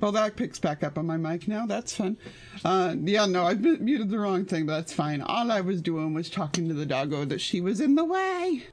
Well, that picks back up on my mic now. That's fun. Yeah, no, I've muted the wrong thing, but that's fine. All I was doing was talking to the doggo that she was in the way.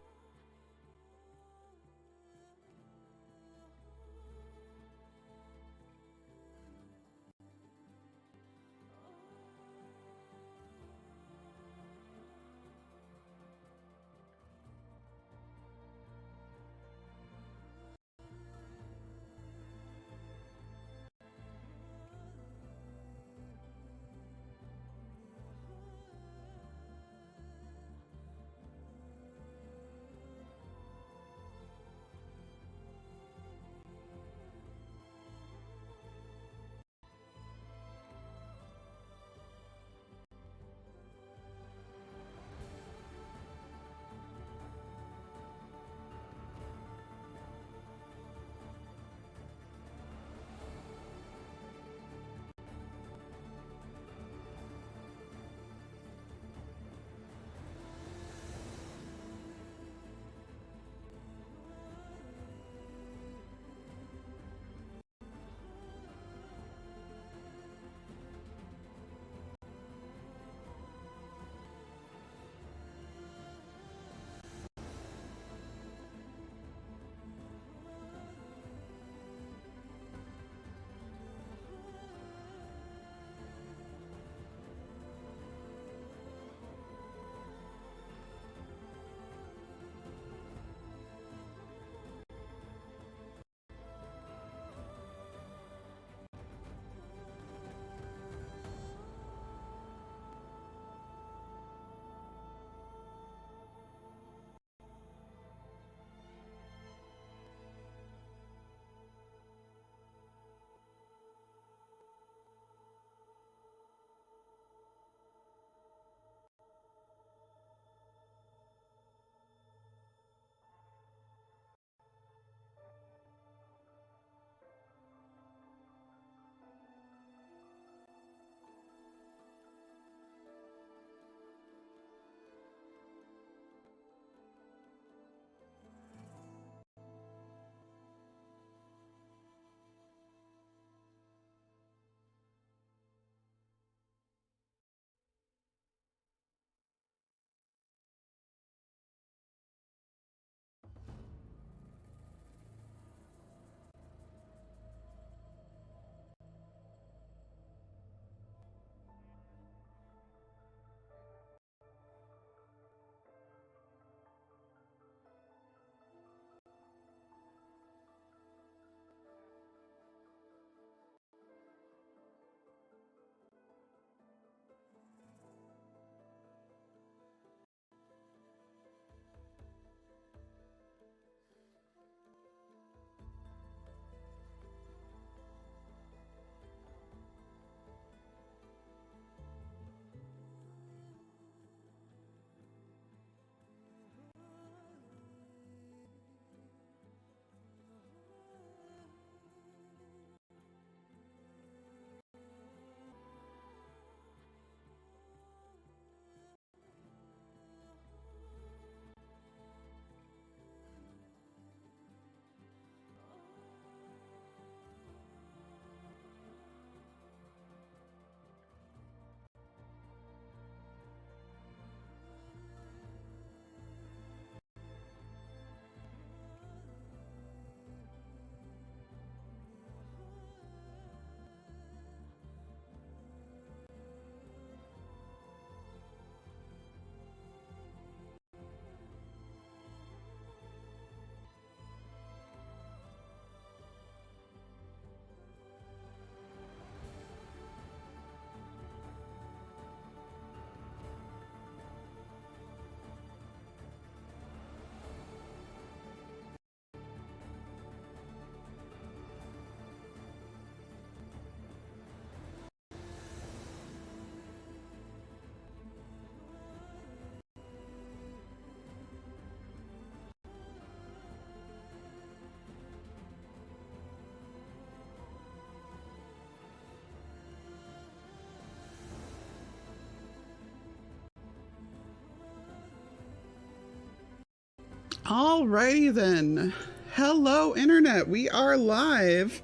Alrighty then. Hello, Internet. We are live.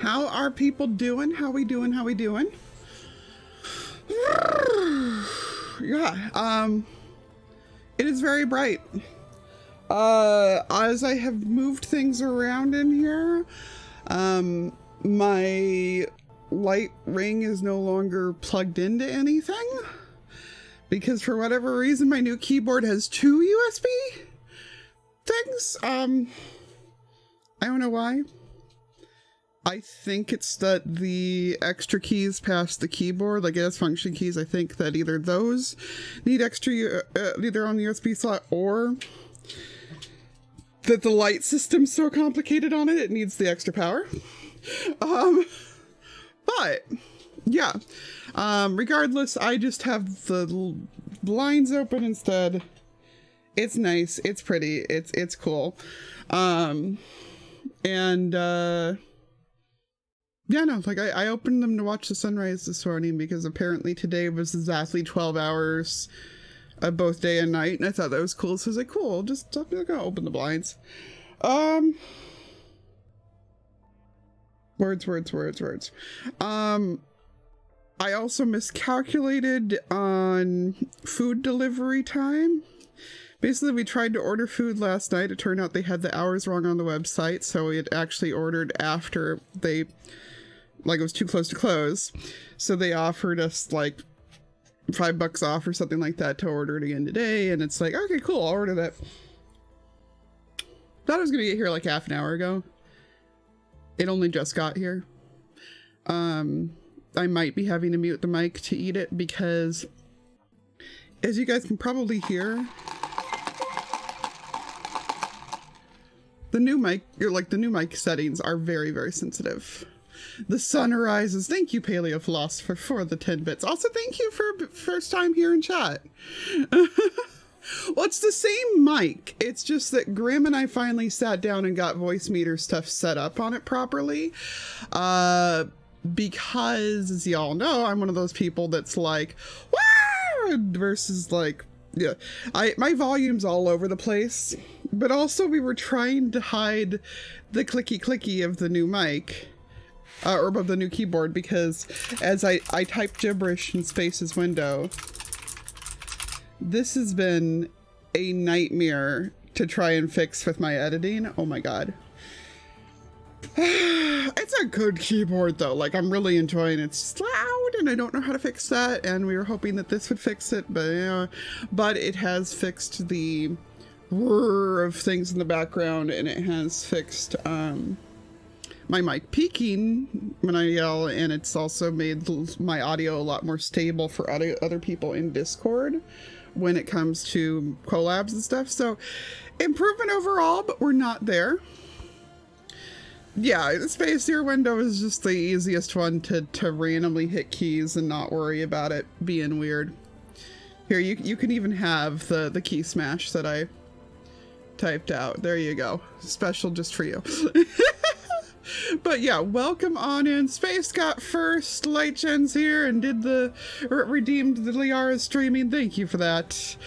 How are people doing? How we doing? How we doing? Yeah, it is very bright. As I have moved things around in here, my light ring is no longer plugged into anything because for whatever reason my new keyboard has 2 USB things. I don't know why. I think it's that the extra keys past the keyboard, like it has function keys. I think that either those need extra, either on the USB slot, or that the light system's so complicated on it, it needs the extra power. But yeah, regardless, I just have the blinds open instead. It's nice. It's pretty. It's cool. Yeah, no, like I opened them to watch the sunrise this morning because apparently today was exactly 12 hours of both day and night, and I thought that was cool. So I was like, cool, I'm gonna open the blinds. Words. I also miscalculated on food delivery time. Basically, we tried to order food last night. It turned out they had the hours wrong on the website, so we had actually ordered after they, like, it was too close to close. So they offered us like $5 off or something like that to order it again today, and it's like, okay, cool, I'll order that. Thought I was gonna get here like half an hour ago. It only just got here. I might be having to mute the mic to eat it because, as you guys can probably hear, the new mic, the new mic settings are very, very sensitive. The sun arises. Thank you, Paleo Philosopher, for the 10 bits. Also, thank you for first time here in chat. Well, it's the same mic. It's just that Grim and I finally sat down and got voice meter stuff set up on it properly. Because, as y'all know, I'm one of those people that's like, "Wah!" versus like, yeah, my volume's all over the place. But also we were trying to hide the clicky of the new mic. Or above the new keyboard, because as I type gibberish in Space's window, this has been a nightmare to try and fix with my editing. Oh my god. It's a good keyboard though, like I'm really enjoying it. It's loud and I don't know how to fix that, and we were hoping that this would fix it, but yeah, but it has fixed the whir of things in the background, and it has fixed my mic peaking when I yell, and it's also made my audio a lot more stable for other people in Discord when it comes to collabs and stuff. So improvement overall, but we're not there. Yeah, the Space Here window is just the easiest one to randomly hit keys and not worry about it being weird. Here, you can even have the key smash that I typed out. There you go. Special just for you. But yeah, welcome on in. Space got first. Light Gen's here and did redeemed the Liara streaming. Thank you for that.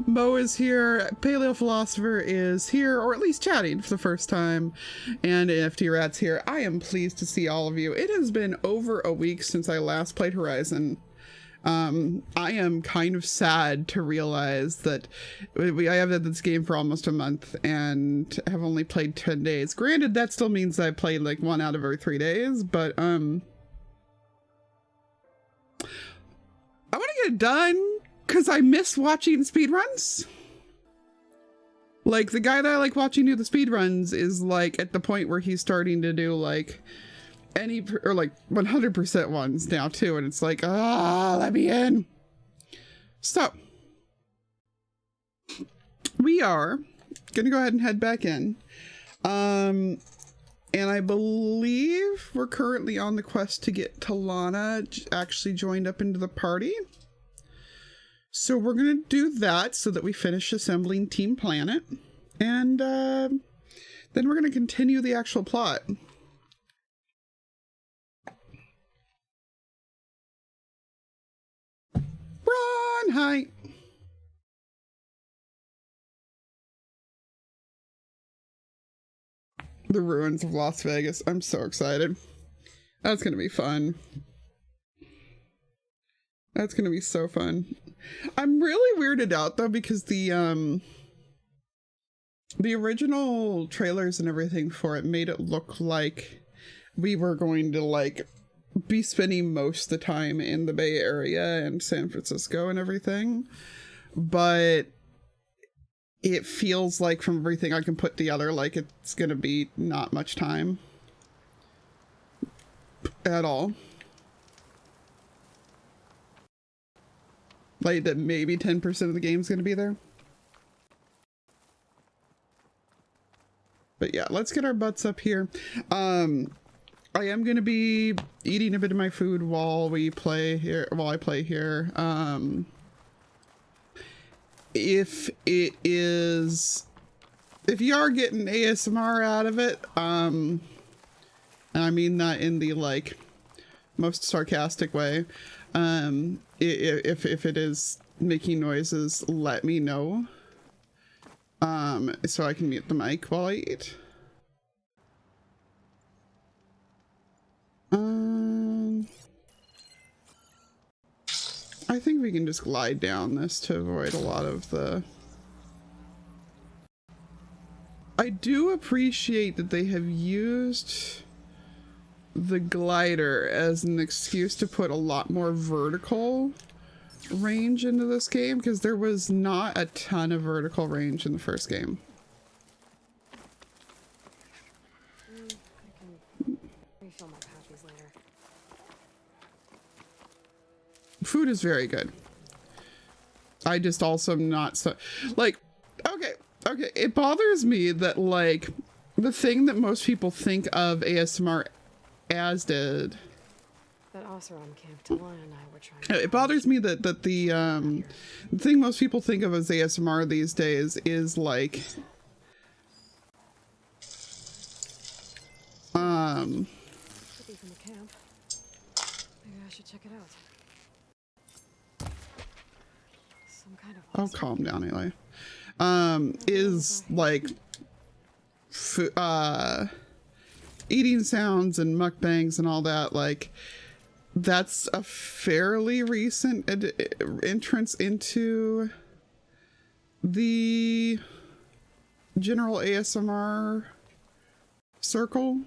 Mo is here. Paleo Philosopher is here, or at least chatting for the first time. And NFT Rat's here. I am pleased to see all of you. It has been over a week since I last played Horizon. I am kind of sad to realize that I have had this game for almost a month and have only played 10 days. Granted, that still means I played like 1 out of every 3 days, but I want to get it done because I miss watching speedruns. Like, the guy that I like watching do the speedruns is like at the point where he's starting to do like or like 100% ones now too, and it's like, let me in. So we are gonna go ahead and head back in, and I believe we're currently on the quest to get Talana actually joined up into the party, so we're gonna do that so that we finish assembling Team Planet, and then we're gonna continue the actual plot. Run, hi. The ruins of Las Vegas. I'm so excited. That's gonna be fun. That's gonna be so fun. I'm really weirded out though because the original trailers and everything for it made it look like we were going to like be spending most of the time in the Bay Area and San Francisco and everything, but it feels like from everything I can put together like it's gonna be not much time at all. Like that maybe 10% of the game's gonna be there. But yeah, let's get our butts up here. I am gonna be eating a bit of my food while we play here, while I play here. If you are getting ASMR out of it, and I mean that in the like most sarcastic way, if it is making noises, let me know, so I can mute the mic while I eat. I think we can just glide down this to avoid a lot of the... I do appreciate that they have used the glider as an excuse to put a lot more vertical range into this game, because there was not a ton of vertical range in the first game. I can refill my patties later. Food is very good. I just also am not so like, okay, it bothers me that like the thing that most people think of ASMR as did, That Oseram camp Talon and I were trying to it bothers me that the thing most people think of as ASMR these days is like Could be from the camp. Maybe I should check it out. Some kind of oh, calm down, Eli. Is like eating sounds and mukbangs and all that. Like that's a fairly recent entrance into the general ASMR circle.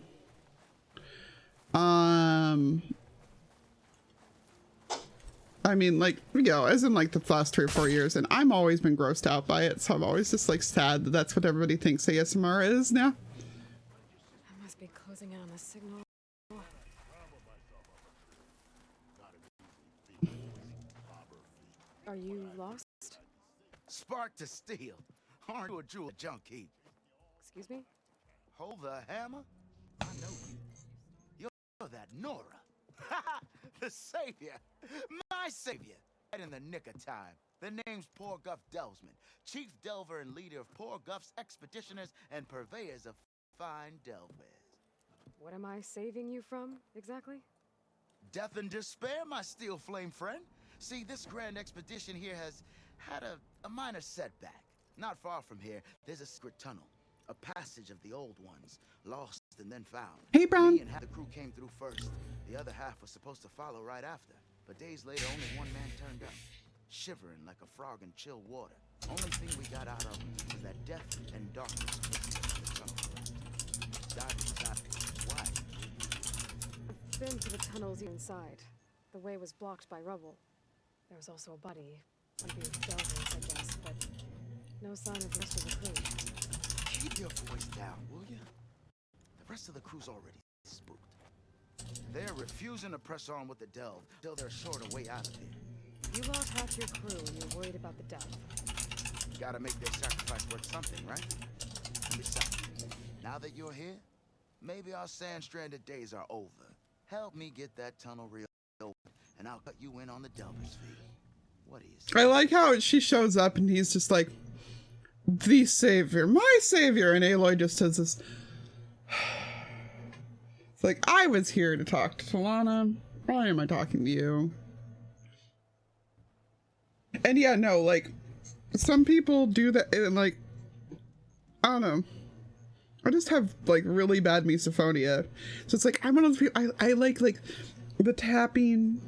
I mean, like, you know, as in like the last 3 or 4 years, and I've always been grossed out by it, so I'm always just like sad that that's what everybody thinks ASMR is now. I must be closing in on the signal. Are you lost? Spark to steel. Aren't you a jewel junkie? Excuse me? Hold the hammer? I know you. You're that Nora. The savior. My savior. Right in the nick of time. The name's Porguff Delvesman, chief delver and leader of Porguff's expeditioners and purveyors of fine delwares. What am I saving you from, exactly? Death and despair, my steel flame friend. See, this grand expedition here has had a minor setback. Not far from here, there's a secret tunnel. A passage of the old ones, lost and then found. Hey, Brown. Me and half the crew came through first. The other half was supposed to follow right after. But days later, only one man turned up, shivering like a frog in chill water. Only thing we got out of him was that death and darkness of the tunnel. Died inside. Why? I've been to the tunnels inside. The way was blocked by rubble. There was also a body. One of the delvers, I guess, but no sign of the rest of the crew. Keep your voice down, will you? The rest of the crew's already spooked. They're refusing to press on with the delve till they're sure a way out of here. You lost half your crew and you're worried about the delve. Gotta make their sacrifice worth something, right? And besides, now that you're here, maybe our sand-stranded days are over. Help me get that tunnel reopened, and I'll cut you in on the delver's fee. What do you say? I like how she shows up and he's just like, the savior, my savior, and Aloy just does this. It's like, I was here to talk to Talana. Why am I talking to you? And yeah, no, like, some people do that, and like, I don't know. I just have like really bad misophonia. So it's like I'm one of those people I like the tapping,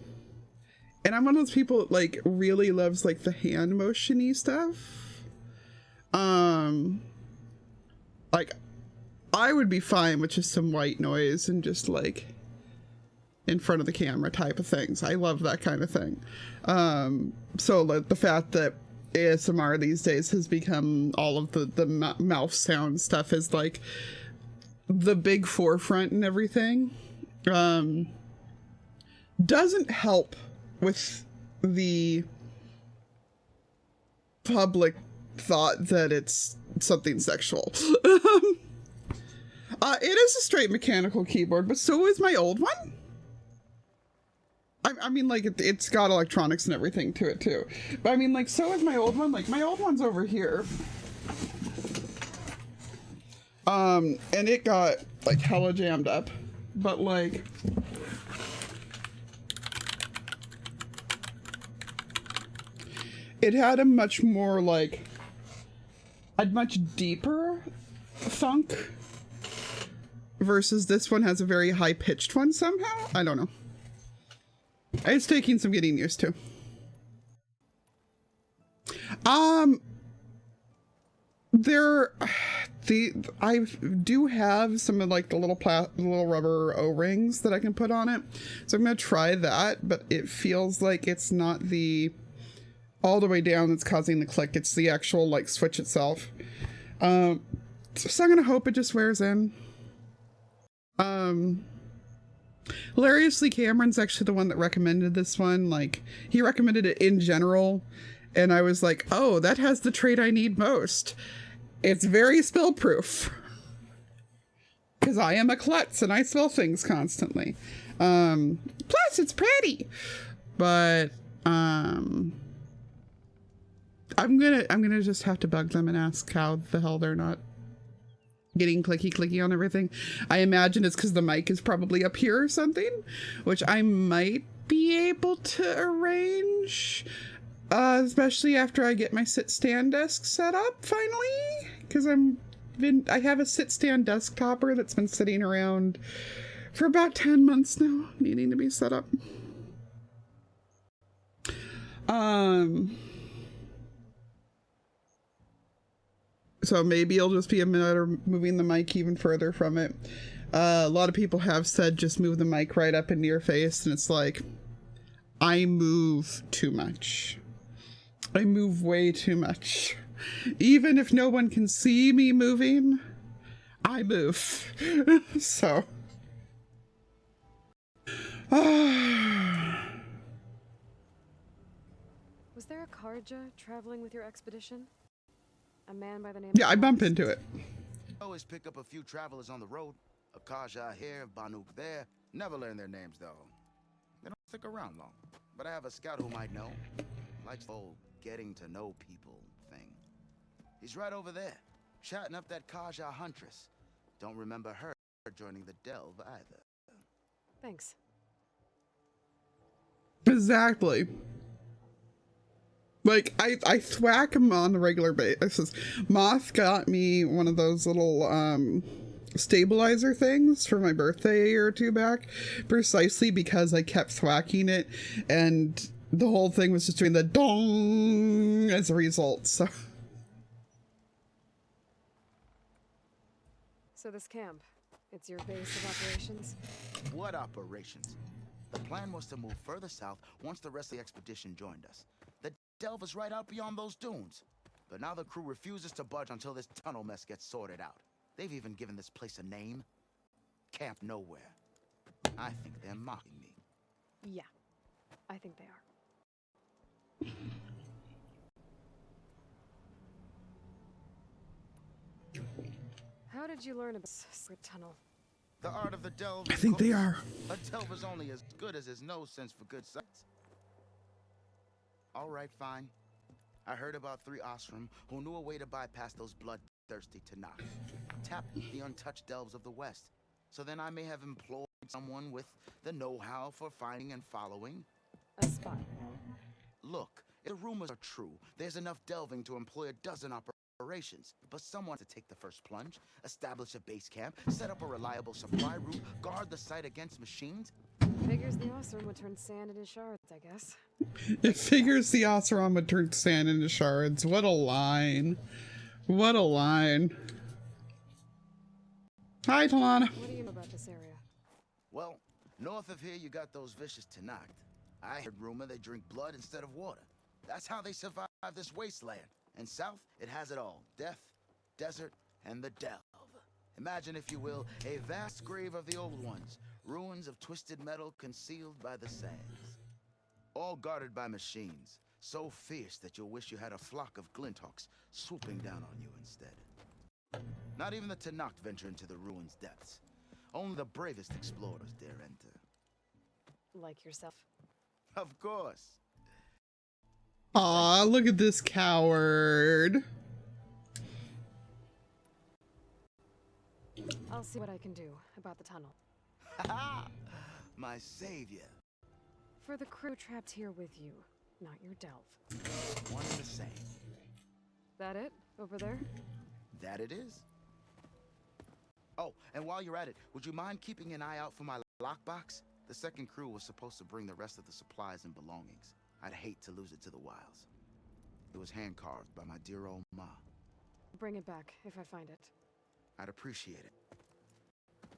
and I'm one of those people that like really loves like the hand motiony stuff. Like I would be fine with just some white noise and just like in front of the camera type of things. I love that kind of thing. So like the fact that ASMR these days has become all of the mouth sound stuff is like the big forefront and everything. Doesn't help with the public thought that it's something sexual. It is a straight mechanical keyboard, but so is my old one. I mean, like, it's got electronics and everything to it, too. But I mean, like, so is my old one. Like, my old one's over here. And it got, like, hella jammed up. But, like... it had a much more, like... a much deeper thunk. Versus this one has a very high-pitched one somehow. I don't know. It's taking some getting used to. I do have some of like the little rubber O-rings that I can put on it, so I'm gonna try that. But it feels like it's not the all the way down that's causing the click. It's the actual like switch itself. So I'm gonna hope it just wears in. Hilariously, Cameron's actually the one that recommended this one. Like, he recommended it in general, and I was like, oh, that has the trait I need most. It's very spill proof. Because I am a klutz and I spill things constantly. Plus, it's pretty. But, I'm gonna just have to bug them and ask how the hell they're not getting clicky on everything. I imagine it's because the mic is probably up here or something, which I might be able to arrange, especially after I get my sit-stand desk set up finally, because I have a sit-stand desktopper that's been sitting around for about 10 months now, needing to be set up. So maybe it'll just be a matter of moving the mic even further from it. A lot of people have said just move the mic right up into your face, and it's like, I move too much. I move way too much. Even if no one can see me moving, I move. So. Was there a Karja traveling with your expedition? A man by the name Yeah, of I bump Moss? into it. Always pick up a few travelers on the road. Akaja here, Banuk there. Never learn their names, though. They don't stick around long. But I have a scout who might know. Likes the whole getting to know people thing. He's right over there, chatting up that Kaja huntress. Don't remember her joining the Delve either. Thanks. Exactly. Like, I thwack him on a regular basis. Moth got me one of those little, stabilizer things for my birthday a year or two back, precisely because I kept thwacking it, and the whole thing was just doing the dong as a result, so. So this camp, it's your base of operations? What operations? The plan was to move further south once the rest of the expedition joined us. The Delve is right out beyond those dunes. But now the crew refuses to budge until this tunnel mess gets sorted out. They've even given this place a name. Camp Nowhere. I think they're mocking me. Yeah, I think they are. How did you learn about this tunnel? The art of the Delve. I think they are. A Delve is only as good as his nose sense for good sights. All right, fine. I heard about 3 Osram who knew a way to bypass those bloodthirsty Tanakh. Tap the untouched Delves of the West. So then I may have employed someone with the know-how for finding and following. A spy. Look, if the rumors are true, there's enough delving to employ a dozen operators. operations, but someone to take the first plunge, establish a base camp, set up a reliable supply route, guard the site against machines. Figures the Oseram would turn sand into shards, I guess. It figures the Oseram would turn sand into shards. What a line. What a line. Hi, Talana. What do you know about this area? Well, north of here you got those vicious Tenakth. I heard rumor they drink blood instead of water. That's how they survive this wasteland. And south, it has it all. Death, desert, and the delve. Imagine, if you will, a vast grave of the old ones. Ruins of twisted metal concealed by the sands. All guarded by machines. So fierce that you'll wish you had a flock of glinthawks swooping down on you instead. Not even the Tenakth venture into the ruins' depths. Only the bravest explorers dare enter. Like yourself. Of course. Aw, look at this coward. I'll see what I can do about the tunnel. Ha! My savior. For the crew trapped here with you, not your delve. One and the same. That it? Over there? That it is. Oh, and while you're at it, would you mind keeping an eye out for my lockbox? The second crew was supposed to bring the rest of the supplies and belongings. I'd hate to lose it to the wilds. It was hand-carved by my dear old ma. Bring it back if I find it. I'd appreciate it.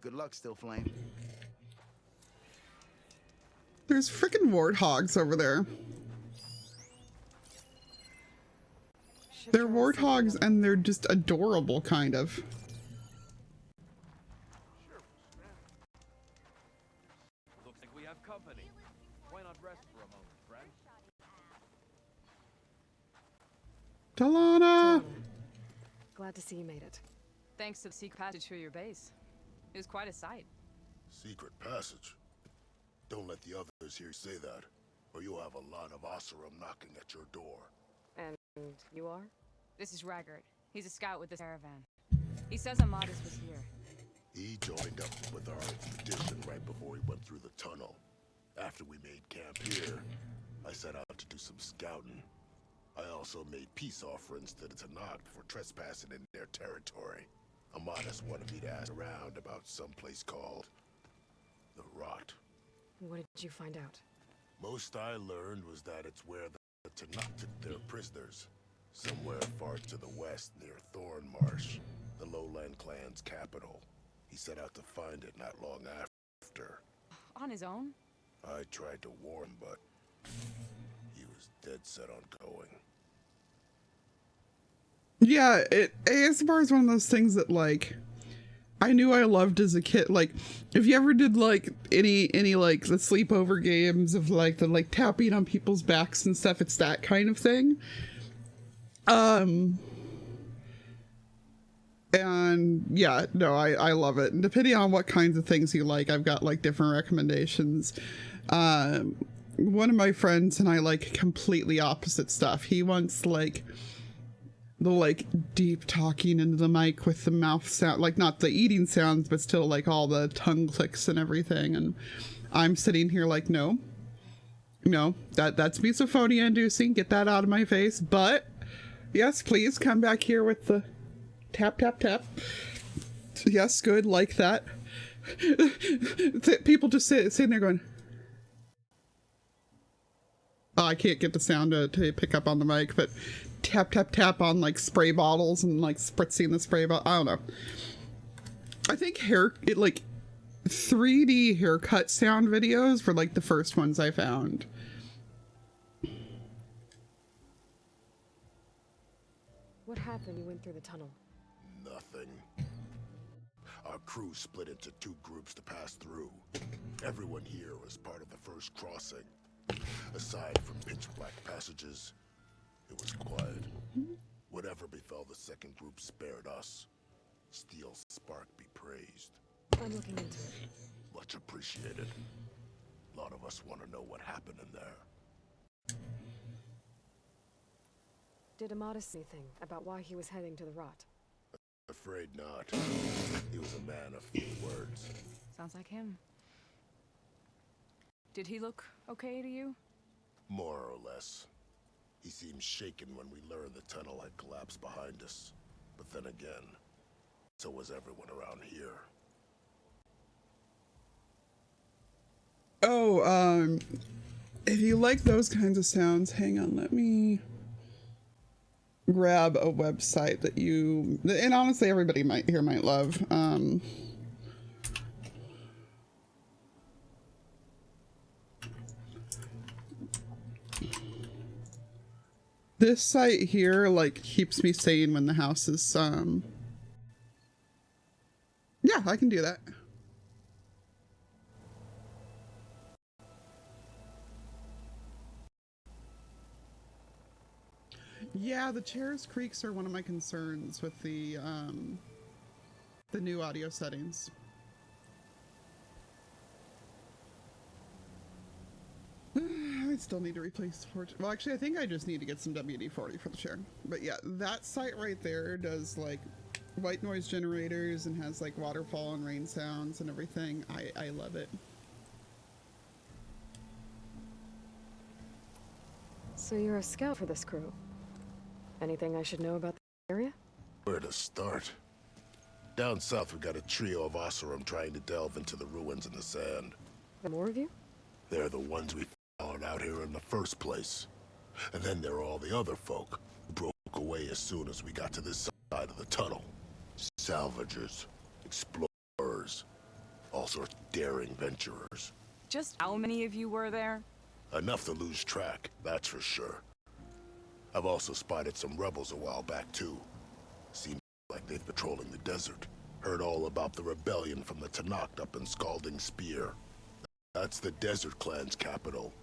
Good luck, Still Flame. There's freaking warthogs over there. They're warthogs and they're just adorable, kind of. Looks like we have company. Why not rest for a moment, friend? Talana! Glad to see you made it. Thanks to the secret passage through your base. It was quite a sight. Secret passage? Don't let the others hear you say that, or you'll have a lot of Oseram knocking at your door. And you are? This is Raggart. He's a scout with this caravan. He says Amadis was here. He joined up with our expedition right before we went through the tunnel. After we made camp here, I set out to do some scouting. I also made peace offerings to the Tenakth for trespassing in their territory. Amadis wanted me to ask around about some place called the Rot. What did you find out? Most I learned was that it's where the Tenakth took their prisoners. Somewhere far to the west near Thornmarsh, the Lowland clan's capital. He set out to find it not long after. On his own? I tried to warn him, but he was dead set on going. Yeah, ASMR is one of those things that, like, I knew I loved as a kid. Like, if you ever did, like, any like, the sleepover games of, like, the, like, tapping on people's backs and stuff, it's that kind of thing. And yeah, no, I love it. And depending on what kinds of things you like, I've got, like, different recommendations. One of my friends and I like completely opposite stuff. He wants, like, the, like, deep talking into the mic with the mouth sound, like, not the eating sounds, but still, like, all the tongue clicks and everything. And I'm sitting here like, no, that's misophonia inducing. Get that out of my face. But yes, please come back here with the tap, tap, tap. Yes, good, like that. People just sitting there going, oh, I can't get the sound to pick up on the mic, but tap, tap, tap on, like, spray bottles and, like, spritzing the spray bottle. I don't know. I think 3D haircut sound videos were, like, the first ones I found. What happened? You went through the tunnel. Nothing. Our crew split into two groups to pass through. Everyone here was part of the first crossing. Aside from pitch-black passages, it was quiet. Whatever befell the second group spared us. Steel Spark be praised. I'm looking into it. Much appreciated. A lot of us want to know what happened in there. Did Amadis say anything about why he was heading to the Rot? Afraid not. He was a man of few words. Sounds like him. Did he look okay to you? More or less. He seemed shaken when we learned the tunnel had collapsed behind us. But then again, so was everyone around here. Oh, if you like those kinds of sounds, hang on, let me grab a website that you, and honestly everybody might love. This site here, like, keeps me sane when the house is, yeah, I can do that. Yeah, the chairs creaks are one of my concerns with the new audio settings. I still need to replace the porch. Well, actually, I think I just need to get some WD-40 for the chair. But yeah, that site right there does like white noise generators and has like waterfall and rain sounds and everything. I love it. So you're a scout for this crew. Anything I should know about the area? Where to start? Down south, we got a trio of Oseram trying to delve into the ruins in the sand. There more of you? They're the ones we followed out here in the first place. And then there are all the other folk who broke away as soon as we got to this side of the tunnel. Salvagers, explorers, all sorts of daring venturers. Just how many of you were there? Enough to lose track, that's for sure. I've also spotted some rebels a while back, too. Seems like they've patrolling the desert. Heard all about the rebellion from the Tenakth up in Scalding Spear. That's the Desert Clan's capital,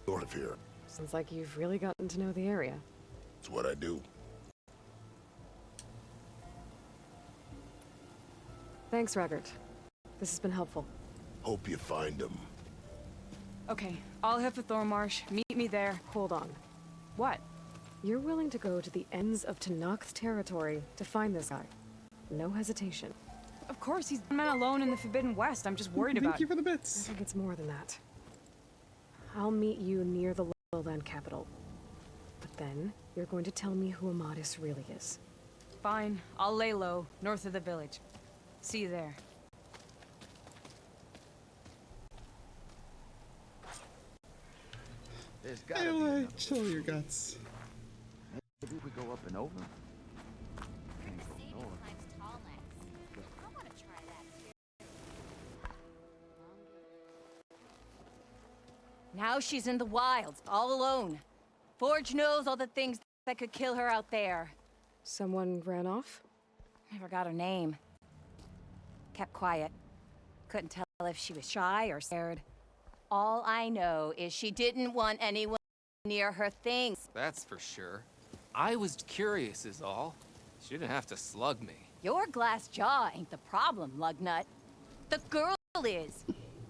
north of here. Sounds like you've really gotten to know the area. It's what I do. Thanks, Raggart. This has been helpful. Hope you find them. Okay, I'll head for Thornmarsh. Meet me there. Hold on. What? You're willing to go to the ends of Tenakth territory to find this guy. No hesitation. Of course, he's been alone in the Forbidden West. I'm just worried about... Thank you for the I bits. think it's more than that. I'll meet you near the Lowland capital. But then, you're going to tell me who Amadis really is. Fine, I'll lay low, north of the village. See you there. There's gotta Hey, be another. chill your guts. Maybe we go up and over. Can't go Sadie north. climbs tall necks. I want to try that too. Now she's in the wilds, all alone. Forge knows all the things that could kill her out there. Someone ran off? Never got her name. Kept quiet. Couldn't tell if she was shy or scared. All I know is she didn't want anyone near her things. That's for sure. I was curious is all. She didn't have to slug me. Your glass jaw ain't the problem, Lugnut. The girl is.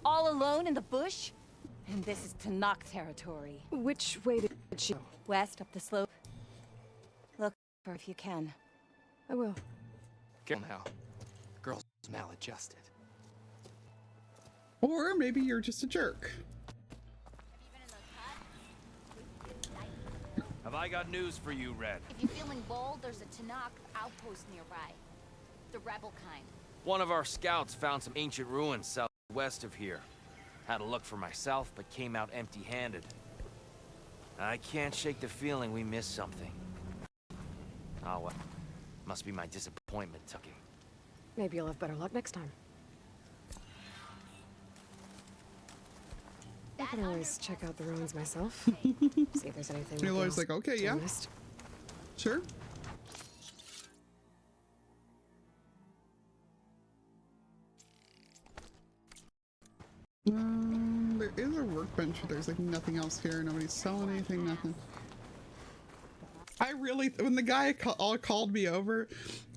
All alone in the bush. And this is Tenakth territory. Which way did she go? West up the slope. Look for her if you can. I will. Careful now. Girl's maladjusted. Or maybe you're just a jerk. Even in those huts, Have I got news for you, Red? if you're feeling bold, there's a Tenakth outpost nearby. The rebel kind. One of our scouts found some ancient ruins southwest of here. Had a look for myself, but came out empty-handed. I can't shake the feeling we missed something. Oh well. Must be my disappointment, Tucky. Maybe you'll have better luck next time. I can always check out the ruins myself. See if there's anything. Your lawyer's like, okay, yeah, missed. sure. There is a workbench, but there's like nothing else here. Nobody's selling anything, nothing. I really, when the guy all called me over,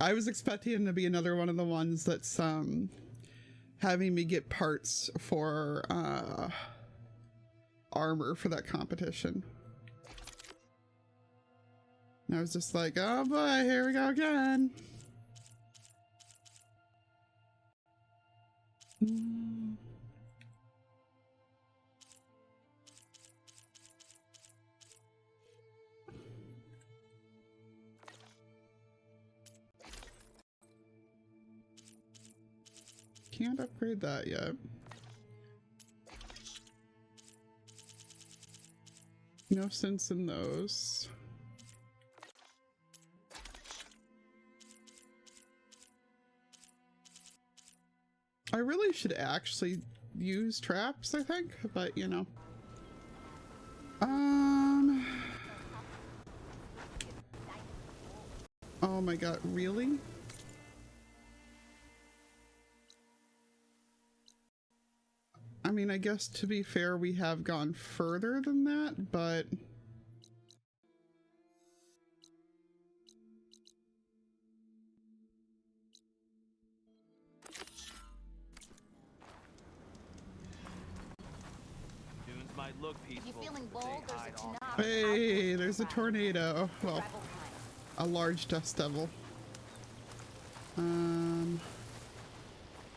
I was expecting him to be another one of the ones that's having me get parts for armor for that competition. And I was just like, oh boy, here we go again. can't upgrade that yet. No sense in those. I really should actually use traps, I think, but you know. Oh my god, really? I mean, I guess to be fair, we have gone further than that, but... Dunes might look peaceful. You feeling but they bold? There's hide a all- Tanakh Hey, outpost there's a nearby. tornado. Well, Rebel kind. a large dust devil.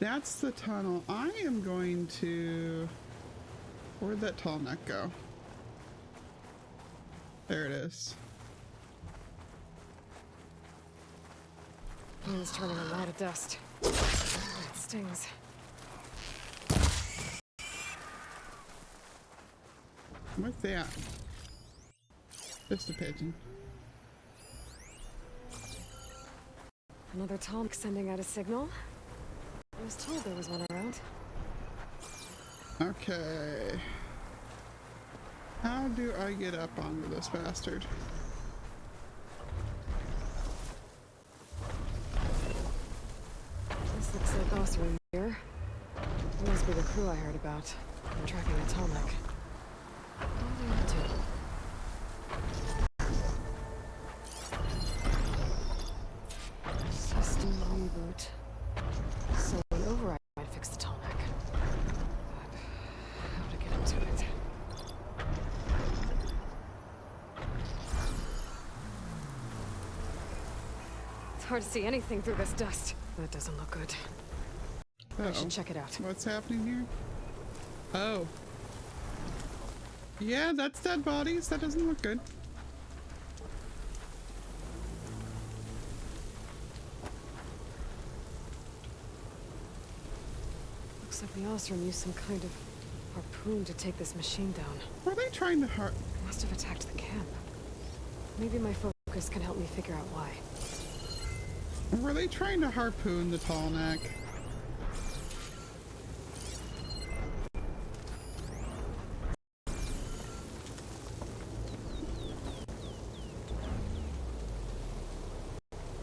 That's the tunnel. I am going to... Where'd that tall neck go? There it is. Wind's turning a lot of dust. It stings. What's that? Just a pigeon. Another Tallneck sending out a signal. I was told there was one around. Okay. How do I get up onto this bastard? This looks like Osram here. It must be the crew I heard about. I'm tracking a Tallneck. What are they up to? System reboot. So an override might fix the Tallneck. But how to get into it? It's hard to see anything through this dust. That doesn't look good. I Uh-oh. should check it out. What's happening here? Oh. Yeah, that's dead bodies. That doesn't look good. Looks like the Osram used some kind of harpoon to take this machine down. Were they trying to hurt? Must have attacked the camp. Maybe my focus can help me figure out why. Were they trying to harpoon the tall neck?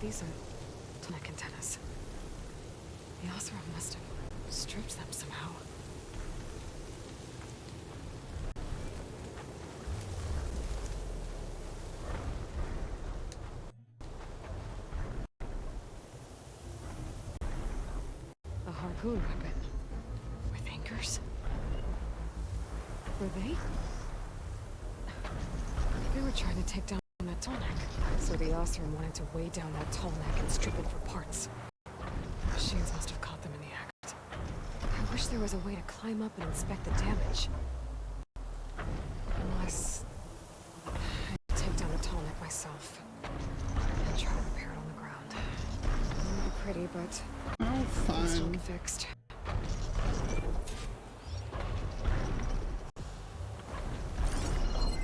These are neck antennas. The Osram must have stripped them somehow. A harpoon weapon. With anchors? Were they? They were trying to take down that Tallneck. So the Osram wanted to weigh down that Tallneck and strip it for parts. The machines must have caught them in the act. I wish there was a way to climb up and inspect the damage. Unless... I take down the Tallneck myself. And try to repair it on the ground. It won't be pretty, but... Oh, it's still fine. fixed.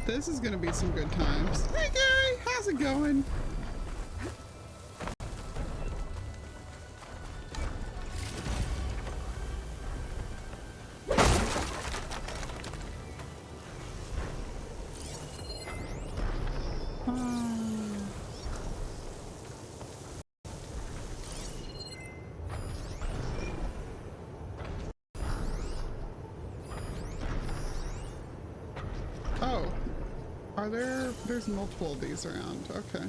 This is gonna be some good times. Hey Gary, how's it going? Oh, are there's multiple of these around, okay.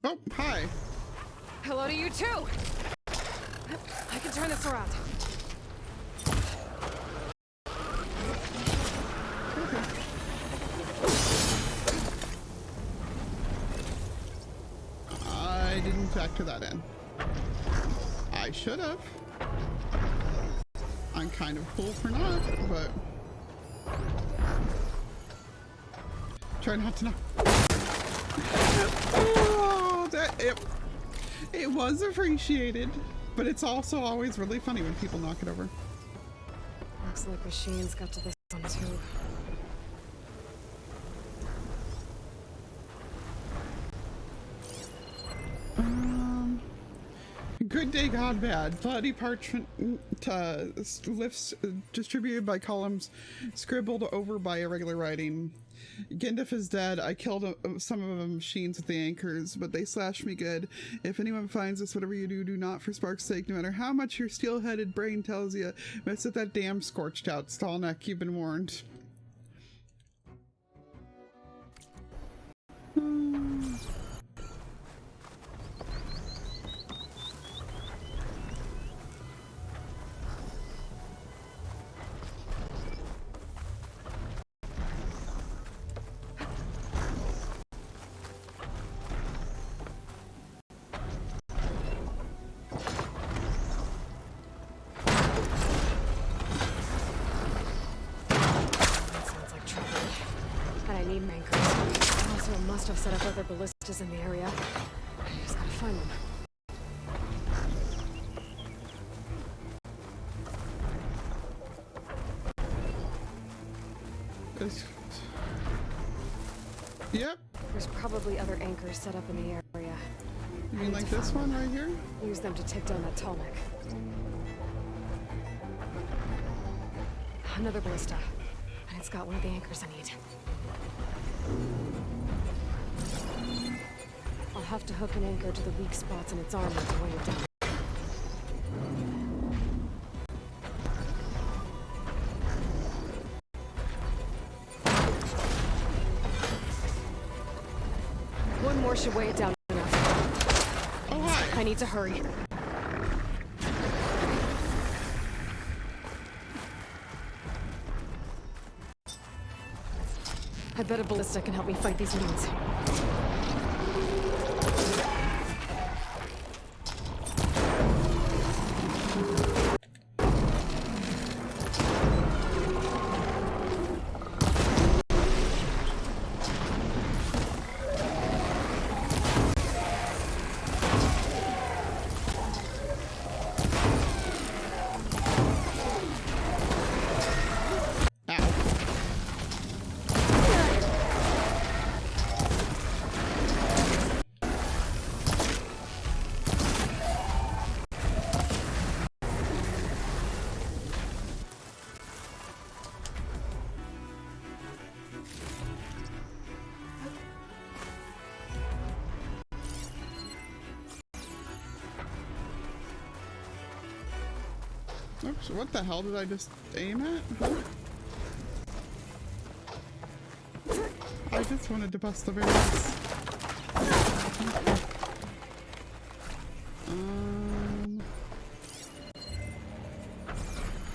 Oh, hi. Hello to you too! I can turn this around. I didn't factor that in. I should have. I'm kind of cool for not, but... Try not to knock. It was appreciated, but it's also always really funny when people knock it over. Looks like machines got to this one too. Good day, God bad. Bloody parchment lifts distributed by columns, scribbled over by irregular writing. Gindif is dead. I killed some of the machines with the anchors, but they slashed me good. If anyone finds this, whatever you do, do not for Spark's sake, no matter how much your steel-headed brain tells you. Mess with that damn scorched out Stallneck. You've been warned. Must have set up other ballistas in the area. I just gotta find them. Yep. There's probably other anchors set up in the area. You mean like this one right here? Use them to take down that tall neck. Another ballista. And it's got one of the anchors I need. I'll have to hook an anchor to the weak spots in its armor to weigh it down. One more should weigh it down enough. Oh, hi. I need to hurry. I bet a ballista can help me fight these mutants. Oops, what the hell did I just aim at? I just wanted to bust the barrels.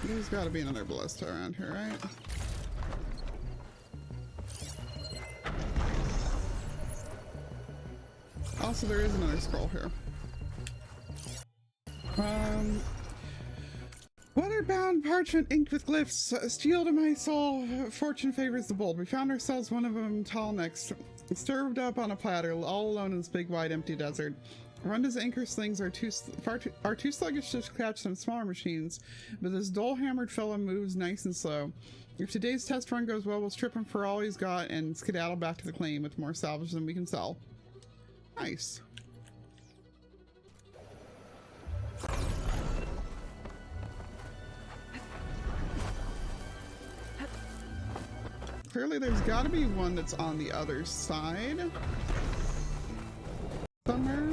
There's gotta be another ballista around here, right? Also, there is another scroll here. Weather-bound parchment inked with glyphs. Steel to my soul. Fortune favors the bold. We found ourselves one of them tall necks, served up on a platter, all alone in this big, wide, empty desert. Runda's anchor slings are too sluggish to catch some smaller machines, but this dull-hammered fellow moves nice and slow. If today's test run goes well, we'll strip him for all he's got and skedaddle back to the claim with more salvage than we can sell. Nice. Clearly there's got to be one that's on the other side somewhere.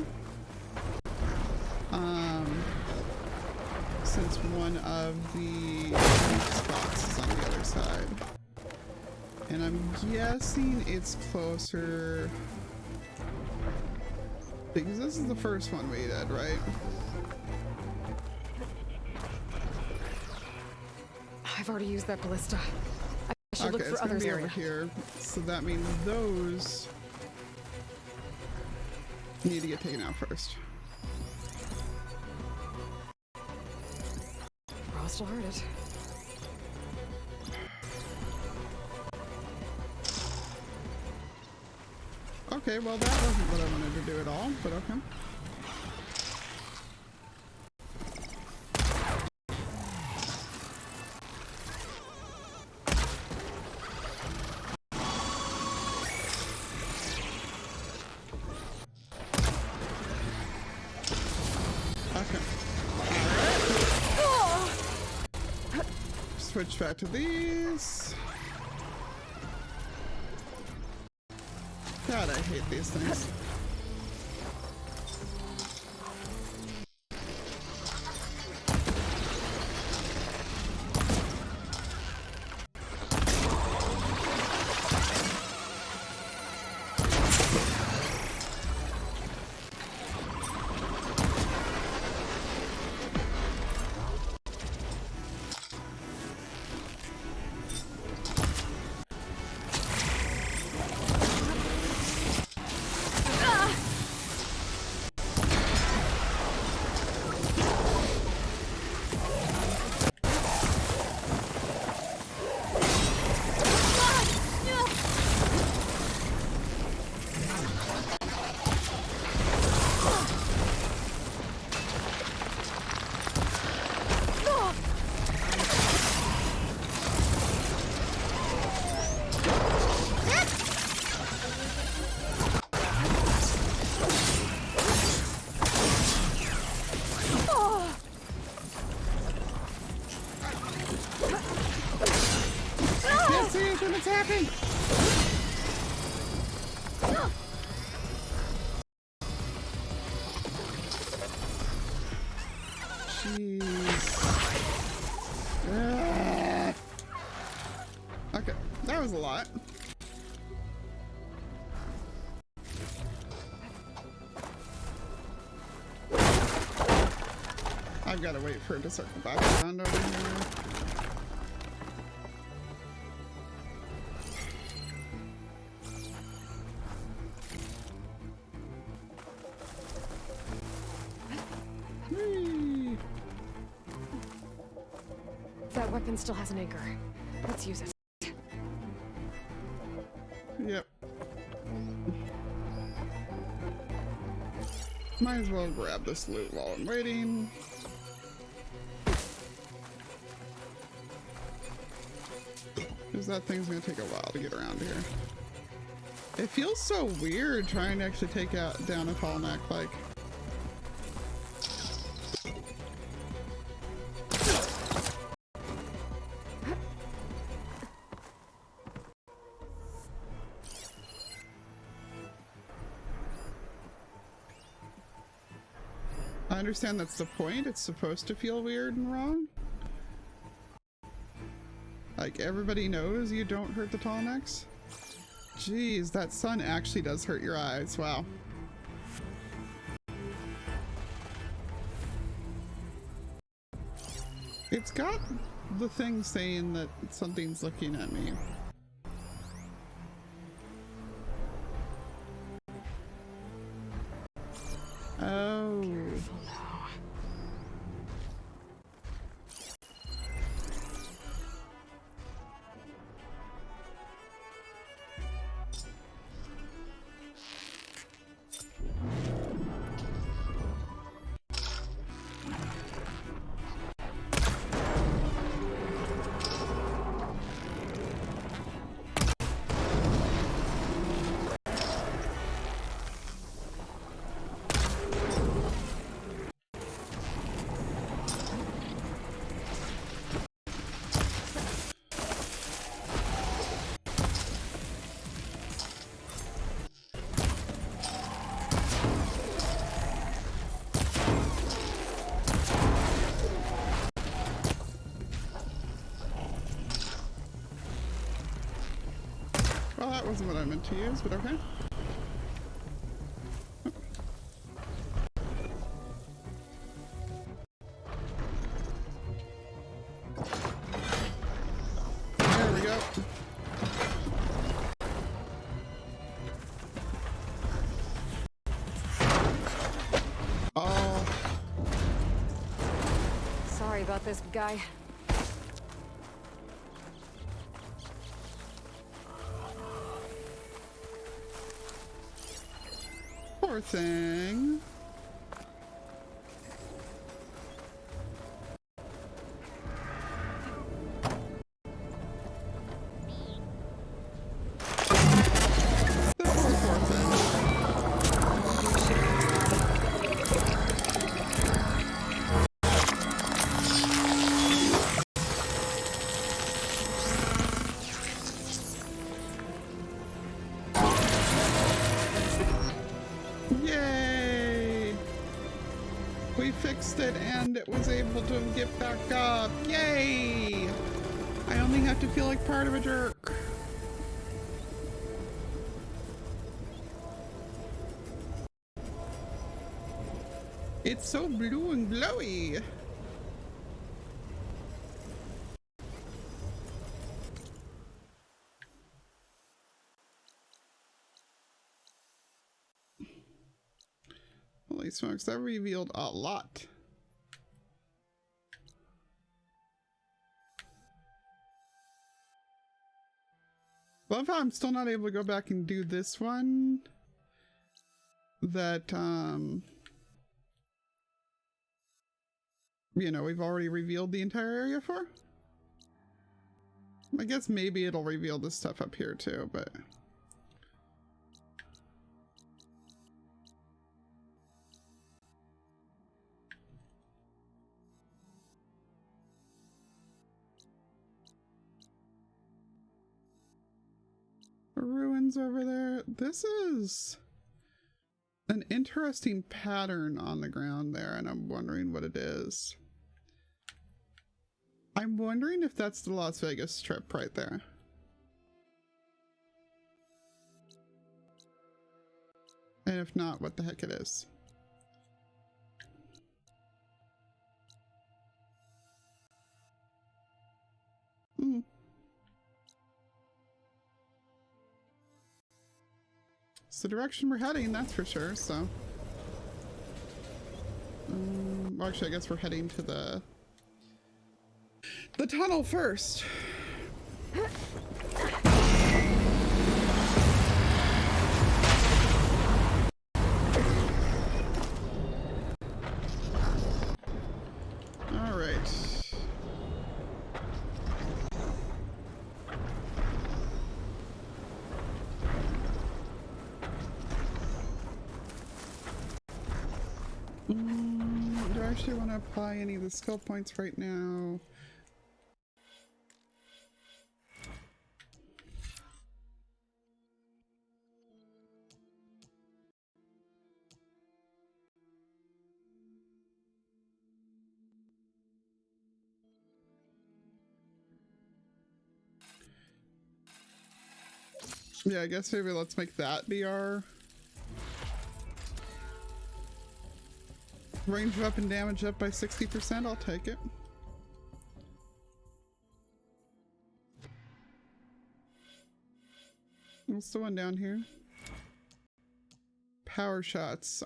Since one of the spots is on the other side. And I'm guessing it's closer because this is the first one we did, right? I've already used that ballista. I should look for it's gonna others be over here. So that means those need to get taken out first. Frost will hurt it. Okay, well that wasn't what I wanted to do at all, but okay. Okay. Alright. Switch back to these. God, I hate these things. What's happening? Jeez. Okay, that was a lot. I've got to wait for it to circle back around over here. That weapon still has an anchor. Let's use it. Yep. Might as well grab this loot while I'm waiting. Because that thing's gonna take a while to get around here. It feels so weird trying to actually take down a tall neck, like. I understand that's the point. It's supposed to feel weird and wrong. Like, everybody knows you don't hurt the tall necks. Jeez, that sun actually does hurt your eyes. Wow. It's got the thing saying that something's looking at me. Oh. Well, that wasn't what I meant to use, but okay. There we go. Oh. Sorry about this, guy. Poor thing. The poor thing. Yay! We fixed it and it was able to get back up. Yay! I only have to feel like part of a jerk. It's so blue and glowy. Holy smokes, that revealed a lot. Love how I'm still not able to go back and do this one. That, you know, we've already revealed the entire area for. I guess maybe it'll reveal this stuff up here too, but... ruins over there. This is an interesting pattern on the ground there, and I'm wondering what it is. I'm wondering if that's the Las Vegas Strip right there. And if not, what the heck it is. Hmm. It's the direction we're heading, that's for sure, so. Well, actually, I guess we're heading to the tunnel first. All right. Do I actually want to apply any of the skill points right now? Yeah, I guess maybe let's make that be our range weapon damage up by 60%. I'll take it. What's the one down here? Power shots.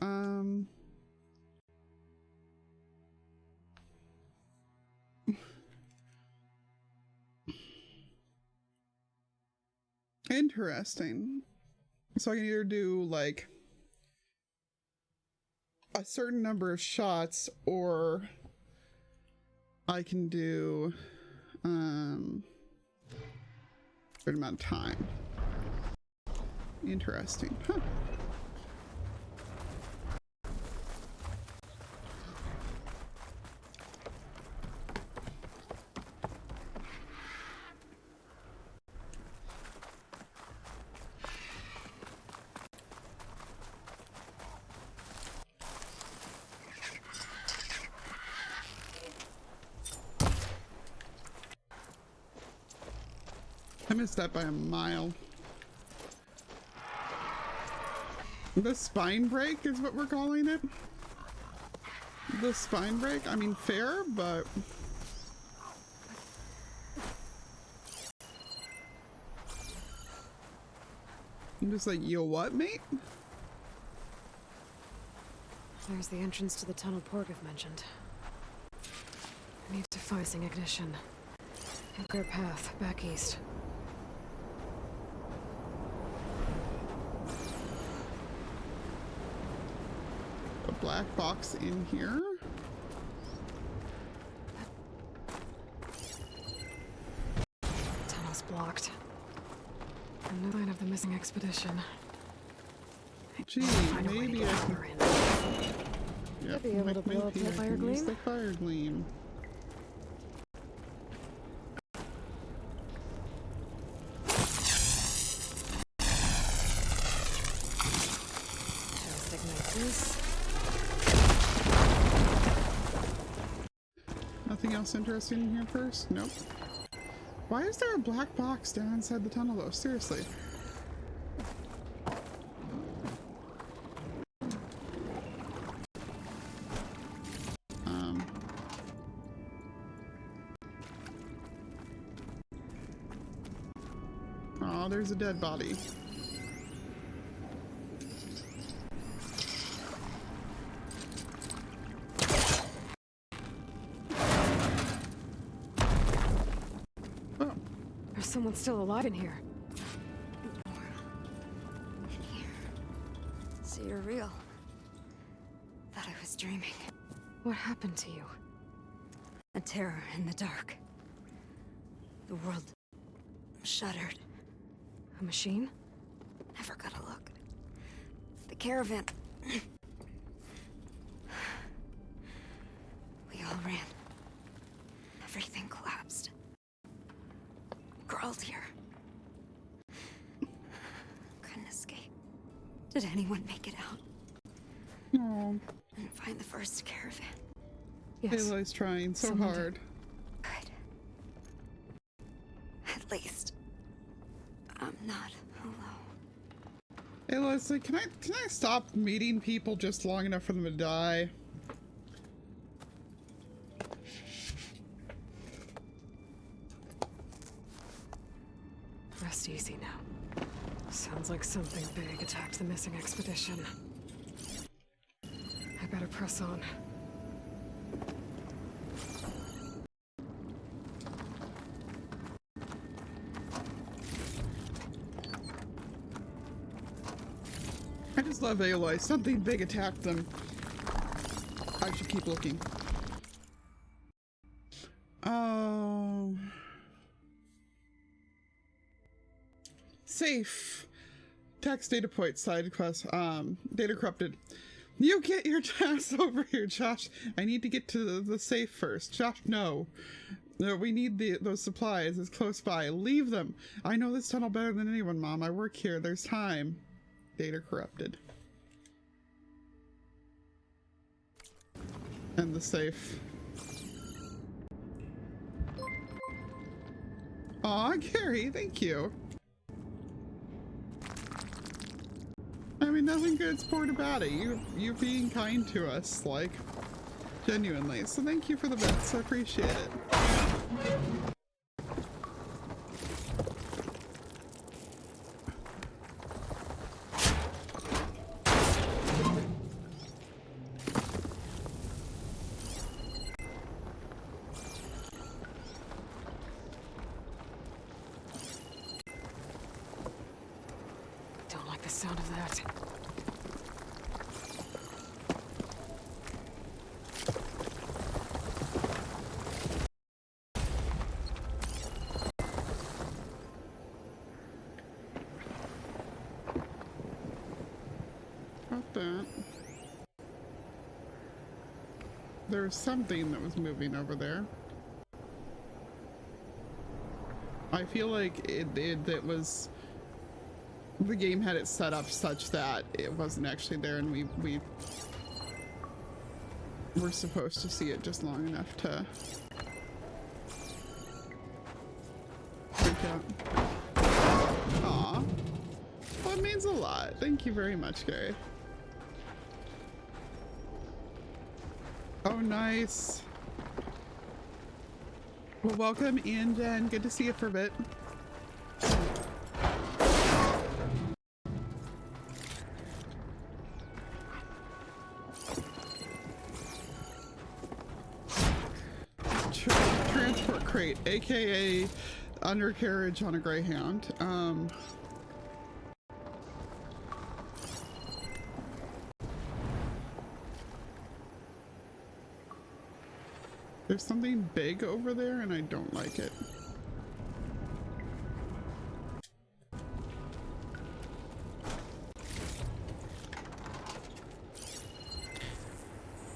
Interesting. So I can either do like a certain number of shots, or I can do a certain amount of time. Interesting. Huh. I missed that by a mile. The spine break is what we're calling it. The spine break? I mean, fair, but... I'm just like, yo, what, mate? There's the entrance to the tunnel Porgov mentioned. I need to find some ignition. A clear path back east. a black box in here. Tunnel's blocked. And no sign of the missing expedition. Gee, Find a way to maybe get I can. her in. Yep, Be able to might blow up be. that I fire can use gleam? the fire gleam. Just ignite this. Nothing else interesting in here first? Nope. Why is there a black box down inside the tunnel though? Seriously. Oh, there's a dead body. Oh. There's someone still alive in here. So you're real. Thought I was dreaming. What happened to you? A terror in the dark. The world shuddered. A machine? Never got a look. The caravan. We all ran. Everything collapsed. Crawled here. Couldn't escape. Did anyone make it out? Oh, And find the first caravan? Yes. Aloy's trying so Someone did. hard. Good. At least I'm not alone. Aloy's like, can I stop meeting people just long enough for them to die? Rest easy now. Sounds like something big attacked the missing expedition. I better press on. I just love Aloy. Something big attacked them. I should keep looking. Oh. Safe. Text data point side quest. Data corrupted. You get your ass over here, Josh. I need to get to the safe first. Josh, no. No, we need those supplies. It's close by. Leave them. I know this tunnel better than anyone, Mom. I work here. There's time. Data corrupted. And the safe. Aw, Gary, thank you. I mean, nothing good's poured about it. You being kind to us, like, genuinely. So thank you for the bits. I appreciate it. Don't like the sound of that. About that. There was something that was moving over there. I feel like it was... The game had it set up such that it wasn't actually there, and we were supposed to see it just long enough to freak out. Aw. Well, it means a lot. Thank you very much, Gary. Oh, nice. Well, welcome in, Jen. Good to see you for a bit. Transport crate, aka undercarriage on a Greyhound. There's something big over there and I don't like it.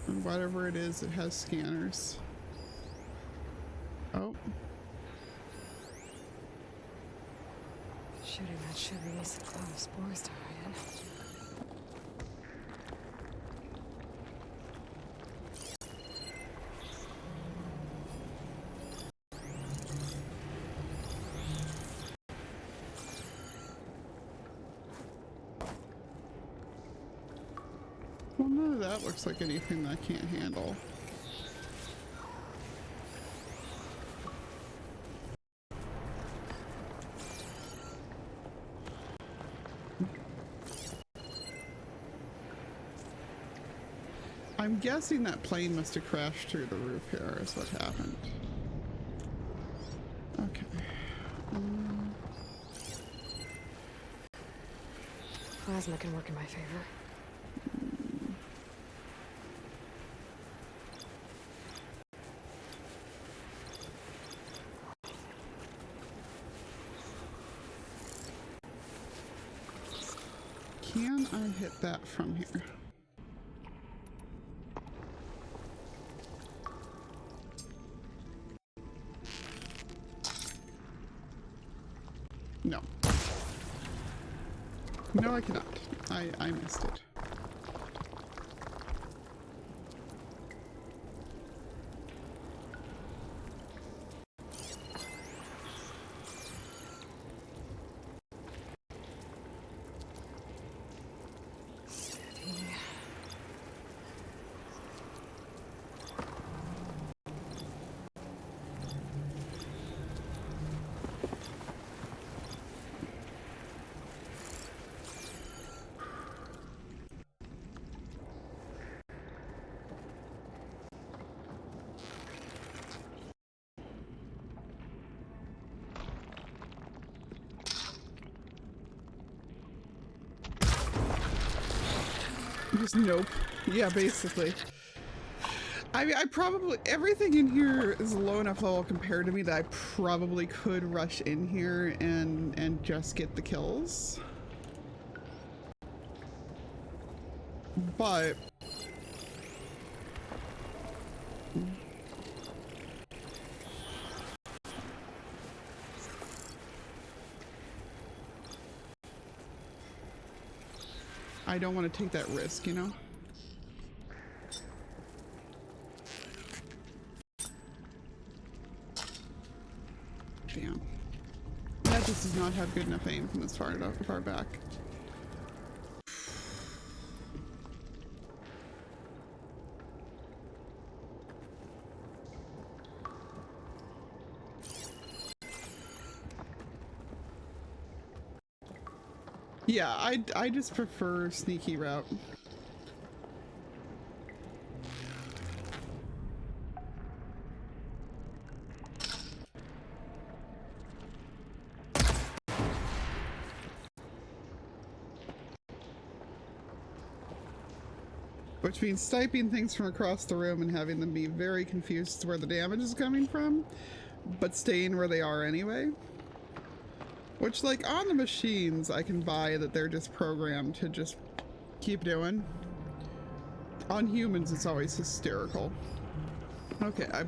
And whatever it is, it has scanners. Oh. Shooting that should release some cloud of spores to hide in. Well, none of that looks like anything that I can't handle. I'm guessing that plane must have crashed through the roof here is what happened. Okay. Plasma can work in my favor. Can I hit that from here? No. No, I cannot. I missed it. Just nope. Yeah, basically. I probably, everything in here is low enough level compared to me that I probably could rush in here and just get the kills. But I don't want to take that risk, you know? Damn. That just does not have good enough aim from this far back. Yeah, I just prefer sneaky route. Which means sniping things from across the room and having them be very confused as to where the damage is coming from, but staying where they are anyway. Which, like, on the machines, I can buy that they're just programmed to just keep doing. On humans, it's always hysterical. Okay, I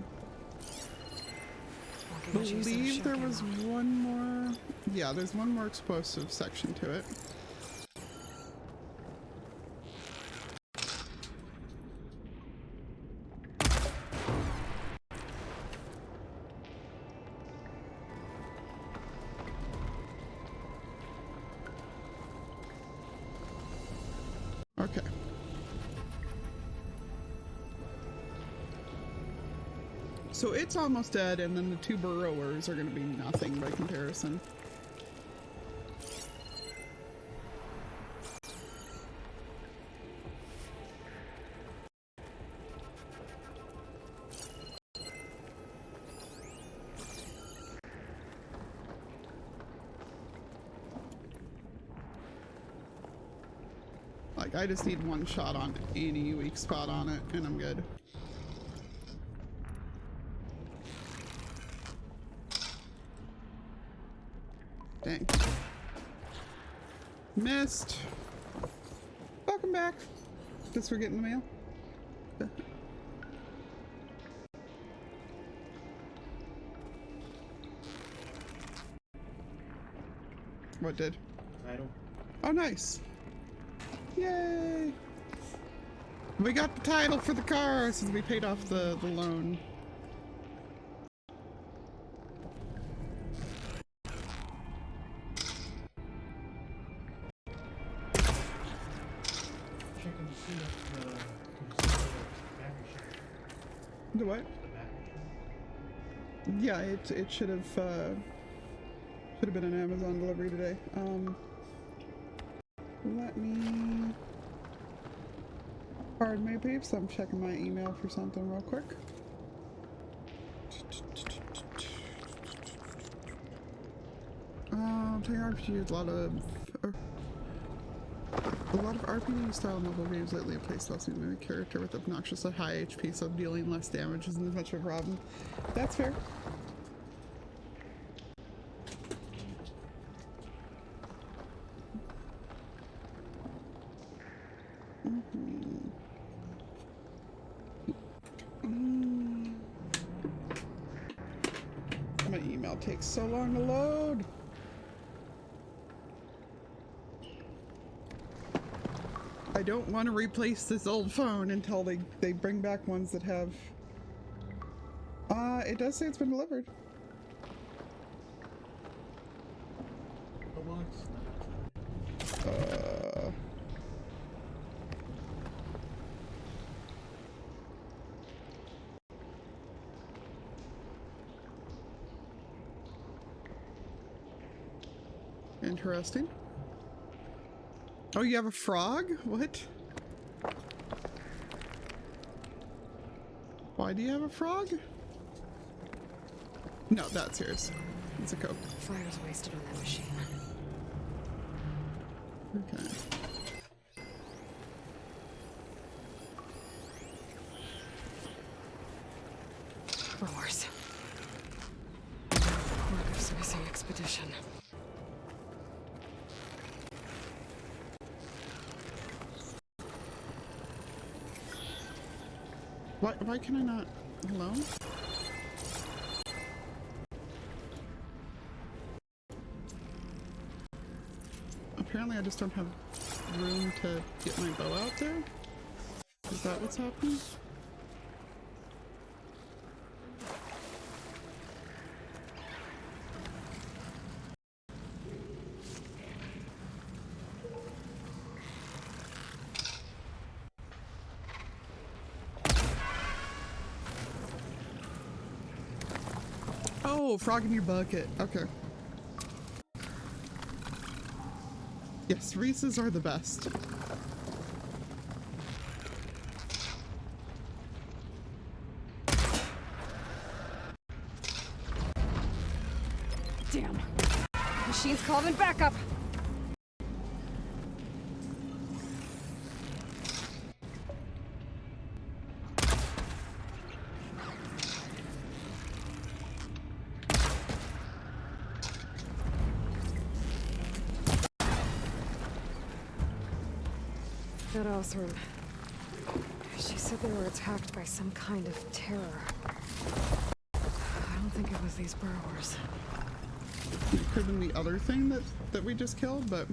believe there was one more... Yeah, there's one more explosive section to it. Okay. So it's almost dead, and then the two burrowers are going to be nothing by comparison. Like, I just need one shot on any weak spot on it, and I'm good. Dang. Missed. Welcome back. Guess we're getting the mail. What did? Title. Oh, nice. Yay! We got the title for the car since we paid off the loan. The what? Yeah, it should have been an Amazon delivery today. Let me. Pardon me, peeps. I'm checking my email for something real quick. TRPG, a lot of RPG style mobile games lately have playstyles seem a character with obnoxious at high HP, so dealing less damage isn't as much of a problem. That's fair. My email takes so long to load. I don't want to replace this old phone until they bring back ones that have... it does say it's been delivered. Interesting. Oh, you have a frog? What? Why do you have a frog? No, that's yours. It's a Coke. Fire's wasted on that machine. Okay. Brewers. Markov's missing expedition. Why can I not? Hello? Apparently I just don't have room to get my bow out there? Is that what's happening? Oh, frog in your bucket. Okay. Yes, Reese's are the best. Damn. Machine's called in backup. That Othram. She said they were attacked by some kind of terror. I don't think it was these burrowers. It could have been the other thing that we just killed, but...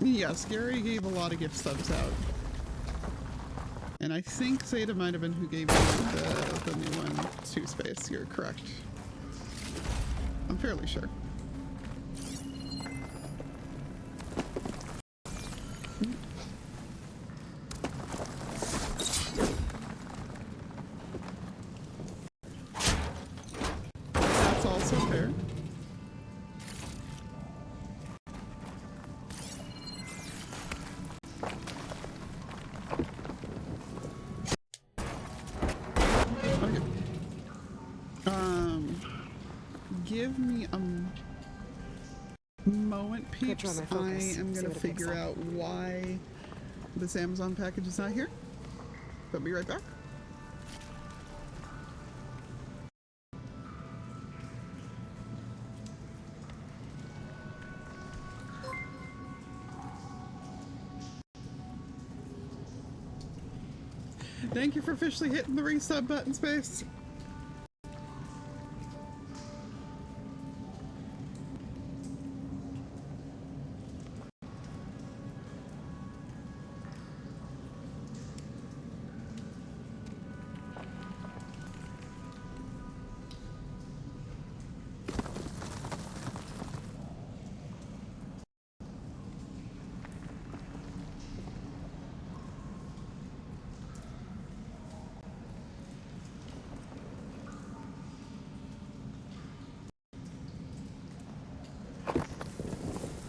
Yes, Gary gave a lot of gift subs out. And I think Zeta might have been who gave you the new one, 2 Space. You're correct. I'm fairly sure. That's also fair. Okay. Give me a moment, peeps. I am gonna figure out why this Amazon package is not here. I'll be right back. Thank you for officially hitting the resub button, Space.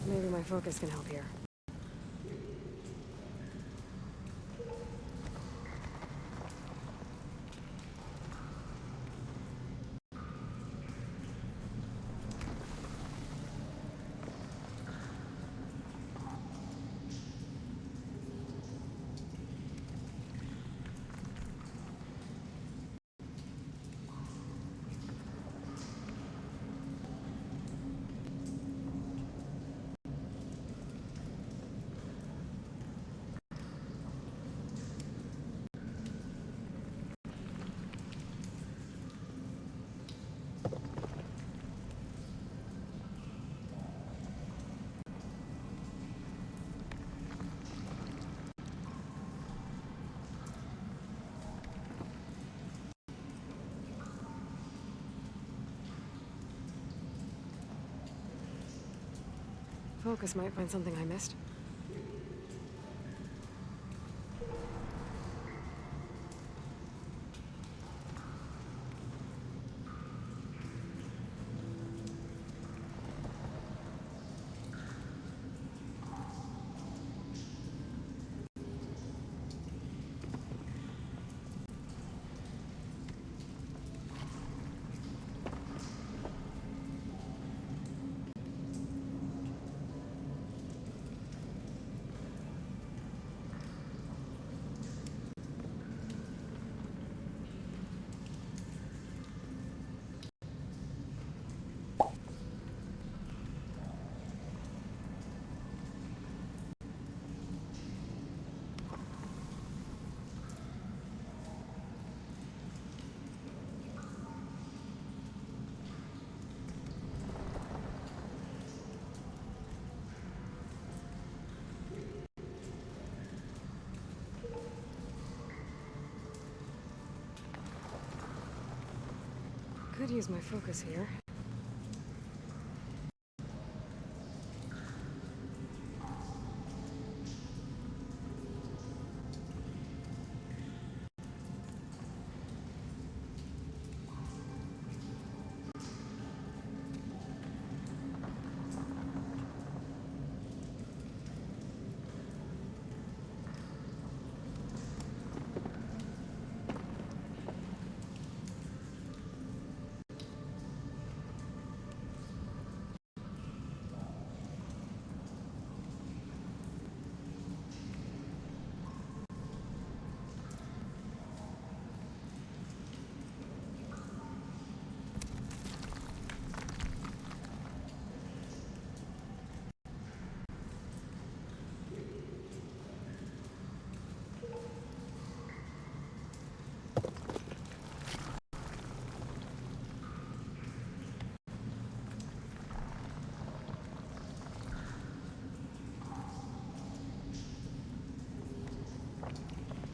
Maybe my focus can help here. Focus might find something I missed. Could use my focus here.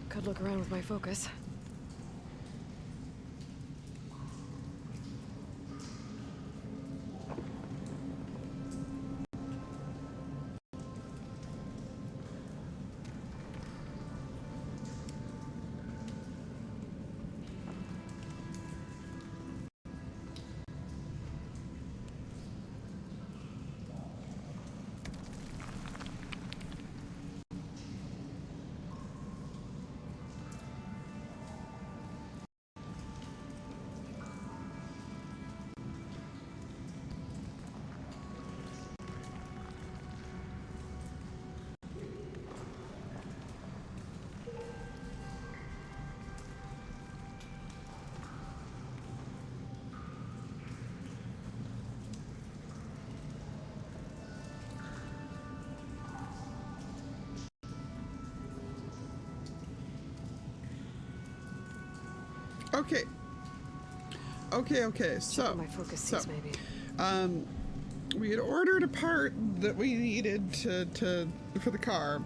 Could look around with my focus. Okay. So, my focus sees maybe. We had ordered a part that we needed for the car,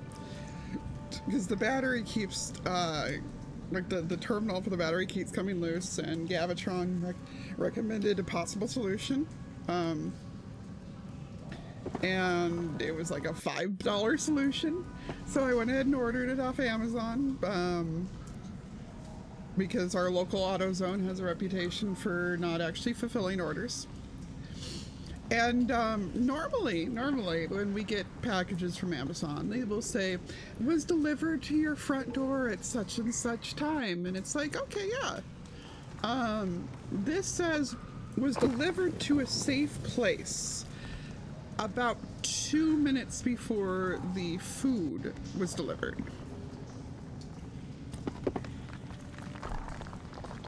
because the battery keeps like the terminal for the battery keeps coming loose, and Gavatron recommended a possible solution. And it was like a $5 solution, so I went ahead and ordered it off Amazon, because our local AutoZone has a reputation for not actually fulfilling orders. And normally when we get packages from Amazon, they will say, was delivered to your front door at such and such time, and it's like, okay, yeah. This says was delivered to a safe place about 2 minutes before the food was delivered.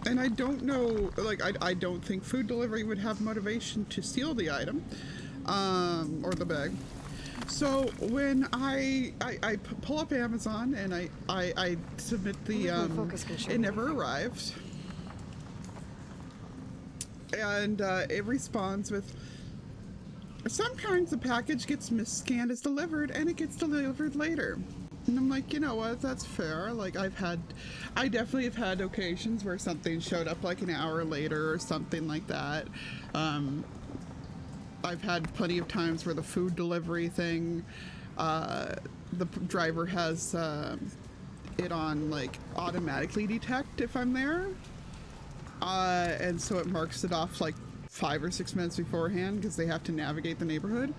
And I don't know, like, I don't think food delivery would have motivation to steal the item, or the bag. So when I pull up Amazon and I submit the, it never arrived. And it responds with, sometimes the package gets misscanned as delivered and it gets delivered later. And I'm like, you know what, that's fair. Like, I definitely have had occasions where something showed up like an hour later or something like that. I've had plenty of times where the food delivery thing, the driver has it on like automatically detect if I'm there. And so it marks it off like 5 or 6 minutes beforehand because they have to navigate the neighborhood.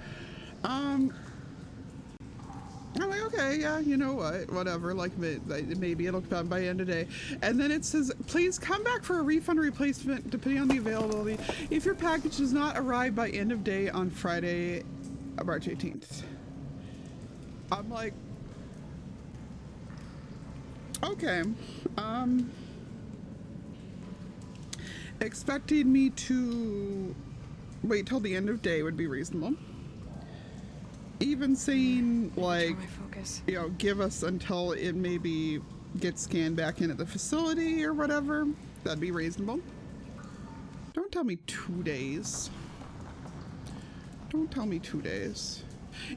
I'm like, okay, yeah, you know what, whatever, like maybe it'll come by the end of the day. And then it says, please come back for a refund or replacement depending on the availability if your package does not arrive by end of day on Friday, March 18th. I'm like, okay, expecting me to wait till the end of day would be reasonable. Even saying, like, you know, give us until it maybe gets scanned back into the facility or whatever, that'd be reasonable. Don't tell me 2 days. Don't tell me 2 days.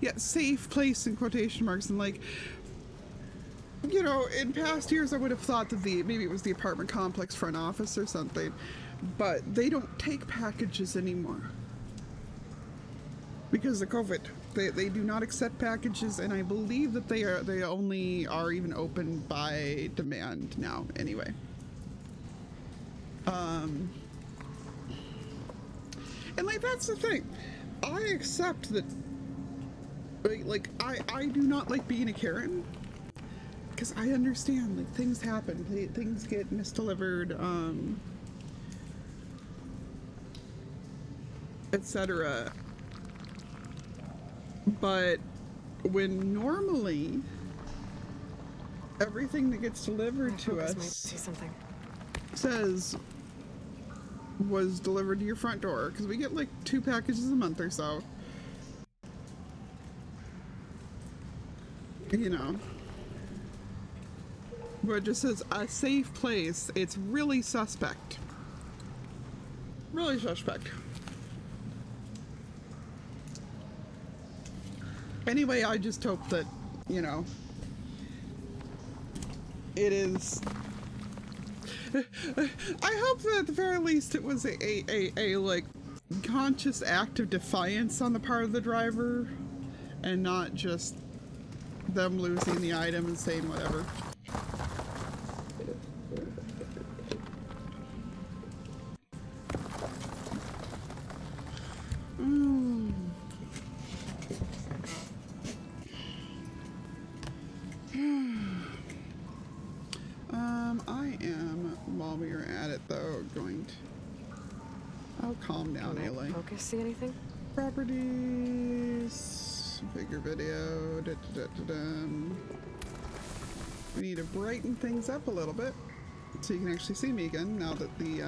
Yeah, safe place in quotation marks, and like, you know, in past years I would have thought that maybe it was the apartment complex front office or something, but they don't take packages anymore. Because of COVID. They do not accept packages, and I believe that they only are even open by demand now anyway. And like, that's the thing. I accept that, like I do not like being a Karen, because I understand, like, things happen, things get misdelivered, etc. But when normally everything that gets delivered to us says was delivered to your front door, because we get like 2 packages a month or so, you know, where it just says a safe place, it's really suspect. Really suspect. Anyway, I just hope that, you know, it is. I hope that at the very least it was a like conscious act of defiance on the part of the driver, and not just them losing the item and saying whatever. I am, while we are at it though, going to... Oh, calm down, Ailey. Focus, see anything? Properties, figure video, We need to brighten things up a little bit so you can actually see me again now that the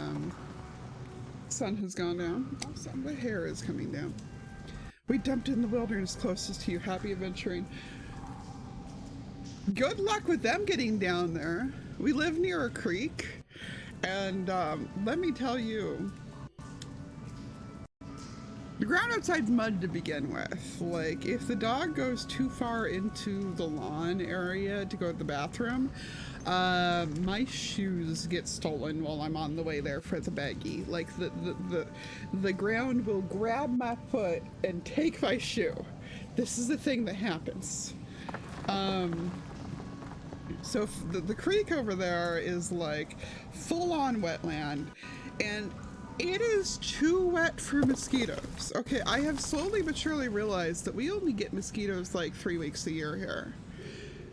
sun has gone down. Also, the hair is coming down. We dumped in the wilderness closest to you. Happy adventuring. Good luck with them getting down there. We live near a creek, And let me tell you, the ground outside's mud to begin with. Like, if the dog goes too far into the lawn area to go to the bathroom, my shoes get stolen while I'm on the way there for the baggie. Like, the ground will grab my foot and take my shoe. This is the thing that happens. So the creek over there is like full-on wetland, and it is too wet for mosquitoes. Okay, I have slowly but surely realized that we only get mosquitoes like 3 weeks a year here,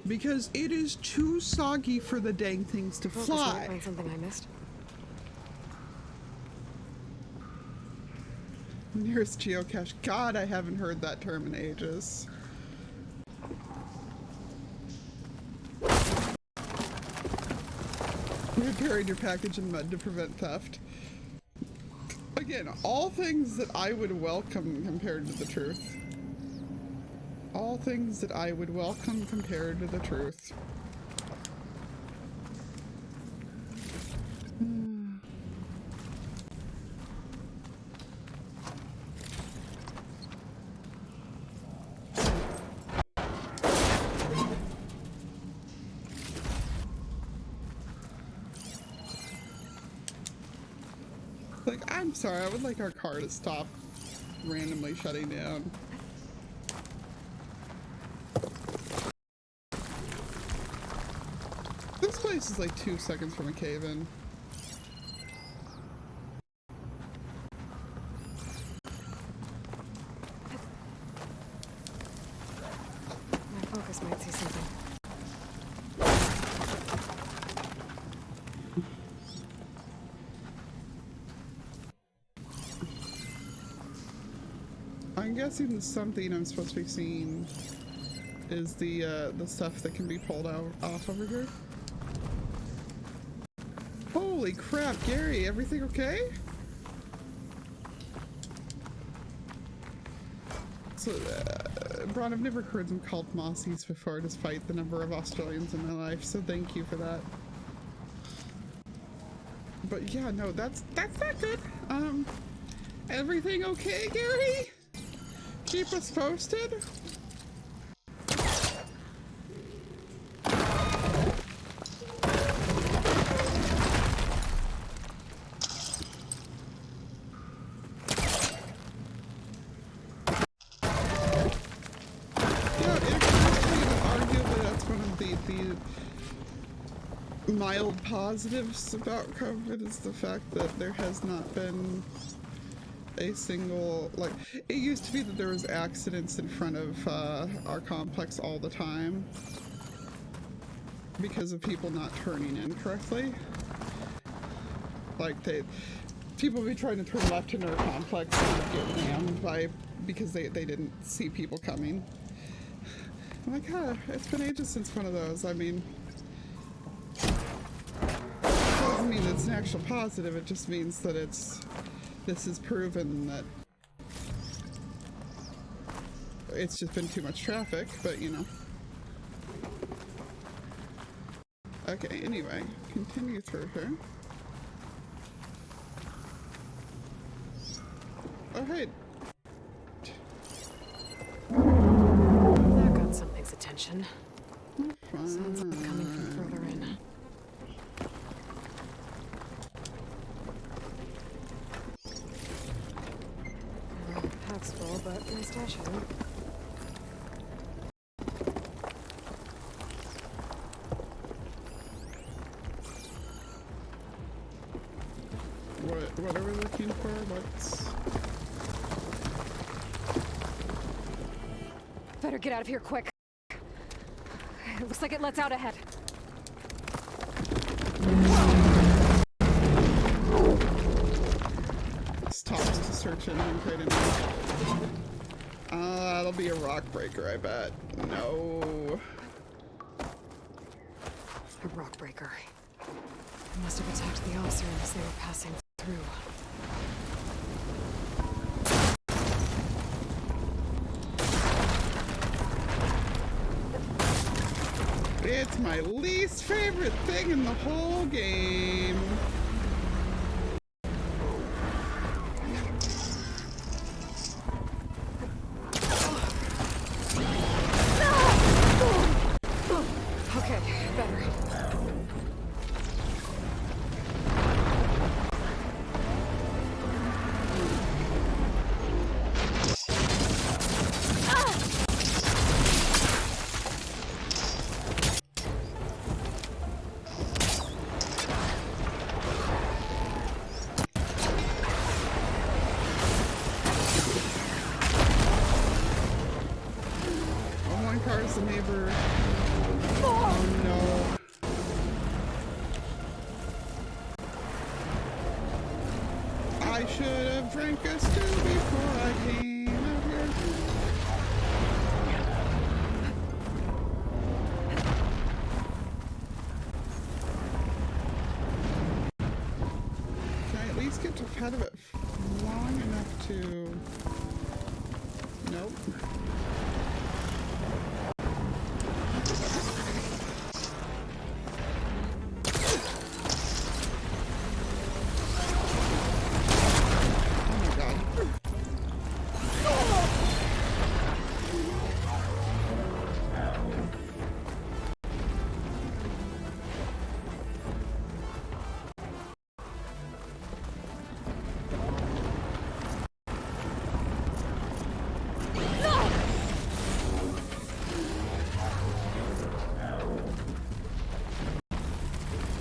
because it is too soggy for the dang things to fly. Find something I missed. Nearest geocache. God, I haven't heard that term in ages. You buried your package in mud to prevent theft. Again, all things that I would welcome compared to the truth. All things that I would welcome compared to the truth. Like, I'm sorry, I would like our car to stop randomly shutting down. This place is like 2 seconds from a cave-in. My focus might see something. I'm guessing the something I'm supposed to be seeing is the stuff that can be pulled off over here. Holy crap, Gary, everything okay? So, Braun, I've never heard them called Mossies before, despite the number of Australians in my life, so thank you for that. But yeah, no, that's not good. Everything okay, Gary? Keep us posted. Mild positives about COVID is the fact that there has not been a single, like, it used to be that there was accidents in front of our complex all the time because of people not turning in correctly. Like, people would be trying to turn left in our complex and get rammed by, because they didn't see people coming. I'm like, huh, it's been ages since one of those. I mean, doesn't mean it's an actual positive, it just means that this is proven that it's just been too much traffic, but you know. Okay, anyway, continue through here. Oh, hey. That got something's attention. Sounds like coming from further in. Pack's full, but my stash isn't. What are we looking for? Better get out of here quick. It looks like it lets out ahead. Stop to search engine crate in. That'll be a rock breaker, I bet. No. A rock breaker. They must have attacked the officer as they were passing through. It's my least favorite thing in the whole game. Okay, better. Oh, one car is the neighbor. Oh no. I should have drank a stew before I came out here. Can I at least get out of it long enough to... Nope. Oh my god.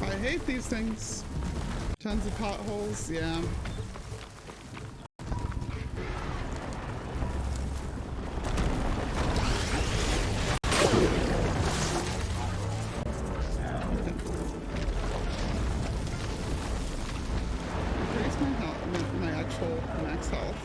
I hate these things. Tons of potholes, yeah. Where's my health? My actual max health.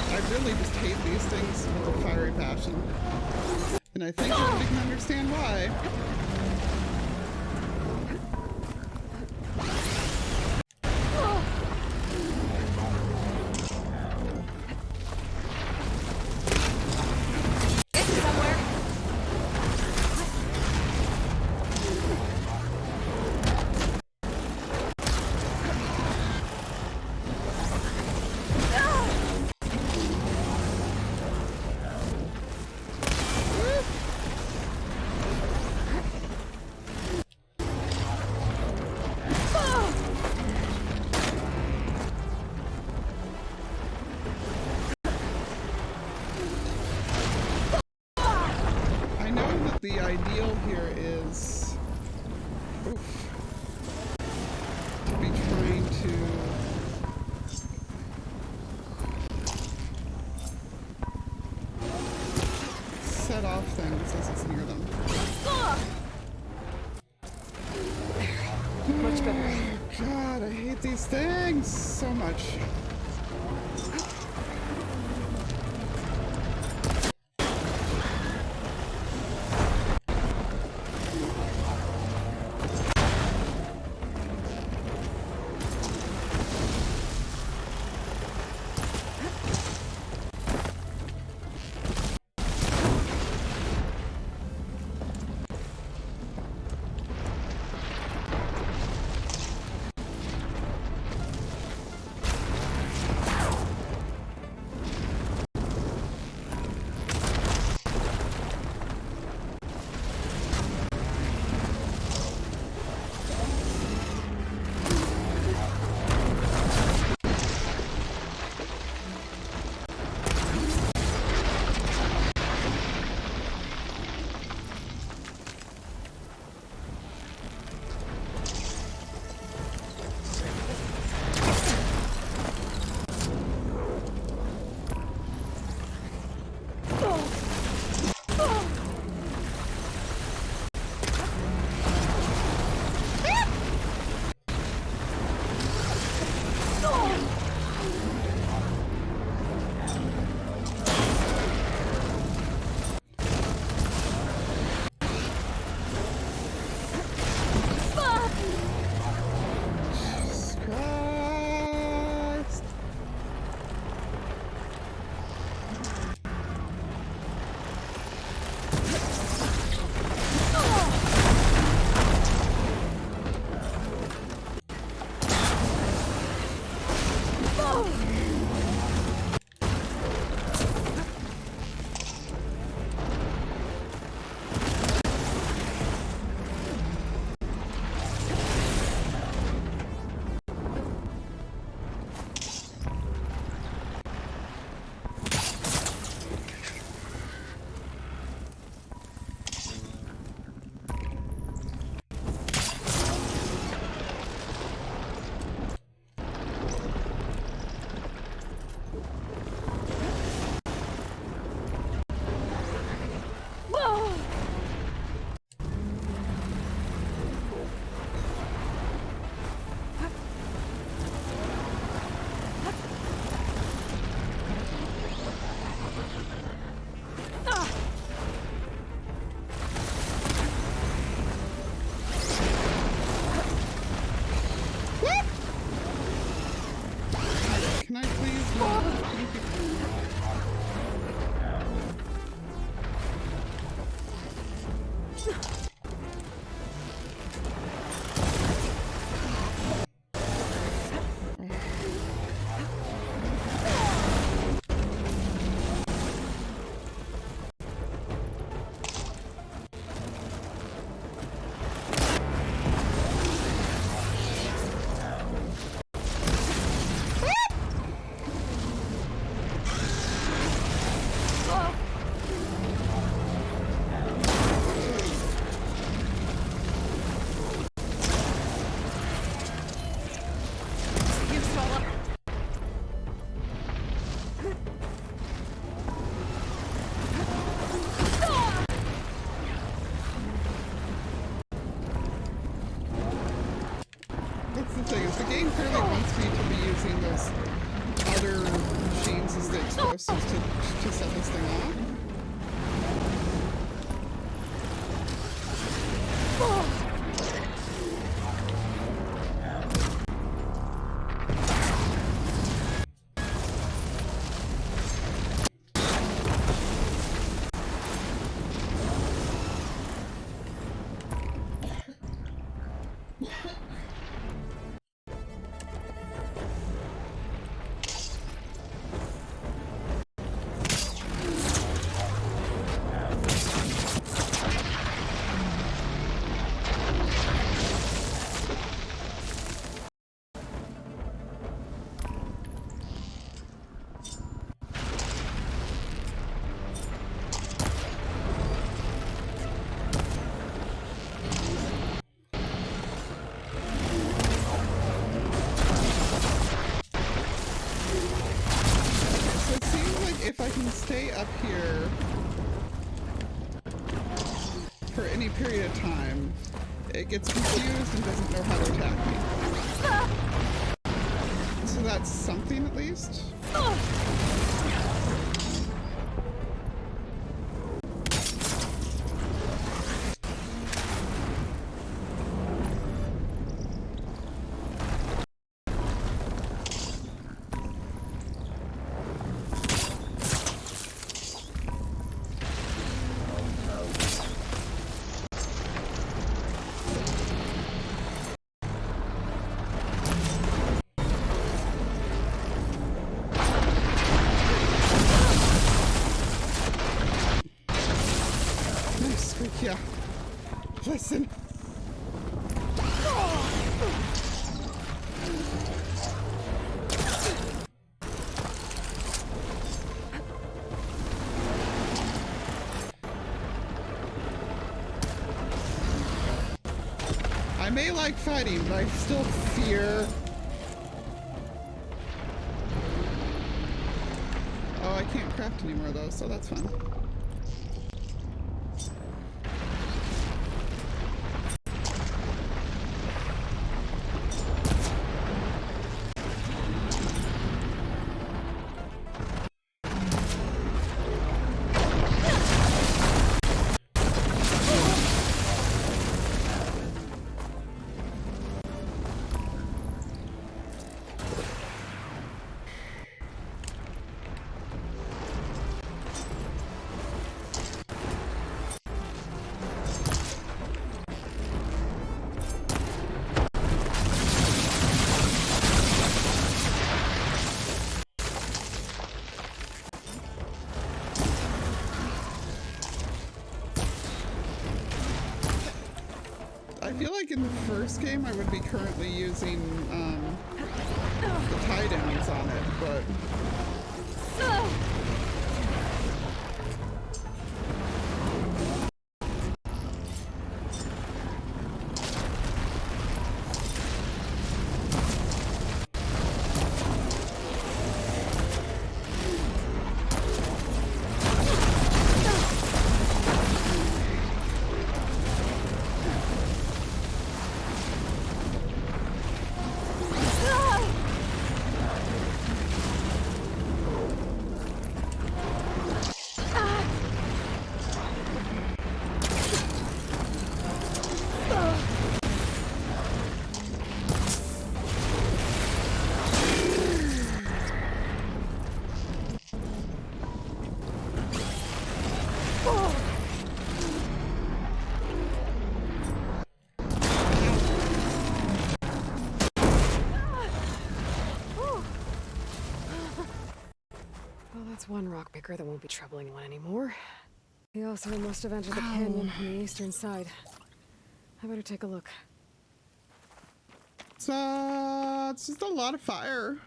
I really just hate these things with a fiery passion. And I think everybody can understand why. I know that the ideal here is to be trying to set off things as it's near them. Much better. God, I hate these things so much. the thing, is the game clearly wants me to be using those other machines as the explosives to set this thing off. If I can stay up here for any period of time, it gets confused and doesn't know how to attack me. So that's something at least. Yeah. Listen. I may like fighting, but I still fear. Oh, I can't craft anymore though, so that's fun. I feel like in the first game I would be currently using the tie downs on it, but That's one rockpicker that won't be troubling anyone anymore. The Oseram must have entered the canyon on the eastern side. I better take a look. it's just a lot of fire.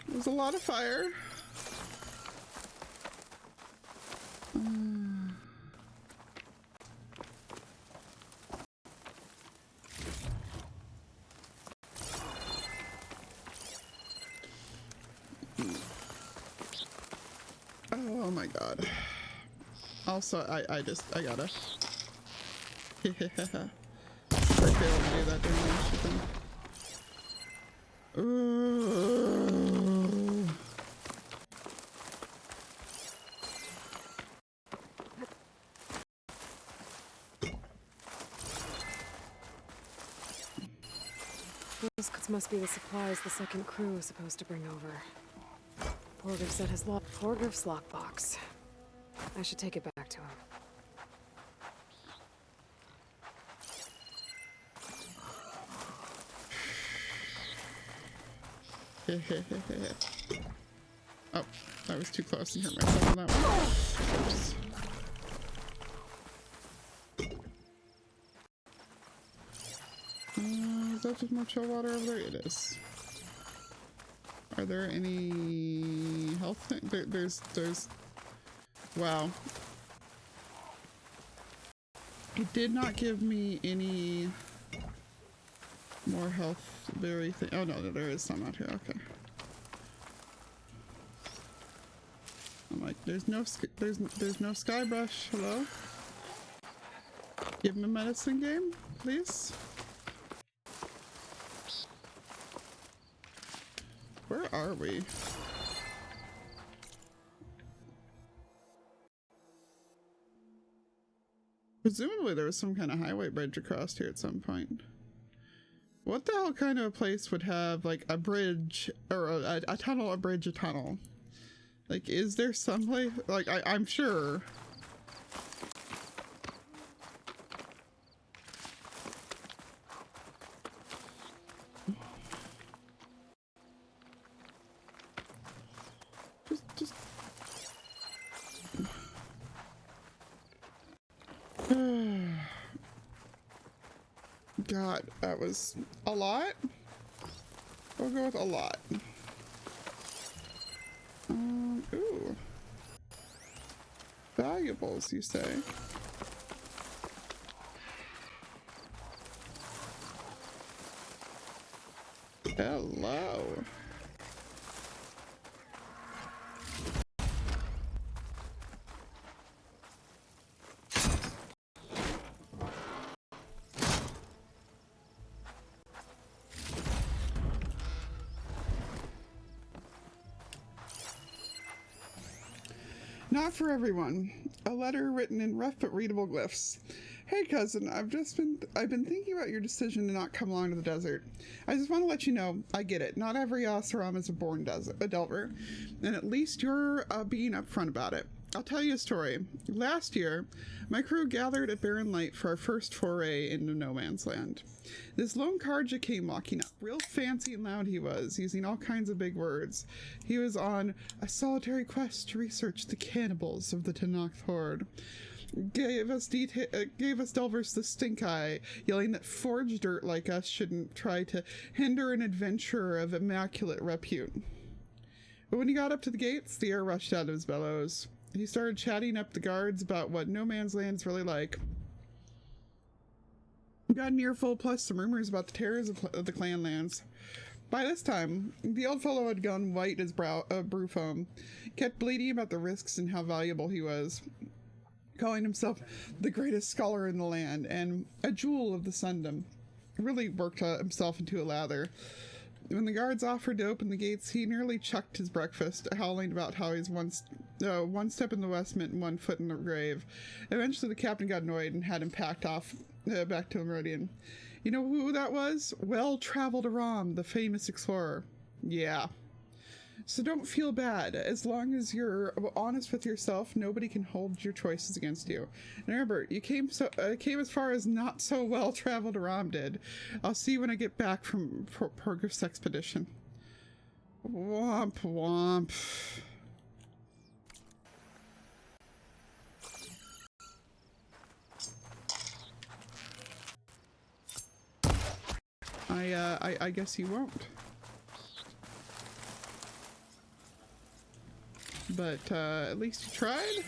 There's a lot of fire. Oh my god. Also, I gotta. I failed to do that during the shipping. Those must be the supplies the second crew was supposed to bring over. Porgriff said his Porgriff's lockbox. I should take it back to him. Oh, I was too close to hurt myself on that one. Oops. Is that just more chill water over there? It is. Are there any health things? There's... Wow. It did not give me any more health berry thing. Oh no, there is some out here. Okay. I'm like, there's no Skybrush. Hello? Give him a medicine game, please. Where are we? Presumably there was some kind of highway bridge across here at some point. What the hell kind of a place would have like a bridge or a tunnel, a bridge, a tunnel? Like, is there some place? Like, I'm sure. Just. God, that was a lot. We'll go with a lot. Ooh. Valuables, you say? Hello. Not for everyone. A letter written in rough but readable glyphs. Hey cousin, I've been thinking about your decision to not come along to the desert. I just want to let you know, I get it. Not every Oseram is a born delver, and at least you're being upfront about it. I'll tell you a story. Last year, my crew gathered at Barren Light for our first foray into No Man's Land. This lone Karja came walking up, real fancy and loud he was, using all kinds of big words. He was on a solitary quest to research the cannibals of the Tenakth Horde. Gave us delvers the stink eye, yelling that forged dirt like us shouldn't try to hinder an adventurer of immaculate repute. But when he got up to the gates, the air rushed out of his bellows. He started chatting up the guards about what No Man's Land's really like. Got an earful plus some rumors about the terrors of the clan lands. By this time, the old fellow had gone white as brew foam, kept bleating about the risks and how valuable he was, calling himself the greatest scholar in the land and a jewel of the Sundom. Really worked himself into a lather. When the guards offered to open the gates, he nearly chucked his breakfast, howling about how he's one step in the west meant 1 foot in the grave. Eventually, the captain got annoyed and had him packed off back to Meridian. You know who that was? Well-traveled Aram, the famous explorer. Yeah. So don't feel bad. As long as you're honest with yourself, nobody can hold your choices against you. And remember, you came as far as not so well-traveled Aram did. I'll see you when I get back from Porgriff's expedition. Womp womp. I guess you won't. But at least you tried.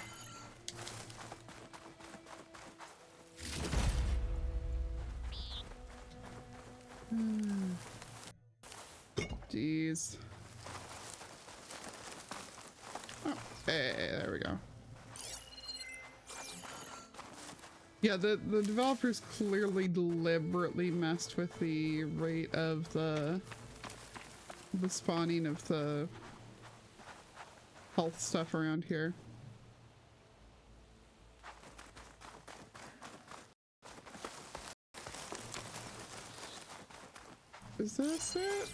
Jeez. Oh, Hey, there we go. Yeah, the developers clearly deliberately messed with the rate of the spawning of the health stuff around here. Is this it?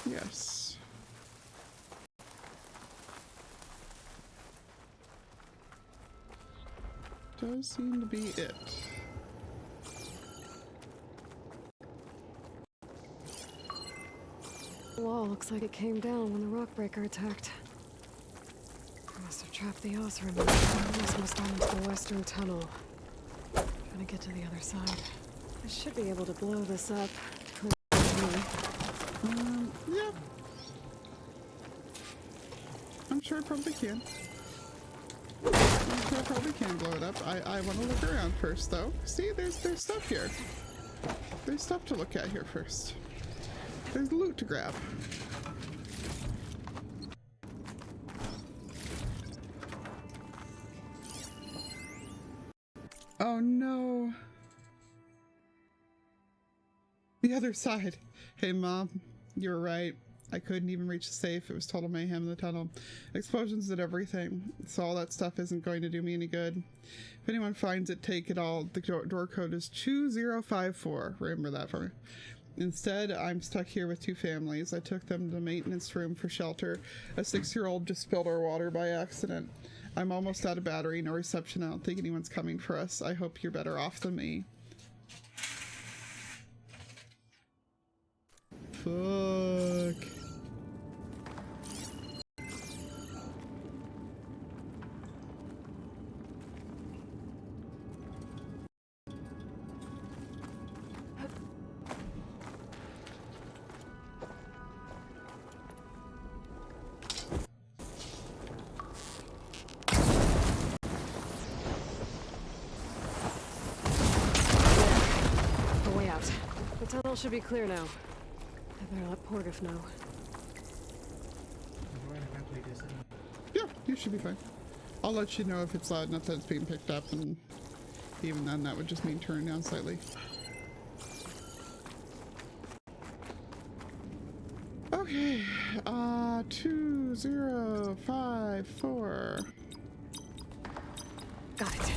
Yes. Does seem to be it. The wall looks like it came down when the rockbreaker attacked. Must have trapped the Oseram. This must have into the western tunnel. Trying to get to the other side. I should be able to blow this up. Yeah. I'm sure I probably can. I'm sure I probably can blow it up. I want to look around first, though. See, there's stuff here. There's stuff to look at here first. There's loot to grab. Oh no. The other side. Hey Mom, you were right. I couldn't even reach the safe. It was total mayhem in the tunnel. Explosions did everything. So all that stuff isn't going to do me any good. If anyone finds it, take it all. The door code is 2054. Remember that for me. Instead, I'm stuck here with two families. I took them to the maintenance room for shelter. A 6-year-old just spilled our water by accident. I'm almost out of battery, no reception. I don't think anyone's coming for us. I hope you're better off than me. Fuck. A way out. The tunnel should be clear now. I better let Porgif know. Yeah, you should be fine. I'll let you know if it's loud enough that it's being picked up, and even then that would just mean turning down slightly. Okay, 2054. Got it.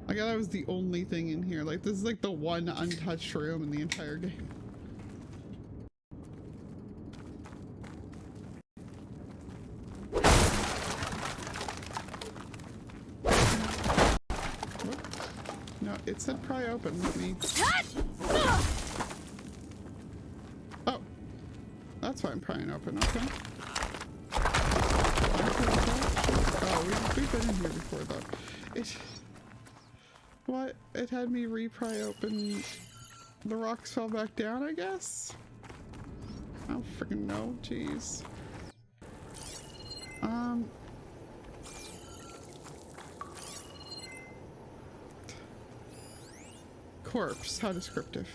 I guess that was the only thing in here. Like, this is like the one untouched room in the entire game. No, it said pry open with me. Oh, that's why I'm prying open. Okay. Oh, we've been in here before though. What? It had me re-pry open. The rocks fell back down, I guess? I don't freaking know. Jeez. Corpse. How descriptive.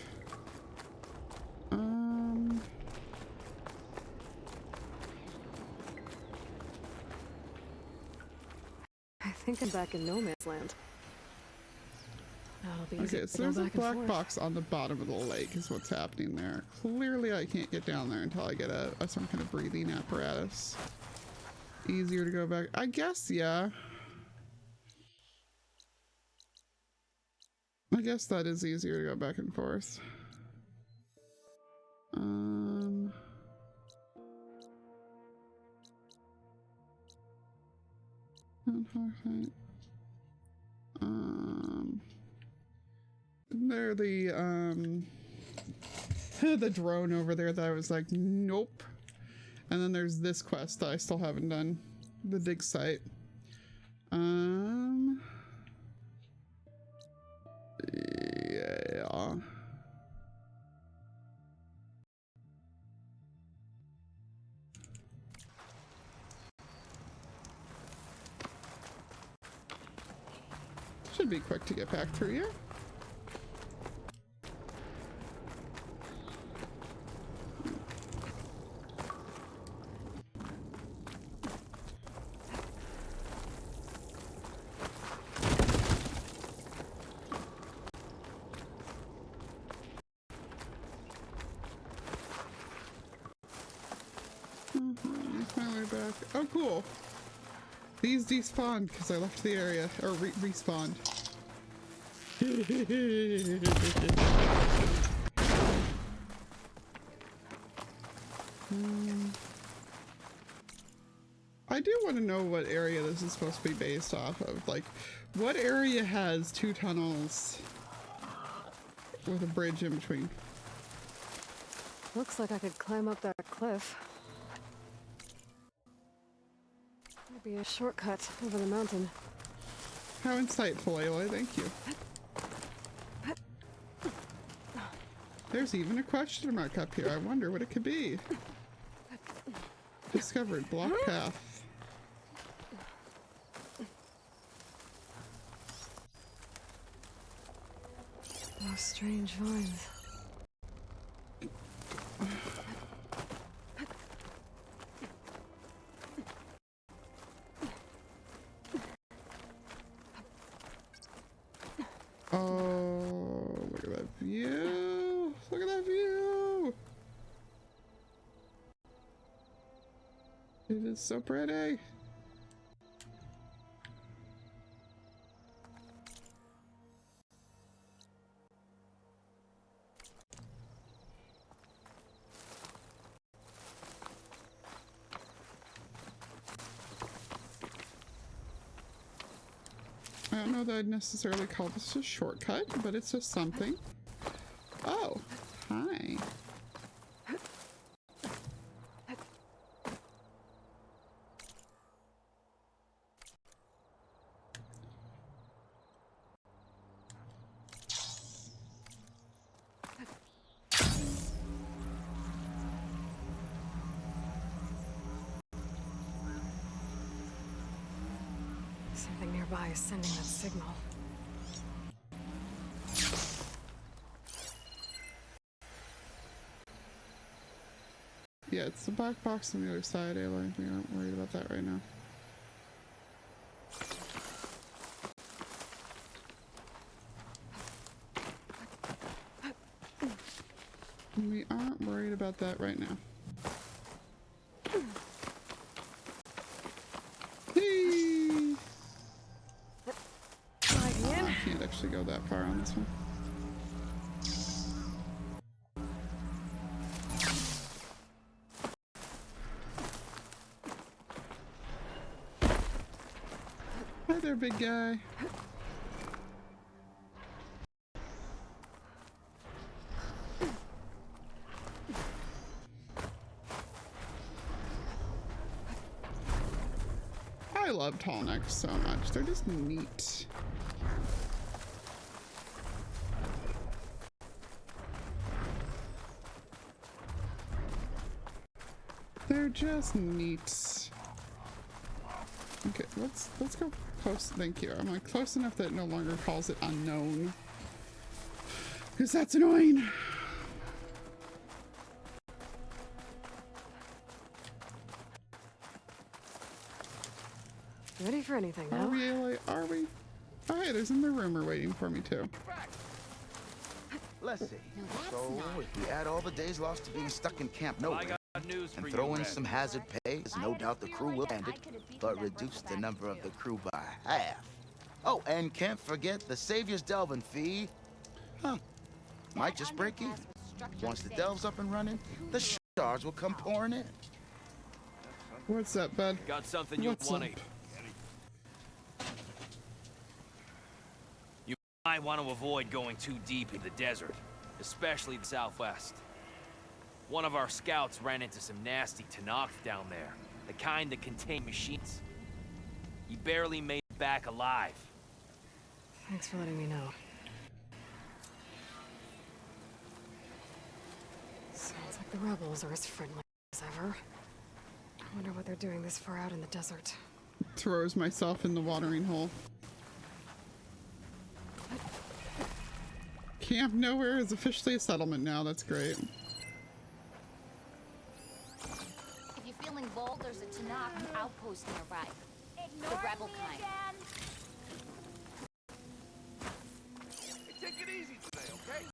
I think I'm back in no man's land. That'll be easy. Okay, so there's a black box on the bottom of the lake is what's happening there. Clearly I can't get down there until I get some kind of breathing apparatus. Easier to go back. I guess, yeah. I guess that is easier to go back and forth. There the drone over there that I was like, nope. And then there's this quest that I still haven't done. The dig site. Yeah. Should be quick to get back through here. These despawned because I left the area, or respawned. I do want to know what area this is supposed to be based off of. Like, what area has 2 tunnels with a bridge in between? Looks like I could climb up that cliff. Might be a shortcut over the mountain. How insightful, Aloy. Thank you. There's even a question mark up here. I wonder what it could be. Discovered. Block path. Oh, strange vines. Oh, look at that view. Look at that view. It is so pretty. I don't know that I'd necessarily call this a shortcut, but it's just something. Oh, hi. Something nearby is sending that signal. Yeah, it's the black box on the other side, Aloy. We aren't worried about that right now. We aren't worried about that right now. Hey! I can't actually go that far on this one. Hi there, big guy. I love tall necks so much. They're just neat. They're just neat. Okay, let's go close. Thank you. I'm like close enough that it no longer calls it unknown. Because that's annoying. Ready for anything Are now? we, Aloy? Are we? Oh, hey, there's another rumor waiting for me too. Let's see. So, if we add all the days lost to being stuck in Camp Nowhere, News for and you, throw in Red. some hazard pay, there's no doubt the crew will end it, but reduce the number of the crew by half. Oh, and can't forget the Savior's Delving fee. Huh. Might just break even. Once the delve's up and running, the shards will come pouring in. What's up, bud? Got something you What's want up? to... You might want to avoid going too deep in the desert, especially the southwest. One of our scouts ran into some nasty Tanakh down there, the kind that contain machines. He barely made it back alive. Thanks for letting me know. Sounds like the rebels are as friendly as ever. I wonder what they're doing this far out in the desert. Throws myself in the watering hole. Camp Nowhere is officially a settlement now. That's great. If you're feeling bold, there's a Tanakh outpost nearby. The rebel kind. Take it easy today, okay?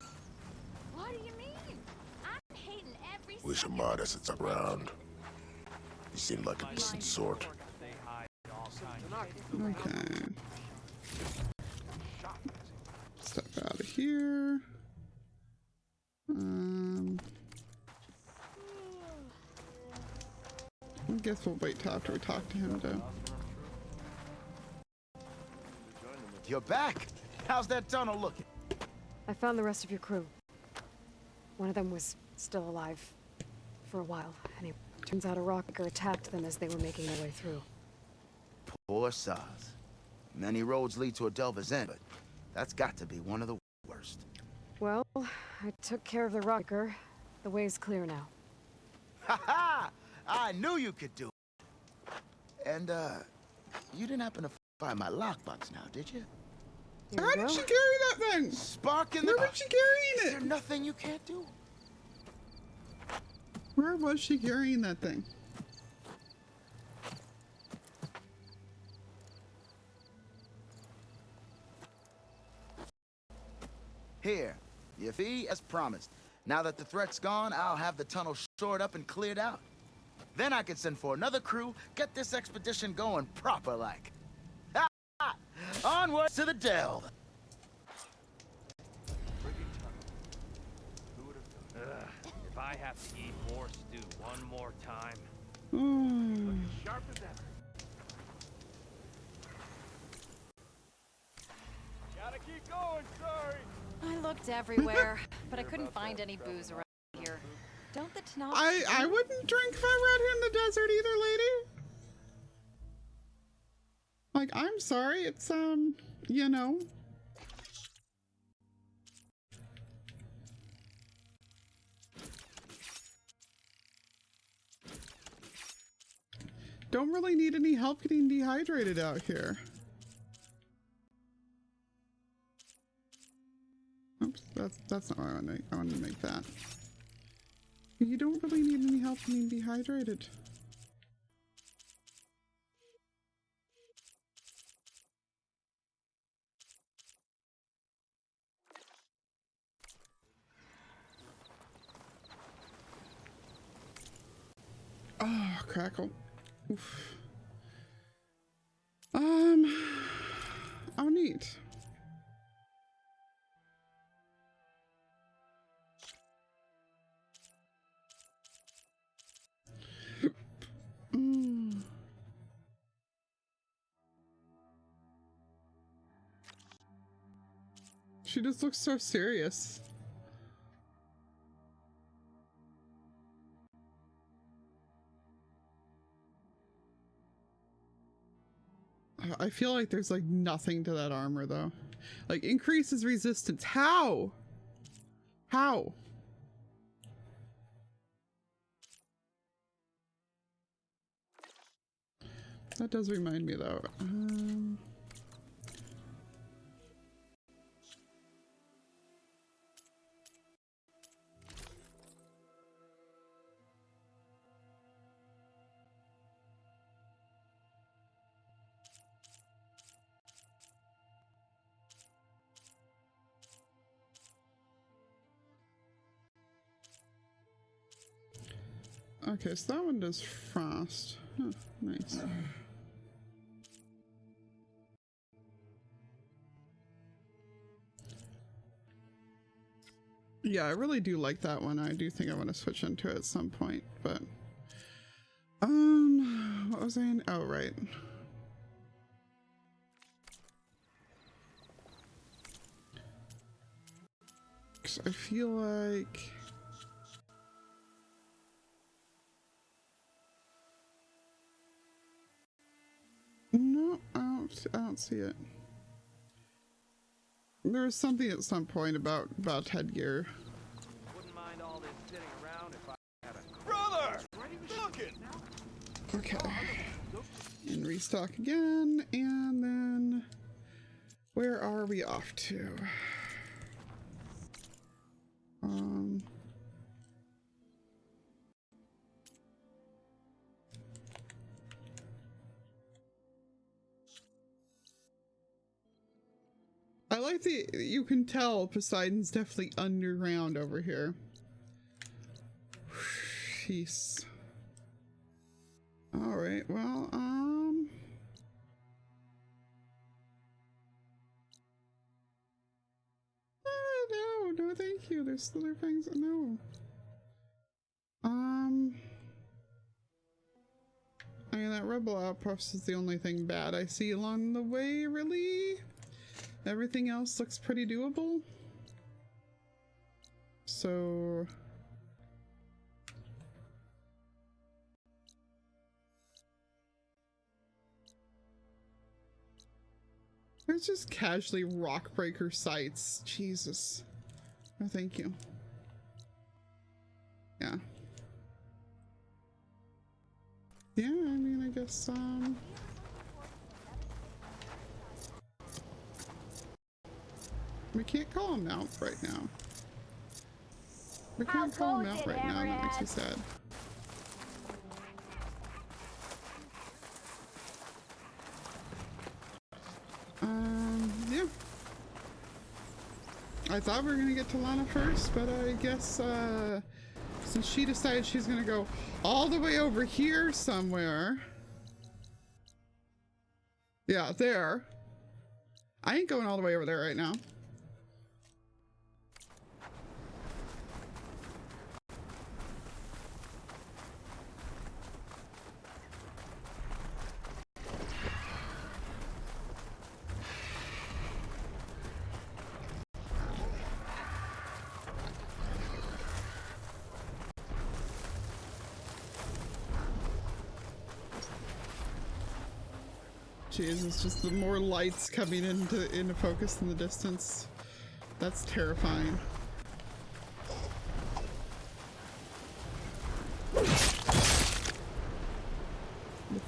What do you mean? I'm hating every Wish Amada sits around. He seemed like a decent sort. They hide all kinds Okay. Step out of here. I guess we'll wait till after we talk to him, though. You're back. How's that tunnel looking? I found the rest of your crew. One of them was still alive for a while, and it turns out a rocker attacked them as they were making their way through. Poor Saz. Many roads lead to a Delver's End, but that's got to be one of the worst. Well, I took care of the rocker. The way's clear now. Ha ha! I knew you could do it. And, you didn't happen to find my lockbox now, did you? Here How you did go. she carry that thing? Spark in the... Where was she Is carrying there it? nothing you can't do? Where was she carrying that thing? Here, your fee as promised. Now that the threat's gone, I'll have the tunnel shored up and cleared out. Then I can send for another crew, get this expedition going proper-like. Ha ha! Onward to the delve! If I have to eat more stew one more time. Sharp as ever. Gotta keep going, sorry. I looked everywhere, but I couldn't find any booze around here. Don't the Tanakh... I wouldn't drink if I were out here in the desert either, lady. Like, I'm sorry, it's, you know. Don't really need any help getting dehydrated out here. Oops, that's not what I want to make. I want to make that. You don't really need any help getting dehydrated. Oh, crackle. Oof. Oh, neat. She just looks so serious. I feel like there's like nothing to that armor though. Like increases resistance. How? How? That does remind me though. Okay, so that one does frost. Huh, nice. Yeah, I really do like that one. I do think I want to switch into it at some point, but what was I in? Oh, right. So I feel like no, I don't see it. There was something at some point about headgear. Wouldn't mind all this sitting around if I had a brother. Okay. And restock again, and then where are we off to? I like you can tell Poseidon's definitely underground over here. Jeez. Alright, well, no, thank you. There's other things. No. I mean, that rebel outpost is the only thing bad I see along the way, really. Everything else looks pretty doable. So... There's just casually rock breaker sites. Jesus. No, thank you. Yeah. Yeah, I mean, I guess, we can't call him out right now. We can't call him out right now, that makes me sad. Yeah. I thought we were gonna get to Lana first, but I guess, since she decided she's gonna go all the way over here somewhere. Yeah, there. I ain't going all the way over there right now. Jesus, just the more lights coming into focus in the distance. That's terrifying. The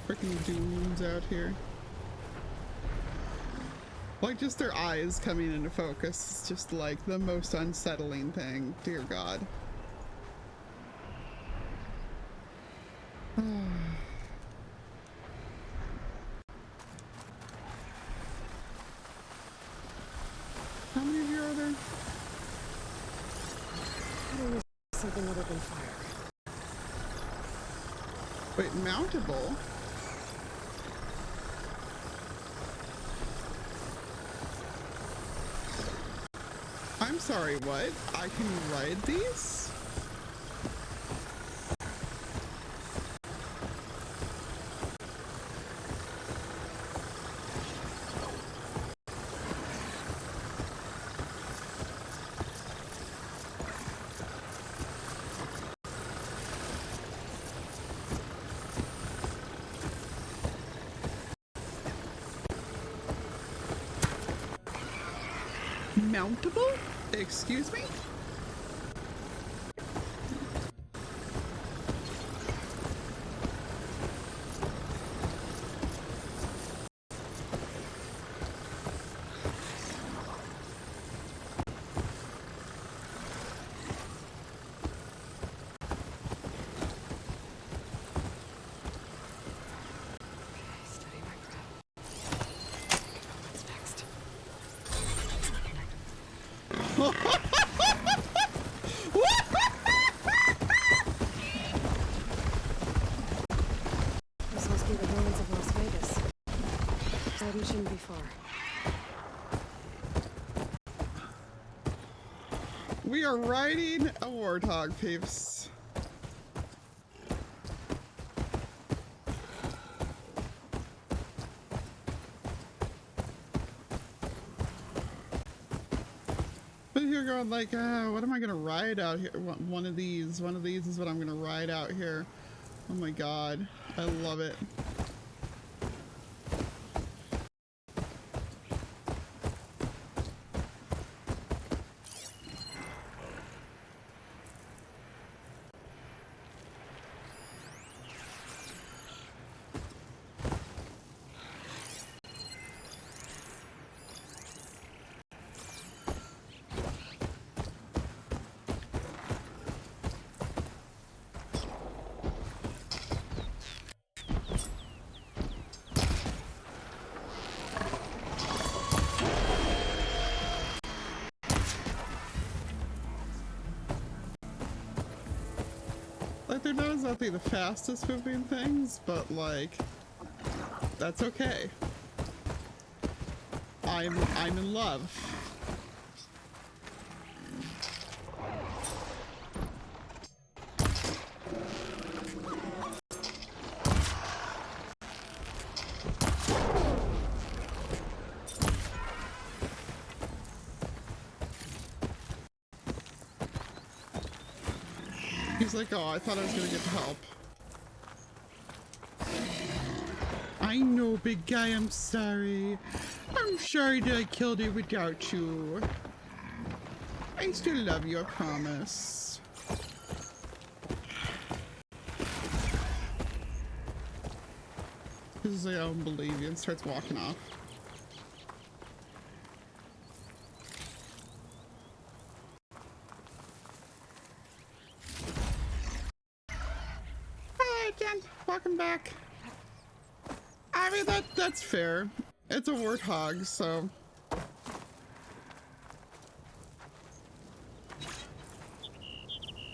freaking dunes out here. Like, just their eyes coming into focus is just like the most unsettling thing. Dear God. How many of you are there? Something other than fire. Wait, mountable? I'm sorry, what? I can ride these? Mountable? Excuse me? Steady my breath. What's next? This must be the ruins of Las Vegas. Garden shouldn't be far. We are riding a warthog, peeps. But you're going like, what am I gonna ride out here? One of these is what I'm gonna ride out here. Oh my God, I love it. Like, they're not exactly the fastest moving things, but like, that's okay. I'm in love. He's like, oh, I thought I was gonna get help. I know, big guy, I'm sorry. I'm sorry that I killed it without you. I still love you, I promise. He's like, I don't believe you, and starts walking off. Hi, Jen. Welcome back. I mean, that's fair. It's a warthog, so...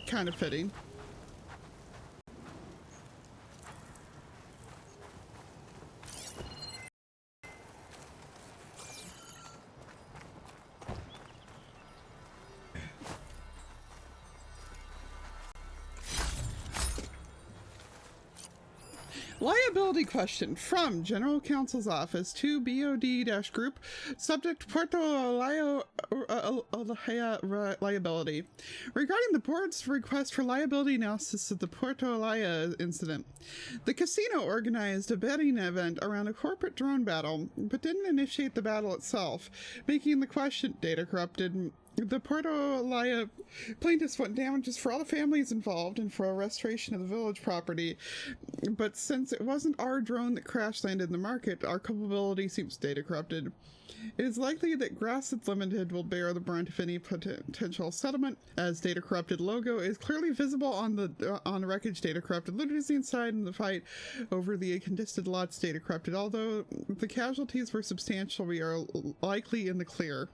kind of fitting. Liability question from General Counsel's Office to BOD-Group, subject Puerto Olaya liability. Regarding the board's request for liability analysis of the Puerto Olaya incident, the casino organized a betting event around a corporate drone battle, but didn't initiate the battle itself, making the question data corrupted. The Puerto Olaya plaintiffs want damages for all the families involved and for a restoration of the village property. But since it wasn't our drone that crash landed in the market, our culpability seems data corrupted. It is likely that Grassets Limited will bear the brunt of any potential settlement, as data corrupted logo is clearly visible on the wreckage. Data corrupted loot is inside in the fight over the contested lots. Data corrupted. Although the casualties were substantial, we are likely in the clear.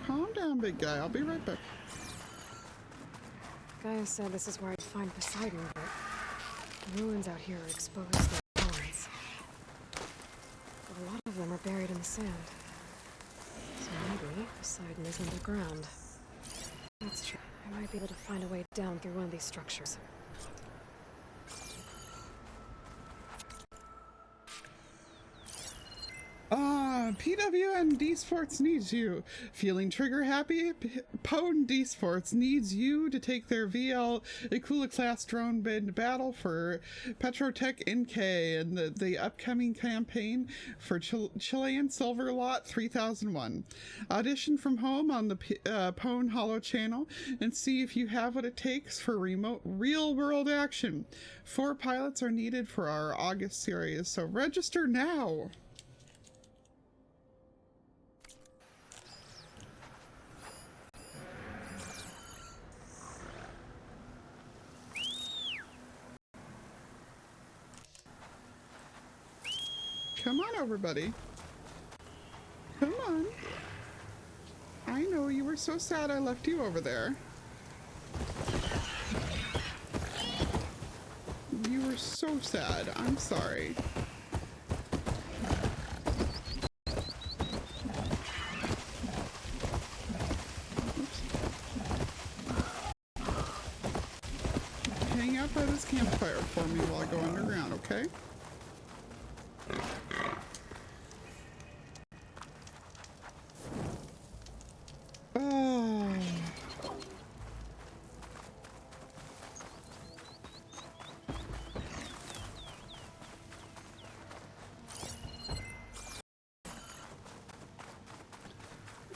Calm down, big guy. I'll be right back. Gaia said this is where I'd find Poseidon, but the ruins out here are exposed to thorns. A lot of them are buried in the sand. So maybe Poseidon is underground. That's true. I might be able to find a way down through one of these structures. PWN Sports needs you. Feeling trigger happy? Pwn Sports needs you to take their VL Akula class drone bid battle for Petrotech NK and the upcoming campaign for Chilean Silver Lot 3001. Audition from home on the Pwn Hollow channel and see if you have what it takes for remote real-world action. 4 pilots are needed for our August series, so register now. Come on over, buddy. Come on. I know you were so sad I left you over there. You were so sad. I'm sorry. Oops. Hang out by this campfire for me while I go underground, okay? Oh.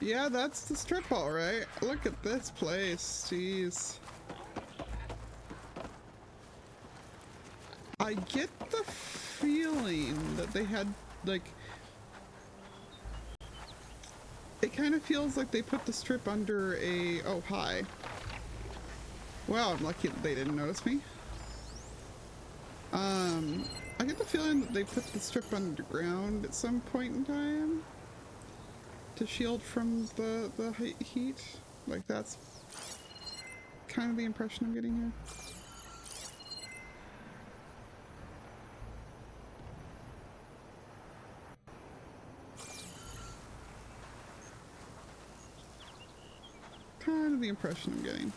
Yeah, that's the strip all right. Look at this place, jeez. I get the feeling that they had, like, it kind of feels like they put the strip under a, oh, hi. Well, I'm lucky that they didn't notice me. I get the feeling that they put the strip underground at some point in time to shield from the heat. Like, that's kind of the impression I'm getting here. Kind of the impression I'm getting.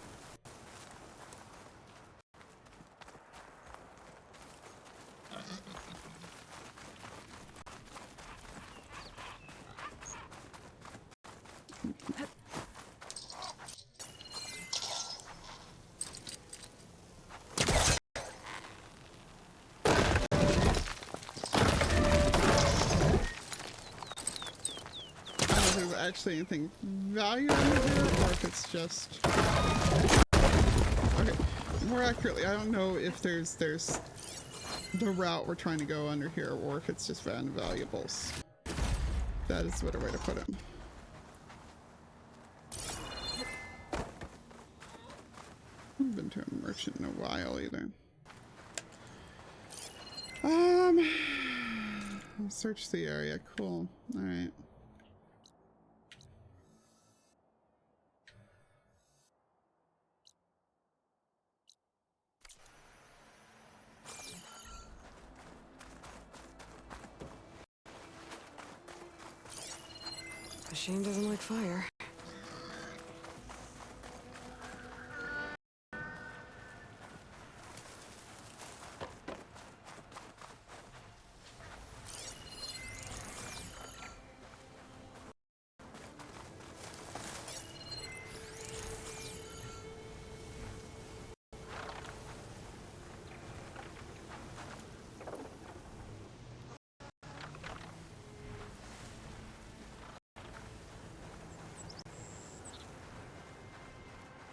Actually anything valuable here, or if it's just okay. More accurately, I don't know if there's the route we're trying to go under here, or if it's just random valuables. That is a better way to put it. I haven't been to a merchant in a while either. I'll search the area. Cool. All right. Machine doesn't like fire.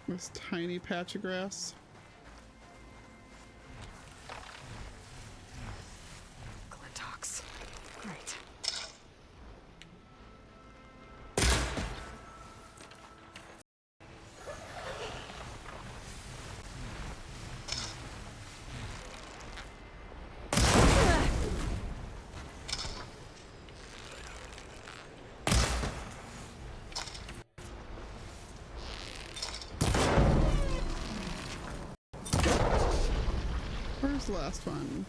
This tiny patch of grass. Glintox. Great. Where's the last one?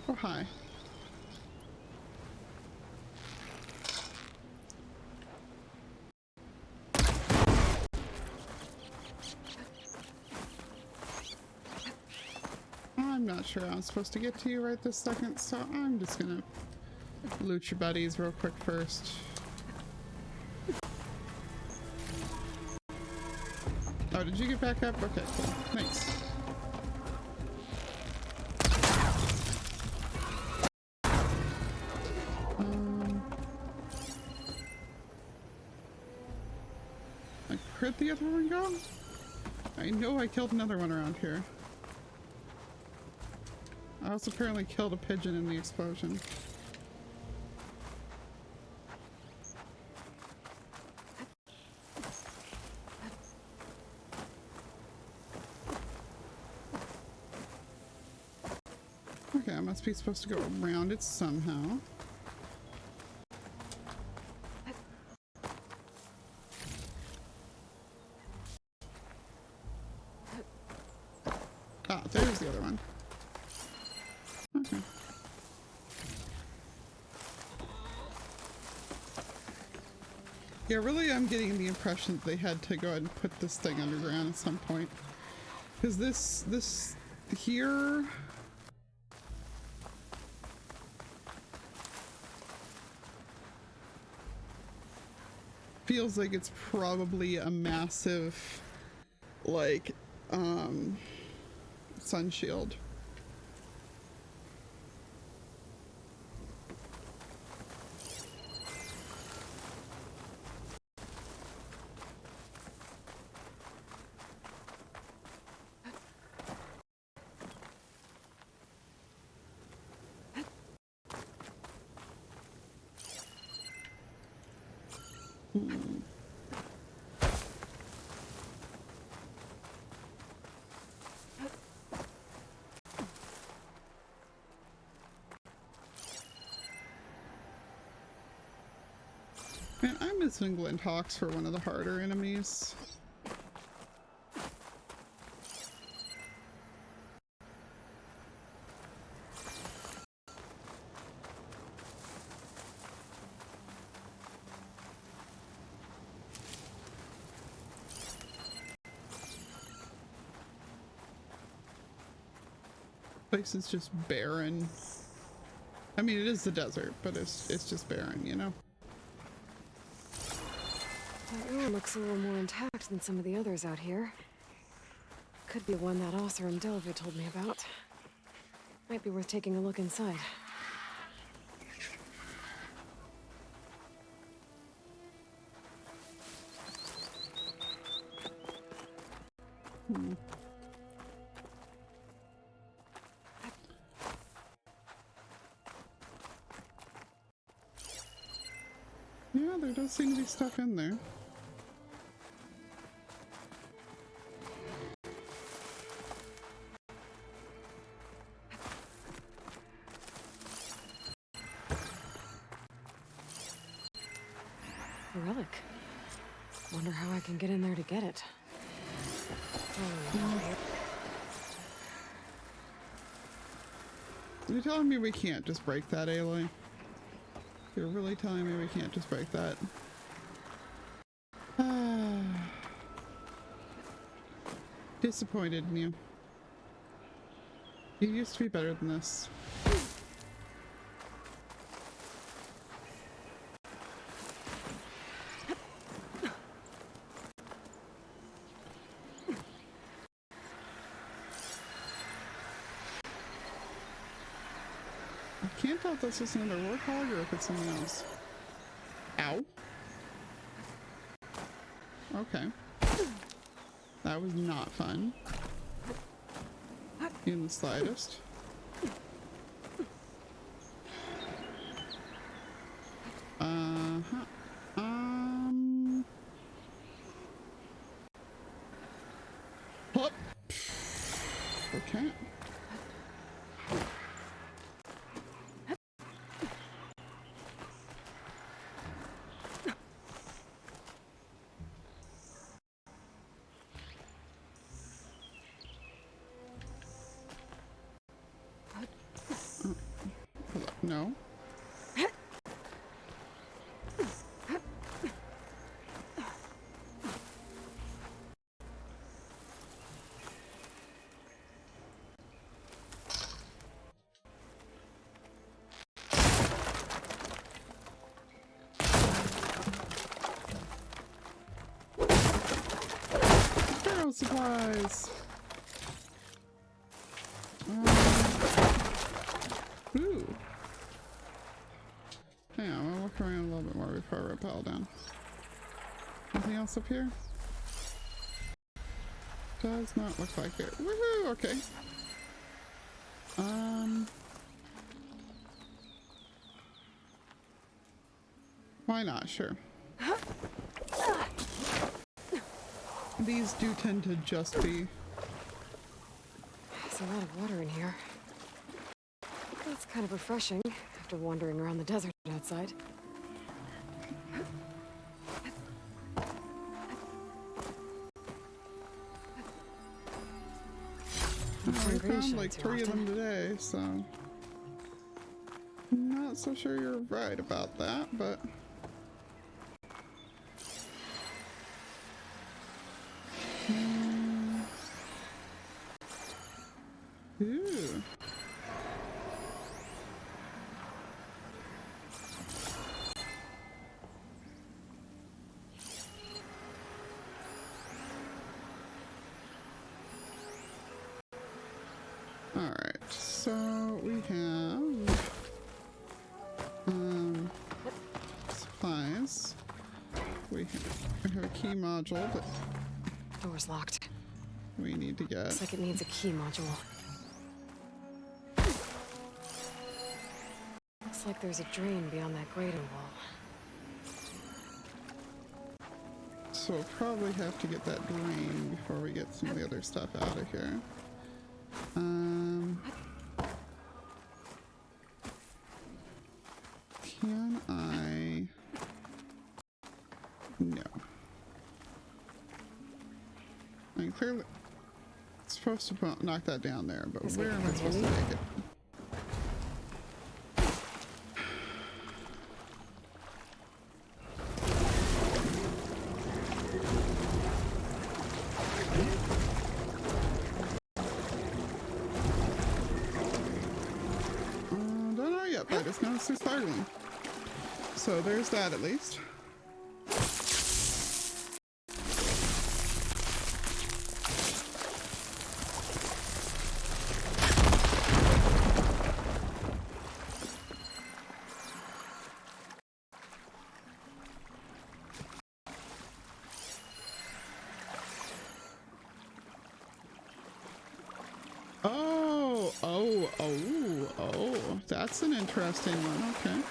Oh, hi. I'm not sure I'm supposed to get to you right this second, so I'm just gonna loot your buddies real quick first. Oh, did you get back up? Okay, cool. Thanks. Where'd the other one go? I know I killed another one around here. I also apparently killed a pigeon in the explosion. Okay, I must be supposed to go around it somehow. Ah, there's the other one. Okay. Yeah, really I'm getting the impression that they had to go ahead and put this thing underground at some point. Because this here... feels like it's probably a massive, like, sun shield. Man, I'm missing Glintox for one of the harder enemies. Place is just barren. I mean, it is the desert, but it's just barren, you know? That room looks a little more intact than some of the others out here. Could be one that Arthur and Delver told me about. Might be worth taking a look inside. Yeah, there does seem to be stuff in there. A relic. Wonder how I can get in there to get it. You're telling me we can't just break that, Aloy? You're really telling me we can't just break that? Disappointed in you. You used to be better than this. I can't tell if that's just another warthog or if it's something else. Ow. Okay. That was not fun. In the slightest. Plop. Okay. No. Barrel supplies. Ooh. Hang on, we'll walk around a little bit more before I rappel down. Anything else up here? Does not look like it. Woohoo! Okay. Why not? Sure. These do tend to just be... There's a lot of water in here. That's kind of refreshing after wandering around the desert outside. We found like 3 of them today, so... Not so sure you're right about that, but... Ooh. Alright, so we have supplies. We have a key module that Door's locked. we need to get. Looks like it needs a key module. Looks like there's a drain beyond that grating wall. So we'll probably have to get that drain before we get some of the other stuff out of here. Can I? No. I mean, clearly it's supposed to knock that down there, but where am I supposed to take it? up. I just noticed they're sparkling. So there's that at least. Oh, that's an interesting one. Okay.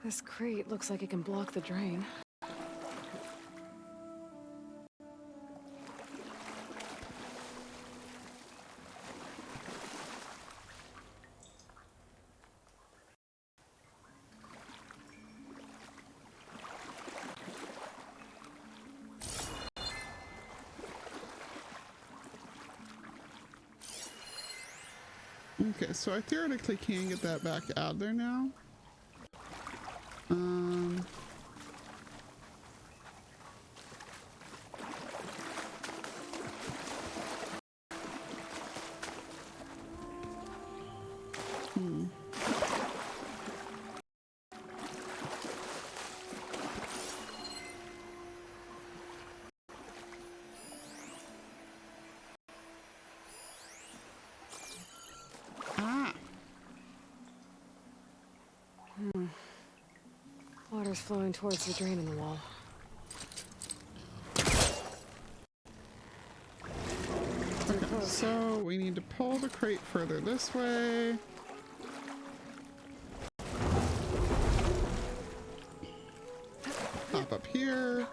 This crate looks like it can block the drain. Okay, so I theoretically can get that back out there now. Water's flowing towards the drain in the wall. Okay, so we need to pull the crate further this way. Pop up here.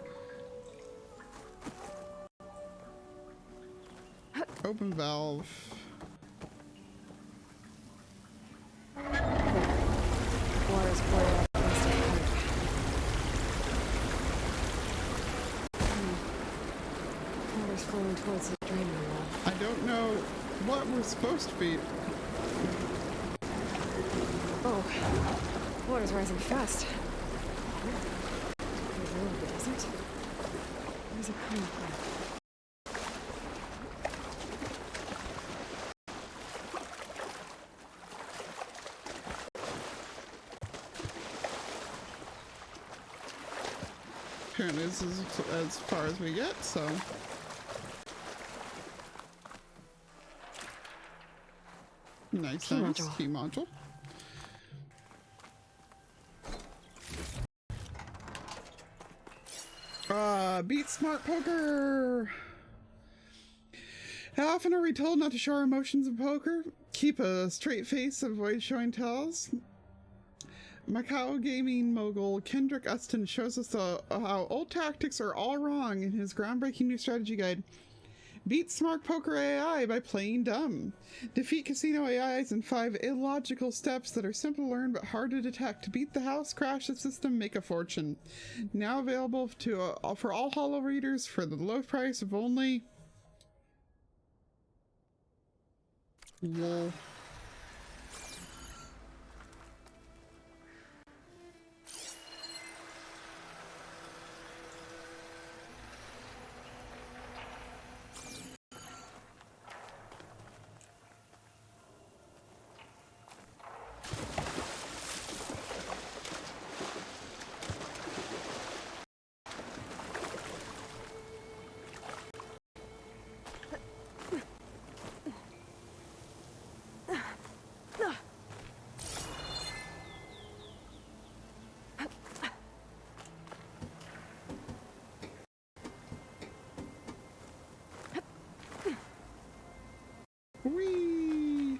Open valve. Water's pouring out against the pipe. Water's flowing towards the drain in the wall. I don't know what we're supposed to be. Oh, water's rising fast. There's a little bit, isn't it? Where's it coming from? Apparently this is as far as we get, so. Nice, Key nice. module. Key module. Beat Smart Poker! How often are we told not to show our emotions in poker? Keep a straight face, avoid showing tells. Macau gaming mogul Kendrick Uston shows us how old tactics are all wrong in his groundbreaking new strategy guide. Beat Smart Poker AI by playing dumb. Defeat casino AIs in 5 illogical steps that are simple to learn but hard to detect. Beat the house, crash the system, make a fortune. Now available to for all Hollow readers for the low price of only... Lol. Whee!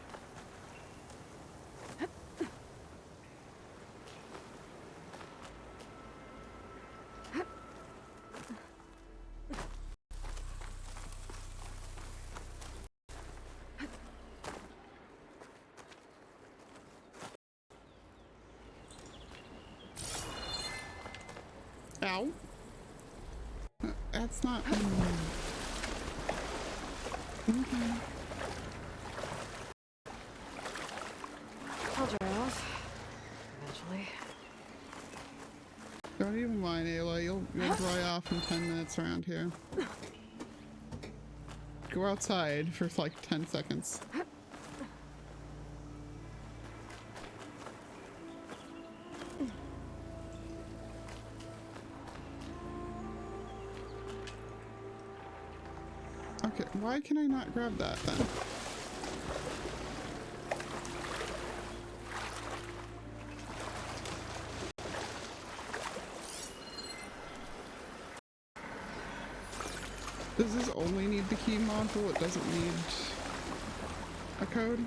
Ow. That's not... Okay. I'll dry off. Eventually. Don't even mind, Ayla. You'll dry off in 10 minutes around here. Go outside for like 10 seconds. Okay, why can I not grab that then? Does this only need the key module? It doesn't need a code?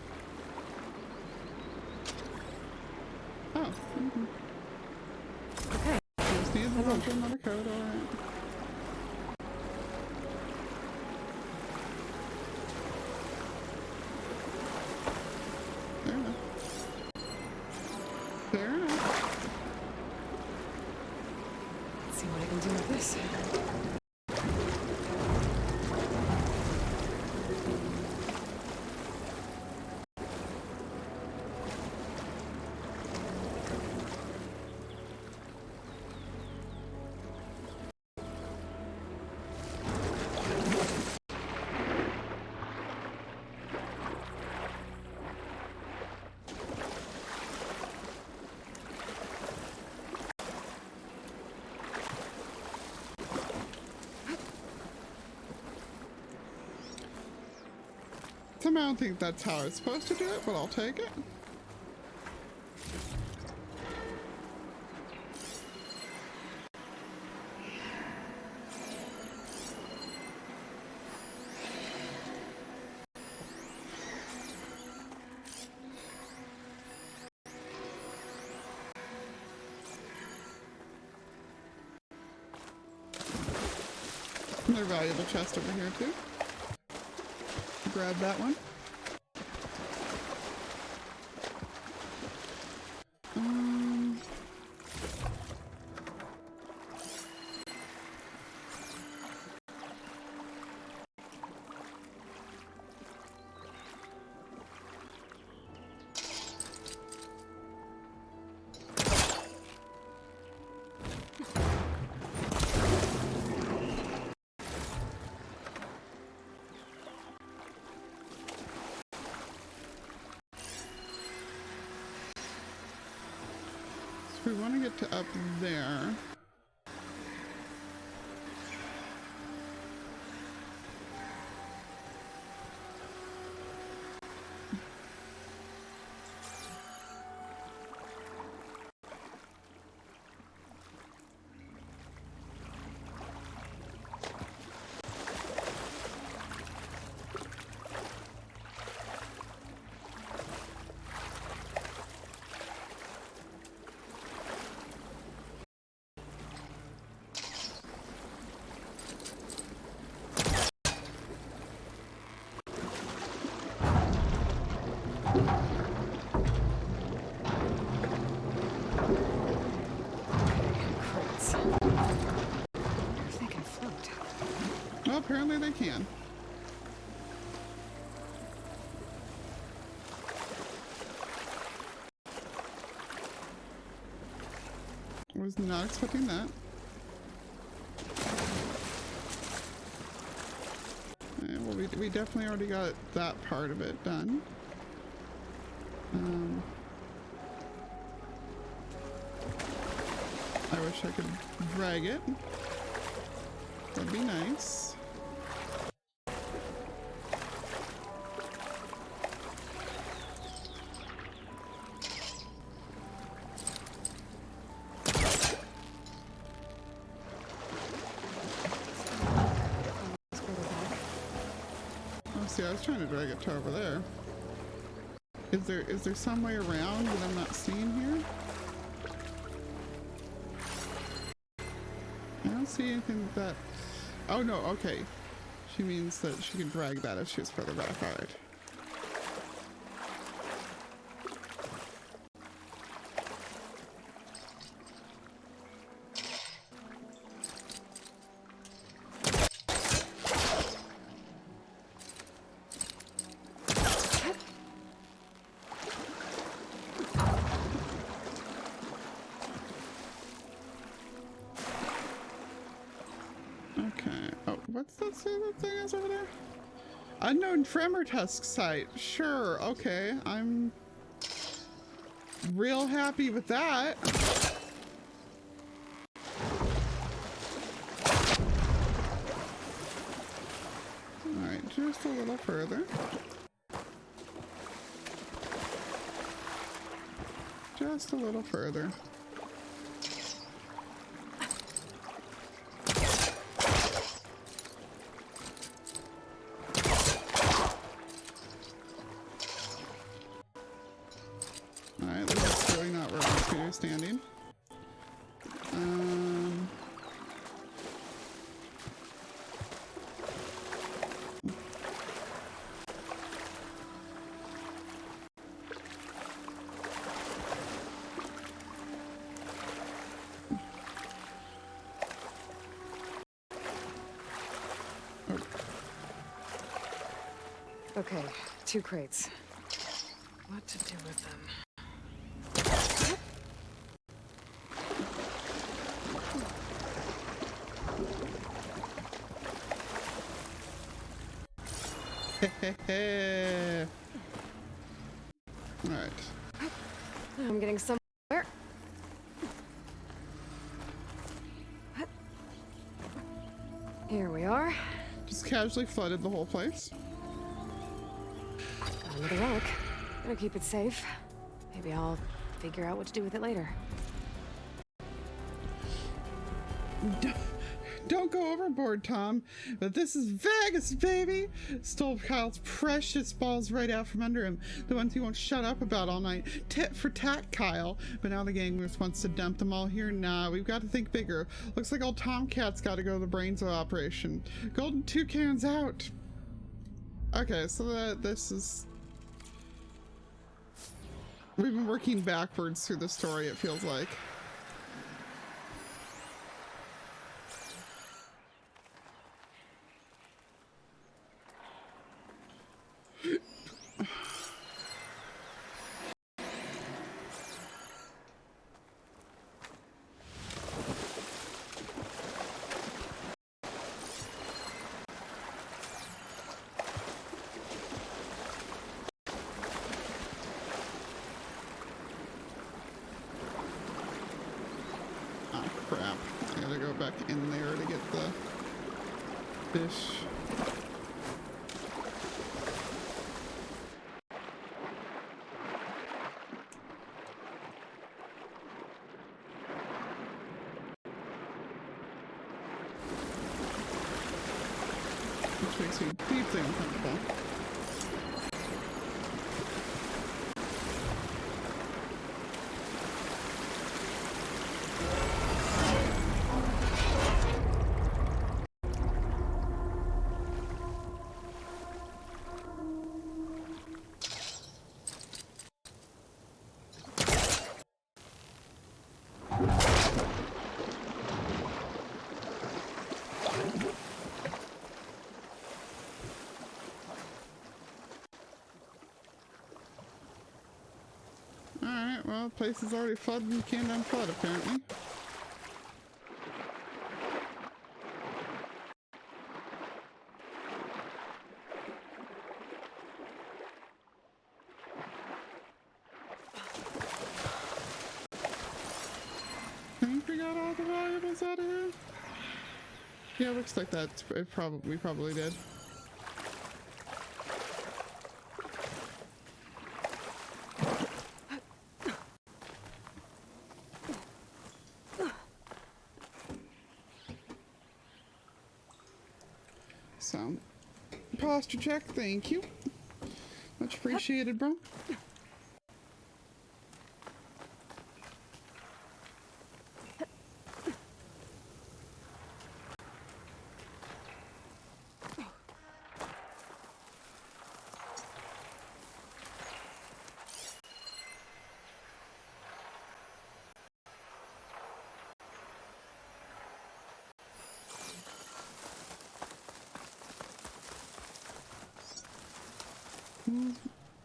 Oh. Okay. Just needs the module, not a code, alright. Fair enough. Fair enough. Let's see what I can do with this. Somehow I don't think that's how I was supposed to do it, but I'll take it. Another valuable chest over here too. Grab that one. We want to get to up there. Well, apparently they can. Was not expecting that. Well, we definitely already got that part of it done. I wish I could drag it. That'd be nice. See, I was trying to drag it to over there. Is there some way around that I'm not seeing here? I don't see anything that... Oh no, okay. She means that she can drag that if she was further back. Alright. Okay. Oh, what's that thing is over there? Unknown tremor tusk site. Sure. Okay. I'm real happy with that. All right, just a little further. Just a little further. Alright, this is clearly not where my computer's standing. Okay, 2 crates. What to do with them? Alright. I'm getting somewhere. Here we are. Just casually flooded the whole place. Another relic. Gonna keep it safe. Maybe I'll figure out what to do with it later. Don't go overboard, Tom. But this is Vegas, baby! Stole Kyle's precious balls right out from under him. The ones he won't shut up about all night. Tit for tat, Kyle. But now the gang just wants to dump them all here. Nah, we've got to think bigger. Looks like old Tomcat's got to go to the brains of the operation. Golden Toucan's out. Okay, so this is... We've been working backwards through the story, it feels like. Crap. I gotta go back in there to get the fish. Which makes me deeply uncomfortable. Alright, well, the place is already flooded and can't unflood, apparently. I think we got all the valuables out of here. Yeah, looks like that. We probably did. So, posture check, thank you. Much appreciated, bro.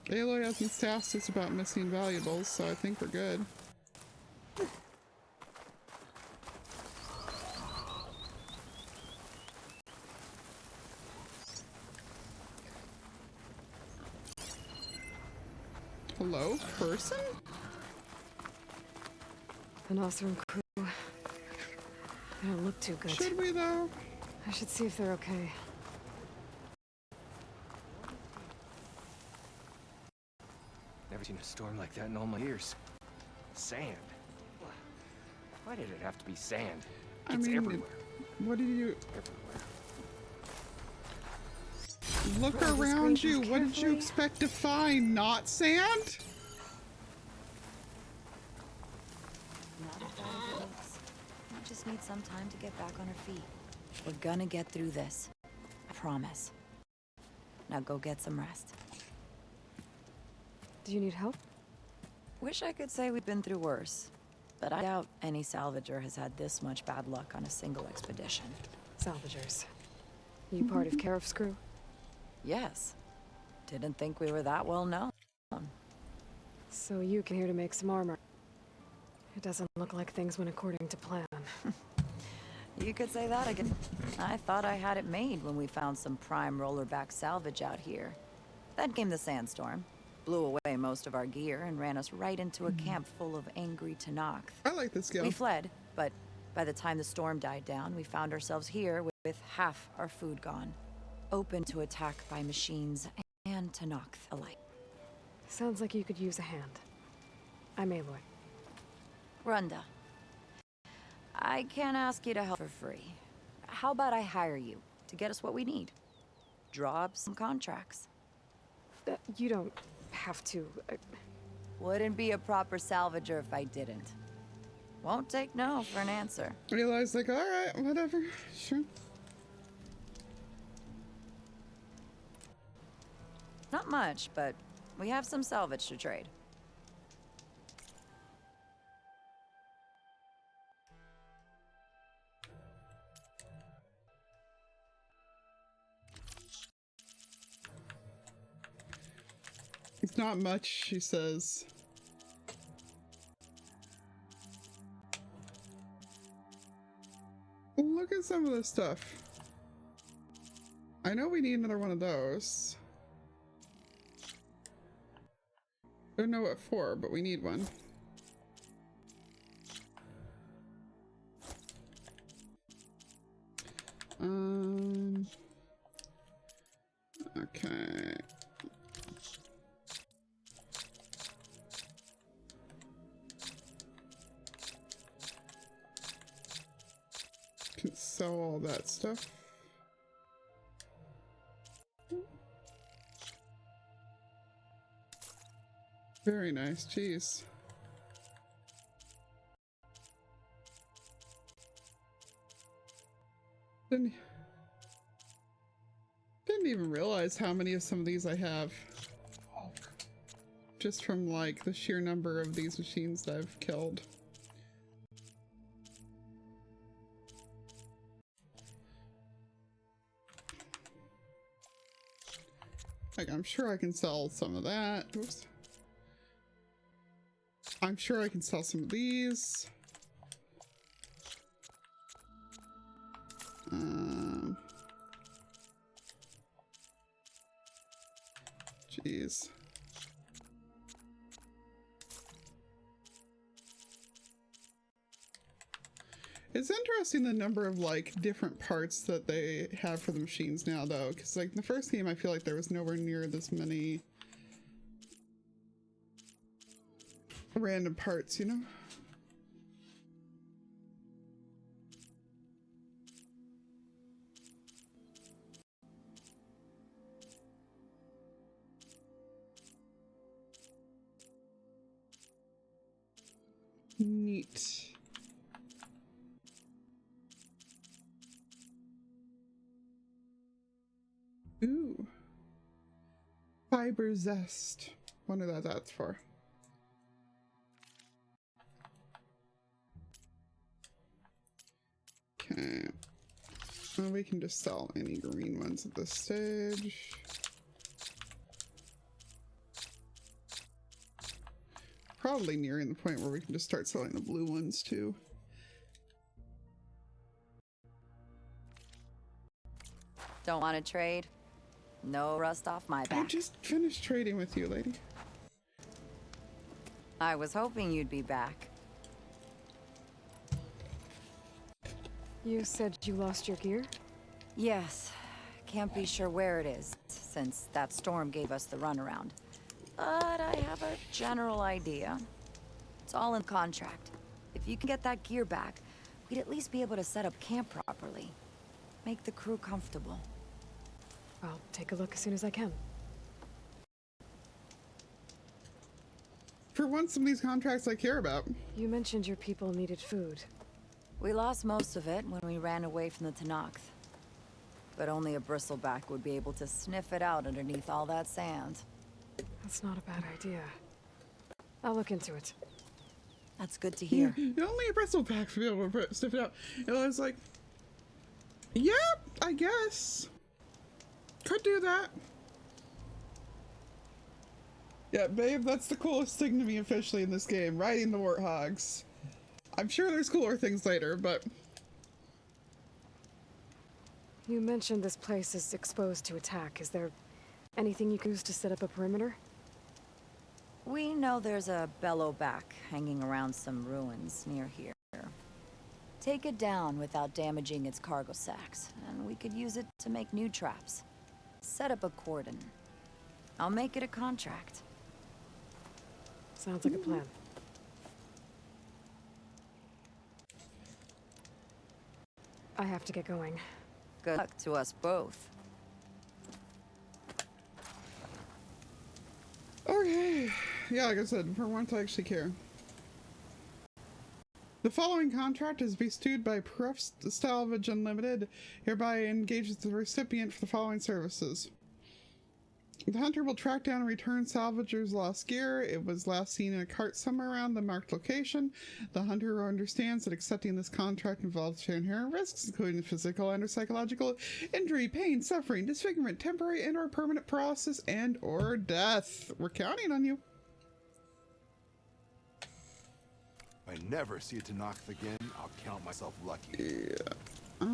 Aloy hasn't asked us about missing valuables, so I think we're good. Hello, person? An Oseram crew. They don't look too good. Should we though? I should see if they're okay. Never seen a storm like that in all my years. Sand. Why did it have to be sand? I It's mean, everywhere. what did you Everywhere. look Well, this around you? green What did you carefully. expect to find? Not sand? Not if that works. We just need some time to get back on our feet. We're gonna get through this. I promise. Now go get some rest. Do you need help? Wish I could say we've been through worse, but I doubt any salvager has had this much bad luck on a single expedition. Salvagers. You part of Karif's crew? Yes. Didn't think we were that well known. So you came here to make some armor. It doesn't look like things went according to plan. You could say that again. I thought I had it made when we found some prime rollerback salvage out here. Then came the sandstorm, blew away most of our gear, and ran us right into a camp full of angry Tenakth. I like this skill. We fled, but by the time the storm died down, we found ourselves here with half our food gone, open to attack by machines and Tenakth alike. Sounds like you could use a hand. I'm Aloy. Runda, I can't ask you to help for free. How about I hire you to get us what we need? Draw up some contracts. You don't have to. Wouldn't be a proper salvager if I didn't. Won't take no for an answer. Realize like, alright, whatever. Sure. Not much, but we have some salvage to trade. It's not much, she says. Look at some of this stuff. I know we need another one of those. Don't know what for, but we need one. Okay. Can sell all that stuff. Very nice, jeez. Didn't even realize how many of some of these I have. Just from like the sheer number of these machines that I've killed. Like, I'm sure I can sell some of that. Oops. I'm sure I can sell some of these. Jeez. It's interesting the number of like different parts that they have for the machines now though, because like in the first game I feel like there was nowhere near this many random parts, you know? Neat. Ooh. Fiber zest. Wonder what that's for. Okay. Well, we can just sell any green ones at this stage. Probably nearing the point where we can just start selling the blue ones too. Don't want to trade? No rust off my I back. just finished trading with you, lady. I was hoping you'd be back. You said you lost your gear? Yes. Can't be sure where it is, since that storm gave us the runaround. But I have a general idea. It's all in contract. If you can get that gear back, we'd at least be able to set up camp properly. Make the crew comfortable. I'll take a look as soon as I can. For once, some of these contracts I care about. You mentioned your people needed food. We lost most of it when we ran away from the Tenakth. But only a bristleback would be able to sniff it out underneath all that sand. That's not a bad idea. I'll look into it. That's good to hear. Only a bristleback to be able to sniff it out. And I was like, yep, I guess. Could do that. Yeah, babe, that's the coolest thing to me officially in this game, riding the warthogs. I'm sure there's cooler things later, but... You mentioned this place is exposed to attack. Is there anything you can use to set up a perimeter? We know there's a bellowback hanging around some ruins near here. Take it down without damaging its cargo sacks, and we could use it to make new traps. Set up a cordon. I'll make it a contract. Sounds like a plan. I have to get going. Good luck to us both. Okay. Yeah, like I said, for once I actually care. The following contract is bestowed by Pref Salvage Unlimited, hereby engages the recipient for the following services. The hunter will track down and return salvager's lost gear. It was last seen in a cart somewhere around the marked location. The hunter understands that accepting this contract involves inherent risks, including physical and or psychological injury, pain, suffering, disfigurement, temporary and or permanent paralysis, and or death. We're counting on you. If I never see a Tenakth again, I'll count myself lucky. Yeah.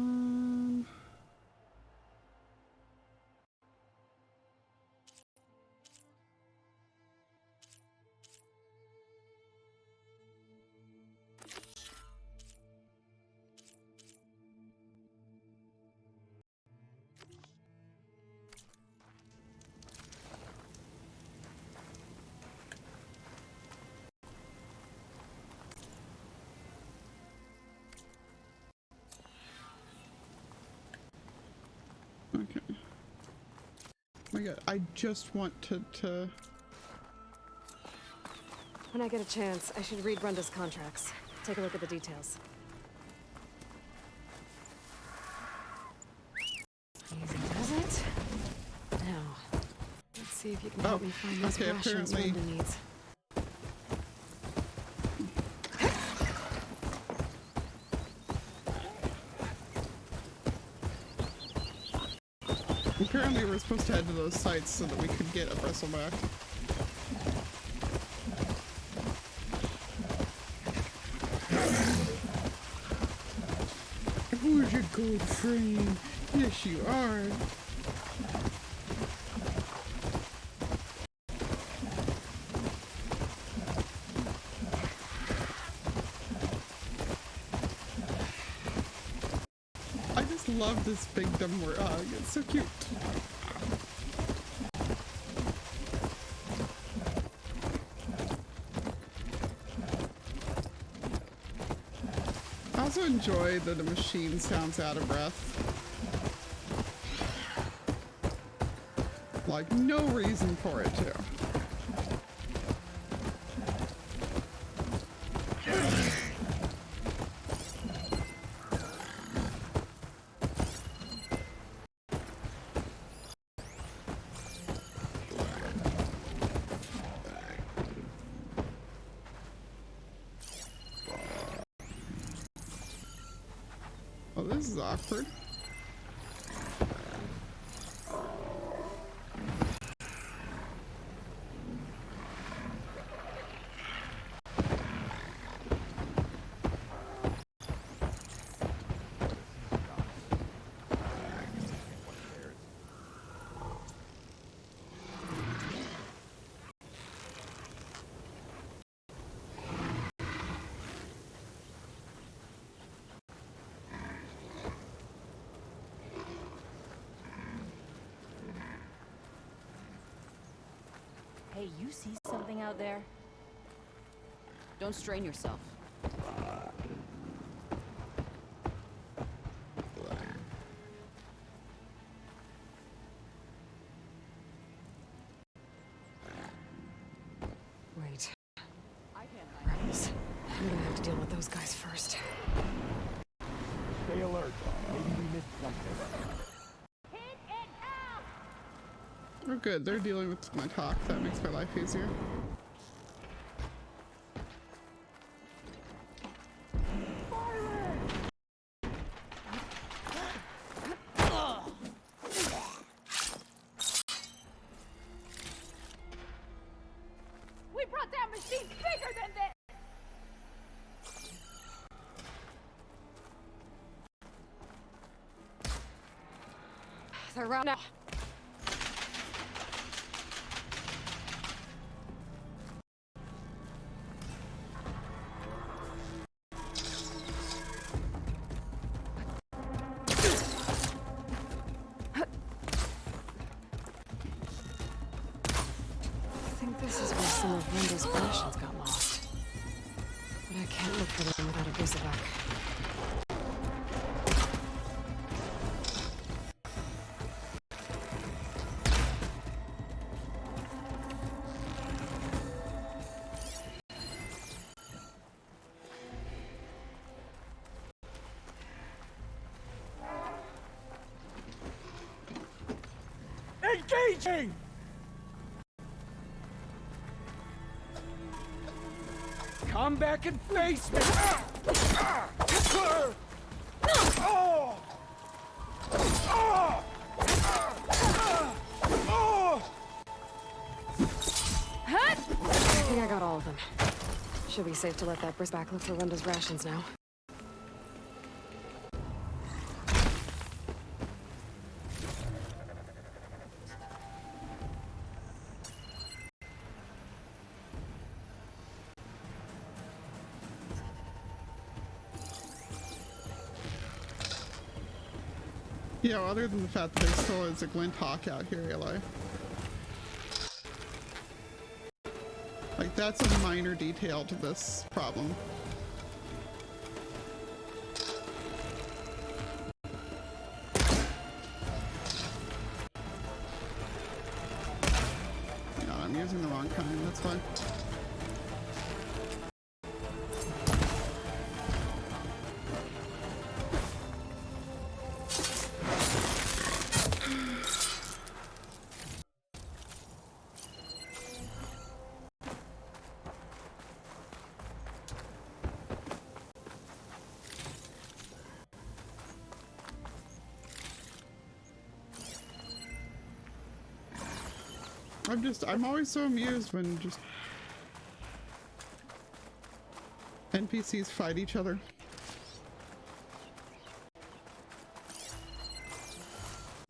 Okay. Oh my god, I just want to... When I get a chance, I should read Brenda's contracts. Take a look at the details. Easy does it. Now, let's see if you can help me find those rations Brenda needs. Apparently we're supposed to head to those sites so that we could get a bristleback. Who's your good friend? Yes, you are. I just love this big dumb warthog. It's so cute. I also enjoy that the machine sounds out of breath. Like, no reason for it to. Oh, this is awkward. see something out there? Don't strain yourself. Wait. Rebels. I'm gonna have to deal with those guys first. Stay alert. Maybe we missed something. Oh good, they're dealing with my talk. That makes my life easier. We brought down machines bigger than this! They're around now. I think this is where some of Randall's rations got lost. But I can't look for them without a Brusabeck. Engaging! Come back and face me! I think I got all of them. Should be safe to let that Brusabeck look for Renda's rations now. Yeah, well, other than the fact that there still is a glint hawk out here, Eli. Like, that's a minor detail to this problem. God, I'm using the wrong kind, that's why. I'm always so amused when just NPCs fight each other.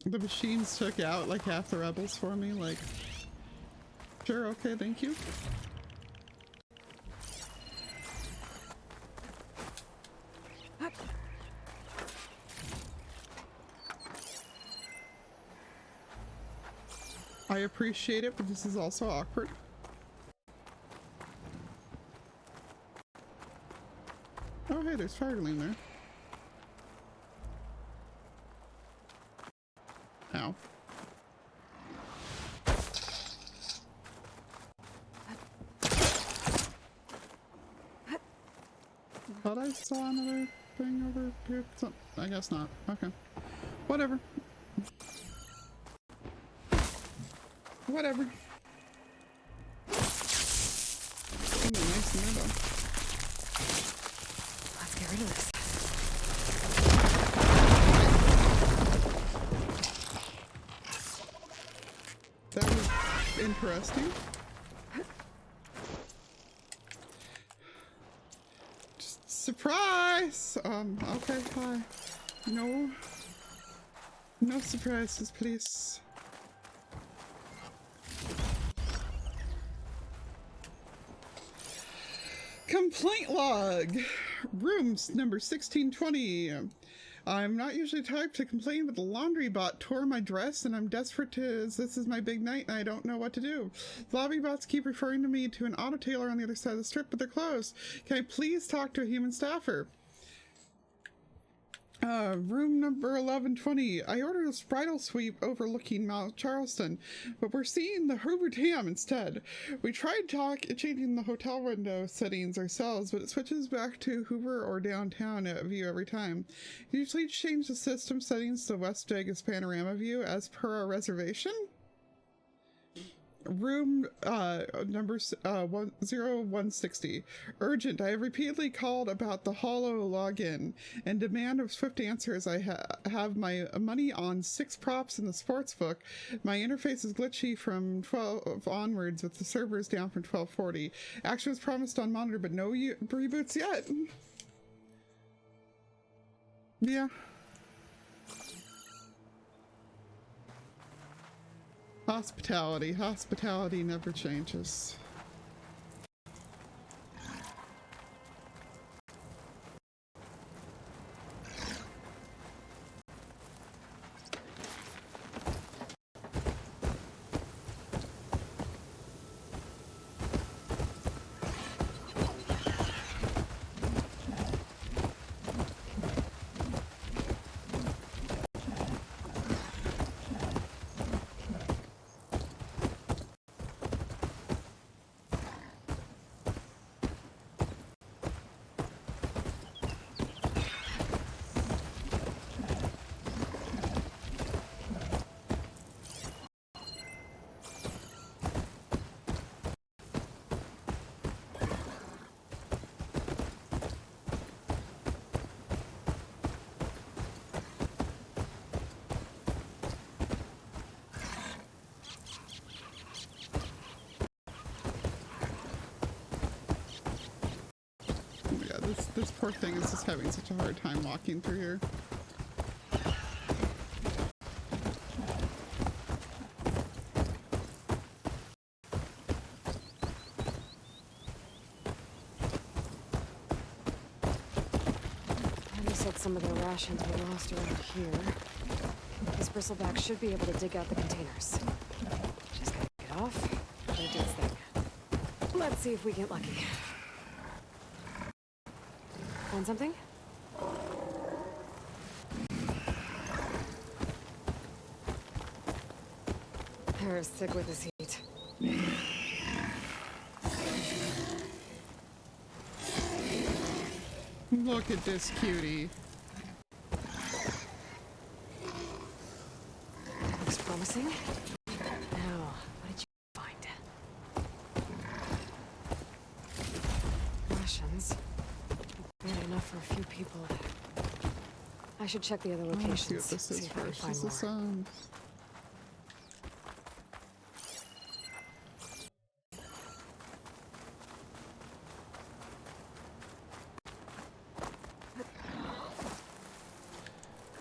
The machines took out like half the rebels for me, like, sure, okay, thank you. I appreciate it, but this is also awkward. Oh hey, there's Fireling there. Ow. Thought I saw another thing over here. I guess not. Okay. Whatever. Whatever. Ooh, nice and though. Let's get rid of this. That was interesting. Just surprise! Okay, hi. No. No surprises, please. Complaint log. Rooms number 1620. I'm not usually typed to complain, but the laundry bot tore my dress and I'm desperate to, as this is my big night and I don't know what to do. The lobby bots keep referring to me to an auto tailor on the other side of the strip, but they're closed. Can I please talk to a human staffer? Room number 1120. I ordered a bridal suite overlooking Mount Charleston, but we're seeing the Hoover Dam instead. We tried changing the hotel window settings ourselves, but it switches back to Hoover or downtown view every time. Can you please change the system settings to West Vegas panorama view as per our reservation? Room number 0160. Urgent. I have repeatedly called about the Holo login and demand of swift answers. I have my money on 6 props in the sports book. My interface is glitchy from 12 onwards with the servers down from 1240. Action was promised on monitor, but no reboots yet. Yeah. Hospitality never changes. This poor thing is just having such a hard time walking through here. Andy said some of their rations were lost around here. This bristleback should be able to dig out the containers. Just gotta get off and do its thing. Let's see if we get lucky. Find something? Hair is thick with this heat. Look at this cutie. Looks promising. Now, what did you find? Rations. Barely enough for a few people. I should check the other locations. See what this is see if I can first. find Is this more.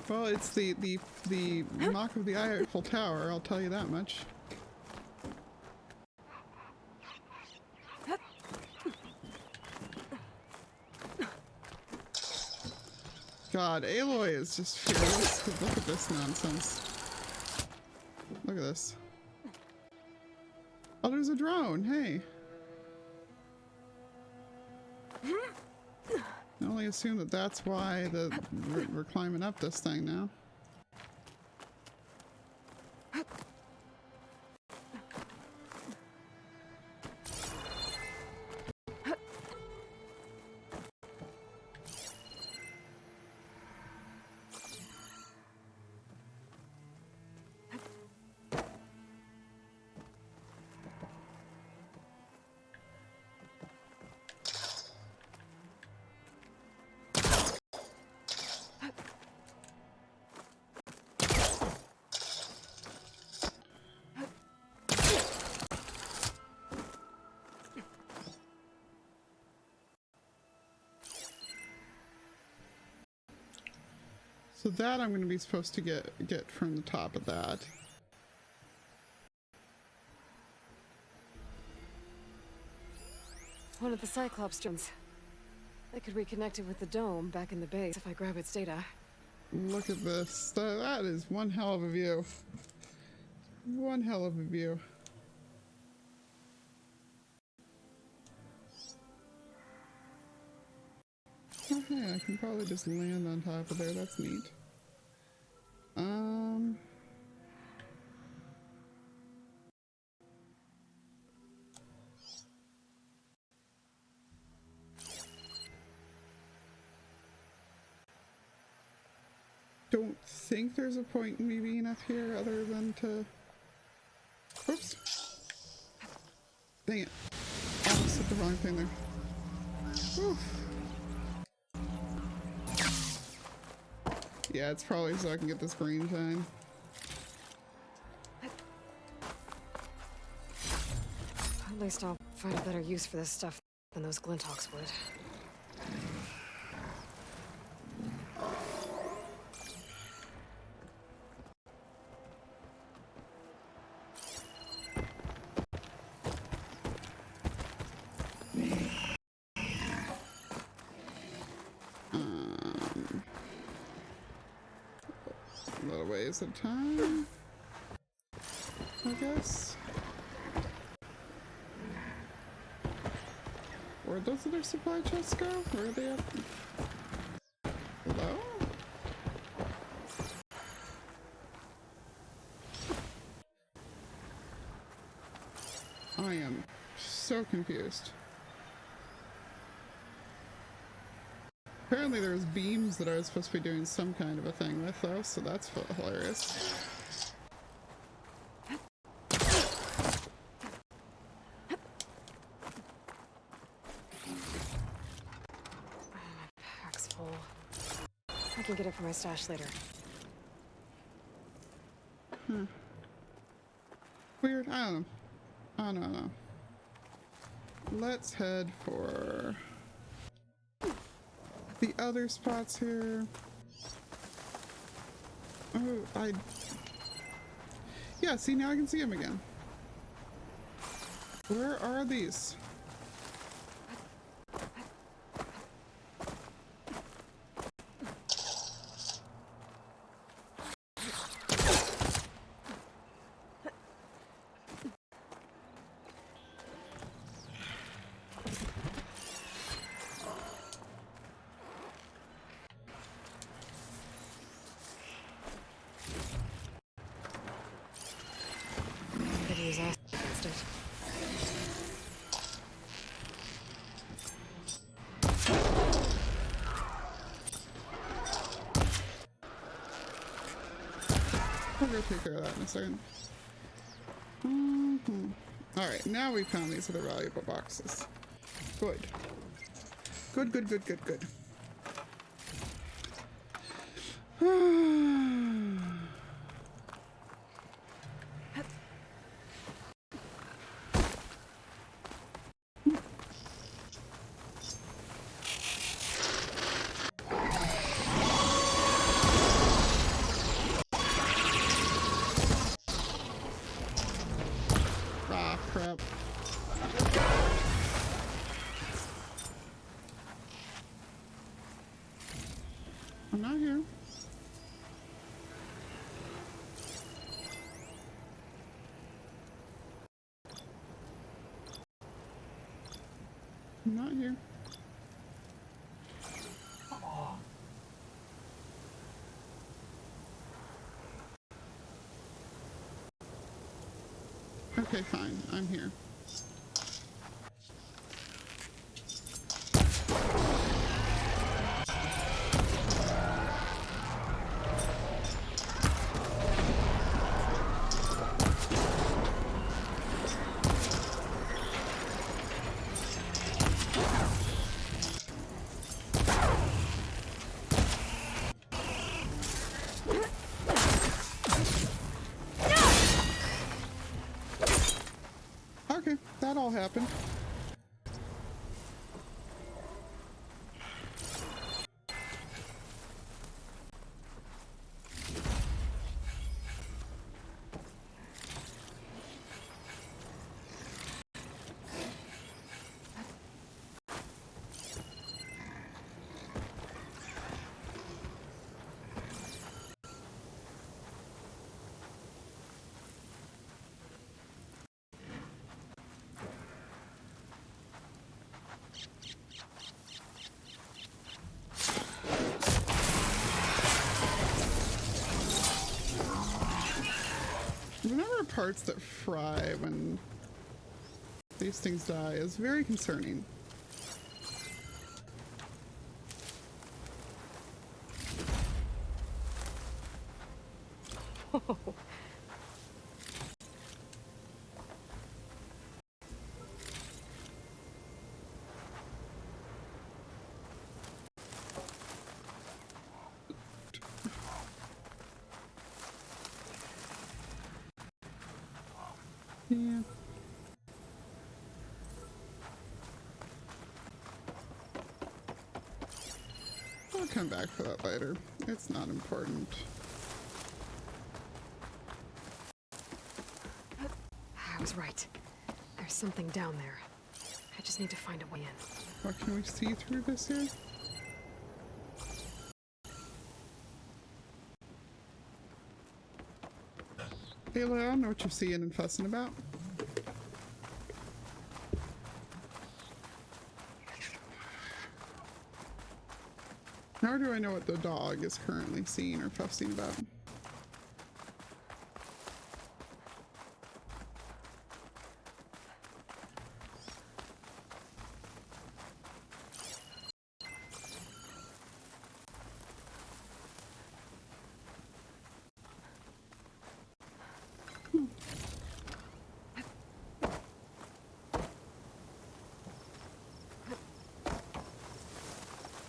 Well, it's the knock of the Eiffel Tower, I'll tell you that much. God, Aloy is just fearless. Look at this nonsense. Look at this. Oh, there's a drone. Hey. I only assume that that's why we're climbing up this thing now. So that I'm going to be supposed to get from the top of that. One of the Cyclops drones. I could reconnect it with the dome back in the base if I grab its data. Look at this. That is one hell of a view. One hell of a view. Okay, I can probably just land on top of there. That's neat. Don't think there's a point in me being up here other than to... Oops. Dang it. Almost hit the wrong thing there. Oof. Yeah, it's probably so I can get this green shine. At least I'll find a better use for this stuff than those Glinthawks would. A little ways at a time, I guess. Where'd those other supply chests go? Where are they at? Hello? I am so confused. Apparently there's beams that I was supposed to be doing some kind of a thing with though, so that's hilarious. Pack's full. I can get it for my stash later. Weird, I don't know. I don't know. Let's head for the other spots here. Oh, yeah, see, now I can see them again. Where are these? I'll go take care of that in a second. Alright, now we found these other valuable boxes. Good. Good, good, good, good, good. Crap. I'm not here. I'm not here. Okay, fine. I'm here. Okay, that all happened. parts that fry when these things die is very concerning. Oh. Yeah. I'll come back for that later. It's not important. I was right. There's something down there. I just need to find a way in. What can we see through this here? Aloy, I don't know what you're seeing and fussing about. Nor do I know what the dog is currently seeing or fussing about.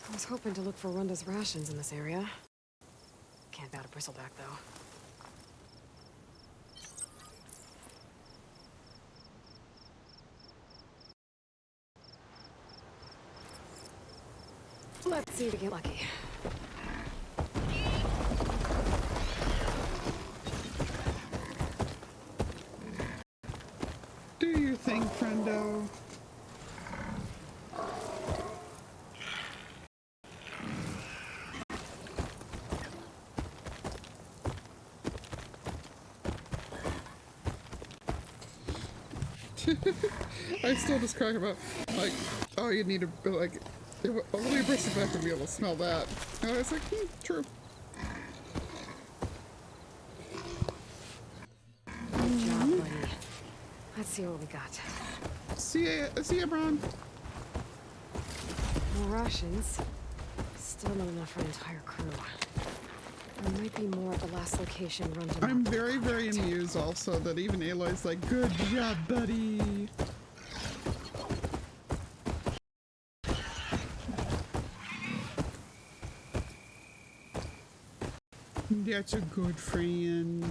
I was hoping to look for Runda's rations in this area. Can't bat a bristleback, though. Let's see if we get lucky. Do your thing, friendo. I still just crack about, like, oh, you need to, like, only a bristleback would be able to smell that. And I was like, true. Good job, buddy. Let's see what we got. See ya, Bron. More rations. Still not enough for an entire crew. There might be more at the last location Runda. I'm very, very amused also that even Aloy's like, good job, buddy. That's a good friend.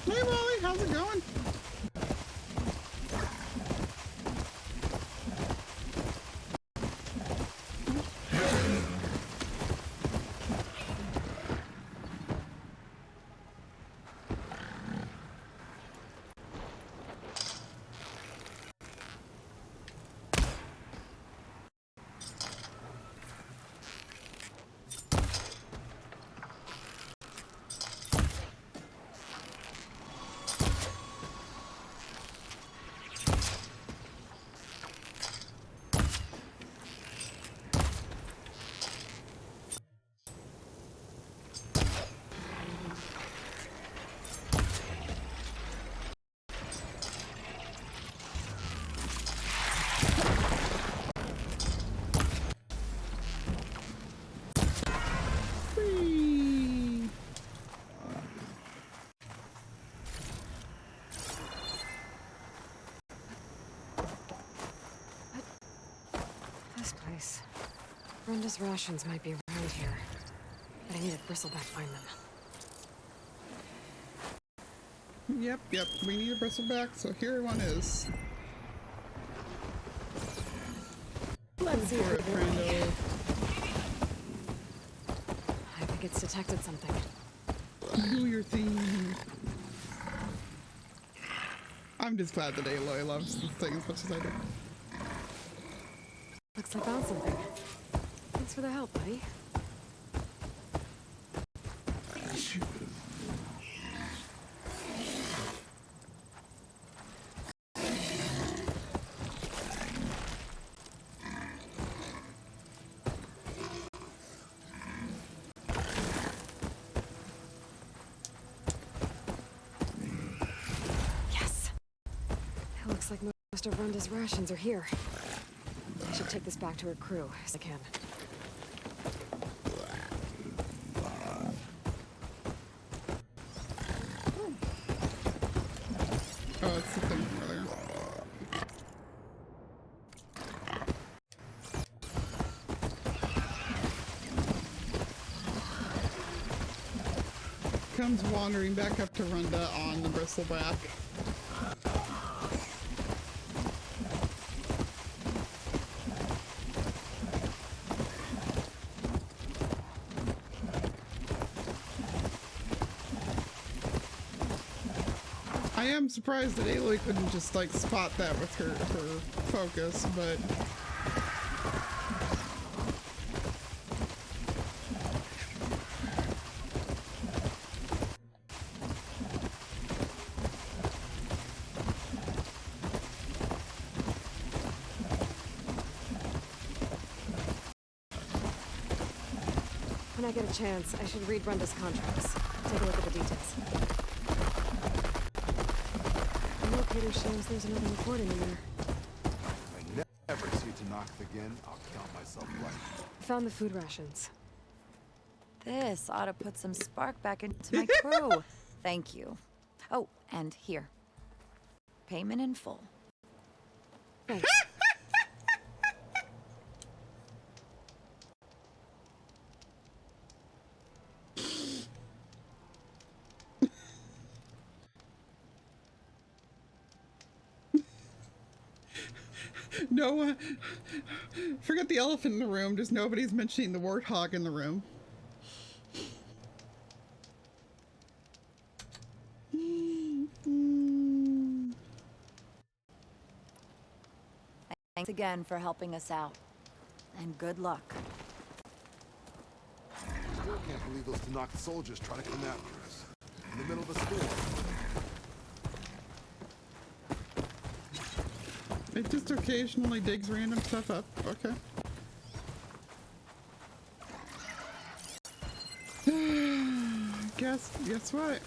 Hey, Wally, how's it going? This place. Runda's rations might be around here. But I need a bristleback to find them. Yep, we need a bristleback, so here one is. Let's see for it, friendo. I think it's detected something. Do your thing. I'm just glad that Aloy loves this thing as much as I do. Looks like I found something. Thanks for the help, buddy. of Rhonda's rations are here. I should take this back to her crew as I can. Oh, it's the thing from earlier. Comes wandering back up to Runda on the bristleback. I am surprised that Aloy couldn't just like spot that with her focus, but When I get a chance, I should read Rhonda's contracts. Take a look at the details. The locator shows there's another recording in there. I never see Tanakh again, I'll count myself lucky. Found the food rations. This ought to put some spark back into my crew. Thank you. Oh, and here. Payment in full. Thanks. no one. Forget the elephant in the room. Just nobody's mentioning the warthog in the room. Thanks again for helping us out. And good luck. Still can't believe those Tanakh soldiers try to come after us. In the middle of a storm. It just occasionally digs random stuff up. Okay. Guess what?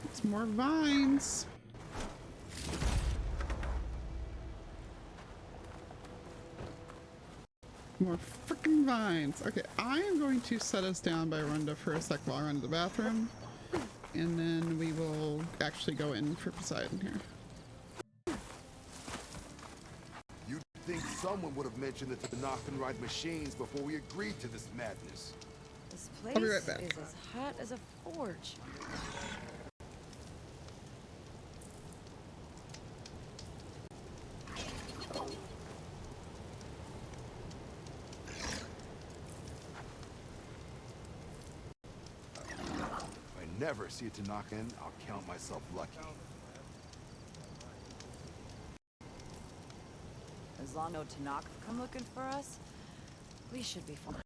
It's more vines. More freaking vines. Okay, I am going to set us down by Rhonda for a sec while I run to the bathroom. And then we will actually go in for Poseidon here. You'd think someone would have mentioned the Tanakh and ride machines before we agreed to this madness. This place I'll be right back. is as hot as a forge. If I never see a Tanakh in, I'll count myself lucky. As long as no Tanakh come looking for us, we should be fine.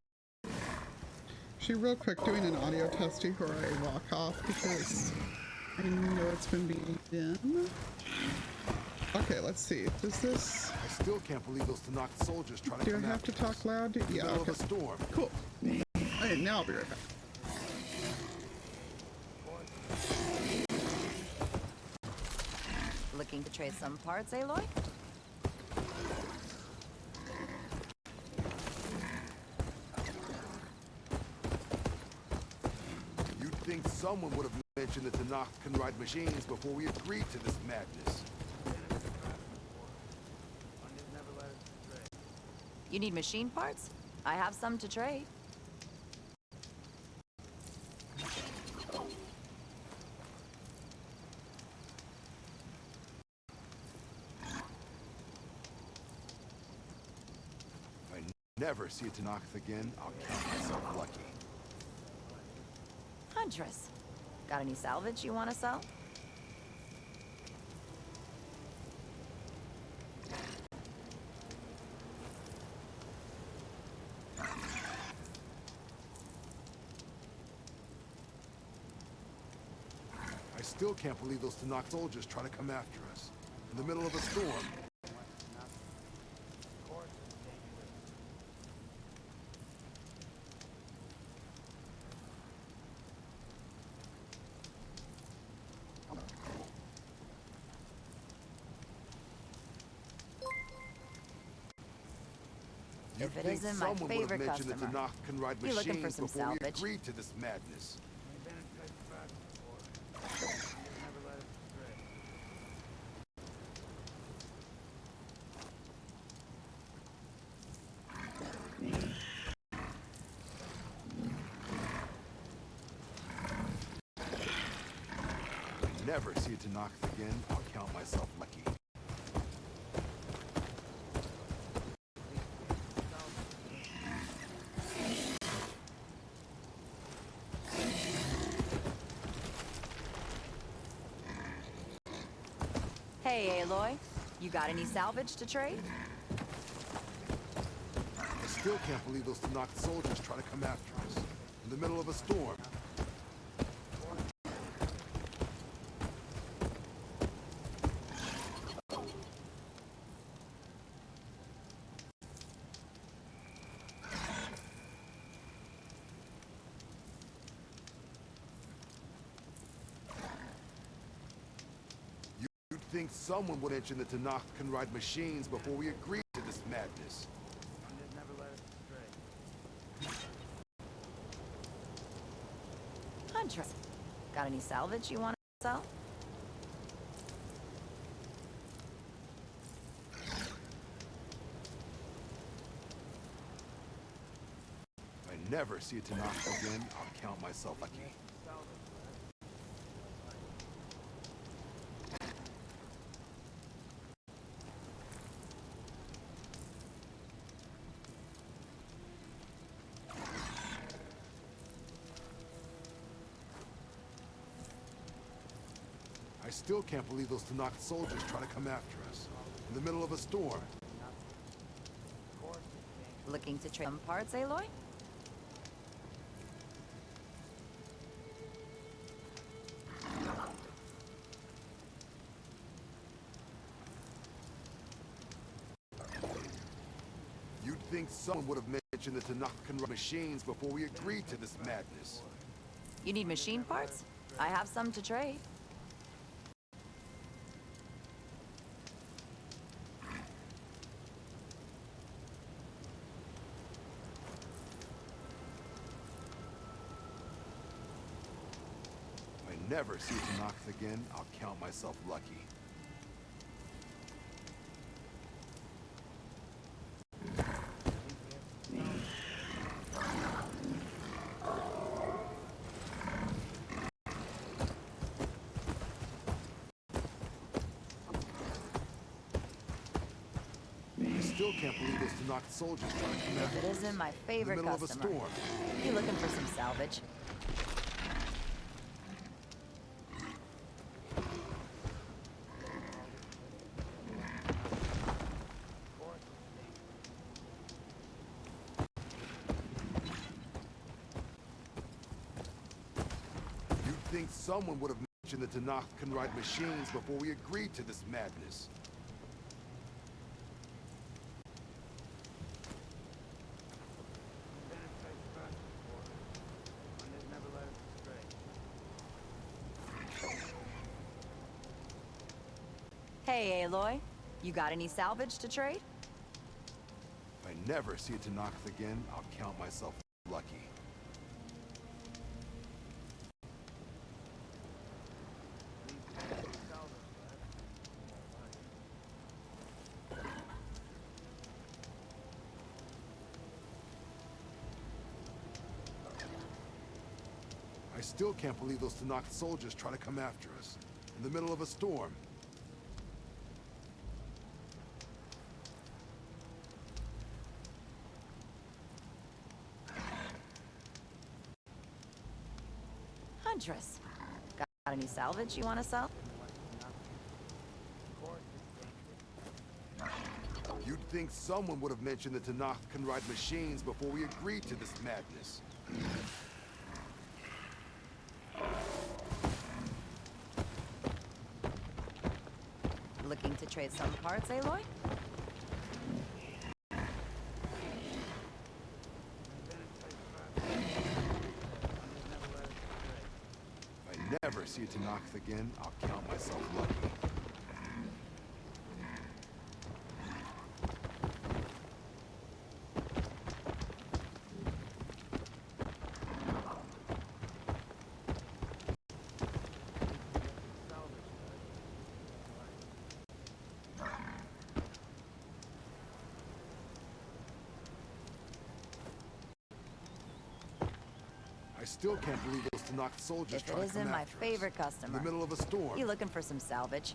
Actually, real quick, doing an audio test before I walk off because I know it's been being done. Okay, let's see. Does this... I still can't believe those Tanakh soldiers try to Do I come have to after us. talk loud? In the Yeah, middle okay. of a storm. Cool. Alright, now I'll be right back. Looking to trade some parts, Aloy? You'd think someone would have mentioned the Tanakh can ride machines before we agreed to this madness. You need machine parts? I have some to trade. Never see a Tanakh again, I'll count myself lucky. Huntress, got any salvage you want to sell? I still can't believe those Tanakh soldiers try to come after us. In the middle of a storm. You'd If it think isn't my someone would have favorite mentioned that customer. Tanakh can ride You looking for machines some before we salvage? agreed to this madness. Never see a Tanakh again, I'll count myself lucky. Hey, Aloy. You got any salvage to trade? I still can't believe those Tanakh soldiers try to come after us. In the middle of a storm. You'd think someone would mention that Tanakh can ride machines before we agreed to this madness. Huntress. Got any salvage you want to sell? If I never see a Tanakh again, I'll count myself lucky. I still can't believe those Tanakh soldiers try to come after us. In the middle of a storm. Looking to trade some parts, Aloy? You'd think someone would have mentioned that Tanakh can run machines before we agreed to this madness. You need machine parts? I have some to trade. If I never see Tanakh again, I'll count myself lucky. I still can't believe those Tanakh soldiers trying to come after If it us. isn't my In favorite the middle customer. of a storm. You looking for some salvage? You'd think someone would have mentioned that Tanakh can ride machines before we agreed to this madness. Hey, Aloy. You got any salvage to trade? If I never see a Tanakh again, I'll count myself lucky. I still can't believe those Tanakh soldiers try to come after us. In the middle of a storm. Huntress. Got any salvage you want to sell? You'd think someone would have mentioned that Tanakh can ride machines before we agreed to this madness. Looking to trade some parts, Aloy? If I never see a Tanakh again, I'll count myself lucky. I still can't believe those Tanakh soldiers If it trying to isn't come my after us. favorite In customer. the middle of a storm. You looking for some salvage?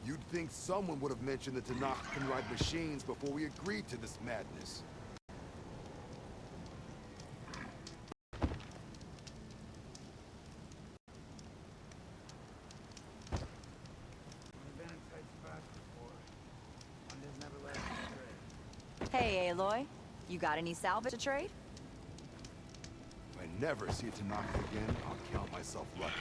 You'd think someone would have mentioned the Tanakh can ride machines before we agreed to this madness. Hey, Aloy. You got any salvage to trade? If I never see a Tanakh again, I'll count myself lucky.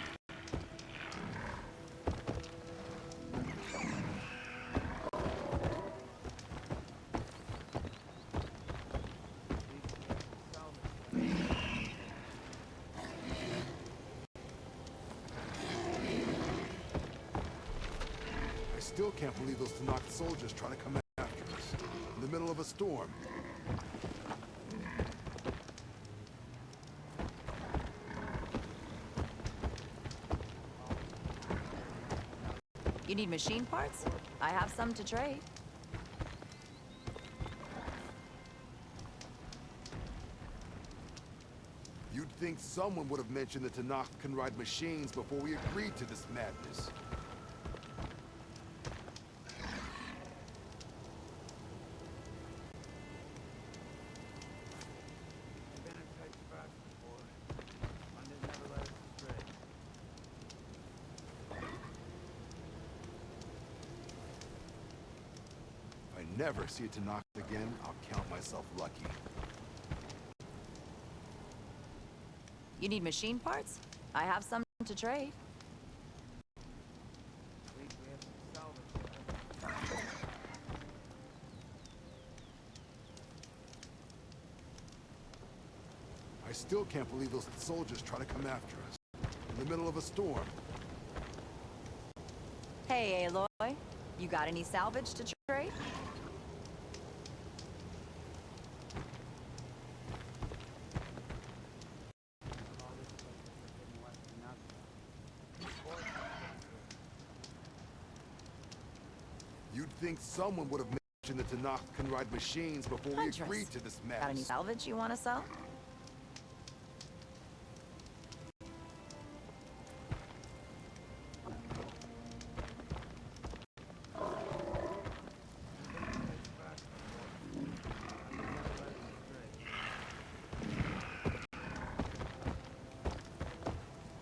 I still can't believe those Tanakh soldiers trying to come after us. In the middle of a storm. You need machine parts? I have some to trade. You'd think someone would have mentioned the Tanakh can ride machines before we agreed to this madness. If I never see a Tanakh again, I'll count myself lucky. You need machine parts? I have some to trade. I still can't believe those soldiers try to come after us. In the middle of a storm. Hey, Aloy. You got any salvage to trade? You'd think someone would have mentioned the Tanakh can ride machines before we Huntress. agreed to this Got any madness. salvage you want to sell?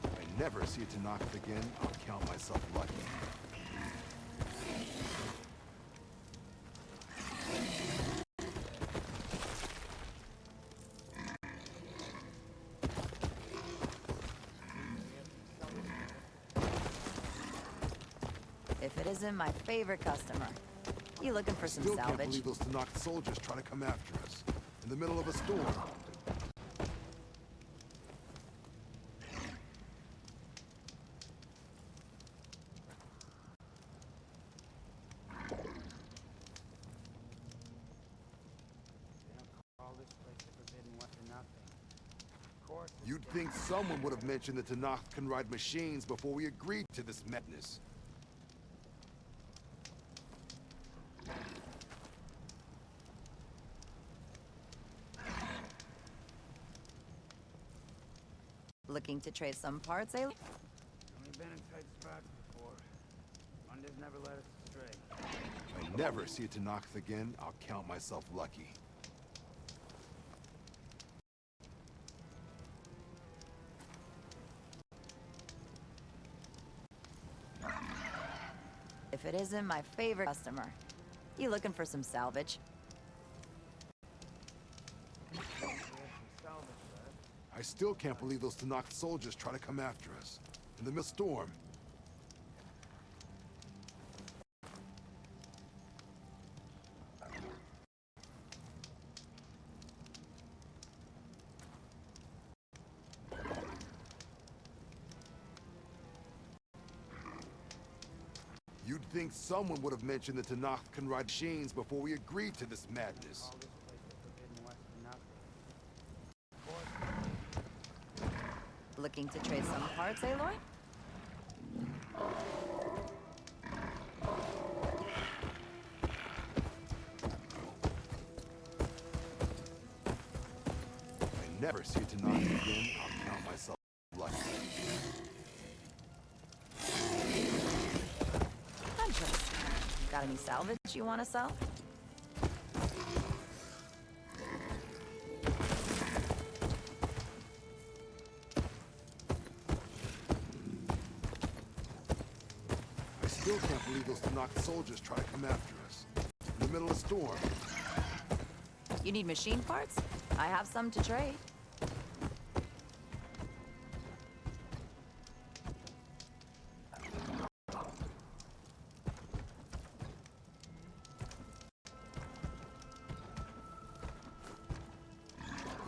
If I never see a Tanakh again, I'll count myself lucky. If it isn't my favorite customer. You looking for some Still can't salvage? believe those Tanakh soldiers trying to come after us. In the middle of a storm. You'd think someone would have mentioned the Tanakh can ride machines before we agreed to this madness. Looking to trade some parts, Aloy? Only been in tight spots before. Mondays never let us astray. If I never see a Tanakh again, I'll count myself lucky. If it isn't my favorite customer. You looking for some salvage? I still can't believe those Tanakh soldiers try to come after us. In the middle of a storm. You'd think someone would have mentioned the Tanakh can ride machines before we agreed to this madness. Call this place the Forbidden West for nothing. Of course, Looking to trade some parts, Aloy? I never see it to knock again. I'll count myself lucky. Huntress, got any salvage you want to sell? I still can't believe those Tanakh soldiers try to come after us. In the middle of a storm. You need machine parts? I have some to trade.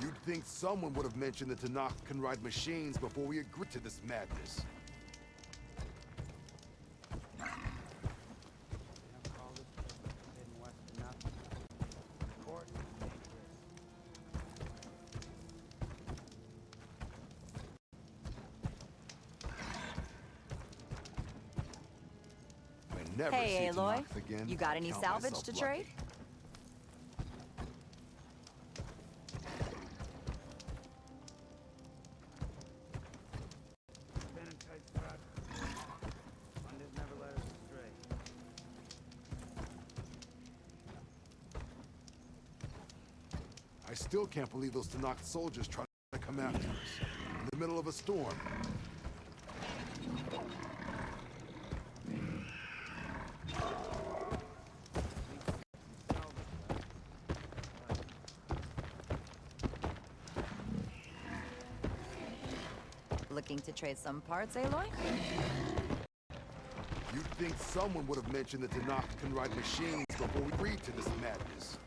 You'd think someone would have mentioned that Tanakh can ride machines before we agreed to this madness. Call this place the Forbidden West enough. The court is dangerous. I never Hey, see Aloy, Tanakh again. you got any Count salvage myself to lucky. trade? Been in tight spot. Mondays never let us astray. I still can't believe those Tanakh soldiers try to come after us. In the middle of a storm. Looking to trade some parts, Aloy? You'd think someone would have mentioned that Tanakh can ride machines before we agreed to this madness.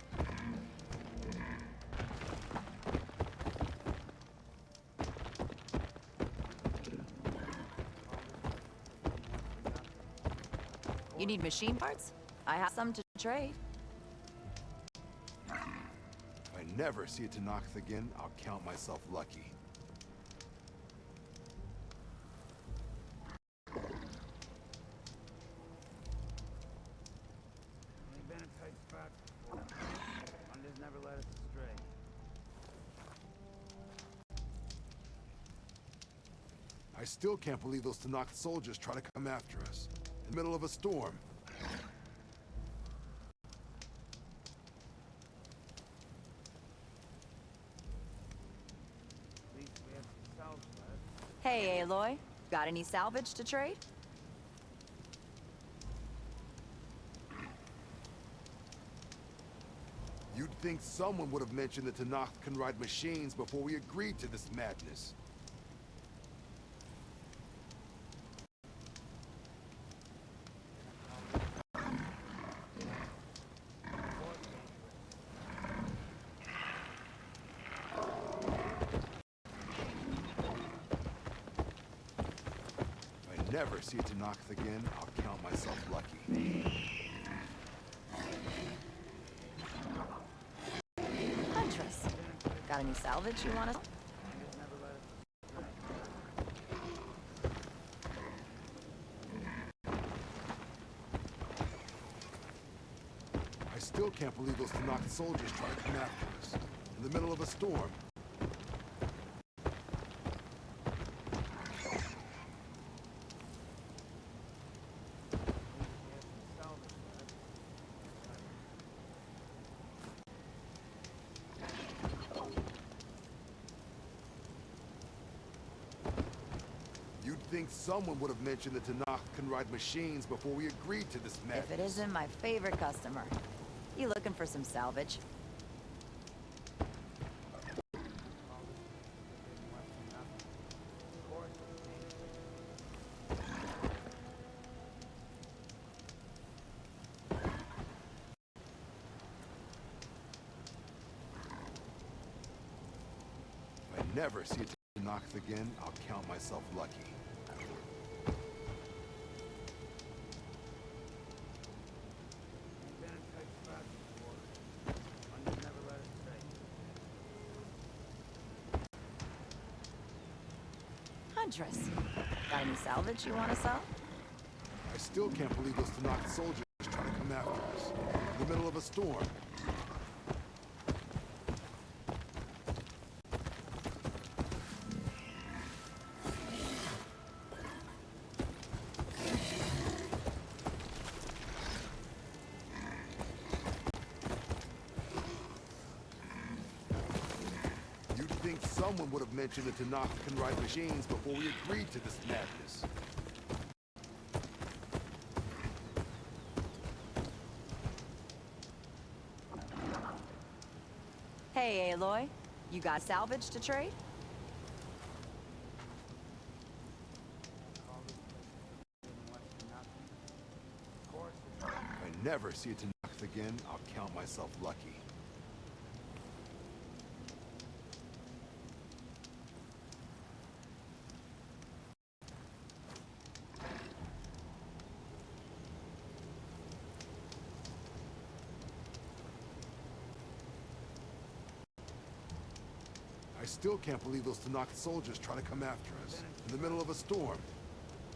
You need machine parts? I have some to trade. If I never see a Tanakh again, I'll count myself lucky. Only been in tight spot before. Mondays never let us astray. I still can't believe those Tanakh soldiers try to come after us. In the middle of a storm. At least we have some salvage left. Hey, Aloy, got any salvage to trade? You'd think someone would have mentioned that Tanakh can ride machines before we agreed to this madness. If I never see a Tanakh again, I'll count myself lucky. Huntress, got any salvage you want to sell? Mondays never let us astray. I still can't believe those Tanakh soldiers tried to come after us. In the middle of a storm. You'd think someone would have mentioned that Tanakh can ride machines before we agreed to this madness. If it isn't my favorite customer. You looking for some salvage? If I never see a Tanakh again, I'll count myself lucky. Been in tight spot before. Mondays never let us astray. interest. Got any salvage you want to sell? I still can't believe those Tanakh soldiers trying to come after us. In the middle of a storm. You'd think someone would have mentioned the Tanakh can ride machines before we agreed to this madness. Hey, Aloy. You got salvage to trade? If I never see a Tanakh again, I'll count myself lucky. I still can't believe those Tanakh soldiers trying to come after us. In the middle of a storm.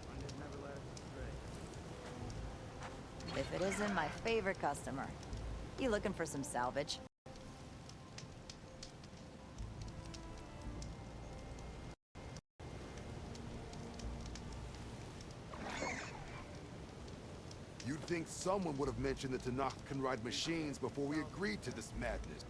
Mondays never let us astray. If it isn't my favorite customer. You looking for some salvage? You'd think someone would have mentioned the Tanakh can ride machines before we agreed to this madness.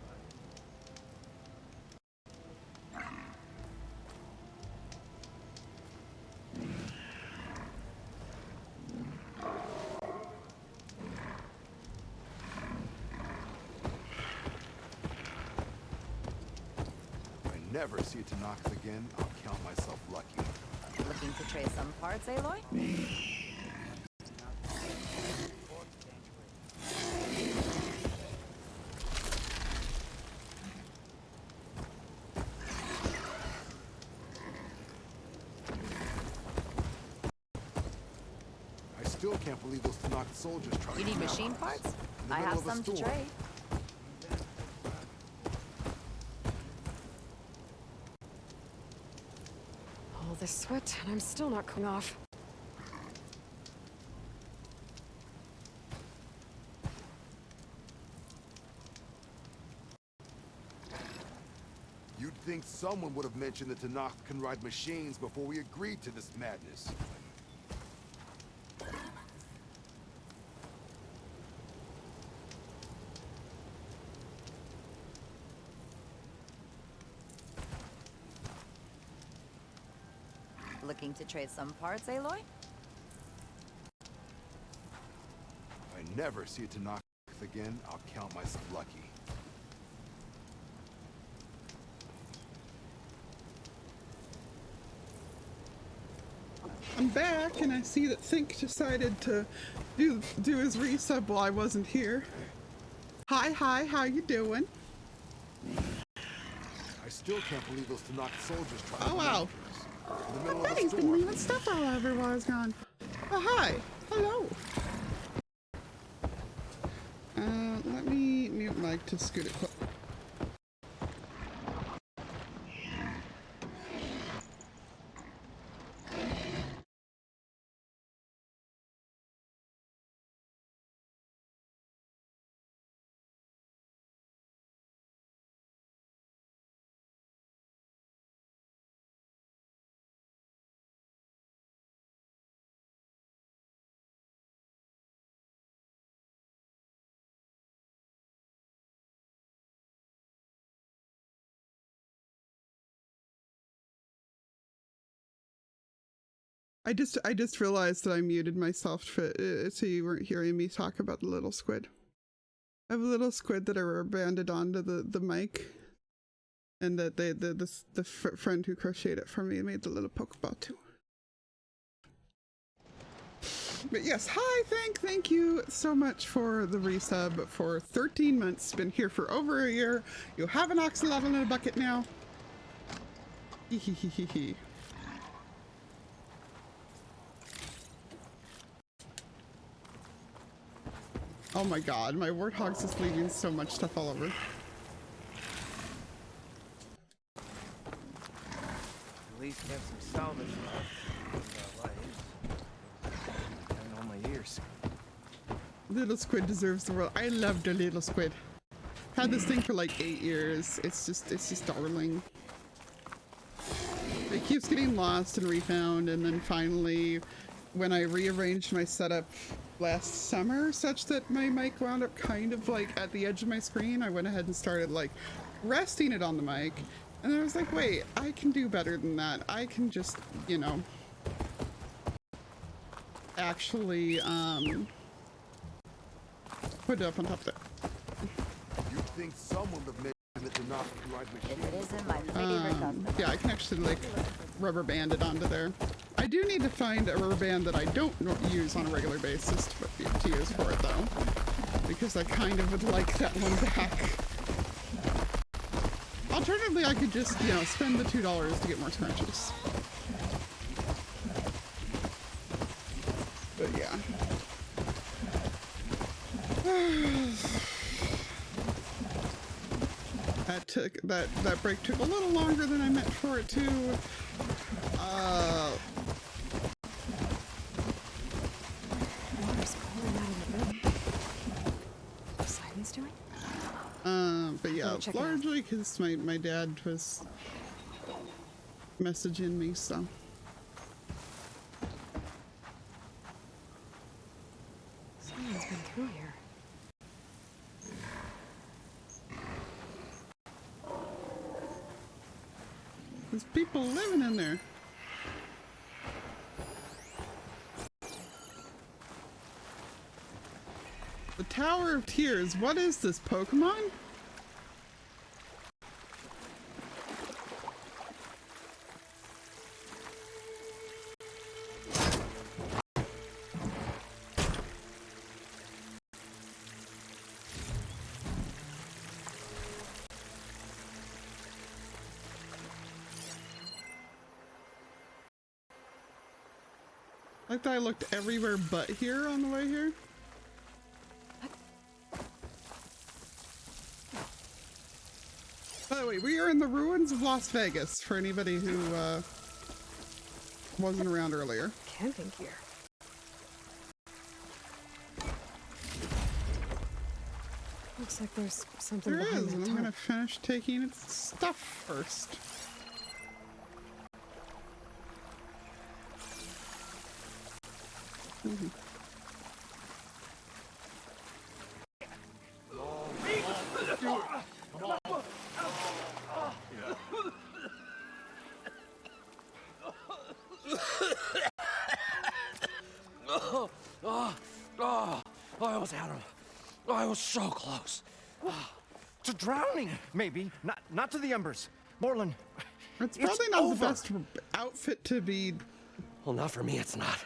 Never see a Tanakh again, I'll count myself lucky. Looking to trade some parts, Aloy? I still can't believe those Tanakh soldiers trying You to need come after machine us. parts? In the I middle have of a some to storm. trade. All this sweat, and I'm still not cooling off. You'd think someone would have mentioned the Tanakh can ride machines before we agreed to this madness. Looking to trade some parts, Aloy? If I never see a Tanakh again, I'll count myself lucky. I'm back, and I see that Think decided to do his resub while I wasn't here. Hi, how you doing? I still can't believe those Tanakh soldiers trying to Oh come wow. after us. In the middle of a He's been storm. leaving stuff all over while I was gone. Oh hi, hello. Let me mute Mike to scoot it quick. I just realized that I muted myself so you weren't hearing me talk about the little squid. I have a little squid that I rubber banded onto the mic, and that the friend who crocheted it for me made the little Pokeball too. But yes, hi, thank you so much for the resub for 13 months. Been here for over a year. You have an axolotl in a bucket now. Hee hee hee hee hee. Oh my god, my Warthog's just leaving so much stuff all over. At least get some salvage. Little squid deserves the world. I love the little squid. Had this thing for like 8 years. It's just darling. It keeps getting lost and refound, and then finally, when I rearranged my setup last summer such that my mic wound up kind of like at the edge of my screen, I went ahead and started like resting it on the mic, and then I was like, wait, I can do better than that. I can just, you know, actually put it up on top of it. You'd think someone would have mentioned the Tanakh can ride machines. If it isn't my favorite custom. Yeah, I can actually like rubber band it onto there. I do need to find a rubber band that I don't use on a regular basis to use for it though, because I kind of would like that one back. Alternatively, I could just, you know, spend the $2 to get more scrunchies. But yeah. That break took a little longer than I meant for it to. Water's pouring out of the room. Poseidon's doing? But yeah, largely because my dad was messaging me, so. Someone's been through here. There's people living in there. The Tower of Tears. What is this, Pokemon? I thought I looked everywhere but here on the way here. By the way, we are in the ruins of Las Vegas, for anybody who wasn't around earlier. Camping here. Looks like there's something There behind is, that and I'm tunnel. gonna finish taking its stuff first. Mm-hmm. I almost had him. I was so close. To drowning, maybe. Not to the embers. Moreland. It's probably not the best outfit to be. Well, not for me, it's not.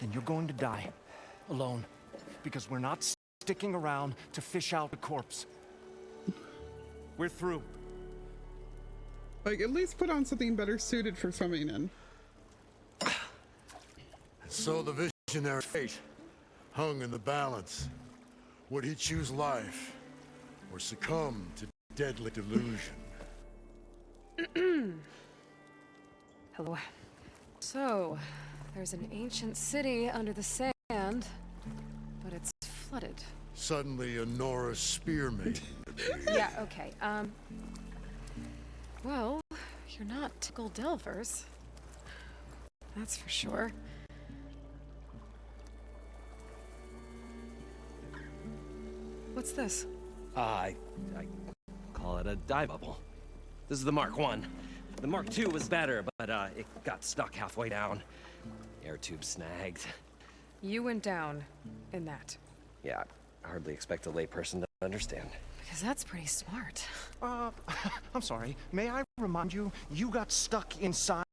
Then you're going to die. Alone. Because we're not sticking around to fish out a corpse. We're through. Like, at least put on something better suited for swimming in. So the visionary's fate hung in the balance. Would he choose life or succumb to deadly delusion? Hello. So, there's an ancient city under the sand, but it's flooded. Suddenly, a Nora spearmate. Yeah, okay. Well, you're not typical Delvers. That's for sure. What's this? I call it a dye bubble. This is the Mark I. The Mark II was better, but it got stuck halfway down. Air tube snagged. You went down in that. Yeah, I hardly expect a layperson to understand. Because that's pretty smart. I'm sorry. May I remind you, you got stuck inside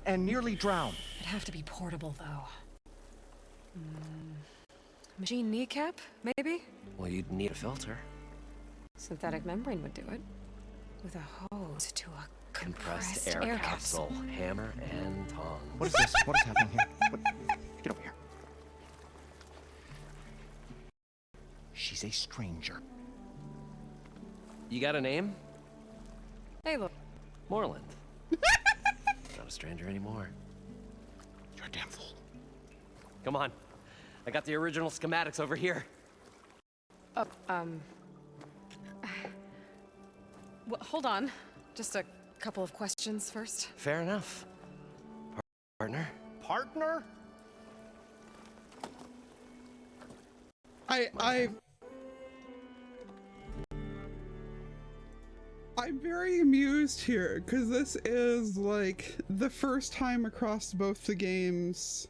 and nearly drowned. It'd have to be portable, though. Machine kneecap, maybe? Well, you'd need a filter. Synthetic membrane would do it. With a hose to a Compressed compressed air capsule. Hammer and tong. What is this? What is happening here? Get over here. She's a stranger. You got a name? Hey, look. Moreland. Not a stranger anymore. You're a damn fool. Come on. I got the original schematics over here. Oh, well, hold on. Just a couple of questions first. Fair enough. Partner? Partner? I'm very amused here, because this is, like, the first time across both the games,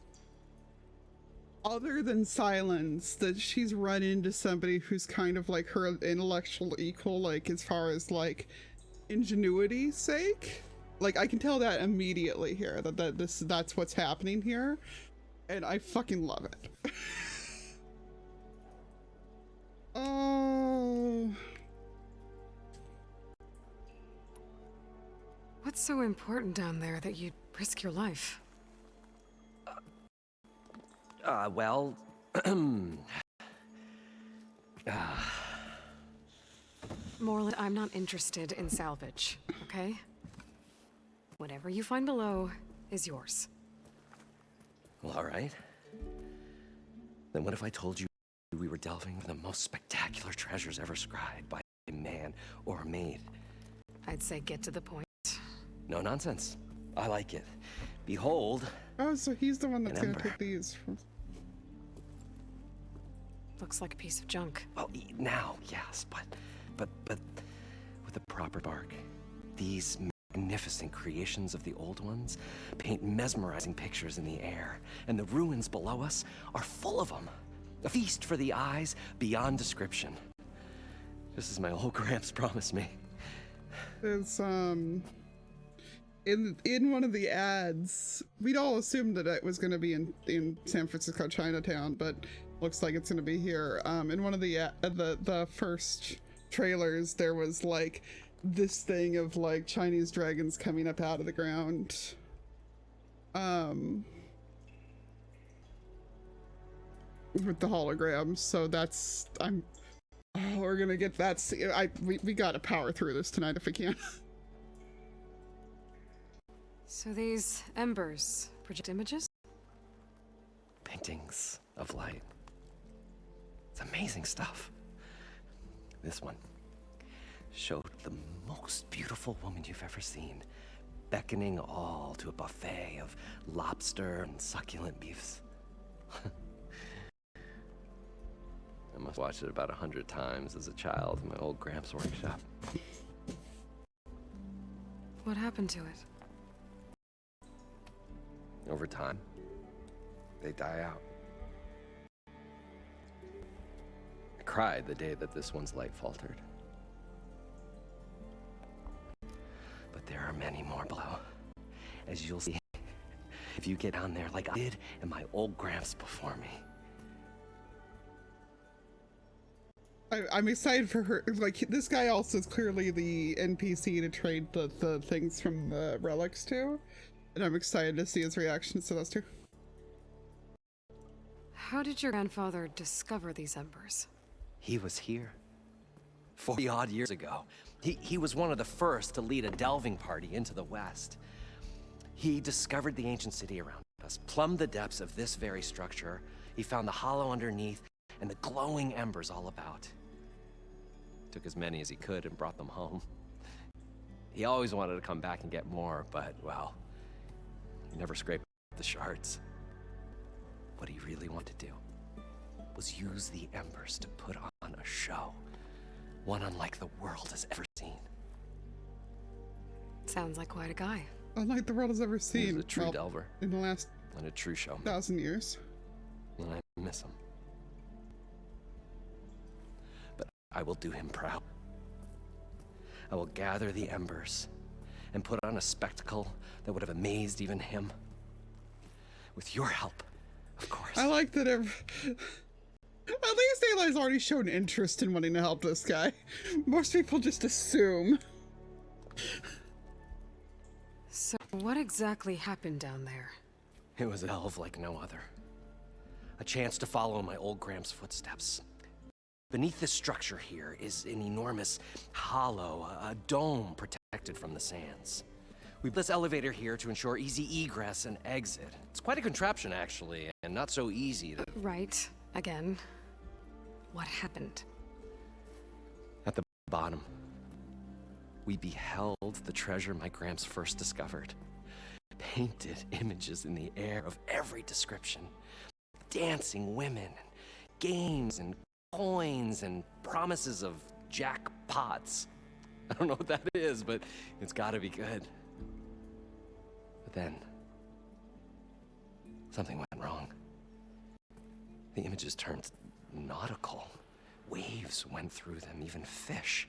other than Silence, that she's run into somebody who's kind of like her intellectual equal, like, as far as, like, ingenuity's sake. Like, I can tell that immediately here, that's what's happening here, and I fucking love it. Oh... What's so important down there that you'd risk your life? Well... Morlund, I'm not interested in salvage, okay? Whatever you find below is yours. Well, all right. Then what if I told you we were delving for the most spectacular treasures ever scribed by a man or a maid? I'd say get to the point. No nonsense. I like it. Behold... Oh, so he's the one that's gonna ember. take these. Looks like a piece of junk. Well, now, yes, but with the proper bark. These magnificent creations of the old ones paint mesmerizing pictures in the air, and the ruins below us are full of them. A feast for the eyes beyond description. Just as my old Gramps promised me. It's, in one of the ads, we'd all assumed that it was going to be in San Francisco Chinatown, but looks like it's going to be here. In one of the first trailers, there was like this thing of like Chinese dragons coming up out of the ground. With the holograms, so that's we're gonna get that. We gotta power through this tonight if we can. So these embers project images? Paintings of light. It's amazing stuff. This one showed the most beautiful woman you've ever seen, beckoning all to a buffet of lobster and succulent beefs. I must watch it about 100 times as a child in my old Gramps workshop. What happened to it? Over time, they die out. I cried the day that this one's light faltered. But there are many more below, as you'll see if you get down there like I did and my old Gramps before me. I'm excited for her. Like, this guy also is clearly the NPC to trade the things from the relics to. And I'm excited to see his reactions to those two. How did your grandfather discover these embers? He was here 40-odd years ago. He was one of the first to lead a delving party into the West. He discovered the ancient city around us, plumbed the depths of this very structure. He found the hollow underneath and the glowing embers all about. Took as many as he could and brought them home. He always wanted to come back and get more, but, well, he never scraped the shards. What he really wanted to do was use the embers to put on a show, one unlike the world has ever seen. Sounds like quite a guy. Unlike the world has ever seen. He was a true delver. In the last and a true showman. 1,000 years. And I miss him. But I will do him proud. I will gather the embers and put on a spectacle that would have amazed even him. With your help, of course. I like that at least Aloy's already shown interest in wanting to help this guy. Most people just assume. So what exactly happened down there? It was a delve like no other. A chance to follow in my old Gramps' footsteps. Beneath this structure here is an enormous hollow, a dome protected from the sands. We built this elevator here to ensure easy egress and exit. It's quite a contraption, actually, and not so easy to... Right. Again. What happened? At the bottom, we beheld the treasure my Gramps first discovered. Painted images in the air of every description. Dancing women, and games, and coins, and promises of jackpots. I don't know what that is, but it's gotta be good. But then, something went wrong. The images turned nautical. Waves went through them, even fish.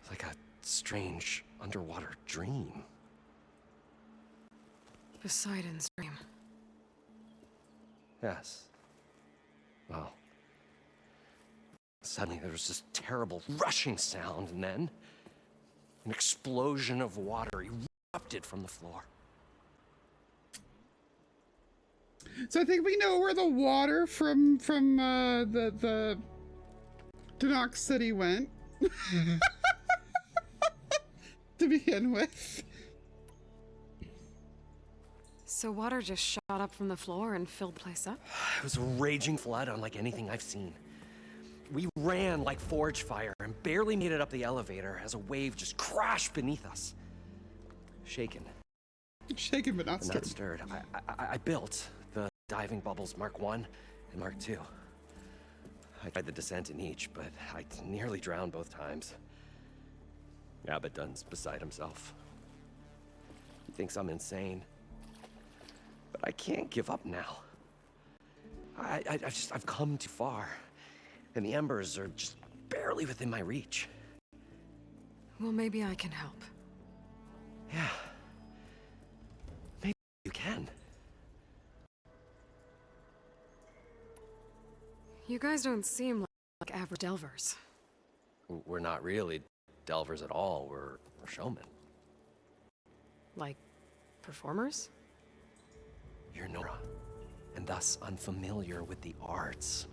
It's like a strange underwater dream. Poseidon's dream. Yes. Well, suddenly there was this terrible rushing sound, and then an explosion of water erupted from the floor. So I think we know where the water from the Danok City went. To begin with. So water just shot up from the floor and filled the place up? It was a raging flood unlike anything I've seen. We ran like forge fire and barely made it up the elevator as a wave just crashed beneath us. Shaken. Shaken but not stirred. Not stirred. I built the diving bubbles Mark 1 and Mark 2. I tried the descent in each, but I nearly drowned both times. Abaddon's beside himself. He thinks I'm insane. But I can't give up now. I've come too far. And the embers are just barely within my reach. Well, maybe I can help. Yeah. Maybe you can. You guys don't seem like average delvers. We're not really delvers at all. We're showmen. Like, performers? You're Nora, and thus unfamiliar with the arts.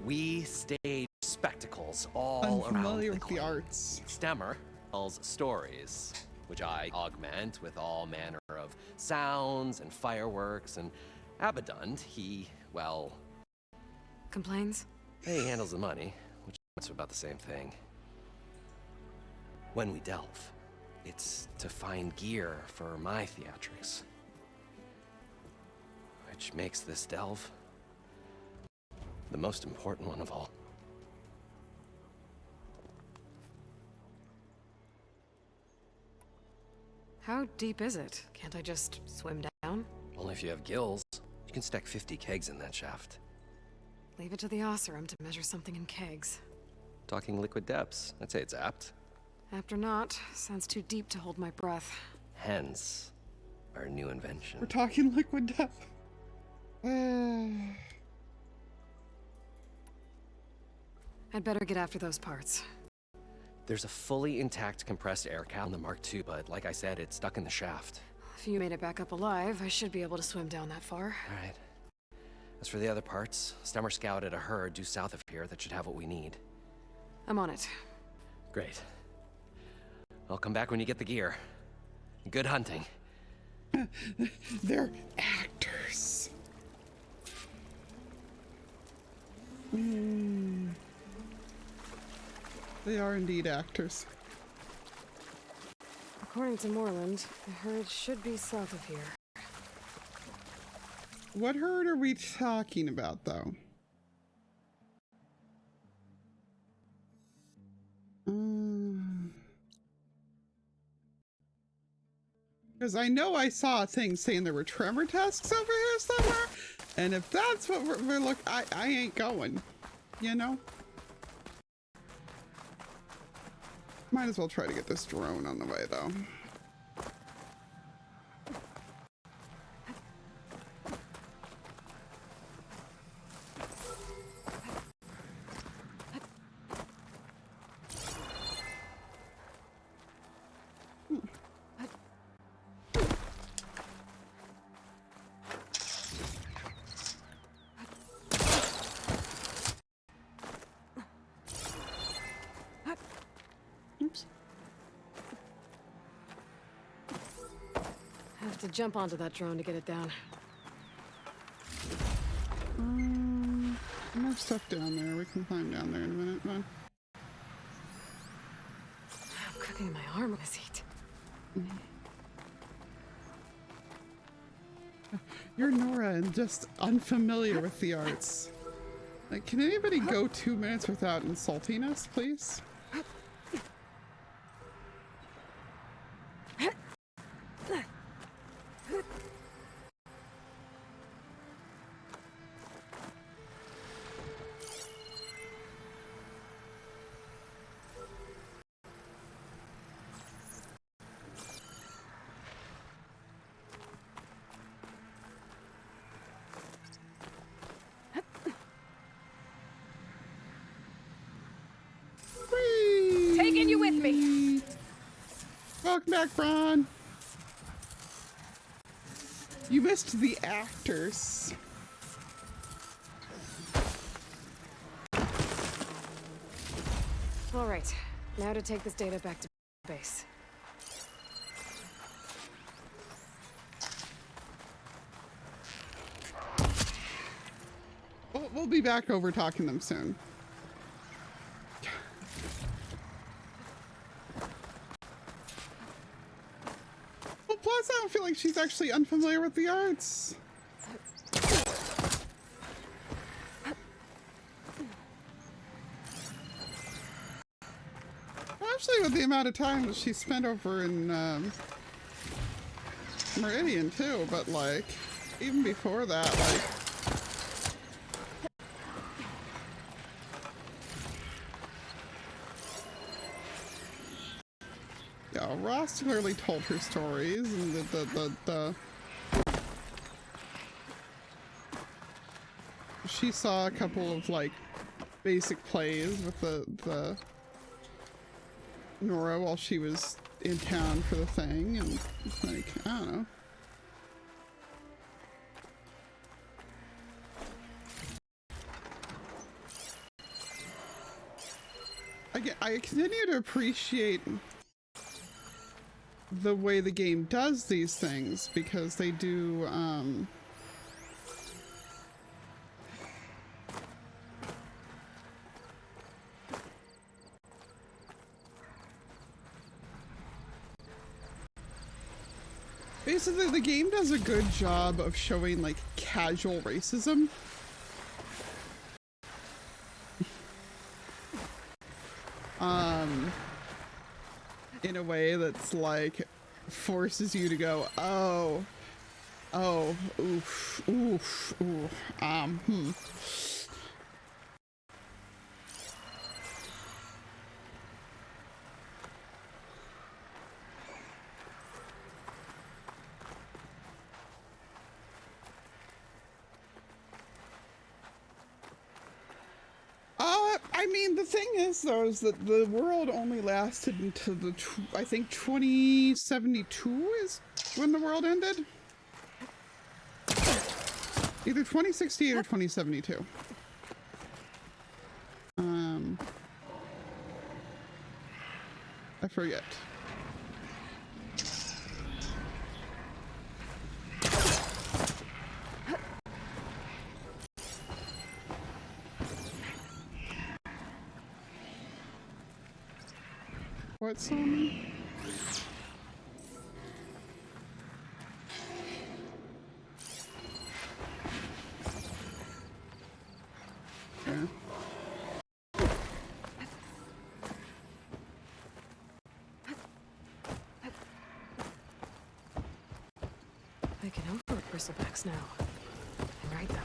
We stage spectacles all around Unfamiliar with the arts. Stemmer tells stories, which I augment with all manner of sounds and fireworks, and Abaddon, he, well... Complains? He handles the money, which is about the same thing. When we delve, it's to find gear for my theatrics. Which makes this delve the most important one of all. How deep is it? Can't I just swim down? Only if you have gills. You can stack 50 kegs in that shaft. Leave it to the Oseram to measure something in kegs. Talking liquid depths, I'd say it's apt. Apt or not, sounds too deep to hold my breath. Hence, our new invention. We're talking liquid depth. I'd better get after those parts. There's a fully intact compressed air cal in the Mark II, but like I said, it's stuck in the shaft. If you made it back up alive, I should be able to swim down that far. All right. As for the other parts, Stemmer scouted a herd due south of here that should have what we need. I'm on it. Great. I'll come back when you get the gear. Good hunting. They're actors. They are indeed actors. According to Moreland, the herd should be south of here. What herd are we talking about, though? Because I know I saw a thing saying there were tremor tests over here somewhere, and if that's what we're looking, I ain't going, you know? Might as well try to get this drone on the way, though. to jump onto that drone to get it down. More stuff down there. We can climb down there in a minute. Come on. I'm cooking my arm with this heat. You're Nora and just unfamiliar with the arts. Like, can anybody go 2 minutes without insulting us, please? Taking you with me. Welcome back, Bron. You missed the actors. All right, now to take this data back to base. We'll be back over talking to them soon. Well, plus I don't feel like she's actually unfamiliar with the arts. Especially with the amount of time that she spent over in Meridian too, but like even before that, like yeah, Ross clearly told her stories and the she saw a couple of like basic plays with the Nora while she was in town for the thing, and like, I don't know. I continue to appreciate the way the game does these things, because they do, basically, the game does a good job of showing, like, casual racism. In a way that's, like, forces you to go, oh, oof, oof, oof, I mean, the thing is, though, is that the world only lasted until the, I think 2072 is when the world ended? Either 2068 or 2072. I forget. What's on? Okay. I can overlook bristlebacks now and ride them.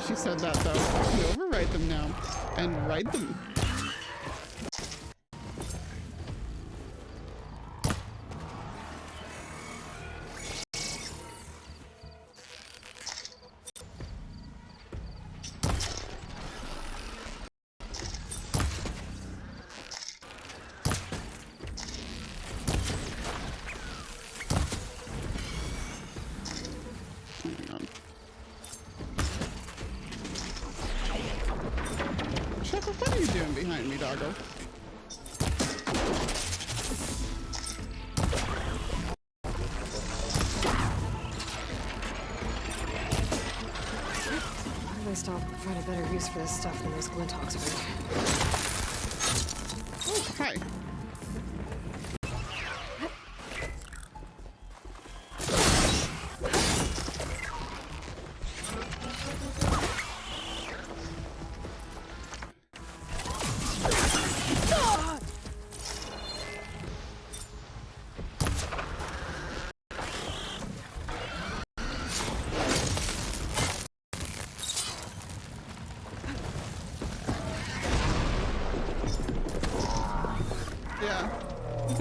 She said that though. We override them now and ride them. behind me, doggo. At least I'll find a better use for this stuff than those Glinthawks would. Oh, hi.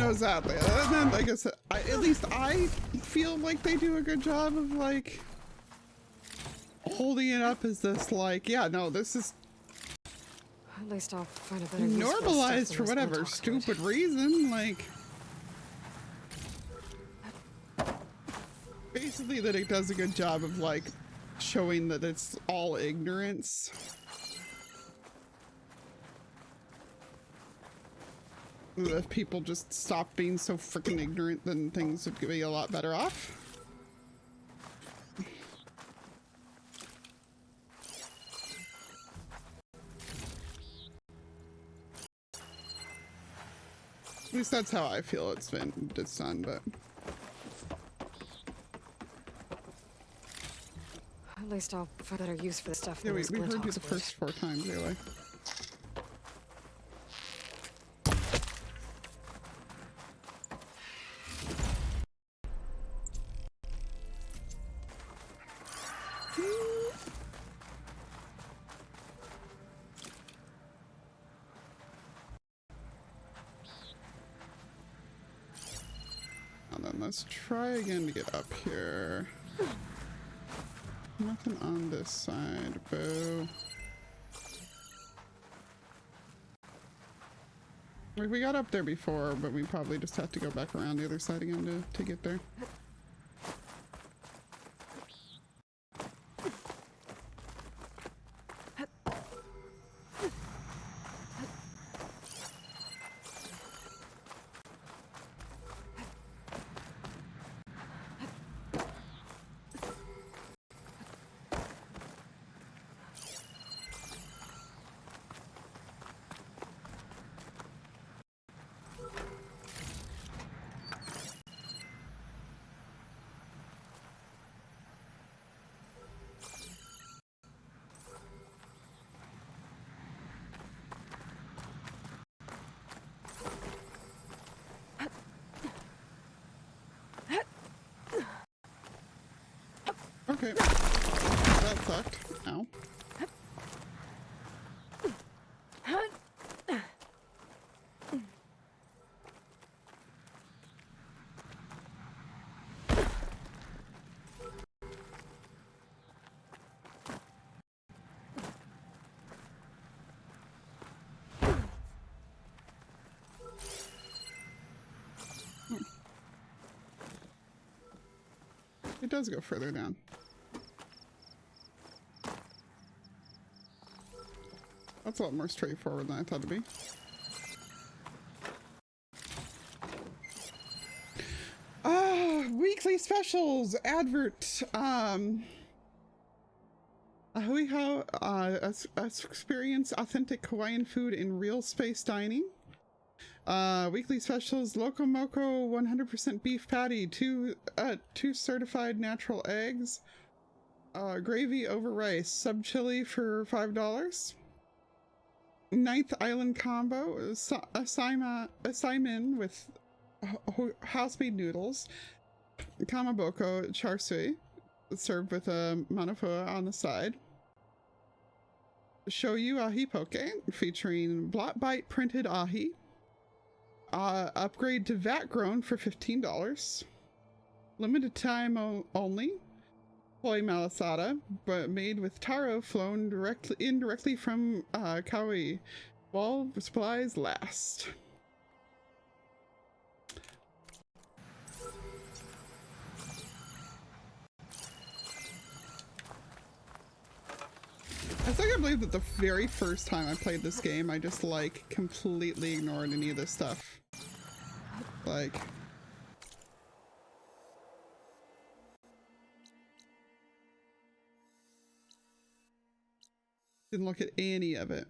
Exactly. And then, like I said, at least I feel like they do a good job of like holding it up as this, like, yeah, no, this is at least I'll find a better use normalized for whatever stupid reason. Like, basically, that it does a good job of like showing that it's all ignorance. If people just stopped being so freaking ignorant, then things would be a lot better off. At least that's how I feel it's done, but... At least I'll find better use for the stuff. Yeah, we heard you the first 4 times, anyway. Let's try again to get up here. Nothing on this side, boo. We got up there before, but we probably just have to go back around the other side again to get there. Okay. That sucked. Ow. It does go further down. That's a lot more straightforward than I thought it'd be. Weekly specials advert. Experience authentic Hawaiian food in real space dining. Weekly specials: Loco Moco 100% beef patty, two certified natural eggs, gravy over rice, sub chili for $5. Ninth Island combo, a Simon with house-made noodles, kamaboko char siu, served with a manafua on the side. Shoyu ahi poke, featuring blot bite printed ahi. Upgrade to vat grown for $15. Limited time only. Poi malasada, but made with taro flown indirectly from Kauai. While supplies last. I think I believe that the very first time I played this game, I just like completely ignored any of this stuff. Like, didn't look at any of it.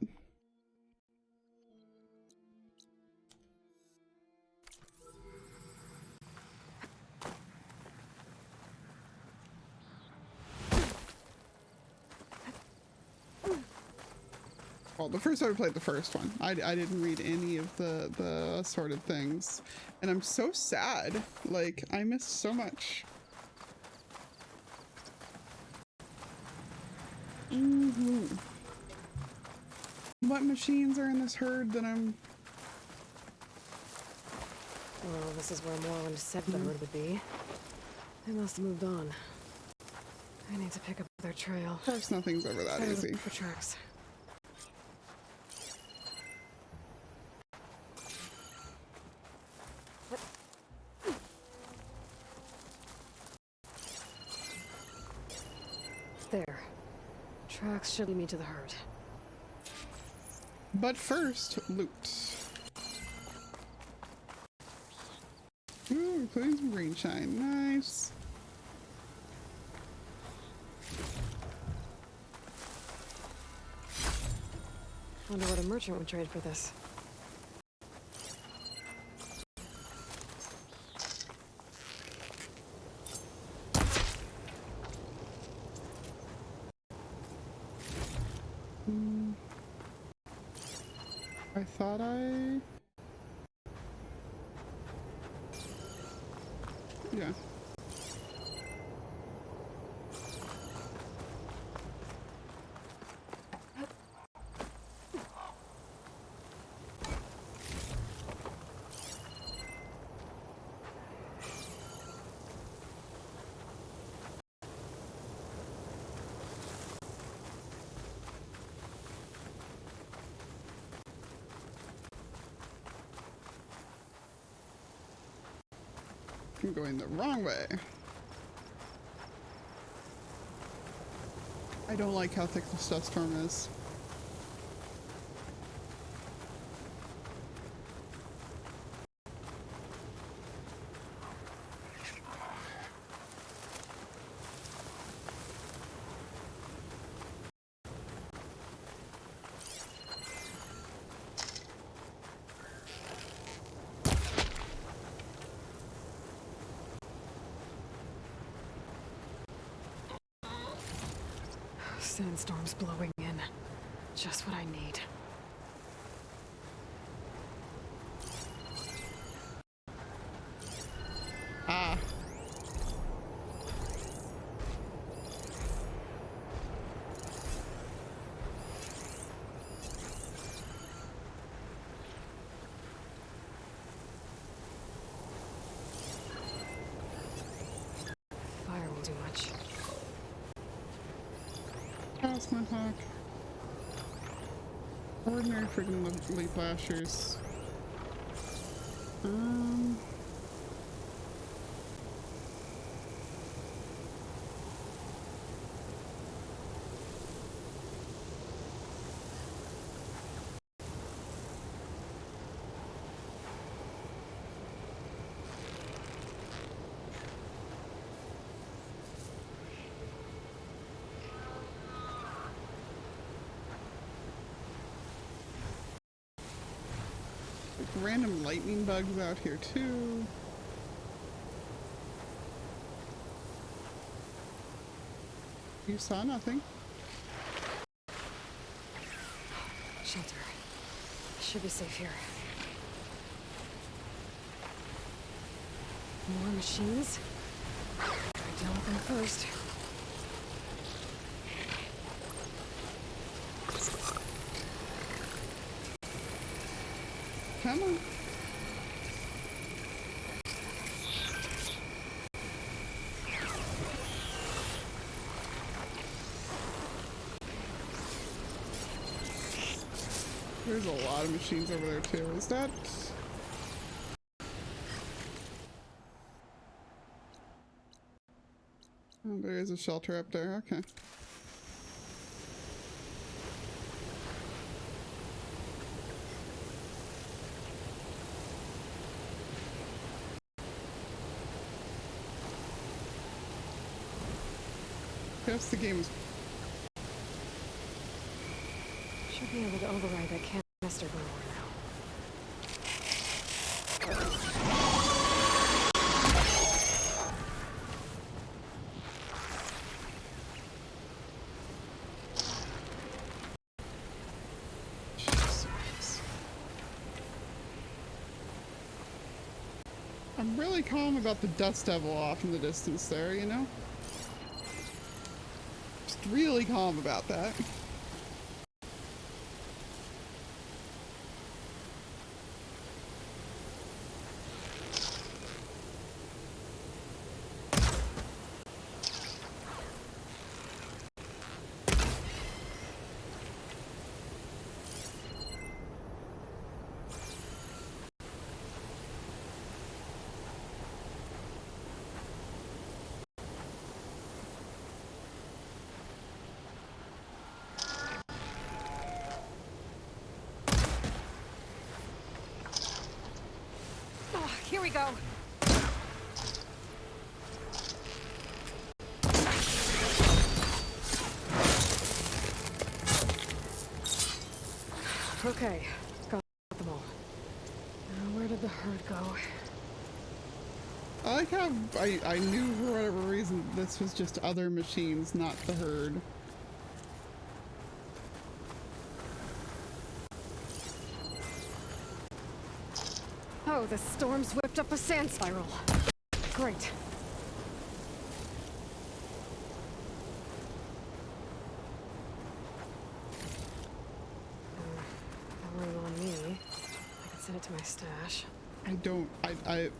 Well, the first time I played the first one, I didn't read any of the assorted things. And I'm so sad. Like, I missed so much. What machines are in this herd that I'm... Well, this is where Moreland said the herd would be. They must have moved on. I need to pick up their trail. Of course, nothing's ever that easy. For tracks. There. Tracks should lead me to the herd. But first, loot. Ooh, including some green shine. Nice. Wonder what a merchant would trade for this. I thought yeah. I'm going the wrong way. I don't like how thick this dust storm is. Sandstorm's blowing in. Just what I need. Ah. Fire won't do much. Cosmo Hawk. Ordinary friggin' leaf lashers. Random lightning bugs out here too. You saw nothing. Shelter. Should be safe here. More machines? Try dealing with them first. Come on. There's a lot of machines over there too. Is that... Oh, there is a shelter up there. Okay. Guess the game is... Should be able to override that canister blower now. I'm really calm about the Dust Devil off in the distance there, you know? Just really calm about that. Here we go. Okay, got them all. Now where did the herd go? I like how I knew for whatever reason this was just other machines, not the herd. Oh, the storm's whipped up a sand spiral. Great. That won't on me. I can send it to my stash. I don't... I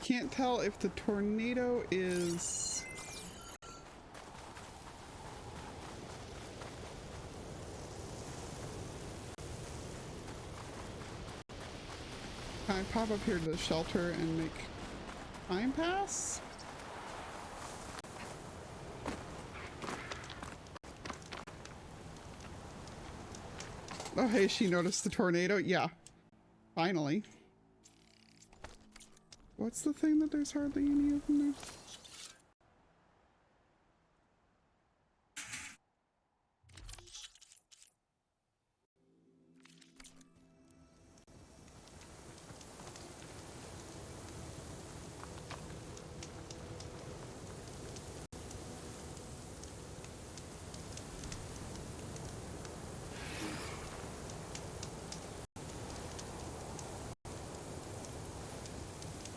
can't tell if the tornado is... Can I pop up here to the shelter and make time pass? Oh, hey, she noticed the tornado? Yeah. Finally. What's the thing that there's hardly any of them there?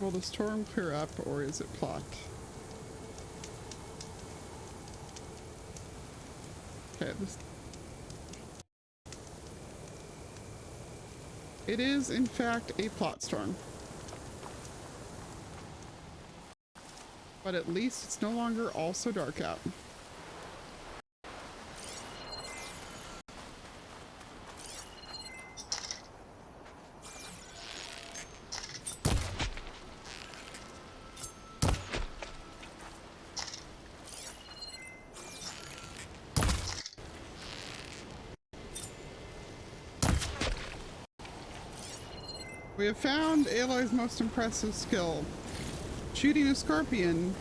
Will the storm clear up, or is it plot? Okay, this... It is, in fact, a plot storm. But at least it's no longer also dark out. We have found Aloy's most impressive skill. Shooting a scorpion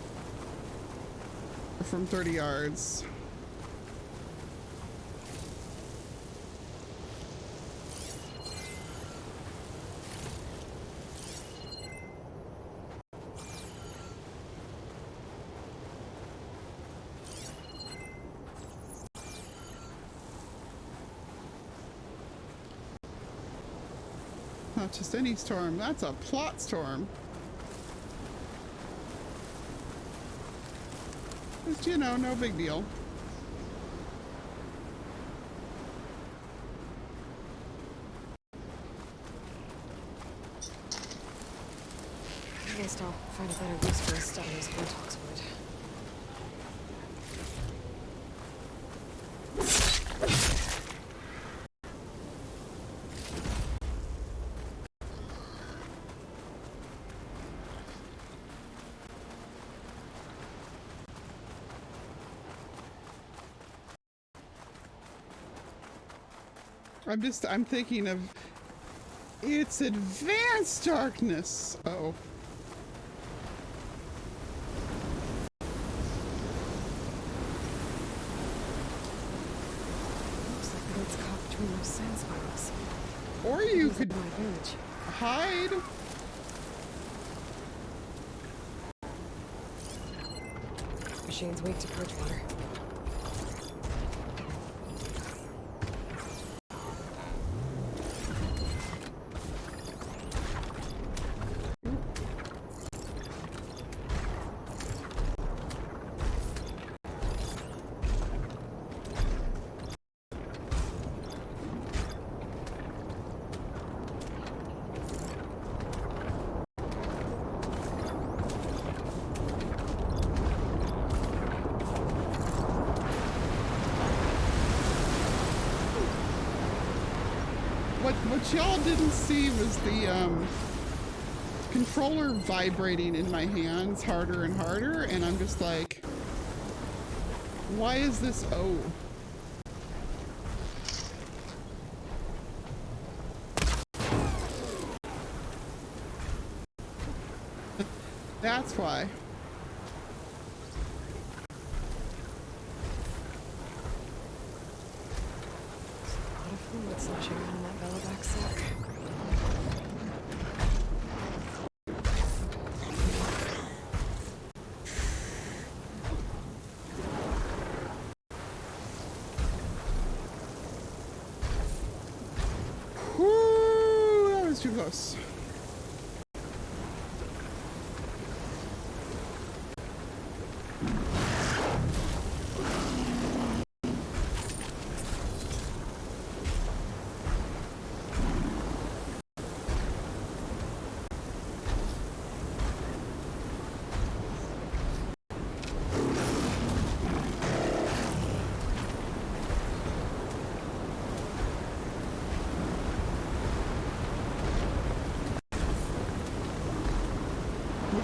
from 30 yards. Not just any storm, that's a plot storm. Just, you know, no big deal. I guess I'll find a better use for this stuff as Warthog's would. I'm thinking of It's advanced darkness. Uh-oh. Looks like the road's caught between those sand spirals. Or you Use it could to my advantage. hide. Machine's weak to purge water. What y'all didn't see was the controller vibrating in my hands harder and harder, and I'm just like, why is this O? That's why. Fluid sloshing around in that Belovac sack. Whoo, that was too close.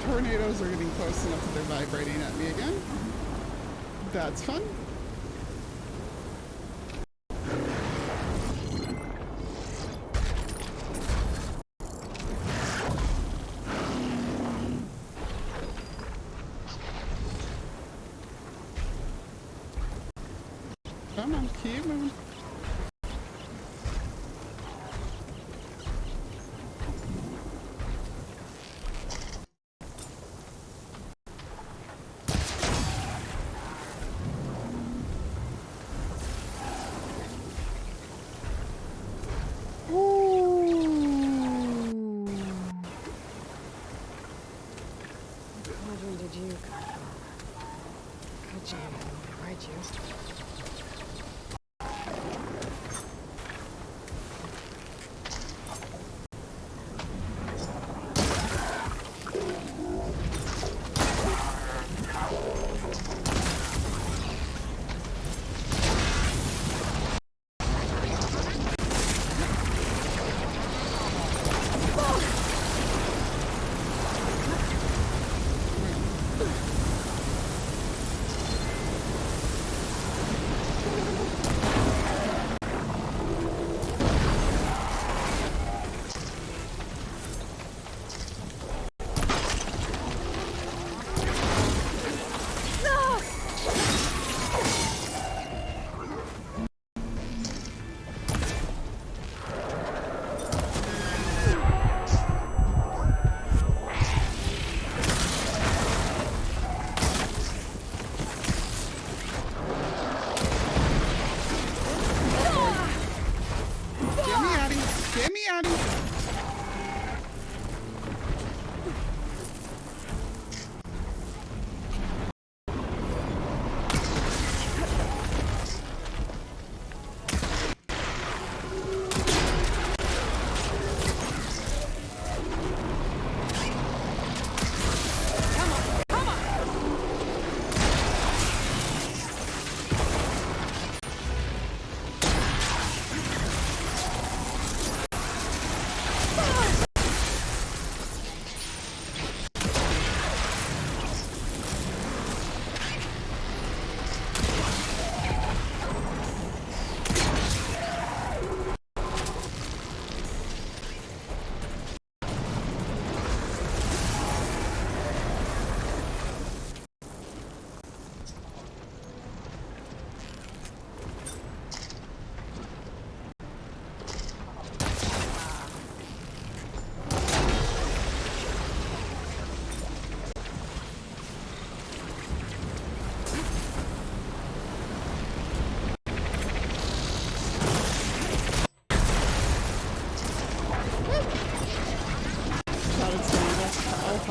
Tornadoes are getting close enough that they're vibrating at me again. That's fun. Come on, keep moving.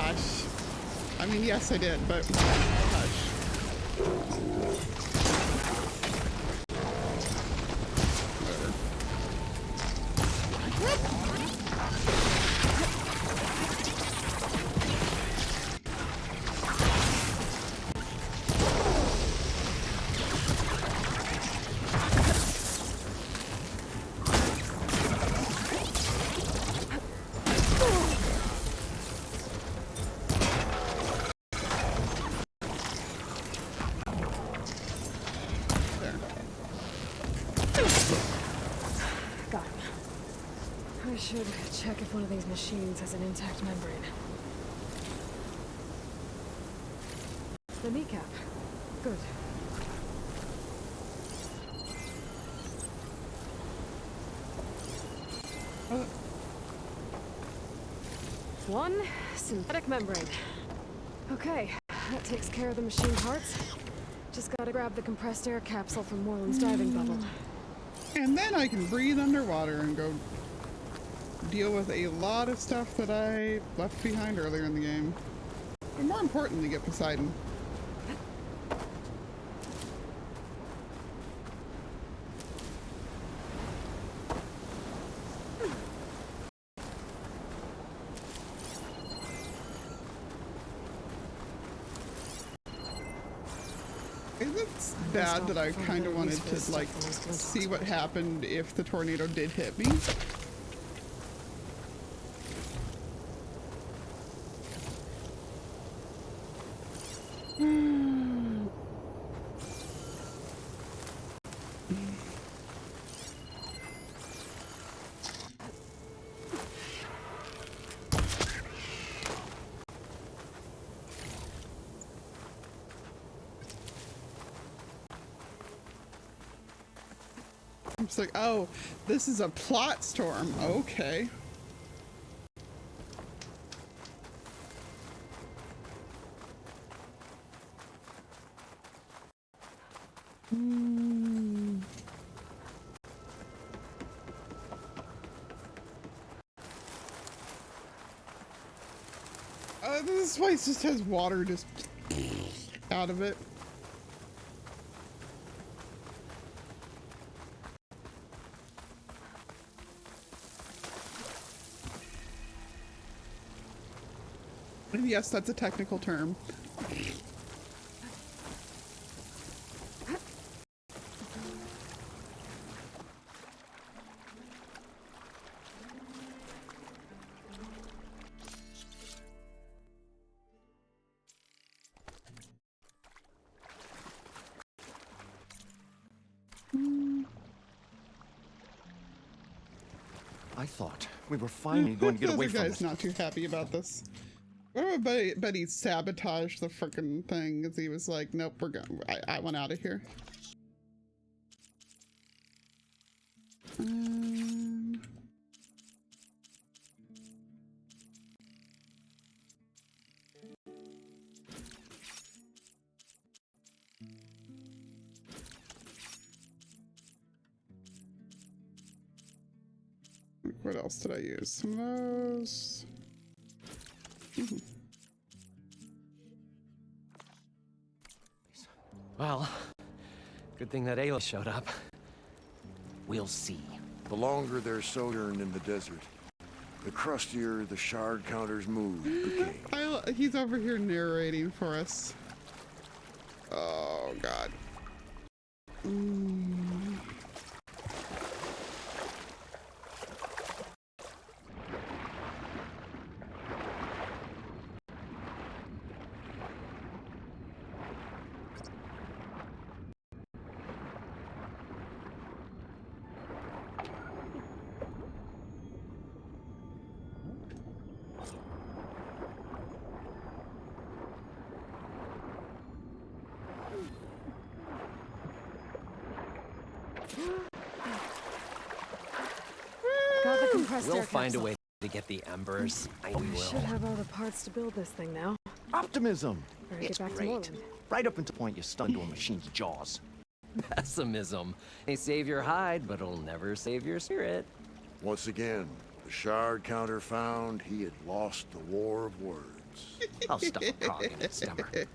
Hush. I mean, yes, I did, but hush. Got him. I should check if one of these machines has an intact membrane. The kneecap. Good. One synthetic membrane. Okay, that takes care of the machine parts. Just gotta grab the compressed air capsule from Moreland's diving bubble. And then I can breathe underwater and go deal with a lot of stuff that I left behind earlier in the game. But more importantly, get Poseidon. It's bad that I kind of wanted to, like, see what happened if the tornado did hit me. It's like, oh, this is a plot storm. Okay. This place just has water just out of it. And yes, that's a technical term. I thought we were finally going to get away The from guy's this. not too happy about this. What about Betty sabotaged the frickin' thing because he was like, nope, we're going. I want out of here. What else did I use? Some of those. Well, good thing that Aloy showed up. We'll see. The longer they're sojourned in the desert, the crustier the shard counters move. Okay. He's over here narrating for us. Oh, God. Got the compressed We'll air find a capsule. way to get the embers. I know we We will. should have all the parts to build this thing now. Optimism. Better It's get back to great. Moreland. Right up until the point you stun into a machine's jaws. Pessimism. May save your hide, but it'll never save your spirit. Once again, the shard counter found he had lost the war of words. I'll stuff a cog in its stomach.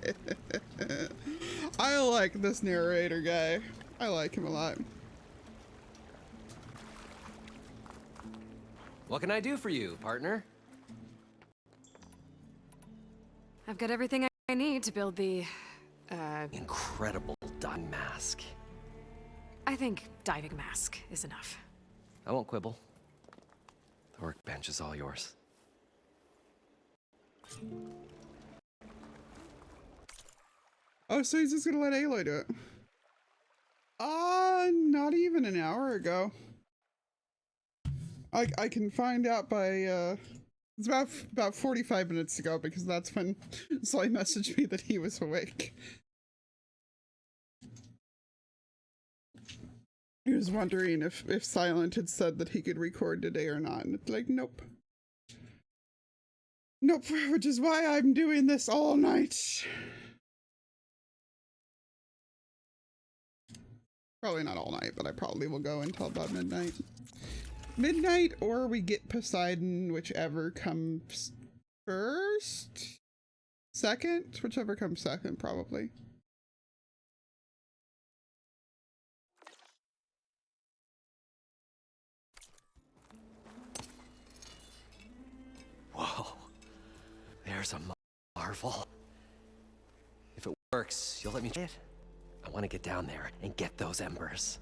I like this narrator guy. I like him a lot. What can I do for you, partner? I've got everything I need to build the, Incredible diving mask. I think diving mask is enough. I won't quibble. The workbench is all yours. Oh, so he's just gonna let Aloy do it. Not even an hour ago. I can find out by, it's about 45 minutes ago, because that's when Sully messaged me that he was awake. He was wondering if Silent had said that he could record today or not, and it's like, nope. Nope, which is why I'm doing this all night. Probably not all night, but I probably will go until about midnight. Midnight, or we get Poseidon, whichever comes first? Second? Whichever comes second, probably. Whoa. There's a marvel. If it works, you'll let me try it? I want to get down there and get those embers.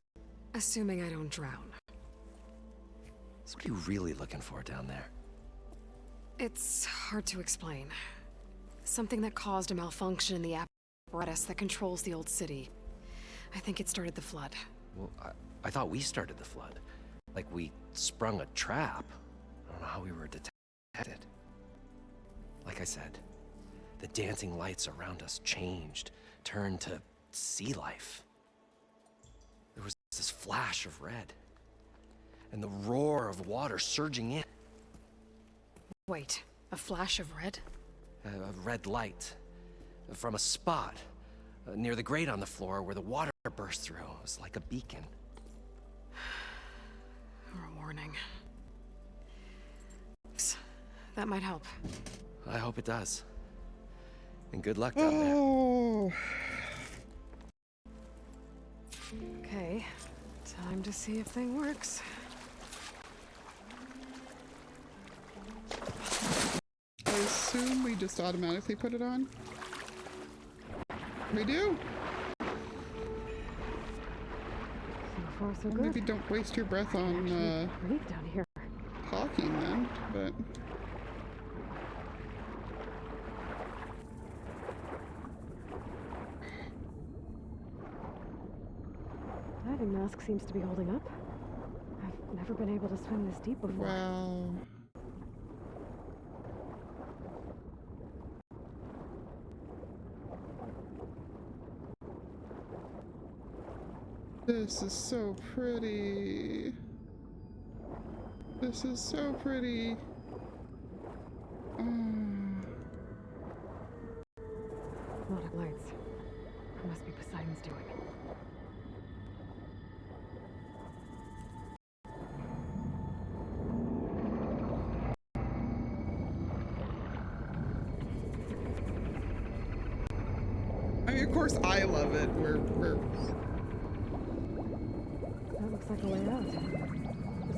Assuming I don't drown. So what are you really looking for down there? It's hard to explain. Something that caused a malfunction in the apparatus that controls the old city. I think it started the flood. Well, I thought we started the flood. Like we sprung a trap. I don't know how we were detected. Like I said, the dancing lights around us changed, turned to sea life. There was this flash of red, and the roar of water surging in. Wait, a flash of red? A red light from a spot near the grate on the floor where the water burst through. It was like a beacon. Or a warning. That might help. I hope it does. And good luck down there. Oh. Okay, time to see if thing works. I assume we just automatically put it on. We do. So far, so Well, good. maybe don't waste your breath on Breathe down here. talking then, but Diving mask seems to be holding up. I've never been able to swim this deep before. wow. This is so pretty. This is so pretty. Oh. A lot of lights. It must be Poseidon's doing. I mean, of course I love it. We're That looks like a way out.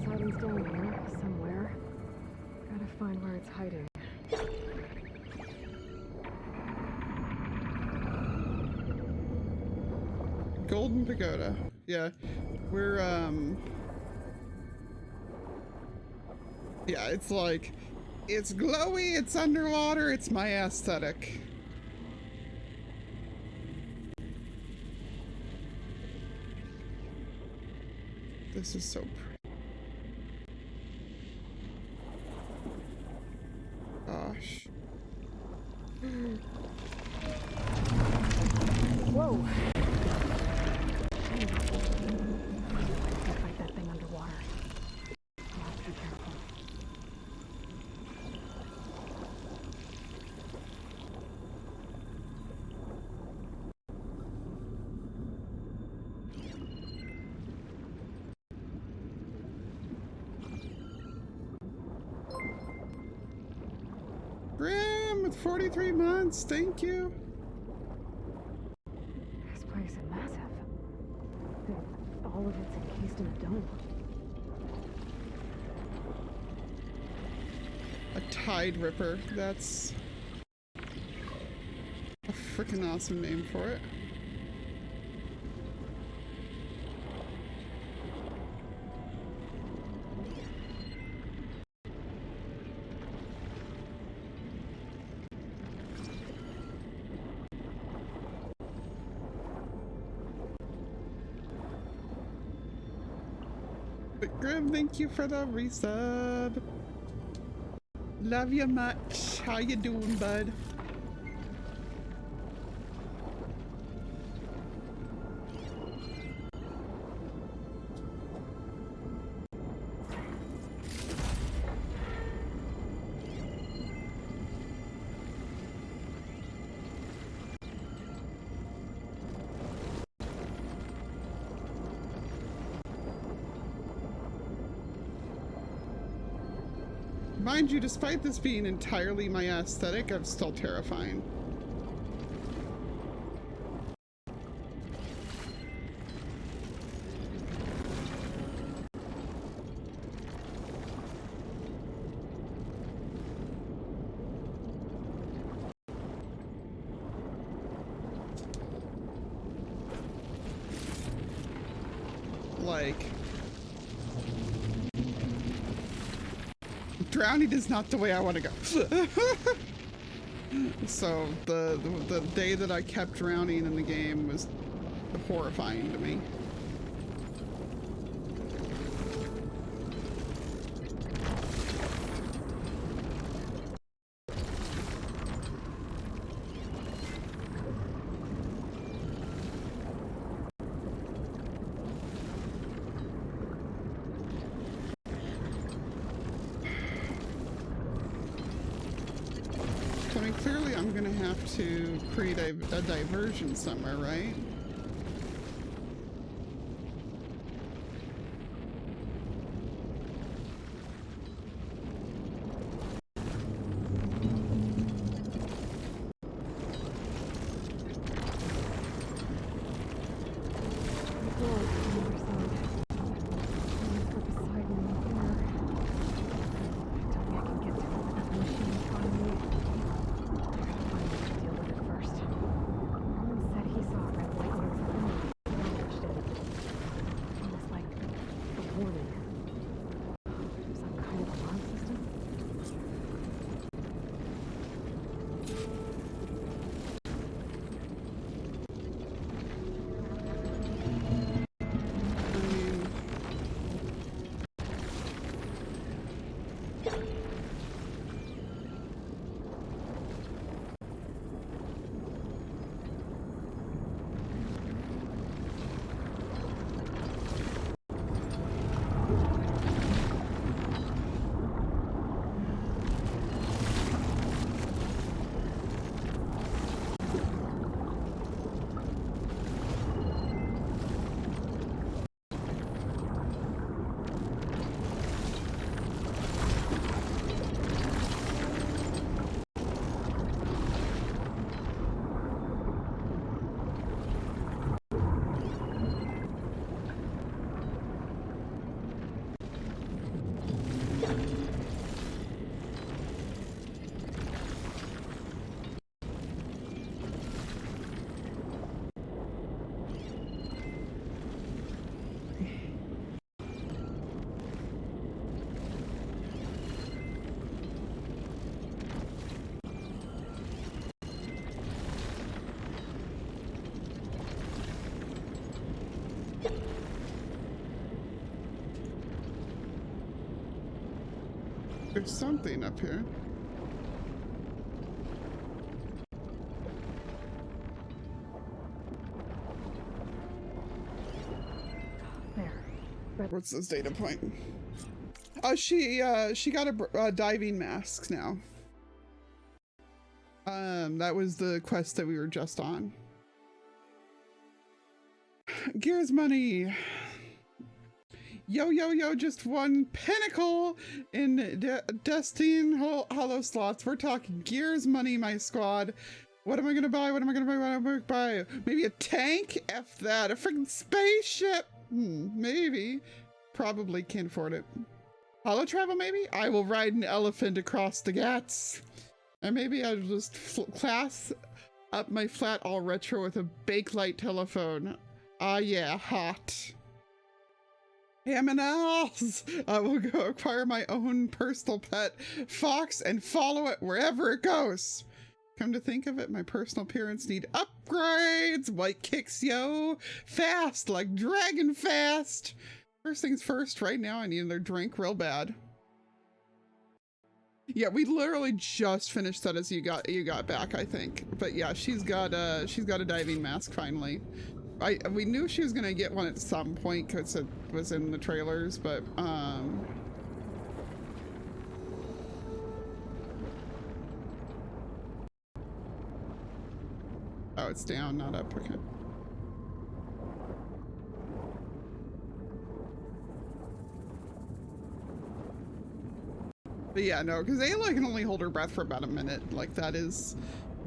Poseidon's down here, somewhere. Gotta find where it's hiding. Golden Pagoda. Yeah. We're yeah, it's like, it's glowy, it's underwater, it's my aesthetic. This is so pretty. Gosh. Whoa! Can't fight that thing underwater. I'll have to be careful. Great! Prime with 43 months. Thank you. This place is massive. All of it's encased in a dome. A Tide Ripper. That's a freaking awesome name for it. But Grim, thank you for the resub. Love you much. How you doing, bud? Mind you, despite this being entirely my aesthetic, I'm still terrifying. Like, drowning is not the way I want to go. So the day that I kept drowning in the game was horrifying to me. Clearly I'm gonna have to create a diversion somewhere, right? There's something up here. There. What's this data point? Oh, she got a diving mask now. That was the quest that we were just on. Gears money. Yo, yo, yo, just one pinnacle in Destine Hollow slots. We're talking gears money, my squad. What am I gonna buy? What am I gonna buy? What am I gonna buy? Maybe a tank? F that. A freaking spaceship? Maybe. Probably can't afford it. Hollow travel, maybe? I will ride an elephant across the Ghats. And maybe I'll just class up my flat all retro with a bakelite telephone. Ah, yeah, hot. M&Ls! I will go acquire my own personal pet, Fox, and follow it wherever it goes. Come to think of it, my personal appearance need upgrades! White kicks, yo! Fast, like dragon fast! First things first, right now I need another drink real bad. Yeah, we literally just finished that as you got back, I think. But yeah, she's got a diving mask finally. We knew she was gonna get one at some point because it was in the trailers, but oh, it's down, not up. Okay. But yeah, no, because Ayla can only hold her breath for about a minute. Like, that has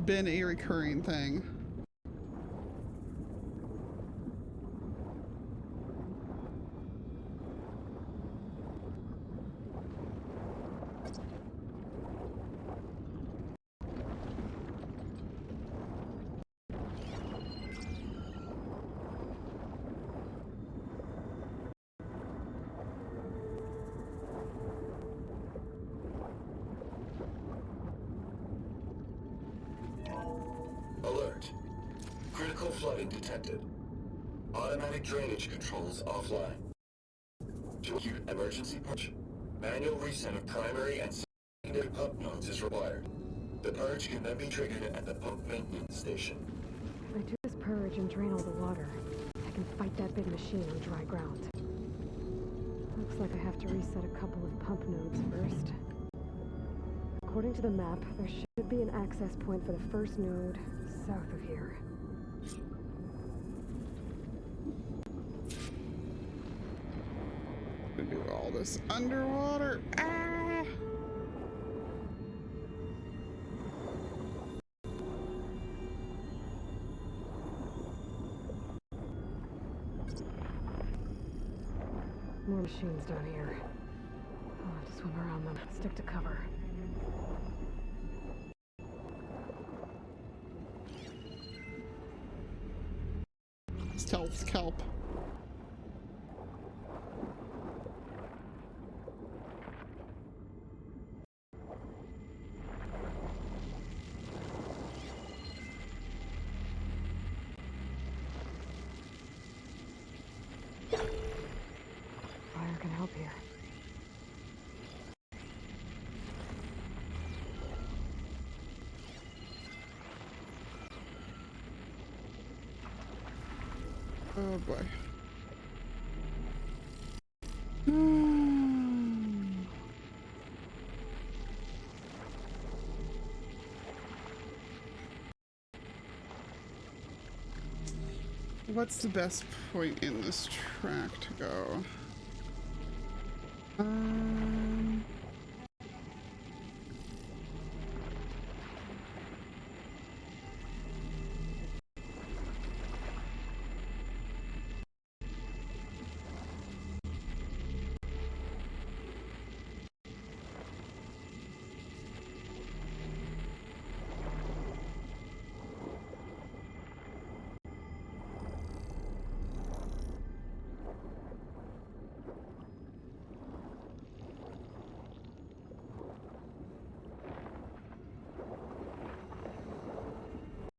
been a recurring thing. Alert. Critical flooding detected. Automatic drainage controls offline. To acute emergency purge, manual reset of primary and secondary pump nodes is required. The purge can then be triggered at the pump maintenance station. If I do this purge and drain all the water, I can fight that big machine on dry ground. Looks like I have to reset a couple of pump nodes first. According to the map, there should be an access point for the first node south of here. Gonna do all this underwater. Ah! More machines down here. I'll have to swim around them. Stick to cover. Stealth kelp. Fire can help here. Oh boy. What's the best point in this track to go?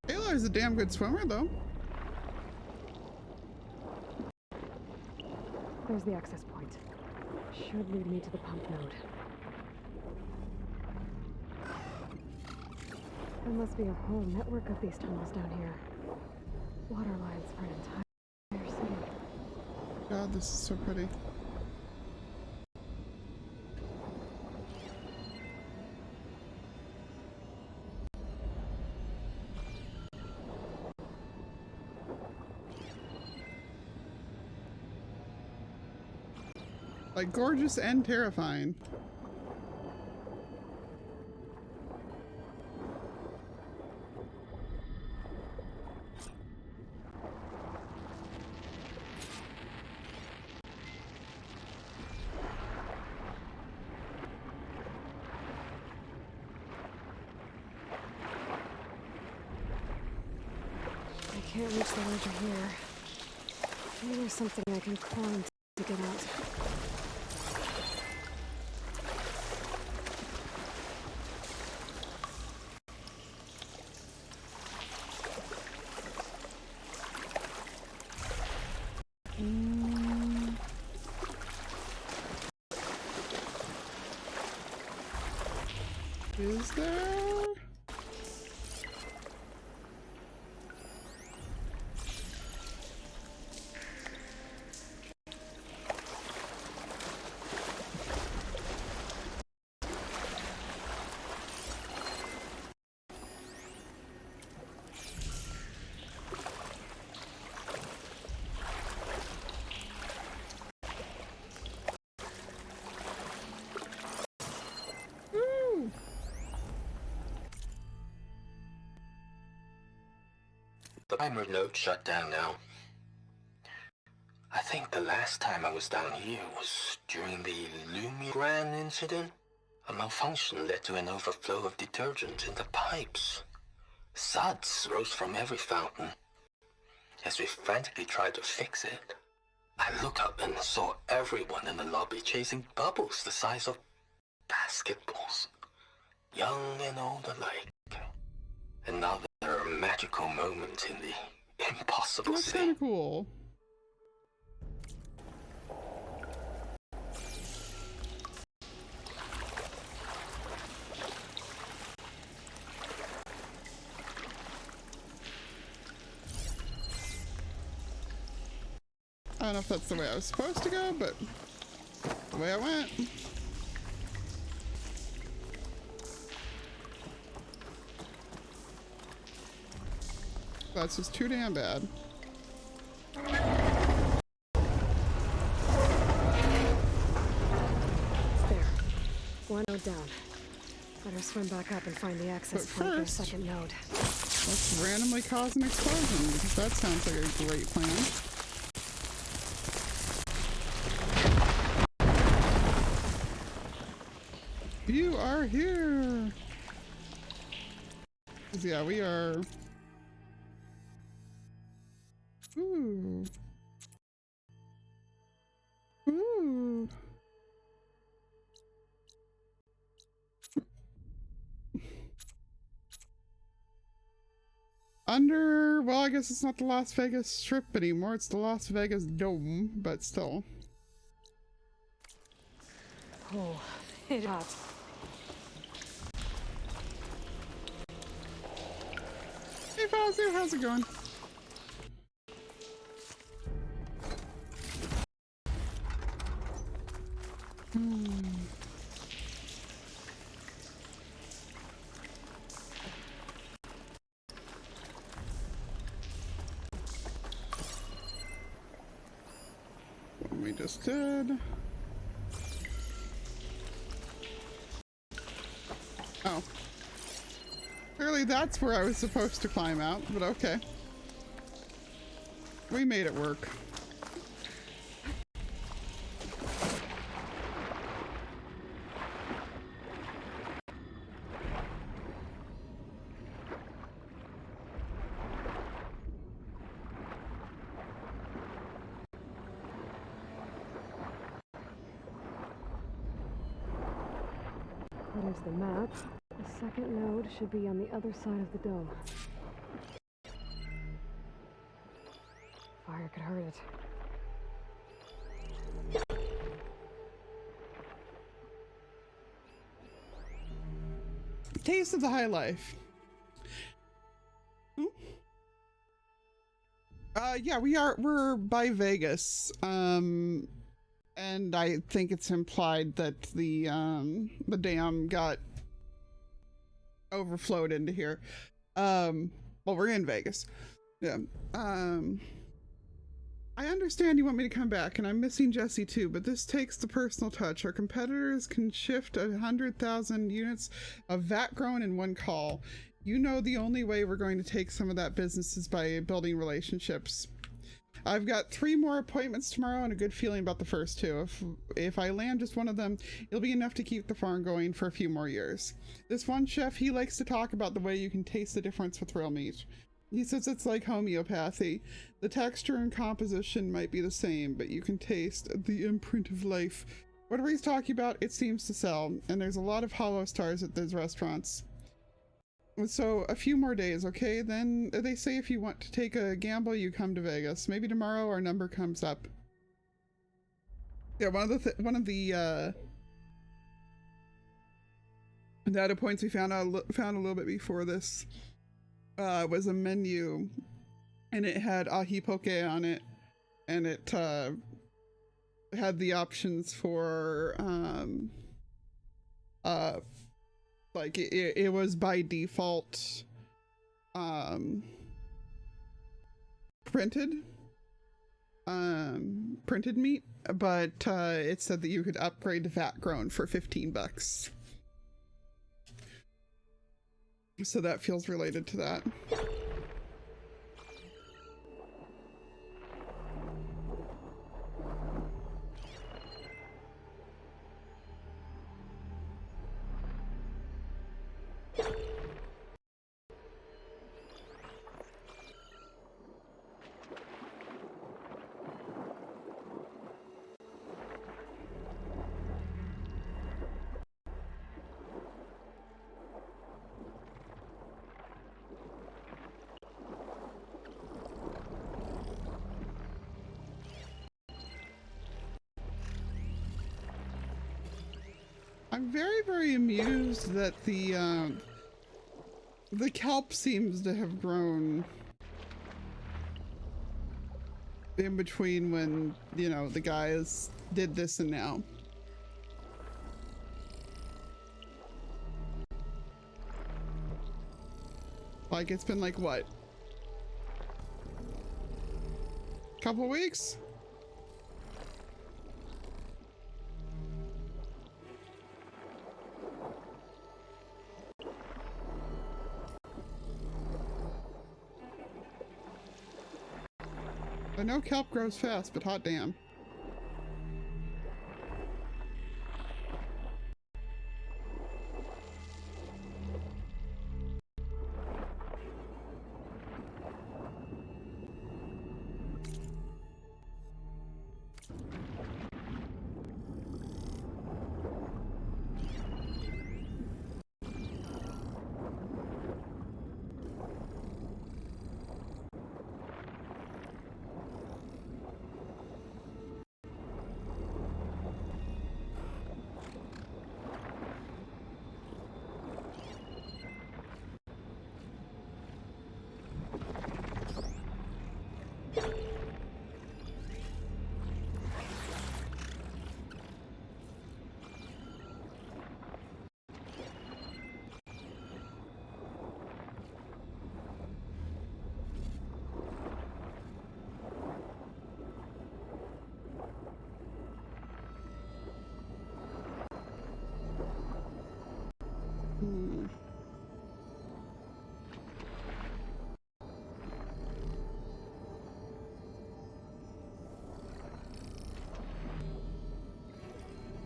Ayla's a damn good swimmer, though. There's the access point. Should lead me to the pump node. There must be a whole network of these tunnels down here. Water lines for an entire city. God, this is so pretty. Like, gorgeous and terrifying. I can't reach the ledge from here. Maybe there's something I can climb to get out. Is there? The timer node shut down now. I think the last time I was down here was during the Lumigran incident. A malfunction led to an overflow of detergent in the pipes. Suds rose from every fountain. As we frantically tried to fix it, I looked up and saw everyone in the lobby chasing bubbles the size of basketballs. Young and old alike. Another magical moment in the impossible That's city. kind of cool. I don't know if that's the way I was supposed to go, but the way I went. That's just too damn bad. There. One node down. Better swim back up and find the access point for a second node. Let's randomly cause an explosion, because that sounds like a great plan. You are here! 'Cause yeah, we are... Ooh. Ooh. Well, I guess it's not the Las Vegas Strip anymore, it's the Las Vegas Dome, but still. Oh, it's hot. Hey Fazio, how's it going? What we just did. Oh. Clearly that's where I was supposed to climb out, but okay. We made it work. There's the map. The second node should be on the other side of the dome. Fire could hurt it. Taste of the high life. Yeah, we're by Vegas. And I think it's implied that the dam got overflowed into here. Well, we're in Vegas. Yeah. I understand you want me to come back, and I'm missing Jesse too, but this takes the personal touch. Our competitors can shift 100,000 units of VAT grown in one call. You know the only way we're going to take some of that business is by building relationships. I've got 3 more appointments tomorrow and a good feeling about the first 2. If I land just one of them, it'll be enough to keep the farm going for a few more years. This one chef, he likes to talk about the way you can taste the difference with real meat. He says it's like homeopathy. The texture and composition might be the same, but you can taste the imprint of life. Whatever he's talking about, it seems to sell, and there's a lot of hollow stars at those restaurants. So a few more days, okay? Then they say if you want to take a gamble, you come to Vegas. Maybe tomorrow our number comes up. Yeah, one of the data points we found a little bit before this was a menu, and it had ahi poke on it, and it had the options for like it was by default printed meat, but it said that you could upgrade to VAT grown for $15. So that feels related to that. I'm very amused that the kelp seems to have grown in between when, you know, the guys did this and now. Like, it's been like, what? Couple weeks? I know kelp grows fast, but hot damn.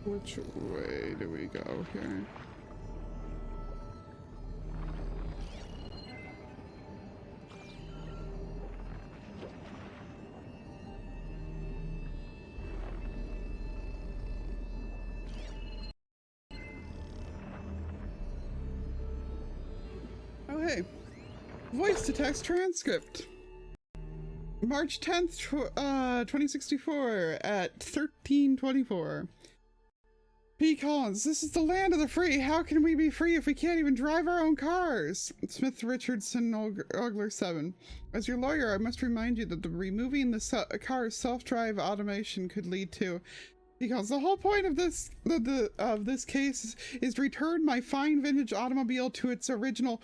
Which way do we go here? Oh, hey. Voice to text transcript. March 10th, 2064 at 13:24. P. Collins, this is the land of the free. How can we be free if we can't even drive our own cars? Smith Richardson Ogler 7. As your lawyer, I must remind you that removing the car's self-drive automation could lead to, because the whole point of this case is to return my fine vintage automobile to its original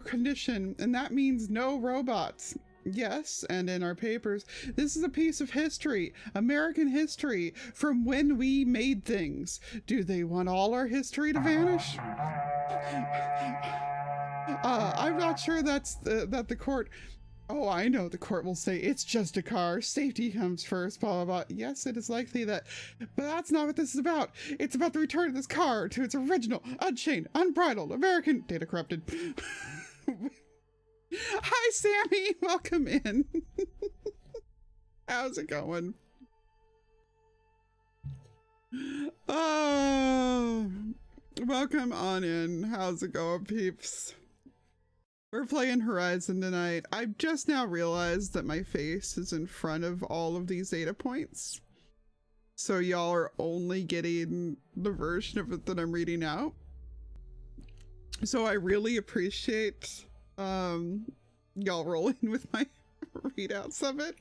condition, and that means no robots. Yes, and in our papers, this is a piece of history, American history, from when we made things. Do they want all our history to vanish? I'm not sure that's that the court... Oh, I know the court will say, it's just a car, safety comes first, blah, blah, blah. Yes, it is likely that, but that's not what this is about. It's about the return of this car to its original, unchained, unbridled, American... Data corrupted. Hi, Sammy! Welcome in. How's it going? Oh, welcome on in. How's it going, peeps? We're playing Horizon tonight. I just now realized that my face is in front of all of these data points. So y'all are only getting the version of it that I'm reading out. So I really appreciate y'all rolling with my readouts of it.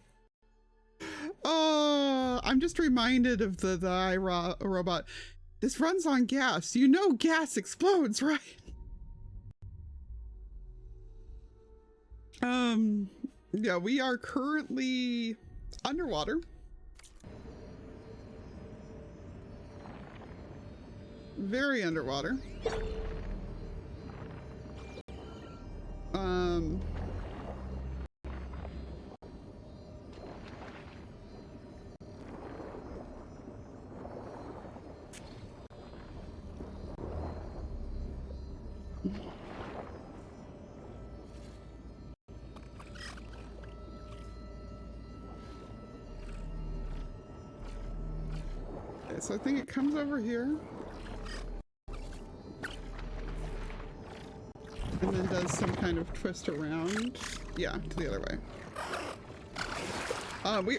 I'm just reminded of the iRobot. This runs on gas. You know gas explodes, right? Yeah, we are currently underwater. Very underwater. Okay, so I think it comes over here. And then does some kind of twist around. Yeah, to the other way.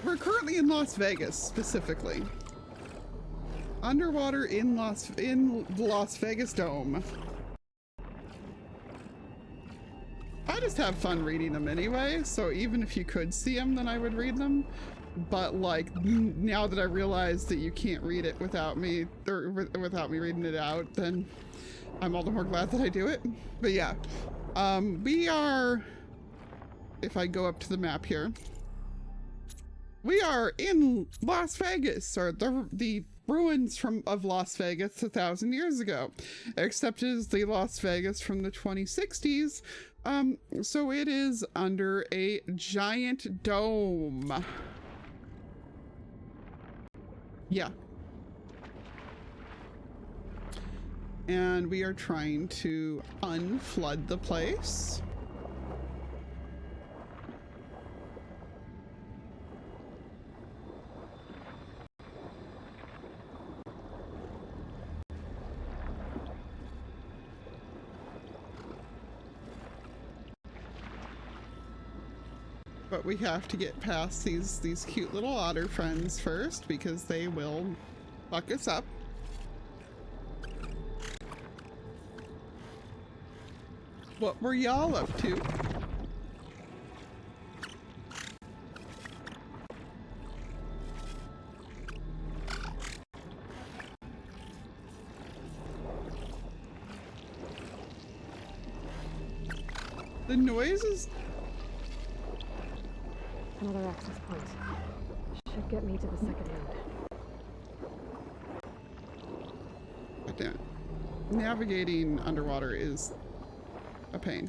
We're currently in Las Vegas, specifically. Underwater in the Las Vegas Dome. I just have fun reading them anyway, so even if you could see them, then I would read them. But like, now that I realize that you can't read it without me, or without me reading it out, then I'm all the more glad that I do it. But yeah, we are, if I go up to the map here, we are in Las Vegas, or the ruins of Las Vegas 1,000 years ago, except it is the Las Vegas from the 2060s. So it is under a giant dome. Yeah. And we are trying to unflood the place. But we have to get past these cute little otter friends first, because they will fuck us up. What were y'all up to? The noises. Another access point. Should get me to the second node. Damn it. Navigating underwater is a pain.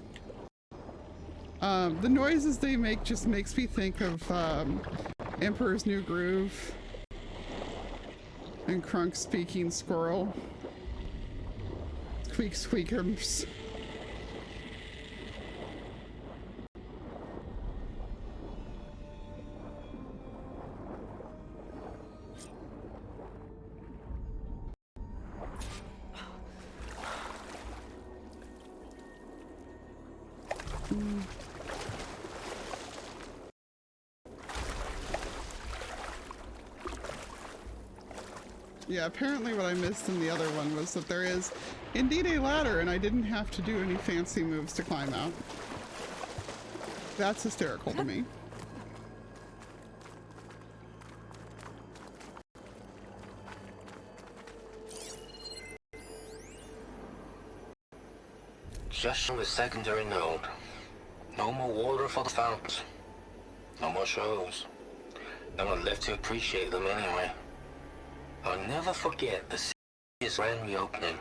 The noises they make just makes me think of Emperor's New Groove and Krunk speaking squirrel. Squeak squeakers. Yeah, apparently what I missed in the other one was that there is indeed a ladder and I didn't have to do any fancy moves to climb out. That's hysterical to me. Just on the secondary node. No more water for the fountains. No more shows. No one left to appreciate them anyway. I'll never forget the city's grand reopening.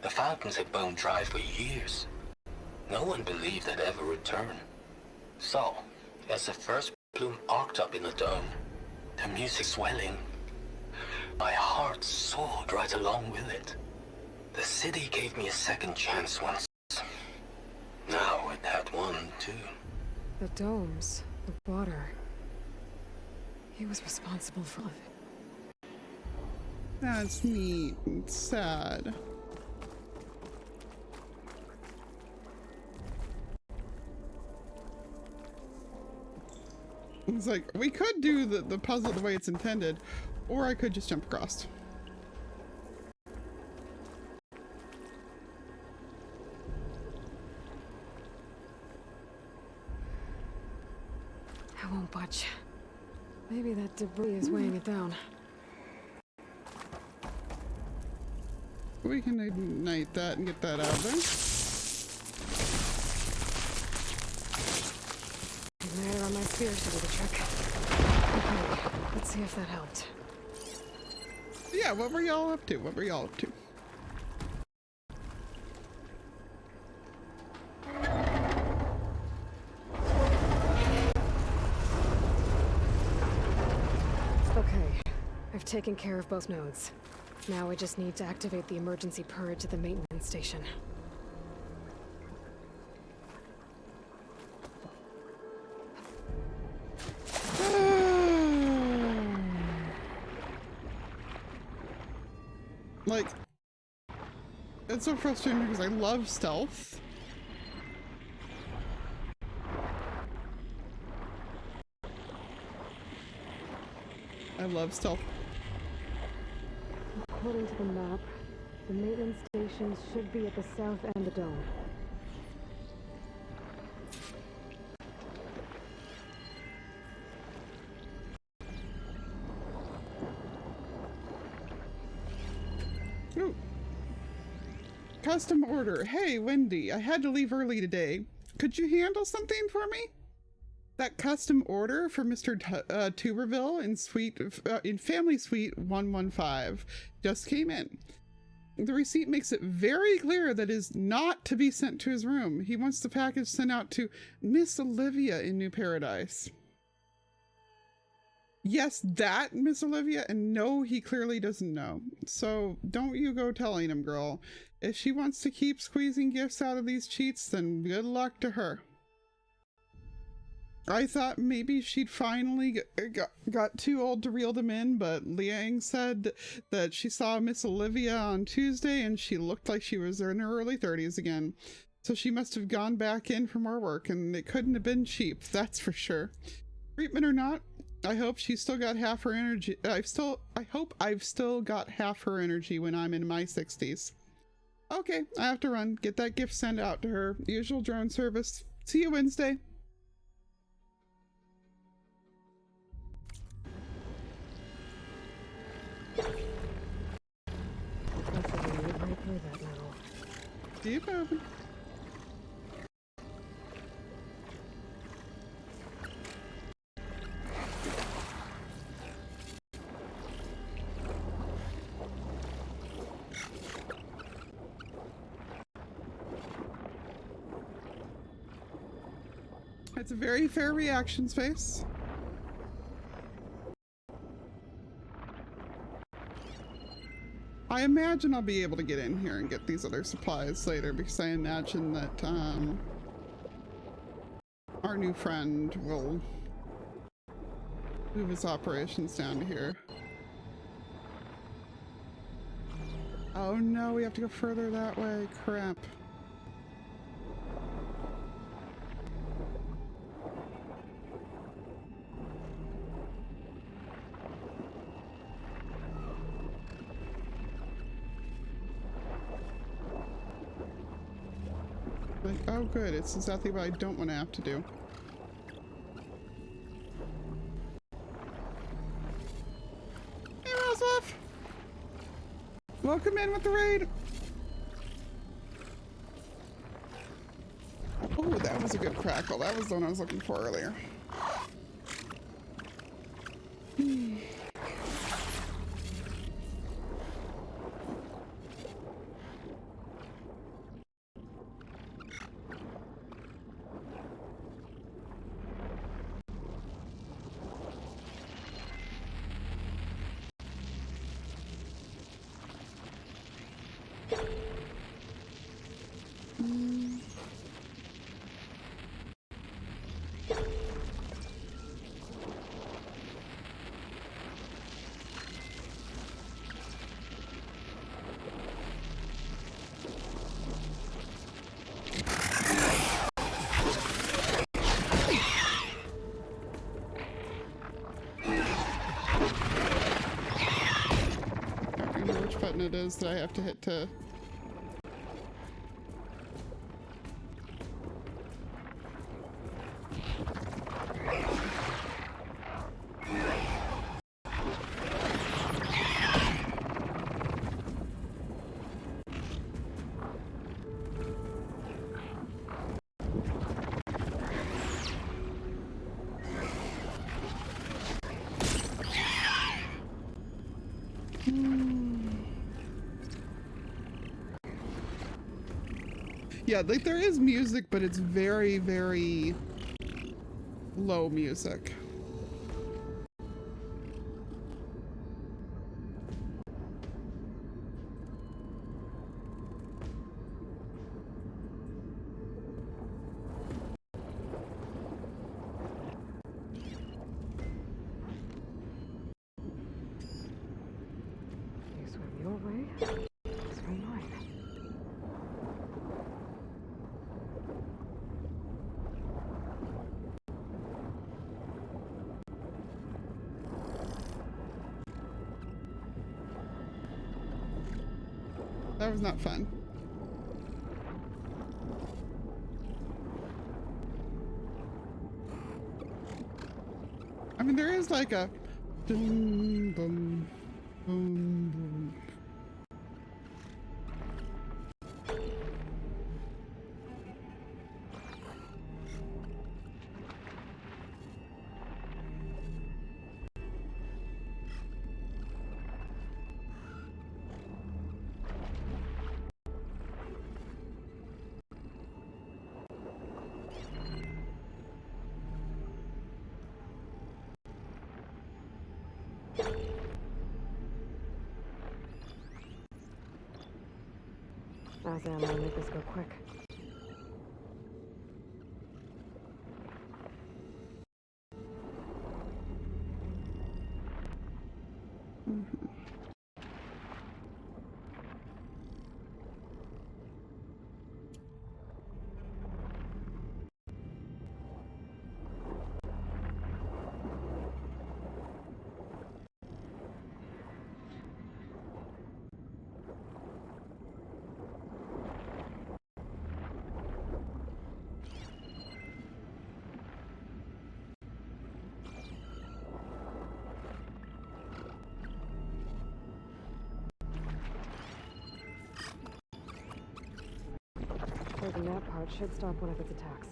The Falcons had bone dry for years. No one believed they'd ever return. So, as the first plume arced up in the dome, the music swelling, my heart soared right along with it. The city gave me a second chance once. Now it had one, too. The domes, the water. He was responsible for all of it. That's neat and sad. It's like, we could do the puzzle the way it's intended, or I could just jump across. I won't budge. Maybe that debris is weighing it down. We can ignite that and get that out of there. Igniter on my spear should do the trick. Okay, let's see if that helped. Yeah, what were y'all up to? What were y'all up to? Okay, I've taken care of both nodes. Now I just need to activate the emergency purge at the maintenance station. Like, it's so frustrating because I love stealth. I love stealth. According to the map, the maintenance stations should be at the south end of the dome. Ooh. Custom order. Hey, Wendy, I had to leave early today. Could you handle something for me? That custom order for Mr. Tuberville in Family Suite 115 just came in. The receipt makes it very clear that it is not to be sent to his room. He wants the package sent out to Miss Olivia in New Paradise. Yes, that Miss Olivia, and no, he clearly doesn't know. So don't you go telling him, girl. If she wants to keep squeezing gifts out of these cheats, then good luck to her. I thought maybe she'd finally got too old to reel them in, but Liang said that she saw Miss Olivia on Tuesday and she looked like she was in her early 30s again. So she must have gone back in for more work, and it couldn't have been cheap, that's for sure. Treatment or not, I hope she's still got half her energy. I hope I've still got half her energy when I'm in my 60s. Okay, I have to run. Get that gift sent out to her. Usual drone service. See you Wednesday. Keep moving. It's a very fair reaction space. I imagine I'll be able to get in here and get these other supplies later, because I imagine that our new friend will move his operations down to here. Oh no, we have to go further that way. Crap. Like, oh good, it's exactly what I don't want to have to do. Hey Roswell! Welcome in with the raid! Oh, that was a good crackle. That was the one I was looking for earlier. Which button it is that I have to hit to... Yeah, like there is music, but it's very, very low music. You swim your way, I'll swim mine. That was not fun. I mean, there is like a boom, boom, boom, boom. Ozzy, I'm gonna make this go quick. Closing that part should stop one of its attacks.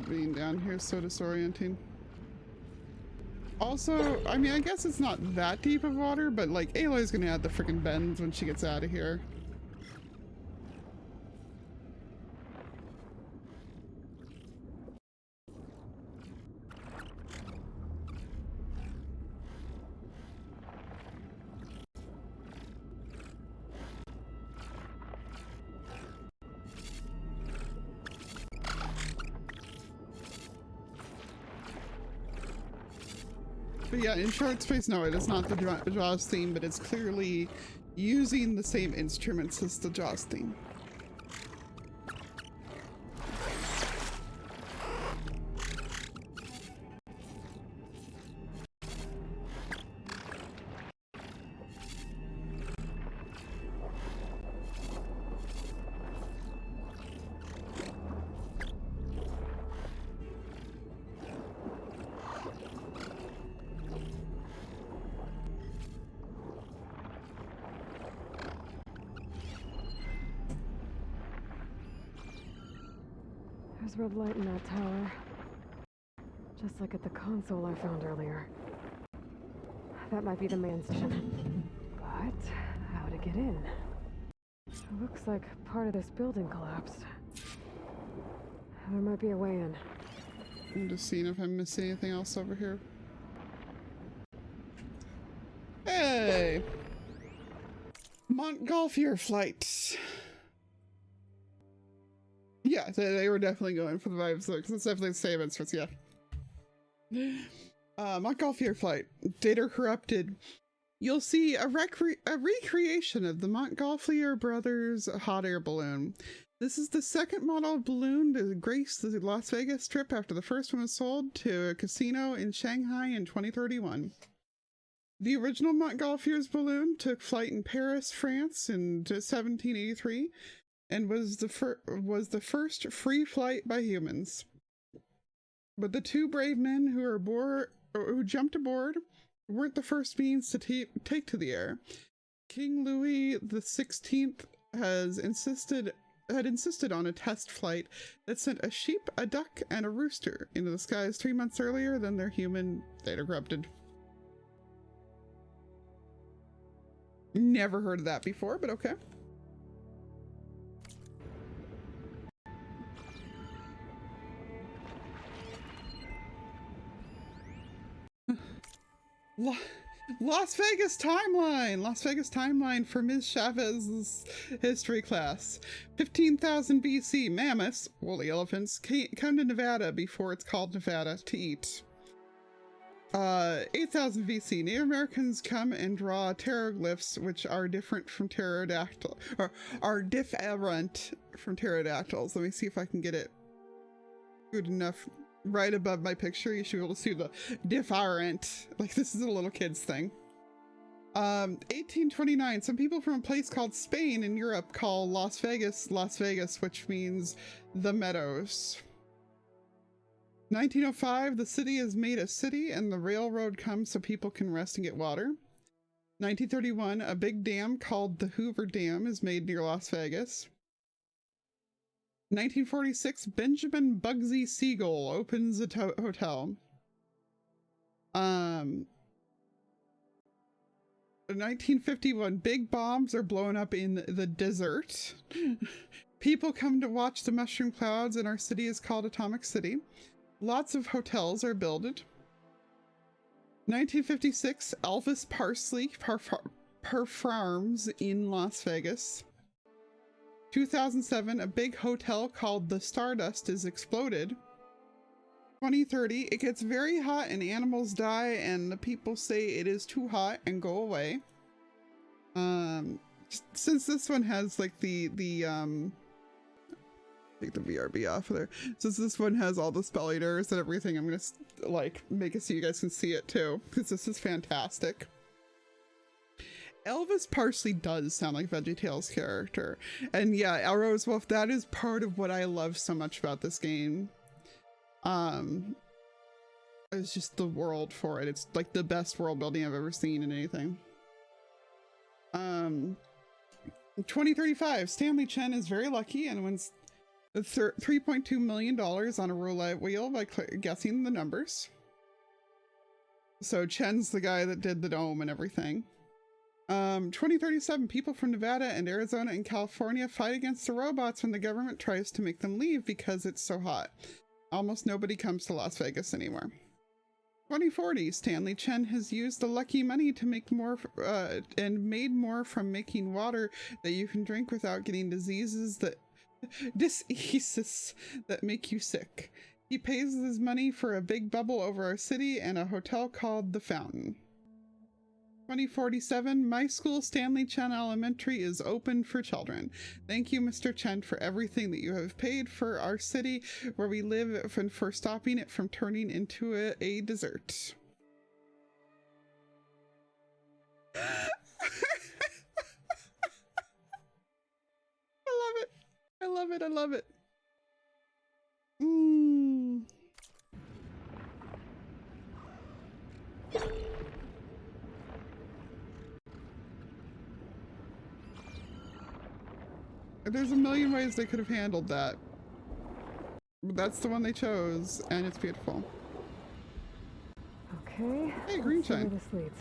Being down here is so disorienting. Also, I mean, I guess it's not that deep of water, but like Aloy's gonna add the freaking bends when she gets out of here. But yeah, in Short Space, no, it is not the Jaws theme, but it's clearly using the same instruments as the Jaws theme. There's red light in that tower. Just like at the console I found earlier. That might be the main station. But how to get in? It looks like part of this building collapsed. There might be a way in. I'm just seeing if I'm missing anything else over here. Hey! Montgolfier flight. Yeah, they were definitely going for the vibes though, because it's definitely the same instance, yeah. Montgolfier flight. Data corrupted. You'll see a recreation of the Montgolfier brothers hot air balloon. This is the second model balloon to grace the Las Vegas Strip after the first one was sold to a casino in Shanghai in 2031. The original Montgolfier's balloon took flight in Paris, France in 1783 and was the first free flight by humans. But the two brave men who jumped aboard weren't the first beings to take to the air. King Louis XVI had insisted on a test flight that sent a sheep, a duck, and a rooster into the skies 3 months earlier than their human data corrupted. Never heard of that before, but okay. Las Vegas timeline! Las Vegas timeline for Ms. Chavez's history class. 15,000 BC, mammoths, woolly elephants, come to Nevada before it's called Nevada to eat. 8,000 BC, Native Americans come and draw pteroglyphs, which are different from pterodactyl, or are different from pterodactyls. Let me see if I can get it good enough. Right above my picture, you should be able to see the different. Like, this is a little kid's thing. 1829, some people from a place called Spain in Europe call Las Vegas, which means the meadows. 1905, the city is made a city and the railroad comes so people can rest and get water. 1931, a big dam called the Hoover Dam is made near Las Vegas. 1946, Benjamin Bugsy Siegel opens a hotel. 1951, big bombs are blown up in the desert. People come to watch the mushroom clouds and our city is called Atomic City. Lots of hotels are built. 1956, Elvis Presley performs in Las Vegas. 2007, a big hotel called the Stardust is exploded. 2030, it gets very hot and animals die and the people say it is too hot and go away. Since this one has like take the VRB off of there. Since this one has all the spell eaters and everything, I'm gonna like make it so you guys can see it too, because this is fantastic. Elvis Presley does sound like VeggieTales character. And yeah, Elrose Wolf, that is part of what I love so much about this game. It's just the world for it. It's like the best world building I've ever seen in anything. 2035, Stanley Chen is very lucky and wins $3.2 million on a roulette wheel by guessing the numbers. So Chen's the guy that did the dome and everything. 2037, people from Nevada and Arizona and California fight against the robots when the government tries to make them leave because it's so hot. Almost nobody comes to Las Vegas anymore. 2040, Stanley Chen has used the lucky money to make more and made more from making water that you can drink without getting diseases that make you sick. He pays his money for a big bubble over our city and a hotel called The Fountain. 2047, my school, Stanley Chen Elementary, is open for children. Thank you, Mr. Chen, for everything that you have paid for our city where we live and for stopping it from turning into a desert. I love it. I love it. I love it. There's a million ways they could have handled that. But that's the one they chose, and it's beautiful. Okay. Hey, green see where shine. this leads.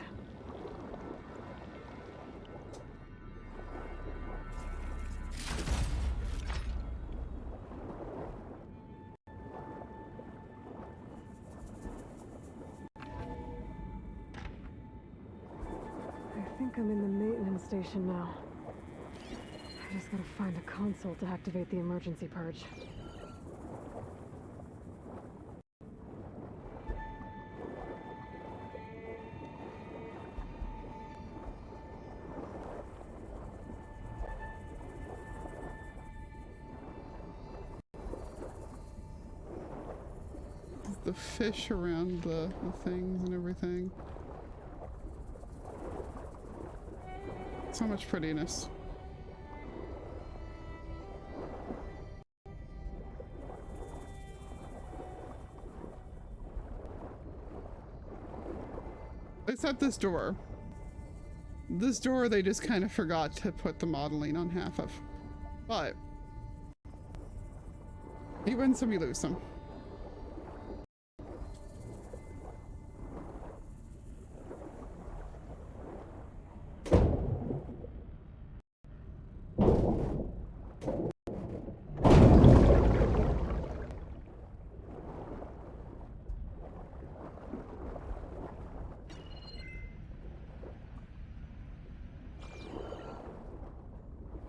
I think I'm in the maintenance station now. I just gotta find a console to activate the emergency purge. The fish around the things and everything. So much prettiness. It's at this door. This door they just kind of forgot to put the modeling on half of. But you win some, you lose some.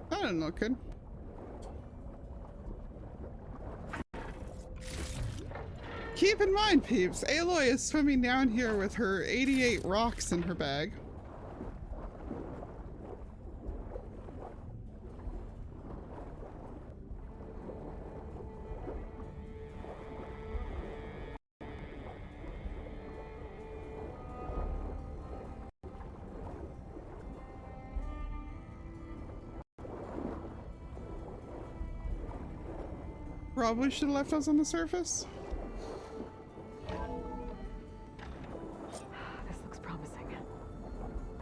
That didn't look good. Keep in mind, peeps, Aloy is swimming down here with her 88 rocks in her bag. Probably should have left us on the surface. This looks promising.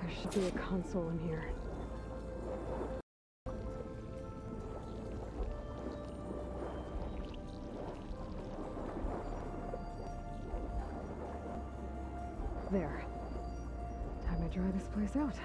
There should be a console in here. There. Time to dry this place out.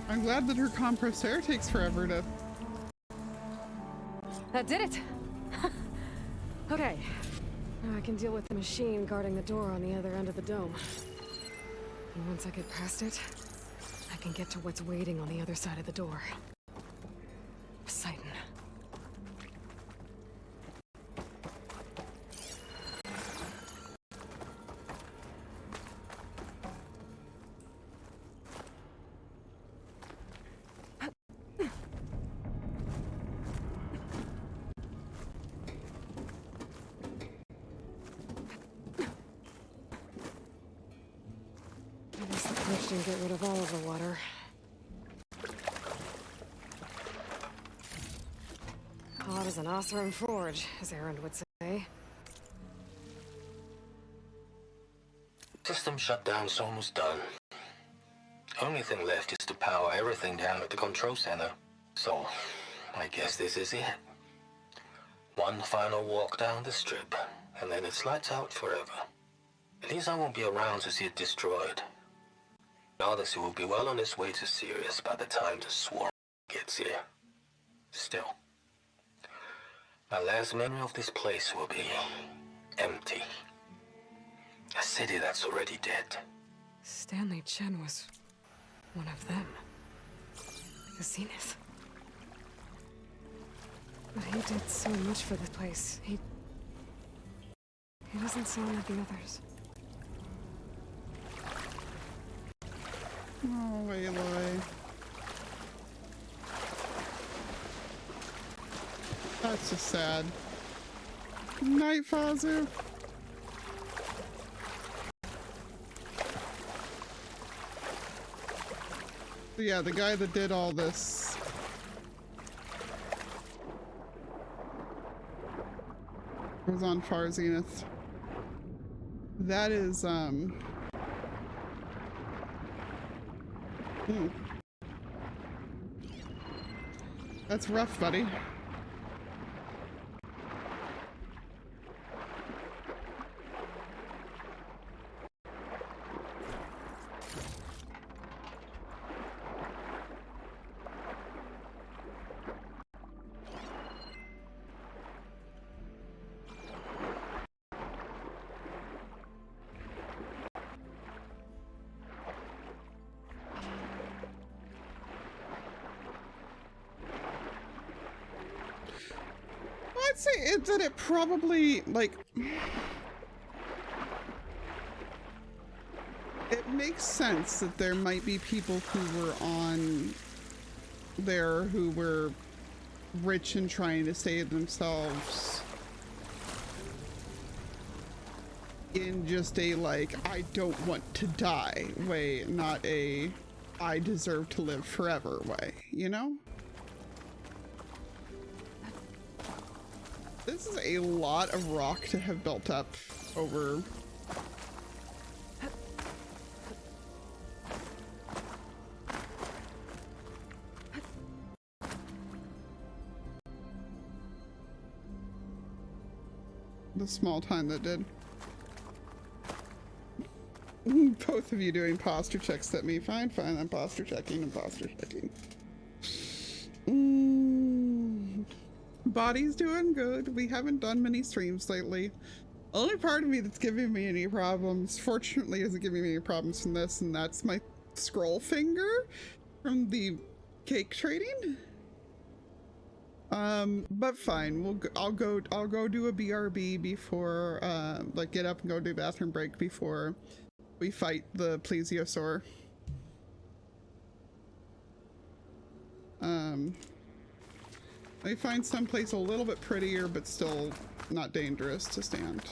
I'm glad that her compressed air takes forever to... That did it! Okay. Now I can deal with the machine guarding the door on the other end of the dome. And once I get past it, I can get to what's waiting on the other side of the door. Poseidon. I guess the purge didn't get rid of all of the water. Hot as an Oseram forge, as Erend would say. System shutdown's almost done. Only thing left is to power everything down at the control center. So, I guess this is it. One final walk down the strip, and then it's lights out forever. At least I won't be around to see it destroyed. The Odyssey will be well on its way to Sirius by the time the swarm gets here. Still, my last memory of this place will be empty. A city that's already dead. Stanley Chen was one of them. The Zenith. But he did so much for this place. He doesn't sound like the others. Oh, Aloy. That's just sad. Night, Fazu. Yeah, the guy that did all this. Was on Far Zenith. That is, That's rough, buddy. I'd say that it probably, like, it makes sense that there might be people who were on there who were rich and trying to save themselves in just a, like, I don't want to die way, not a I deserve to live forever way, you know? This is a lot of rock to have built up over. The small time that did. Both of you doing posture checks at me. Fine, fine, I'm posture checking and posture checking. Body's doing good. We haven't done many streams lately. Only part of me that's giving me any problems, fortunately, isn't giving me any problems from this, and that's my scroll finger from the cake trading. But fine. I'll go do a BRB before, like, get up and go do a bathroom break before we fight the plesiosaur. Let me find someplace a little bit prettier, but still not dangerous to stand.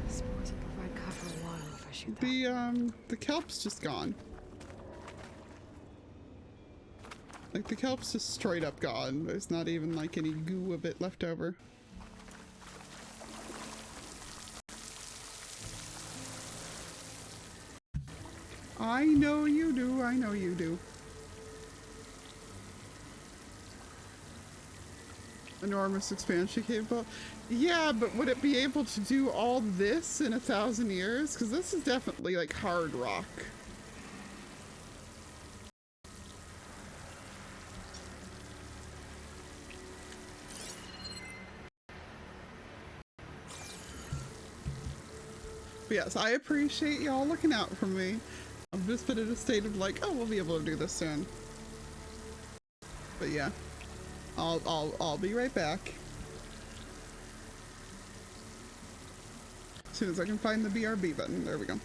I suppose I could provide cover a while if I shoot that. The kelp's just gone. Like, the kelp's just straight up gone. There's not even, like, any goo of it left over. I know you do, I know you do. Enormous expansion capable. Yeah, but would it be able to do all this in 1,000 years? Because this is definitely, like, hard rock. Yes, I appreciate y'all looking out for me. I've just been in a state of like, oh, we'll be able to do this soon. But yeah, I'll be right back. As soon as I can find the BRB button. There we go.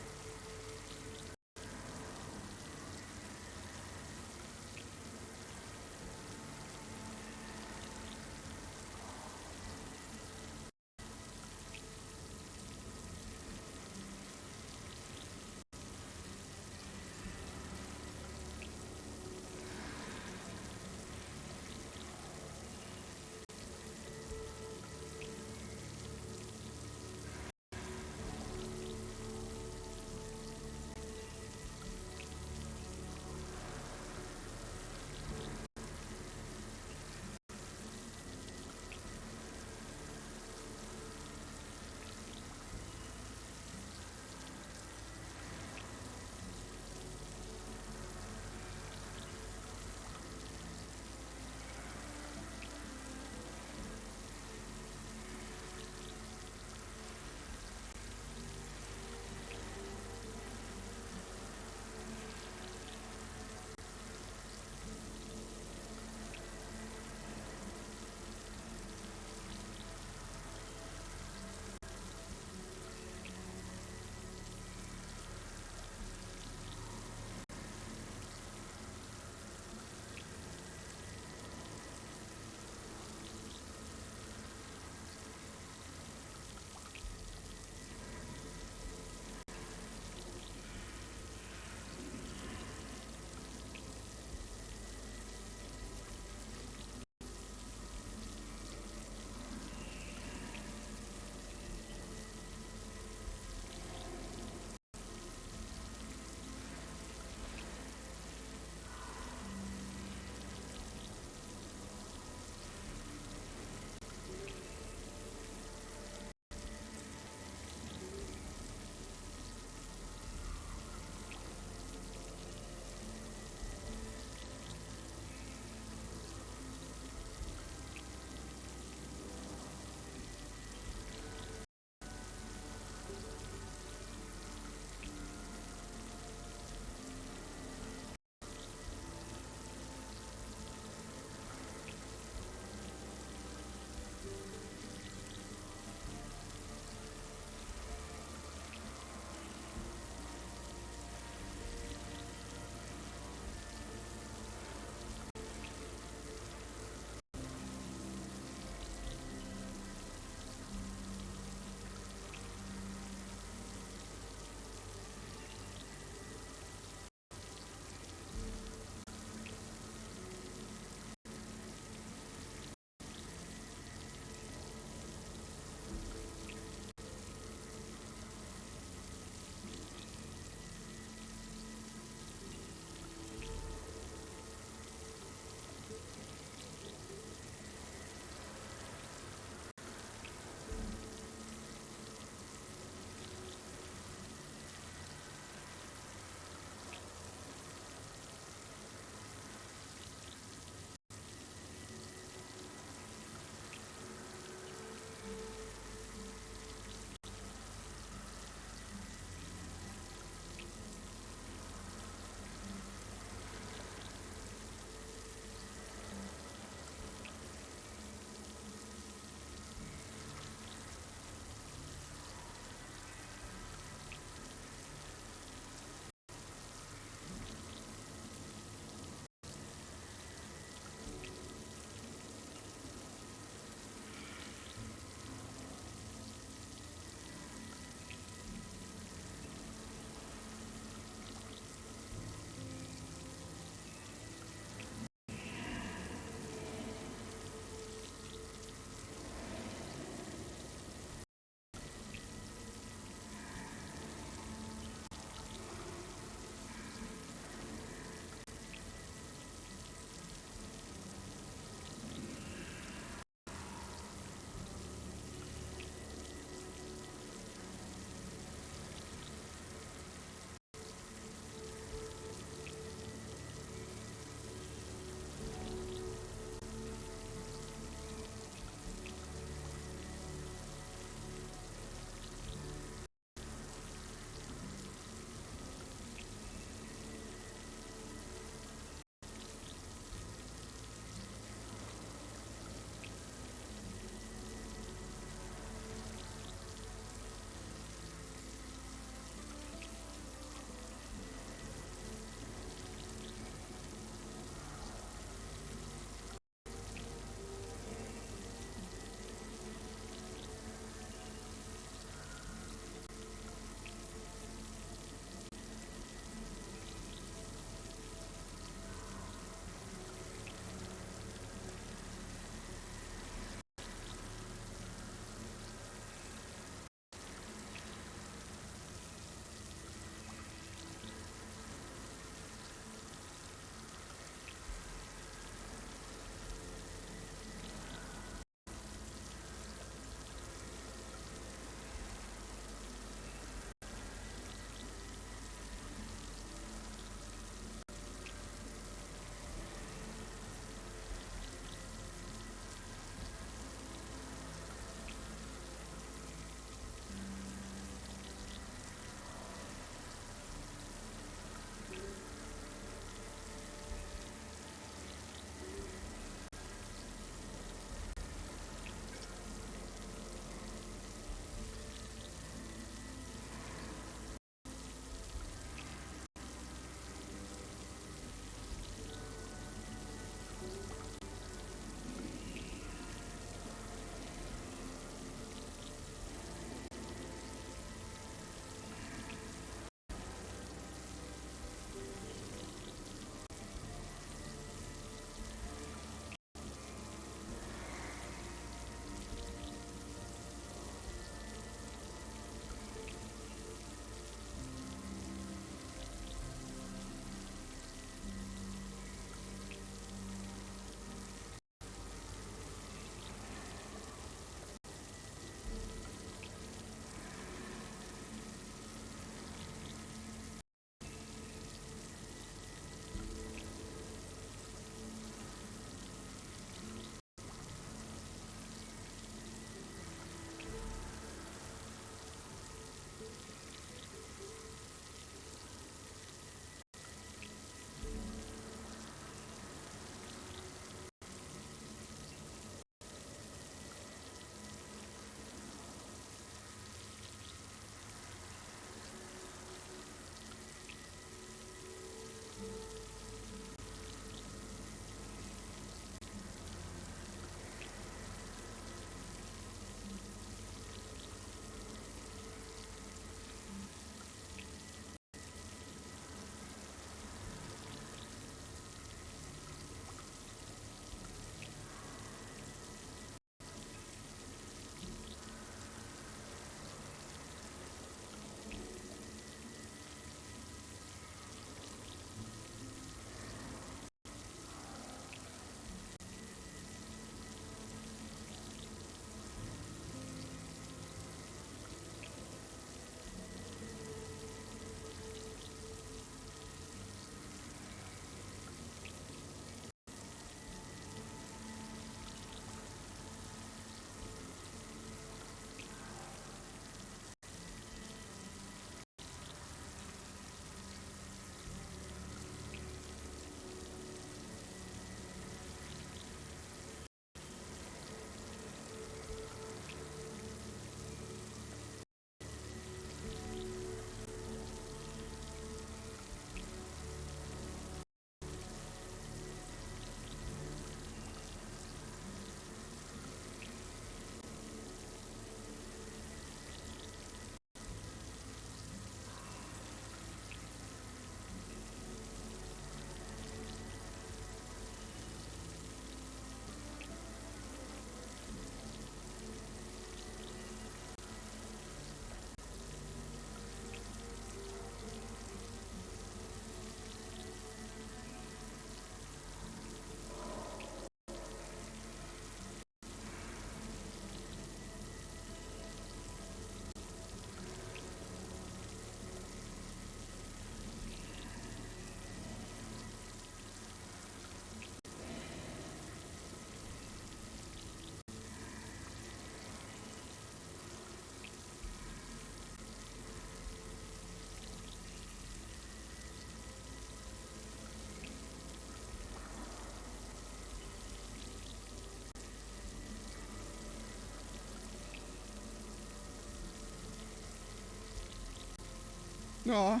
Aw.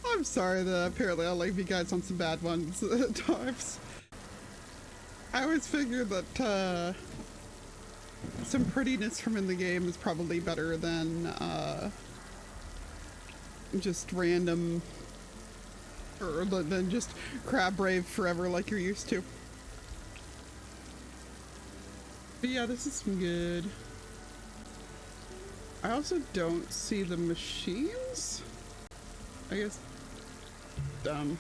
I'm sorry that apparently I'll leave you guys on some bad ones at times. I always figured that some prettiness from in the game is probably better than just random, or than just crab brave forever like you're used to. But yeah, this is good. I also don't see the machines. I guess. Oh.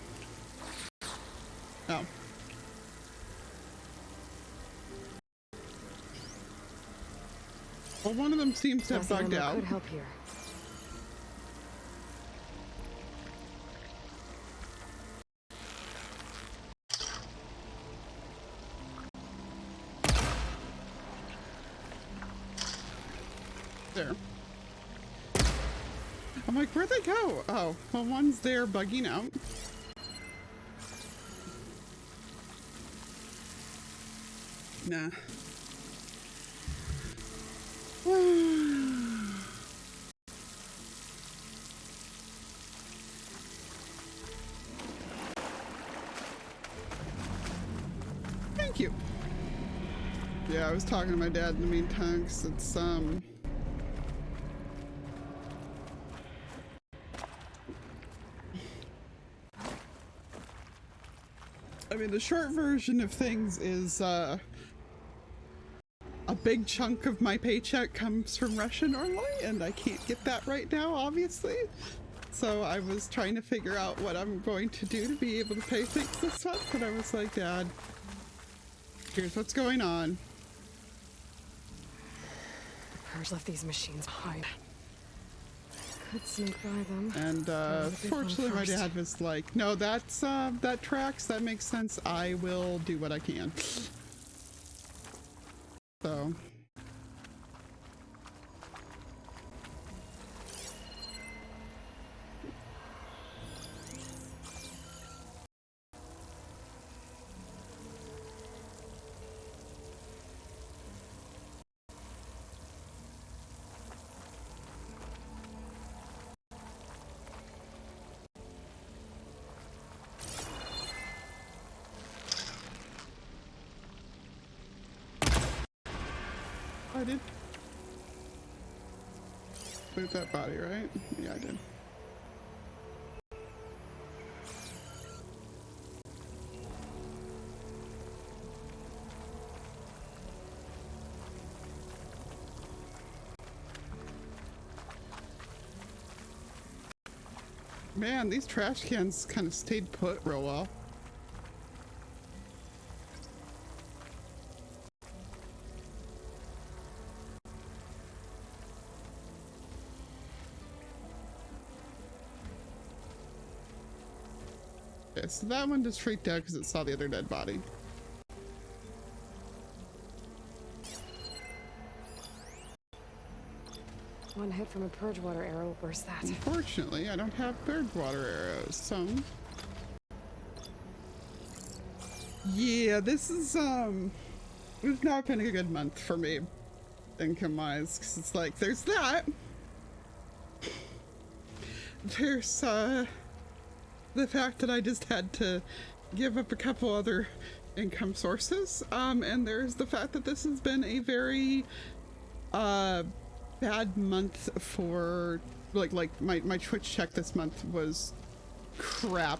Well, one of them seems to have bugged out. Could help here. There. I'm like, where'd they go? Oh, well, one's there bugging out. Nah. Thank you. Yeah, I was talking to my dad in the meantime, 'cause it's, I mean, the short version of things is, a big chunk of my paycheck comes from Russia normally, and I can't get that right now, obviously. So I was trying to figure out what I'm going to do to be able to pay things this month, and I was like, Dad, here's what's going on. The Purge left these machines behind. Could sneak by them. And fortunately my dad was like, no, that's that tracks, that makes sense, I will do what I can. So I did loot that body, right? Yeah, I did. Man, these trash cans kind of stayed put real well. Okay, so that one just freaked out because it saw the other dead body. One hit from a Purge water arrow will burst that. Unfortunately, I don't have Purge water arrows, so... Yeah, this is, it's not been a good month for me, income-wise, because it's like, there's that! There's, the fact that I just had to give up a couple other income sources, and there's the fact that this has been a very, bad month for, like my Twitch check this month was crap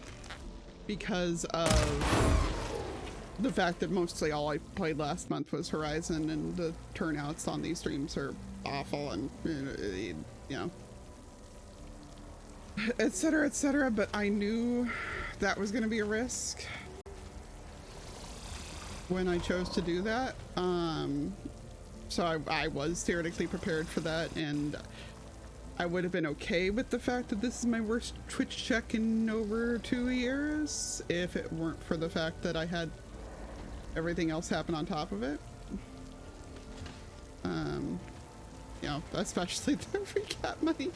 because of the fact that mostly all I played last month was Horizon, and the turnouts on these streams are awful, and you know, etc, etc, but I knew that was going to be a risk when I chose to do that. So I was theoretically prepared for that, and I would have been okay with the fact that this is my worst Twitch check in over 2 years if it weren't for the fact that I had everything else happen on top of it. You know, especially the recap money.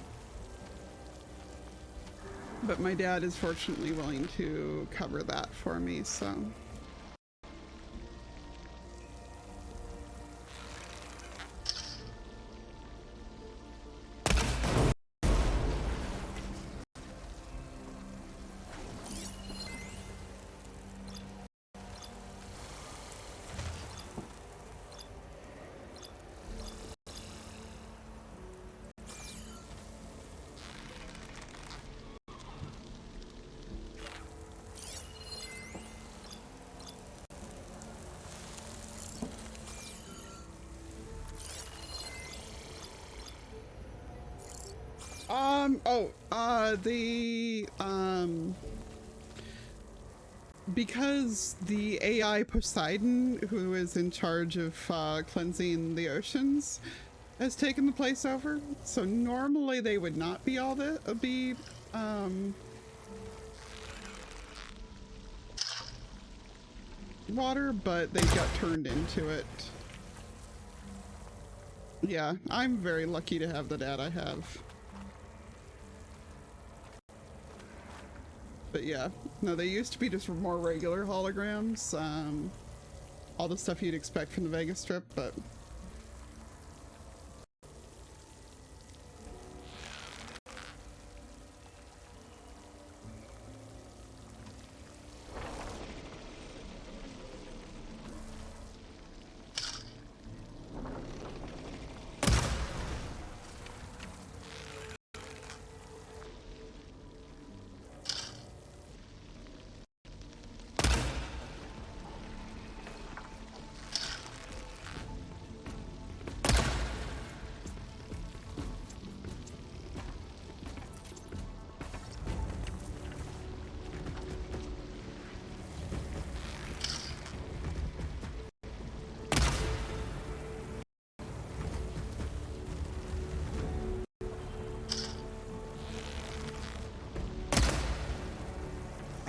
But my dad is fortunately willing to cover that for me, so... Because the AI Poseidon, who is in charge of cleansing the oceans, has taken the place over. So normally they would not be all that water, but they got turned into it. Yeah, I'm very lucky to have the dad I have. But yeah, no, they used to be just more regular holograms. All the stuff you'd expect from the Vegas Strip, but...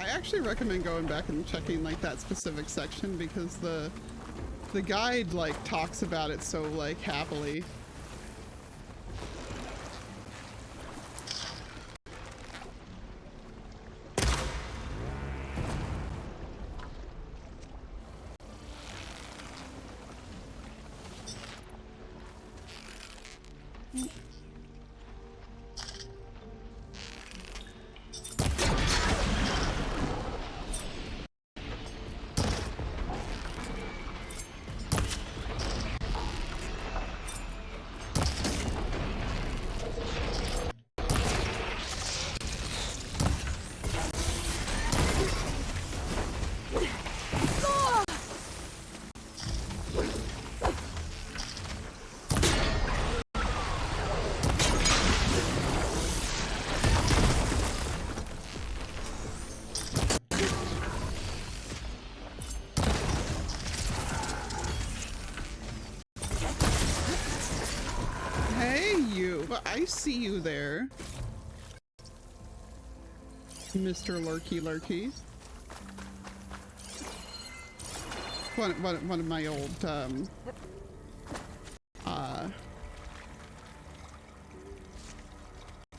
I actually recommend going back and checking like that specific section because the guide like talks about it so like happily. I see you there, Mr. Lurky Lurky. One of my old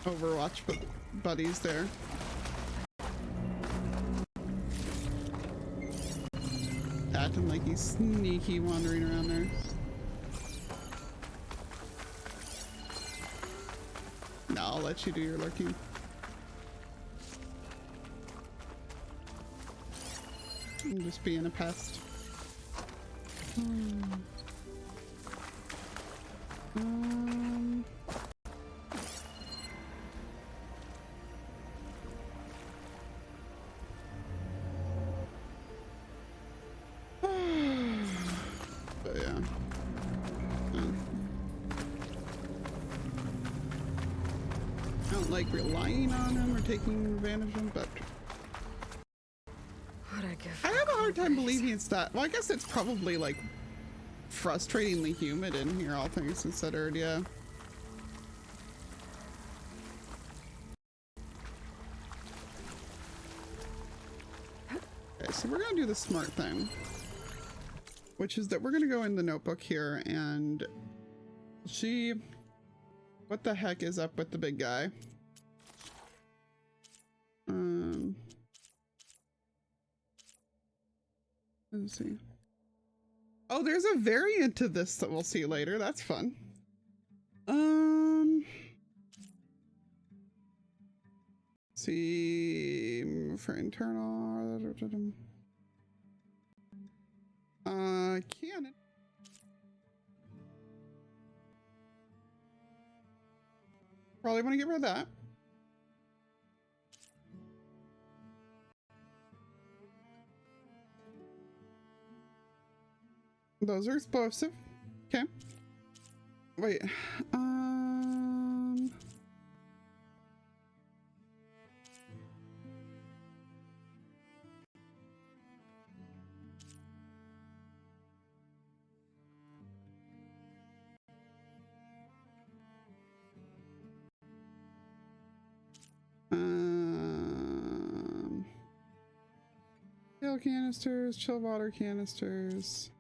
Overwatch buddies there. Acting like he's sneaky wandering around there. No, I'll let you do your lurking. I'm just being a pest. But yeah. I don't like relying on him or taking advantage of him, but I have a hard time believing it's that. Well, I guess it's probably like frustratingly humid in here, all things considered, yeah. Okay, so we're gonna do the smart thing, which is that we're gonna go in the notebook here and see what the heck is up with the big guy. Let's see. Oh, there's a variant to this that we'll see later. That's fun. See for internal. Cannon. Probably want to get rid of that. Those are explosive. Okay. Wait. canisters, chill water canisters.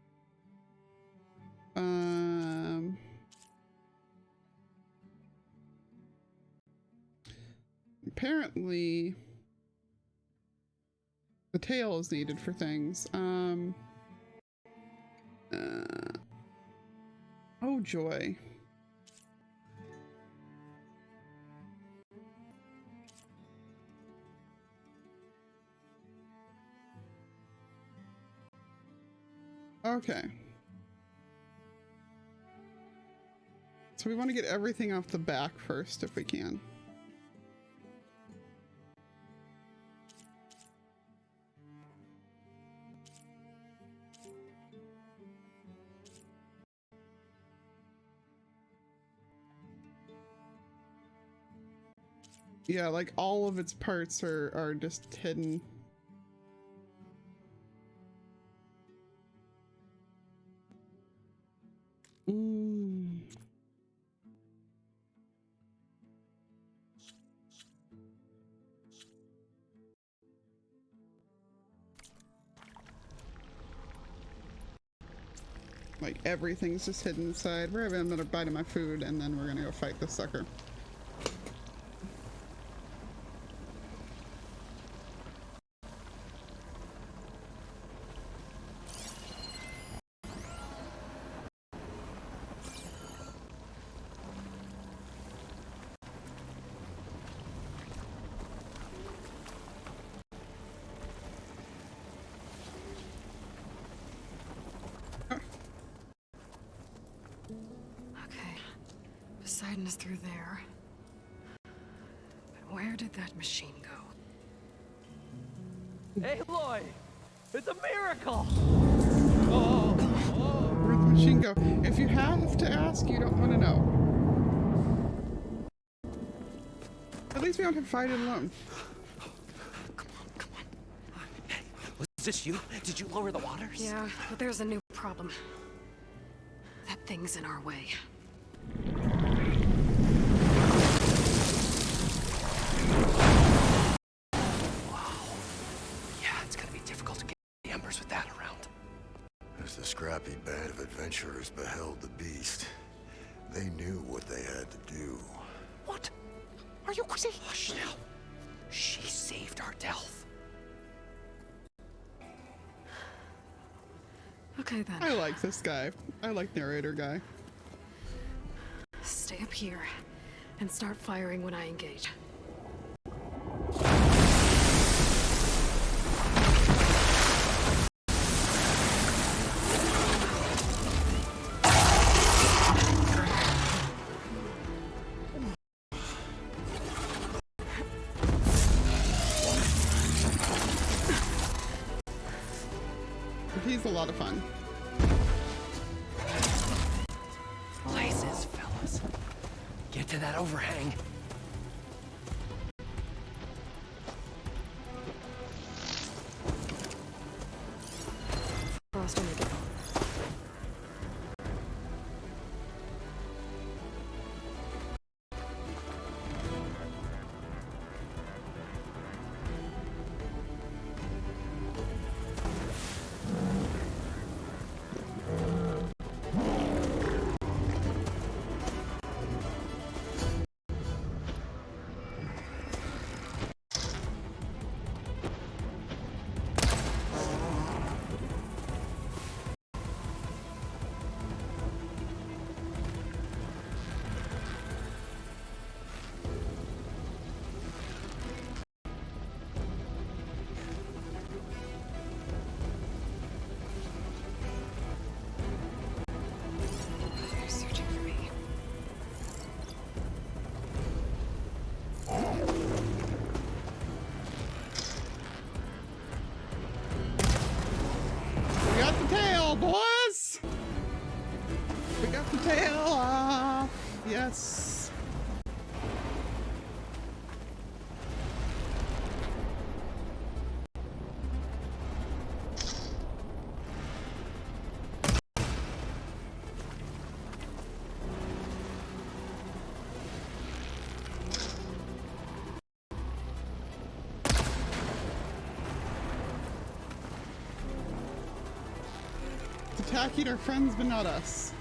Apparently the tail is needed for things. Oh joy. Okay. So we want to get everything off the back first if we can. Yeah, like all of its parts are just hidden. Like everything's just hidden inside. We're having another bite of my food and then we're gonna go fight this sucker. Poseidon is through there. But where did that machine go? Aloy! It's a miracle! Where'd the machine go? If you have to ask, you don't want to know. At least we don't have to fight it alone. Was this you? Did you lower the waters? Yeah, but there's a new problem. That thing's in our way. As the scrappy band of adventurers beheld the beast, they knew what they had to do. What? Are you crazy? Hush now. She saved our Delph. Okay then. I like this guy. I like narrator guy. Stay up here and start firing when I engage. He's a lot of fun. Blazes, fellas. Get to that overhang. Frost will make it. We got the tail, boys! We got the tail off! Yes! attacking our friends, but not us.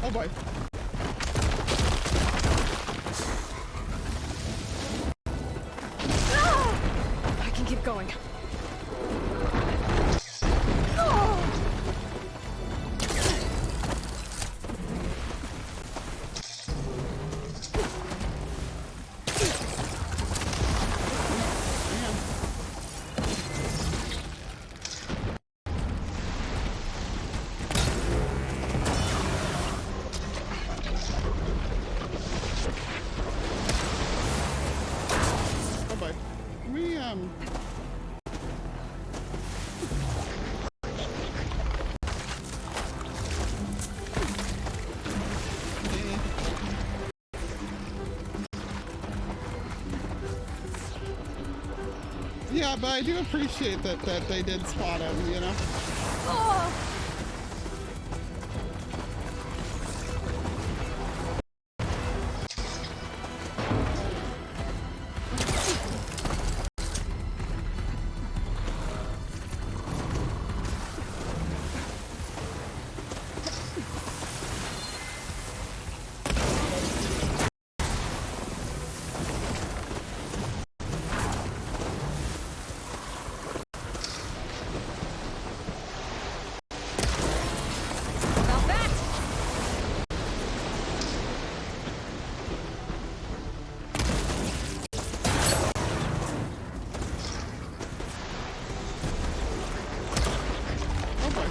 Oh boy. I can keep going. Oh boy. Yeah, but I do appreciate that they did spot him, you know? About that! Oh boy.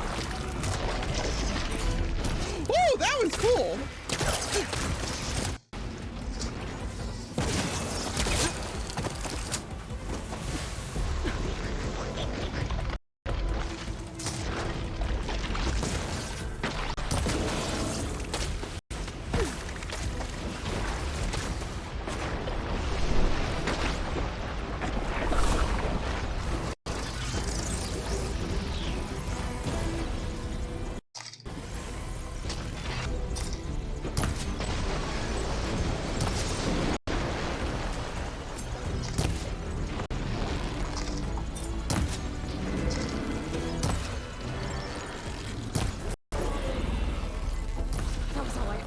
Whoa, that was cool! That was all I...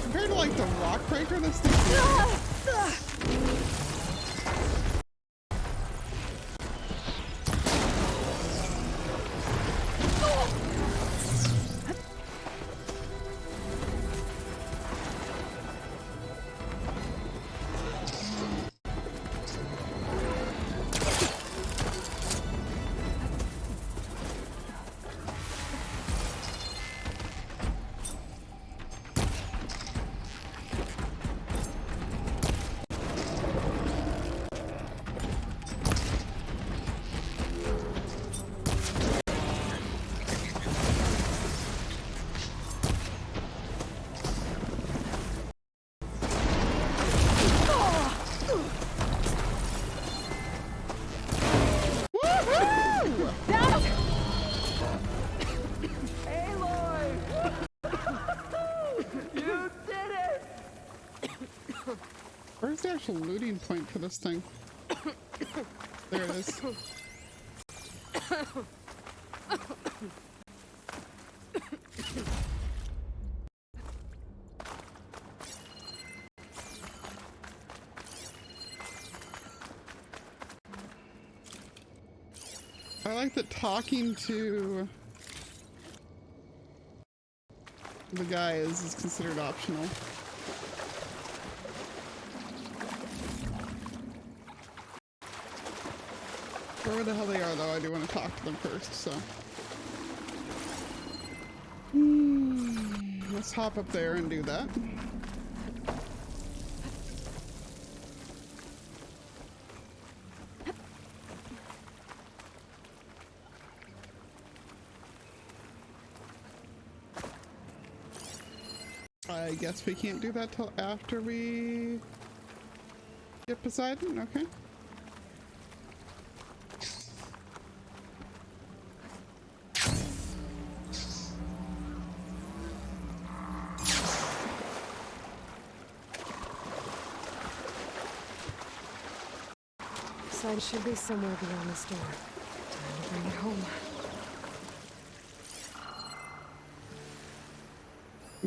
Compared to like the rock breaker, this thing's Where's the actual looting point for this thing? There it is. I like that talking to the guys is considered optional. Wherever the hell they are, though, I do want to talk to them first, so. Let's hop up there and do that. I guess we can't do that till after we get Poseidon? Okay. Poseidon should be somewhere beyond this door. Time to bring it home.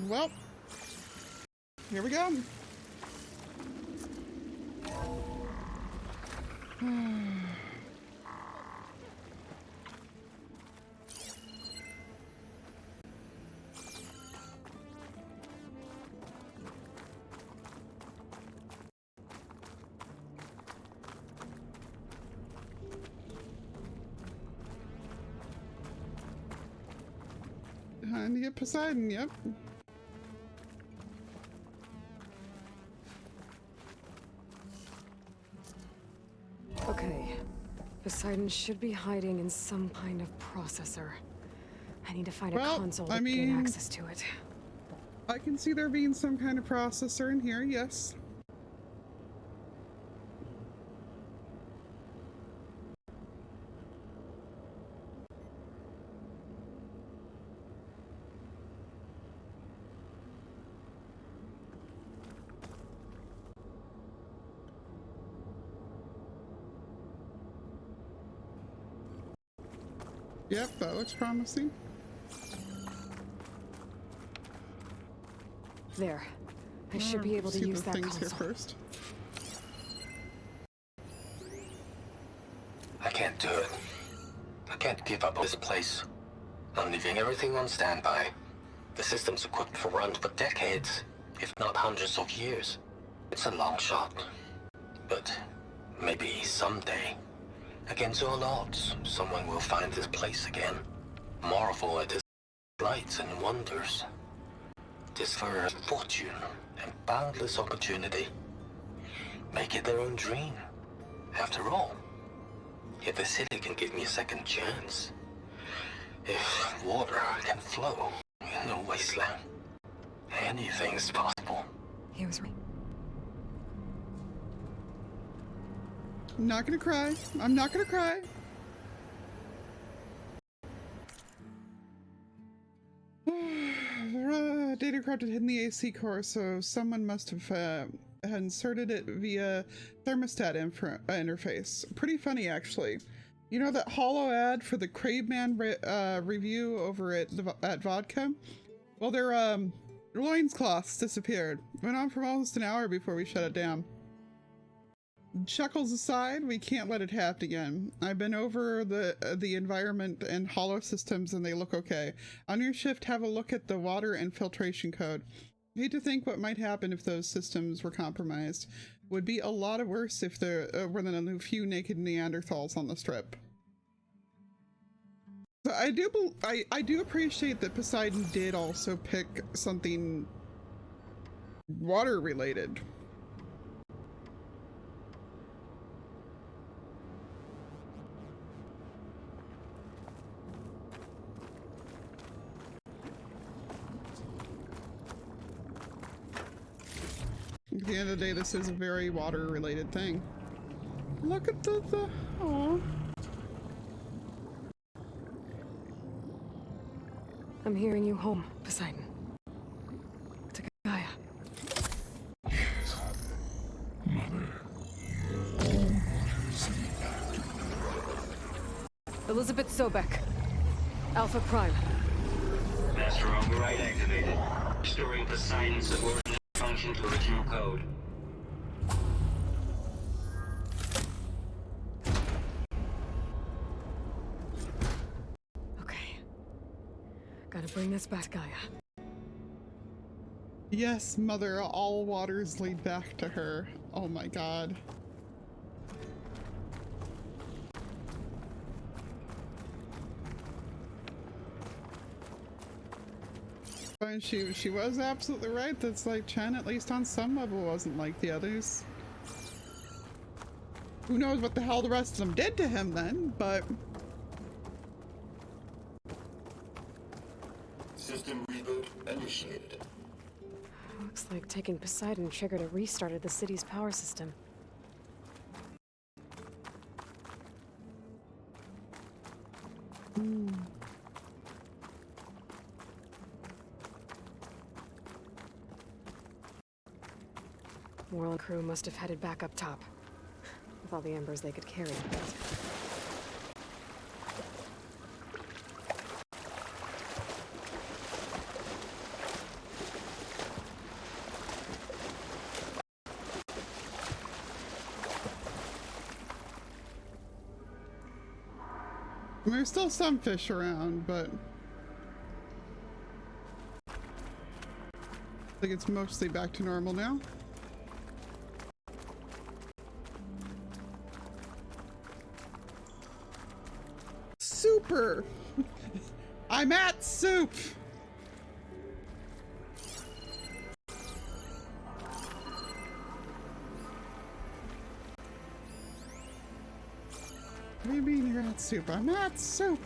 Well, here we go. Time to get Poseidon, yep. Okay. Poseidon should be hiding in some kind of processor. I need to find a console to gain access to it. I can see there being some kind of processor in here, yes. Yep, that looks promising. There. I should be able to use that console. Here first. I can't do it. I can't give up this place. I'm leaving everything on standby. The system's equipped for runs for decades, if not hundreds of years. It's a long shot. But maybe someday, against all odds, someone will find this place again. Marvel at its lights and wonders. Discover fortune and boundless opportunity. Make it their own dream. After all, if the city can give me a second chance, if water can flow in a wasteland, anything's possible. He was right. I'm not gonna cry. I'm not gonna cry. Data corrupted hidden the AC core, so someone must have inserted it via thermostat interface. Pretty funny, actually. You know that holo ad for the Craveman review over at Vodka? Well, their loincloths disappeared. Went on for almost an hour before we shut it down. Chuckles aside, we can't let it happen again. I've been over the environment and holo systems and they look okay. On your shift, have a look at the water and filtration code. Hate to think what might happen if those systems were compromised. Would be a lot worse if there were than a few naked Neanderthals on the strip. So I do appreciate that Poseidon did also pick something water related. At the end of the day, this is a very water-related thing. Look at the aww. I'm hearing you home, Poseidon. To Gaia. Elizabeth Sobek. Alpha Prime. Master override activated. Restoring Poseidon's subordinate function to original code. Okay. Gotta bring this back, Gaia. Yes, Mother, all waters lead back to her. Oh my god. And she was absolutely right. That's like Chen, at least on some level, wasn't like the others. Who knows what the hell the rest of them did to him then, but... System reboot initiated. Looks like taking Poseidon triggered a restart of the city's power system. Morl and crew must have headed back up top, with all the embers they could carry. There's still some fish around, but I think it's mostly back to normal now. Super! I'm at soup! What do you mean you're at soup? I'm at soup!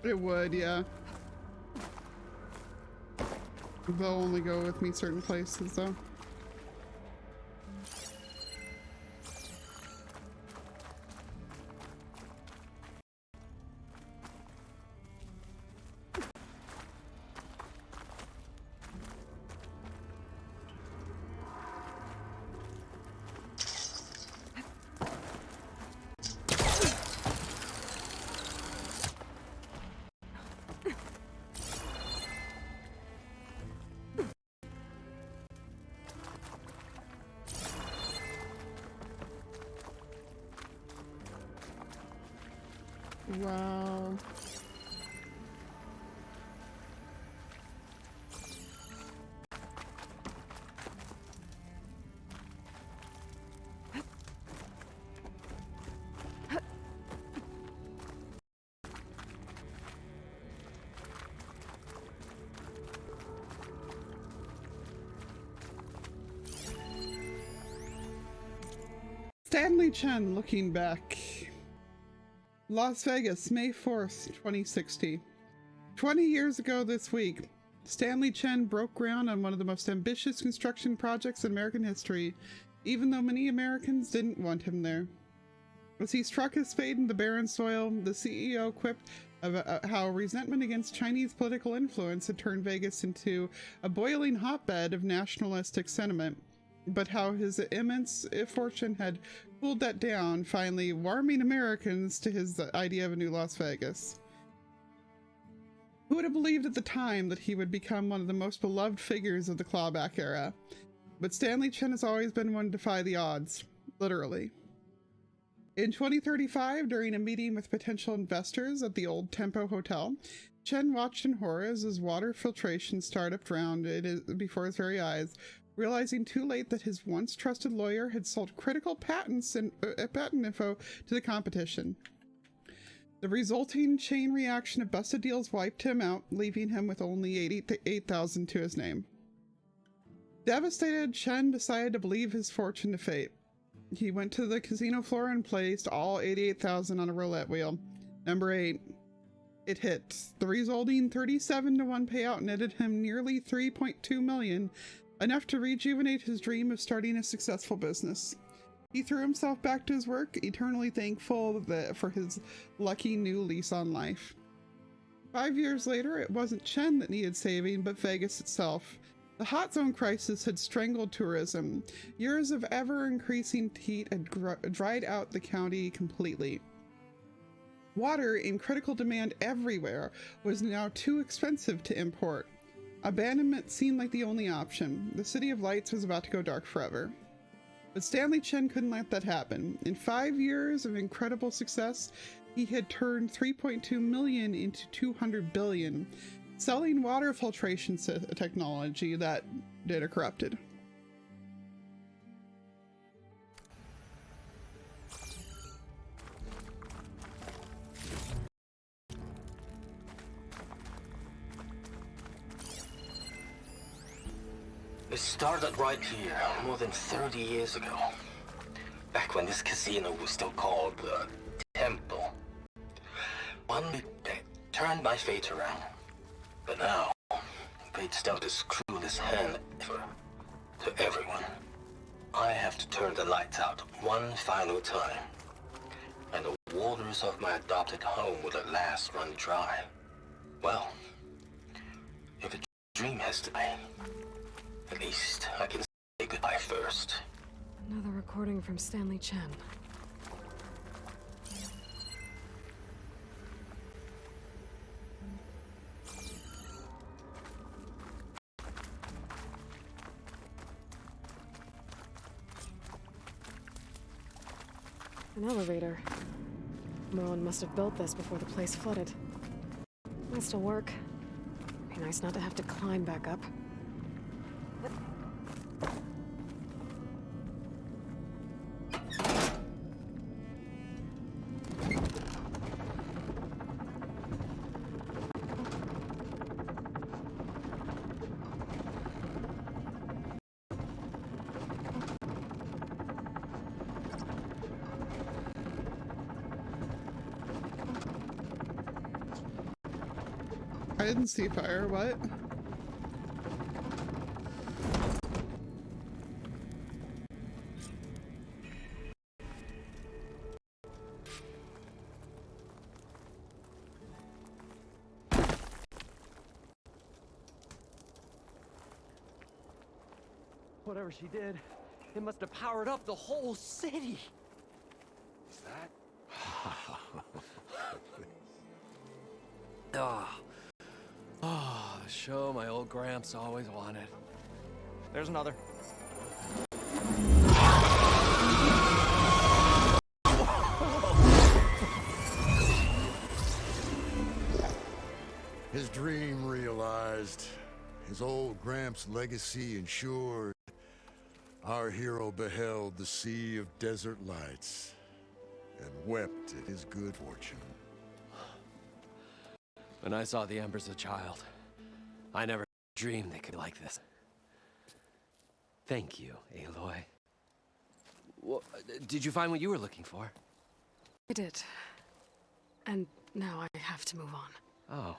It would, yeah. They'll only go with me certain places, though. Wow. Stanley Chen looking back. Las Vegas, May 4th, 2060. 20 years ago this week, Stanley Chen broke ground on one of the most ambitious construction projects in American history, even though many Americans didn't want him there. As he struck his spade in the barren soil, the CEO quipped about how resentment against Chinese political influence had turned Vegas into a boiling hotbed of nationalistic sentiment, but how his immense fortune had cooled that down, finally warming Americans to his idea of a new Las Vegas. Who would have believed at the time that he would become one of the most beloved figures of the clawback era? But Stanley Chen has always been one to defy the odds, literally. In 2035, during a meeting with potential investors at the old Tempo Hotel, Chen watched in horror as his water filtration startup drowned before his very eyes, realizing too late that his once trusted lawyer had sold critical patents and patent info to the competition. The resulting chain reaction of busted deals wiped him out, leaving him with only 88,000 to his name. Devastated, Chen decided to believe his fortune to fate. He went to the casino floor and placed all 88,000 on a roulette wheel. Number 8. It hit. The resulting 37-to-1 payout netted him nearly $3.2 million, enough to rejuvenate his dream of starting a successful business. He threw himself back to his work, eternally thankful for his lucky new lease on life. 5 years later, it wasn't Chen that needed saving, but Vegas itself. The hot zone crisis had strangled tourism. Years of ever-increasing heat had dried out the county completely. Water, in critical demand everywhere, was now too expensive to import. Abandonment seemed like the only option. The City of Lights was about to go dark forever. But Stanley Chen couldn't let that happen. In 5 years of incredible success, he had turned $3.2 million into $200 billion, selling water filtration technology that data corrupted. It started right here, more than 30 years ago. Back when this casino was still called the Temple. One big bet turned my fate around. But now, fate's dealt its cruelest hand ever to everyone. I have to turn the lights out one final time. And the waters of my adopted home will at last run dry. Well, if a dream has to die, at least I can say goodbye first. Another recording from Stanley Chen. An elevator. Merlin must have built this before the place flooded. Might still work. Be nice not to have to climb back up. I didn't see fire, what? Whatever she did, it must have powered up the whole city. Is that? Oh, the show my old Gramps always wanted. There's another. His dream realized. His old Gramps' legacy ensured. Our hero beheld the sea of desert lights and wept at his good fortune. When I saw the embers as a child, I never dreamed they could be like this. Thank you, Aloy. Well, did you find what you were looking for? I did. And now I have to move on. Oh.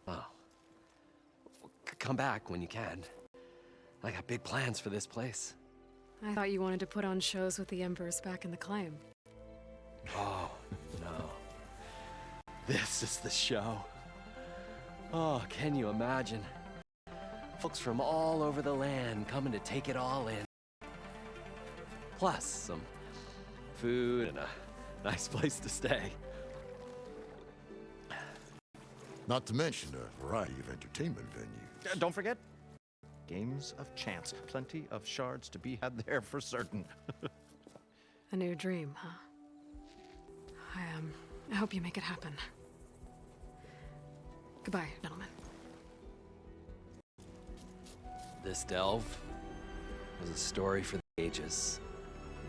Oh. Come back when you can. I got big plans for this place. I thought you wanted to put on shows with the Embers back in the claim. Oh, no. This is the show. Oh, can you imagine? Folks from all over the land coming to take it all in. Plus some food and a nice place to stay. Not to mention a variety of entertainment venues. Don't forget, games of chance. Plenty of shards to be had there for certain. A new dream, huh? I hope you make it happen. Goodbye, gentlemen. This delve was a story for the ages.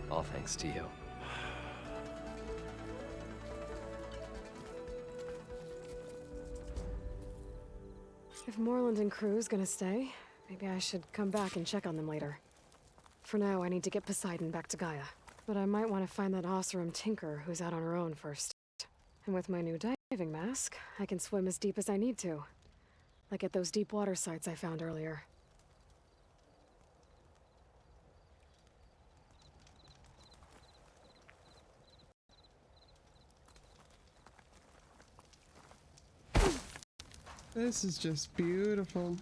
All thanks to you. If Moreland and crew's gonna stay, maybe I should come back and check on them later. For now, I need to get Poseidon back to Gaia. But I might want to find that Oseram tinker who's out on her own first. And with my new dice, diving mask. I can swim as deep as I need to. Like at those deep water sites I found earlier. This is just beautiful.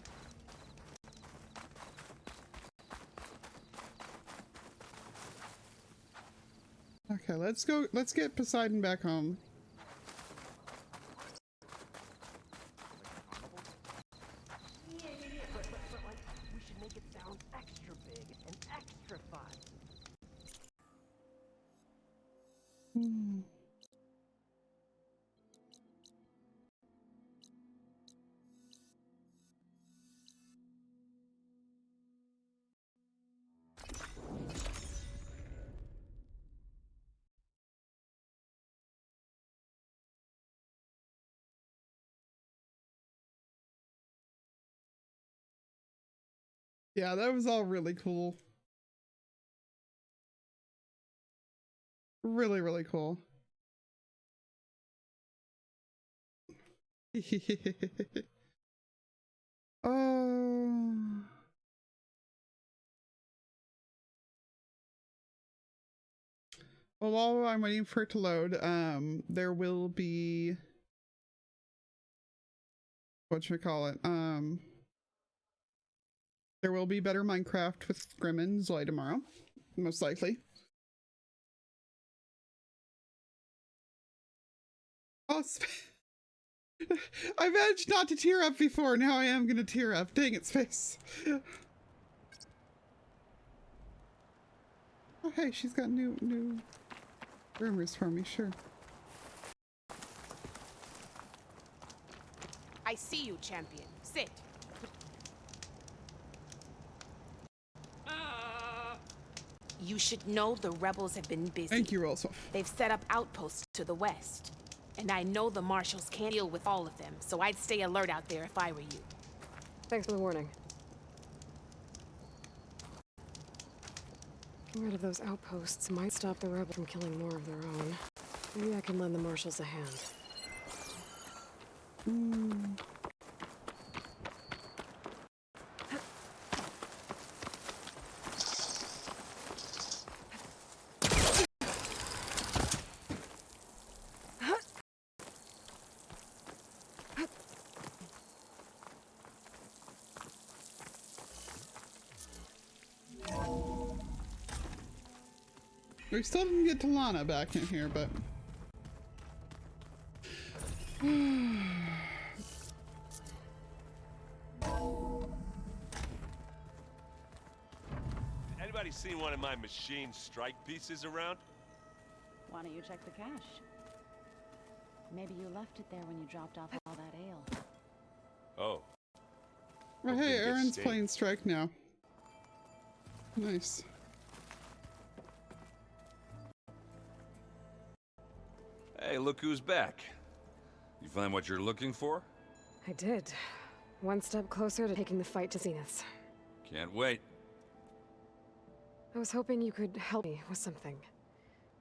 Okay, let's go. Let's get Poseidon back home. We should make it sound extra big and extra fun. Yeah, that was all really cool. Really, really cool. Oh. Well, while I'm waiting for it to load, there will be, whatchamacallit, there will be better Minecraft with Grim and Zoe tomorrow, most likely. Oh, I managed not to tear up before, now I am gonna tear up. Dang it, Space. Oh hey, she's got new rumors for me, sure. I see you, champion. Sit. You should know the rebels have been busy. Thank you, Rolswolf. They've set up outposts to the west. And I know the marshals can't deal with all of them, so I'd stay alert out there if I were you. Thanks for the warning. Getting rid of those outposts might stop the rebels from killing more of their own. Maybe I can lend the marshals a hand. We still didn't get Talana back in here, but... Anybody seen one of my machine strike pieces around? Why don't you check the cache? Maybe you left it there when you dropped off all that ale. Oh. Oh hey, Aaron's playing Strike now. Nice. Hey, look who's back. You find what you're looking for? I did. One step closer to taking the fight to Zenith's. Can't wait. I was hoping you could help me with something.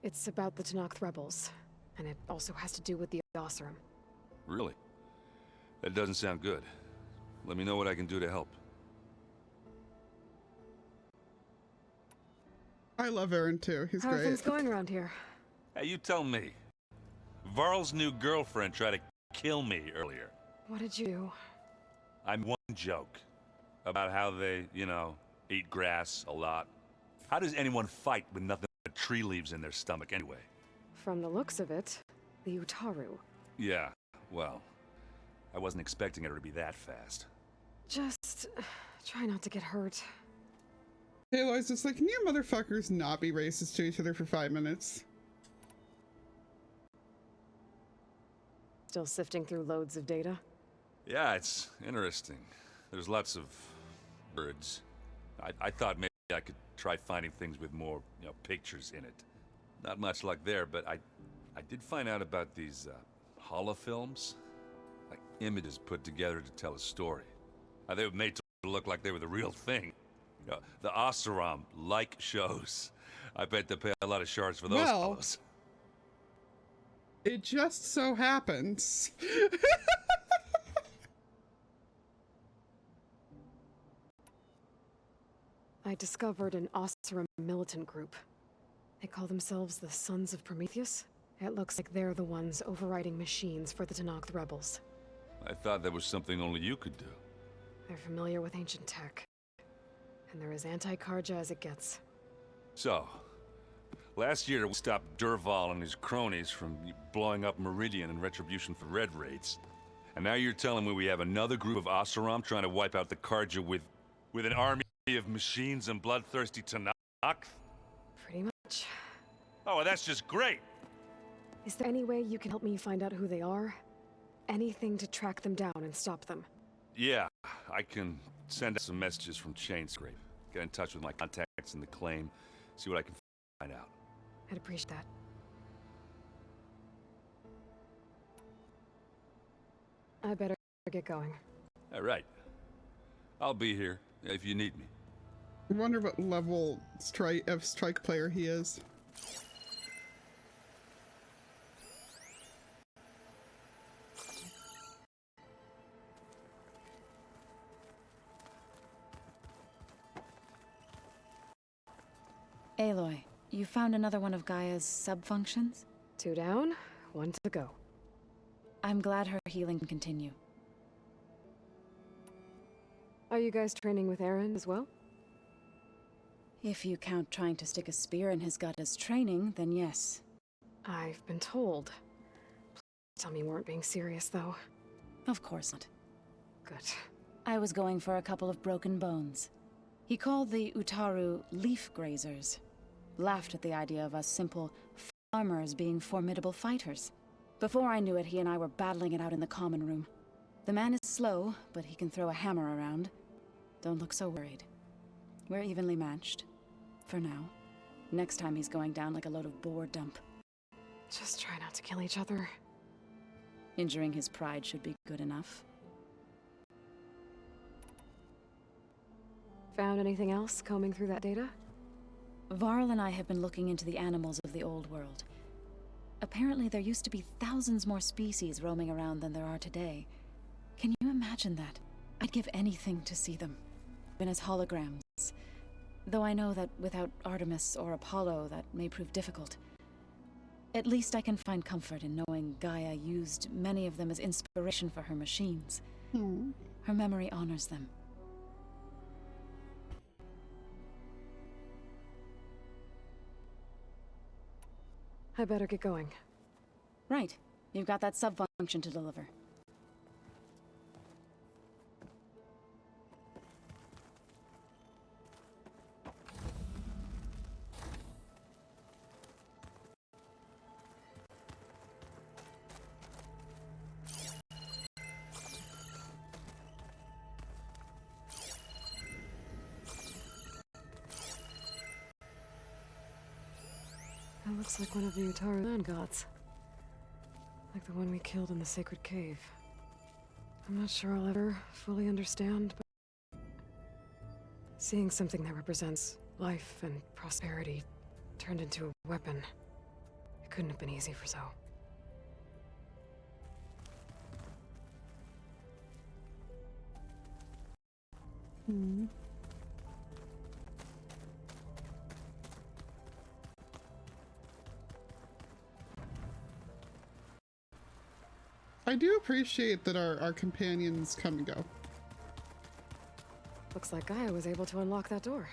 It's about the Tenakth rebels, and it also has to do with the Oseram. Really? That doesn't sound good. Let me know what I can do to help. I love Aaron too, he's How are great. things going around here? Hey, you tell me. Varl's new girlfriend tried to kill me earlier. What did you do? I'm one joke. About how they, you know, eat grass a lot. How does anyone fight with nothing but tree leaves in their stomach anyway? From the looks of it, the Utaru. Yeah, well, I wasn't expecting her to be that fast. Just try not to get hurt. Hey Lois, it's like, can you motherfuckers not be racist to each other for 5 minutes? Still sifting through loads of data? Yeah, it's interesting. There's lots of birds. I thought maybe I could try finding things with more, you know, pictures in it. Not much luck there, but I did find out about these holofilms. Like images put together to tell a story. They were made to look like they were the real thing. You know, the Oseram like shows. I bet they pay a lot of shards for those fellows. It just so happens. I discovered an Oseram militant group. They call themselves the Sons of Prometheus. It looks like they're the ones overriding machines for the Tenakth rebels. I thought that was something only you could do. They're familiar with ancient tech. And they're as anti-Karja as it gets. So, last year we stopped Durval and his cronies from blowing up Meridian in retribution for Red Raids. And now you're telling me we have another group of Oseram trying to wipe out the Karja with an army of machines and bloodthirsty Tenakth? Pretty much. Oh, well, that's just great! Is there any way you can help me find out who they are? Anything to track them down and stop them? Yeah, I can send out some messages from Chainscrape. Get in touch with my contacts in the claim, see what I can find out. I'd appreciate that. I better get going. All right. I'll be here if you need me. I wonder what level strike player he is. Aloy, you found another one of Gaia's sub-functions? 2 down, 1 to go. I'm glad her healing can continue. Are you guys training with Eren as well? If you count trying to stick a spear in his gut as training, then yes. I've been told. Please tell me you weren't being serious, though. Of course not. Good. I was going for a couple of broken bones. He called the Utaru leaf grazers. Laughed at the idea of us simple farmers being formidable fighters. Before I knew it, he and I were battling it out in the common room. The man is slow, but he can throw a hammer around. Don't look so worried. We're evenly matched. For now. Next time he's going down like a load of boar dump. Just try not to kill each other. Injuring his pride should be good enough. Found anything else combing through that data? Varl and I have been looking into the animals of the old world. Apparently there used to be thousands more species roaming around than there are today. Can you imagine that? I'd give anything to see them. Even as holograms. Though I know that without Artemis or Apollo, that may prove difficult. At least I can find comfort in knowing Gaia used many of them as inspiration for her machines. Her memory honors them. I better get going. Right. You've got that sub-function to deliver. That looks like one of the Utaru land gods. Like the one we killed in the sacred cave. I'm not sure I'll ever fully understand, but seeing something that represents life and prosperity turned into a weapon, it couldn't have been easy for Zoe. I do appreciate that our companions come and go. Looks like Gaia was able to unlock that door.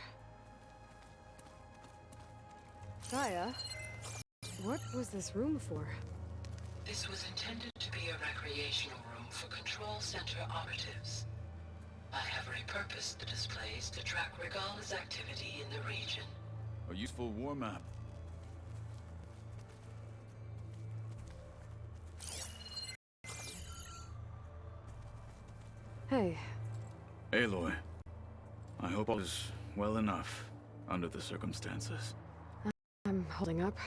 Gaia? What was this room for? This was intended to be a recreational room for Control Center operatives. I have repurposed the displays to track Regala's activity in the region. A useful war map. Hey. Aloy, I hope all is well enough under the circumstances. I'm holding up.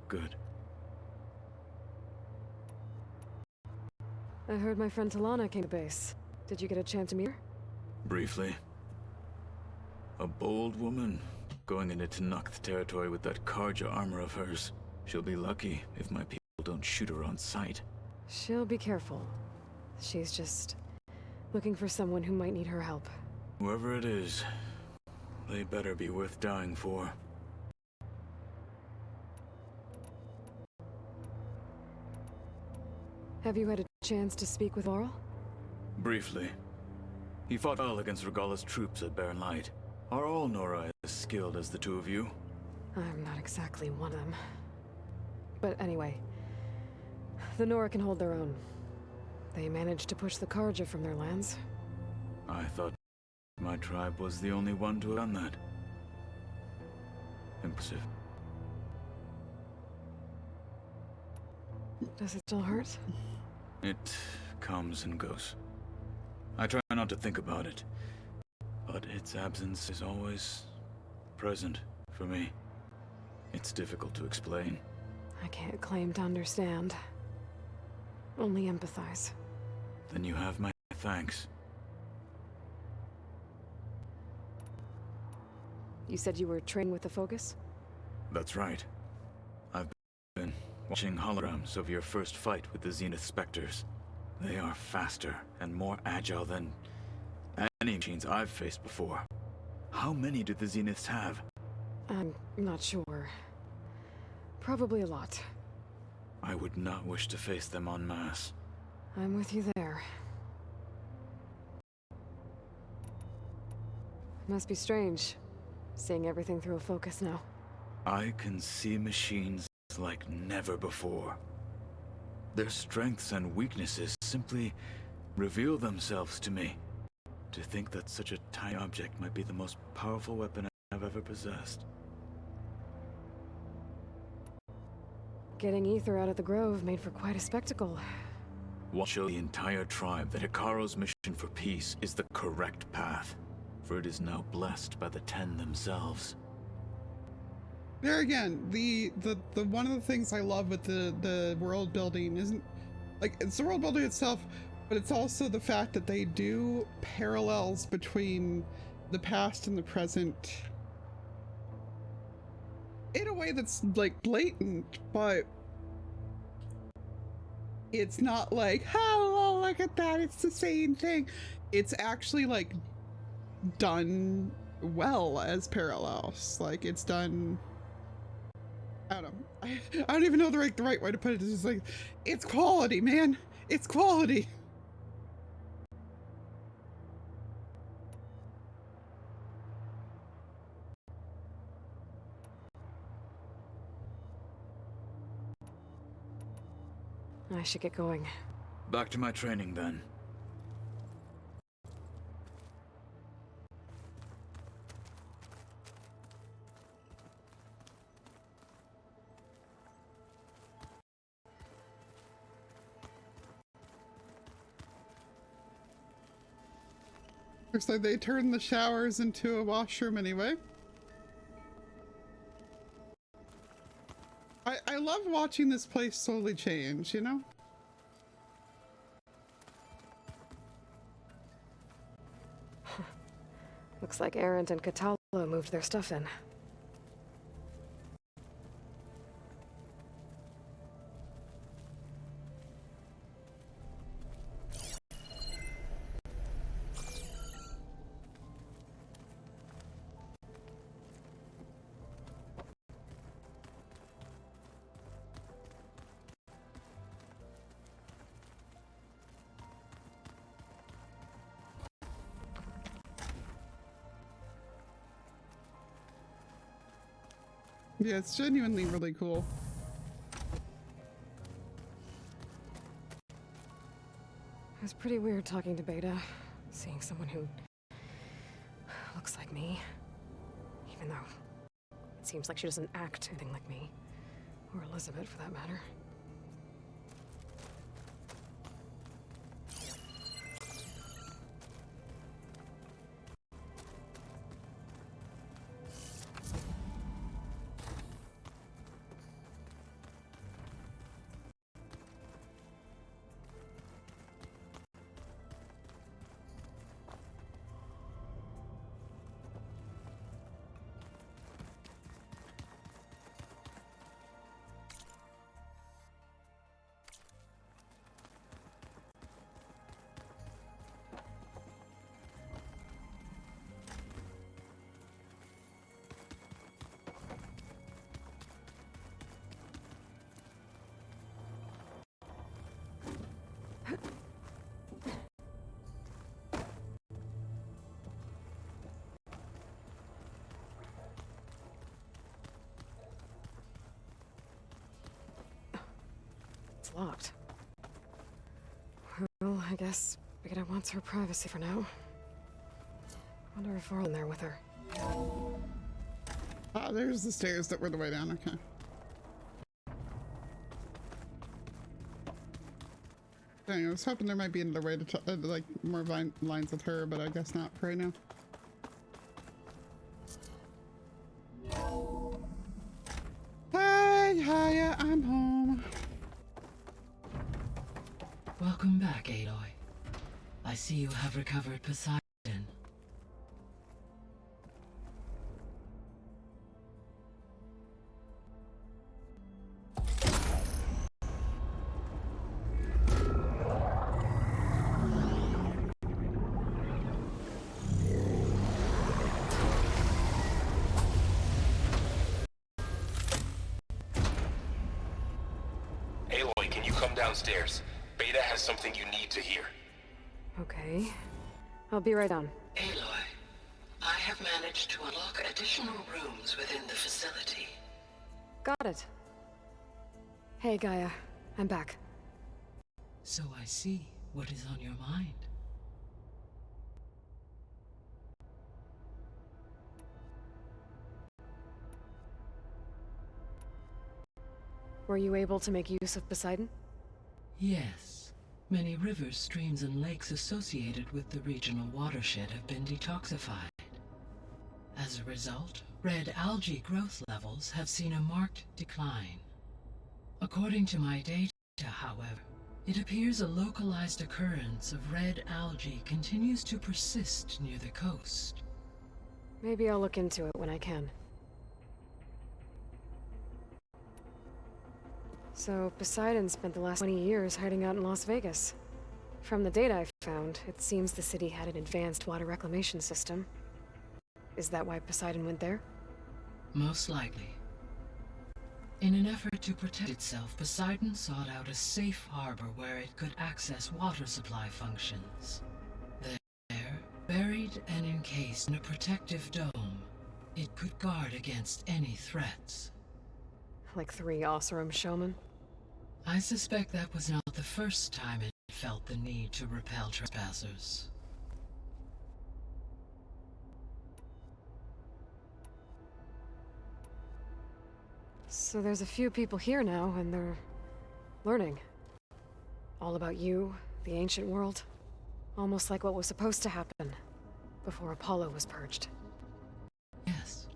Good. I heard my friend Talana came to base. Did you get a chance to meet her? Briefly. A bold woman, going into Tenakth territory with that Karja armor of hers. She'll be lucky if my people don't shoot her on sight. She'll be careful. She's just looking for someone who might need her help. Whoever it is, they better be worth dying for. Have you had a chance to speak with Varl? Briefly. He fought well against Regalla's troops at Barren Light. Are all Nora as skilled as the two of you? I'm not exactly one of them. But anyway, the Nora can hold their own. They managed to push the Carja from their lands. I thought my tribe was the only one to have done that. Impressive. Does it still hurt? It comes and goes. I try not to think about it, but its absence is always present for me. It's difficult to explain. I can't claim to understand. Only empathize. Then you have my thanks. You said you were training with the Focus? That's right. I've been watching holograms of your first fight with the Zenith Spectres. They are faster and more agile than any machines I've faced before. How many do the Zeniths have? I'm not sure. Probably a lot. I would not wish to face them en masse. I'm with you there. Must be strange, seeing everything through a Focus now. I can see machines like never before. Their strengths and weaknesses simply reveal themselves to me. To think that such a tiny object might be the most powerful weapon I've ever possessed. Getting Ether out of the Grove made for quite a spectacle. We'll show the entire tribe that Hekarro's mission for peace is the correct path, for it is now blessed by the Ten themselves. There again, the one of the things I love with the world building isn't like it's the world building itself, but it's also the fact that they do parallels between the past and the present in a way that's like blatant, but it's not like, oh, look at that, it's the same thing. It's actually like done well as parallels. Like it's done, I don't know. I don't even know the right way to put it. It's just like, it's quality, man. It's quality. I should get going. Back to my training then. Looks like they turned the showers into a washroom anyway. I love watching this place slowly change, you know? Looks like Erend and Kotallo moved their stuff in. Yeah, it's genuinely really cool. It was pretty weird talking to Beta, seeing someone who looks like me. Even though it seems like she doesn't act anything like me. Or Elizabeth, for that matter. locked. Well, I guess Beta wants her privacy for now. Wonder if Varl in there with her. Ah, there's the stairs that were the way down, okay. Dang, I was hoping there might be another way to like more lines with her, but I guess not for right now. Hey, hiya, I'm home. Welcome back, Aloy. I see you have recovered Poseidon. Aloy, can you come downstairs? Beta has something you need to hear. Okay. I'll be right down. Aloy, I have managed to unlock additional rooms within the facility. Got it. Hey, Gaia. I'm back. So I see what is on your mind. Were you able to make use of Poseidon? Yes. Many rivers, streams, and lakes associated with the regional watershed have been detoxified. As a result, red algae growth levels have seen a marked decline. According to my data, however, it appears a localized occurrence of red algae continues to persist near the coast. Maybe I'll look into it when I can. So, Poseidon spent the last 20 years hiding out in Las Vegas. From the data I found, it seems the city had an advanced water reclamation system. Is that why Poseidon went there? Most likely. In an effort to protect itself, Poseidon sought out a safe harbor where it could access water supply functions. There, buried and encased in a protective dome, it could guard against any threats. Like 3 Oseram showmen? I suspect that was not the first time it felt the need to repel trespassers. So there's a few people here now, and they're learning. All about you, the ancient world. Almost like what was supposed to happen before Apollo was purged. Yes.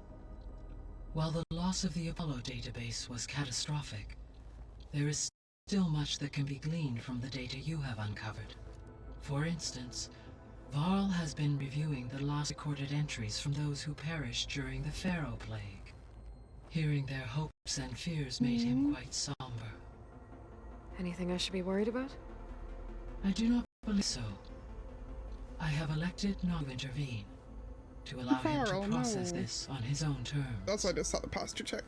While the loss of the Apollo database was catastrophic, there is still much that can be gleaned from the data you have uncovered. For instance, Varl has been reviewing the last recorded entries from those who perished during the Pharaoh Plague. Hearing their hopes and fears made him quite somber. Anything I should be worried about? I do not believe so. I have elected not to intervene, to allow him to process this on his own terms. That's why I just saw the posture check.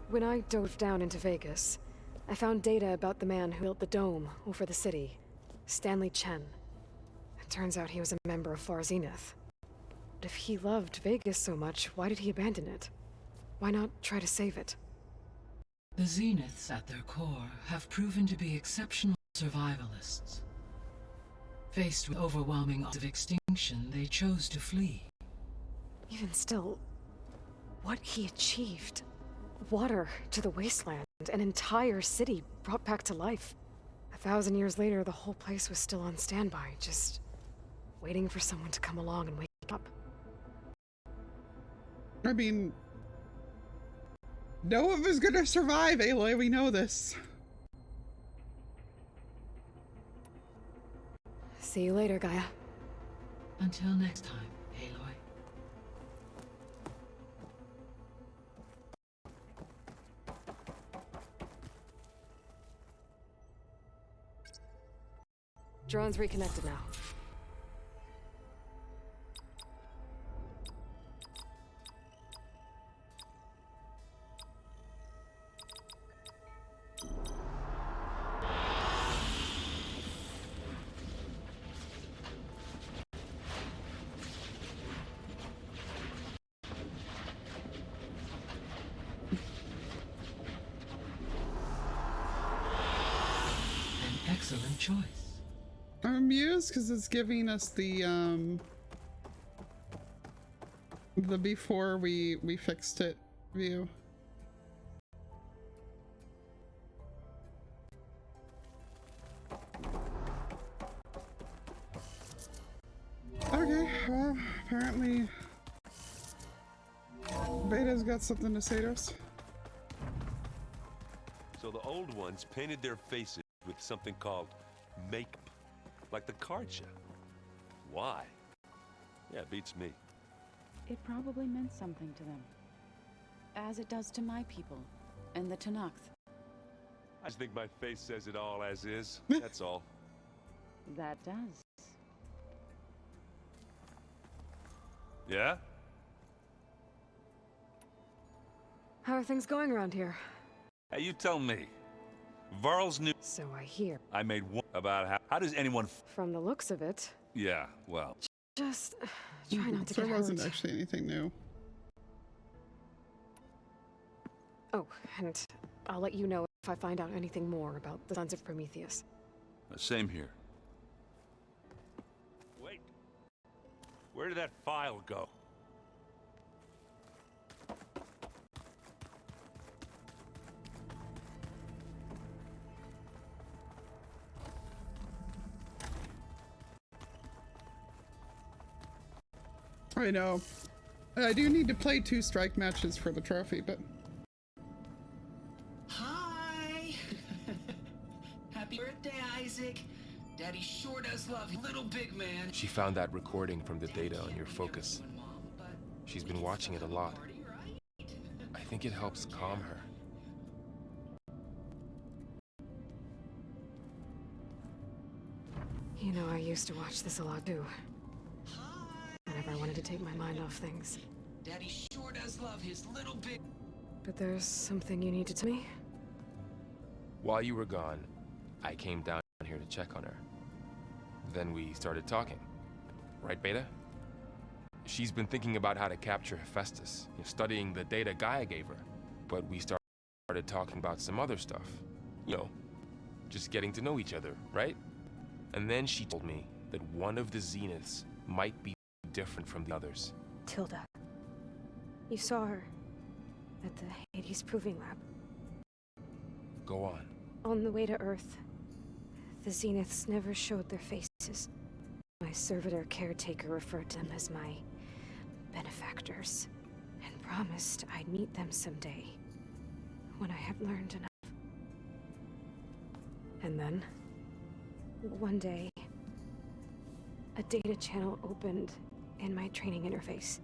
When I dove down into Vegas, I found data about the man who built the dome over the city, Stanley Chen. It turns out he was a member of Far Zenith. But if he loved Vegas so much, why did he abandon it? Why not try to save it? The Zeniths, at their core, have proven to be exceptional survivalists. Faced with overwhelming odds of extinction, they chose to flee. Even still, what he achieved. Water to the wasteland, an entire city brought back to life. 1,000 years later, the whole place was still on standby, just waiting for someone to come along and wake up. I mean, no one was gonna survive, Aloy, we know this. See you later, Gaia. Until next time, Aloy. Drone's reconnected now. choice. I'm amused because it's giving us the before we fixed it view. Okay, well, apparently Beta's got something to say to us. So the old ones painted their faces with something called makeup, like the card show. Why? Yeah, beats me. It probably meant something to them. As it does to my people, and the Tenakth. I just think my face says it all as is, that's all. That does. Yeah? How are things going around here? Hey, you tell me. Varl's new... So I hear. I made one about how does anyone... From the looks of it. Yeah, well... Just try not to get hurt. There wasn't actually anything new. Oh, and I'll let you know if I find out anything more about the Sons of Prometheus. Same here. Wait. Where did that file go? I know. I do need to play 2 strike matches for the trophy, but... Hi! Happy birthday, Isaac! Daddy sure does love you, little big man. She found that recording from the data on your focus. She's been watching it a lot. I think it helps calm her. You know, I used to watch this a lot too. Whenever I wanted to take my mind off things. Daddy sure does love his little big... But there's something you need to tell me? While you were gone, I came down here to check on her. Then we started talking. Right, Beta? She's been thinking about how to capture Hephaestus, studying the data Gaia gave her. But we started talking about some other stuff. You know, just getting to know each other, right? And then she told me that one of the Zeniths might be different from the others. Tilda. You saw her at the Hades Proving Lab. Go on. On the way to Earth, the Zeniths never showed their faces. My servitor caretaker referred to them as my benefactors, and promised I'd meet them someday, when I had learned enough. And then, one day, a data channel opened in my training interface.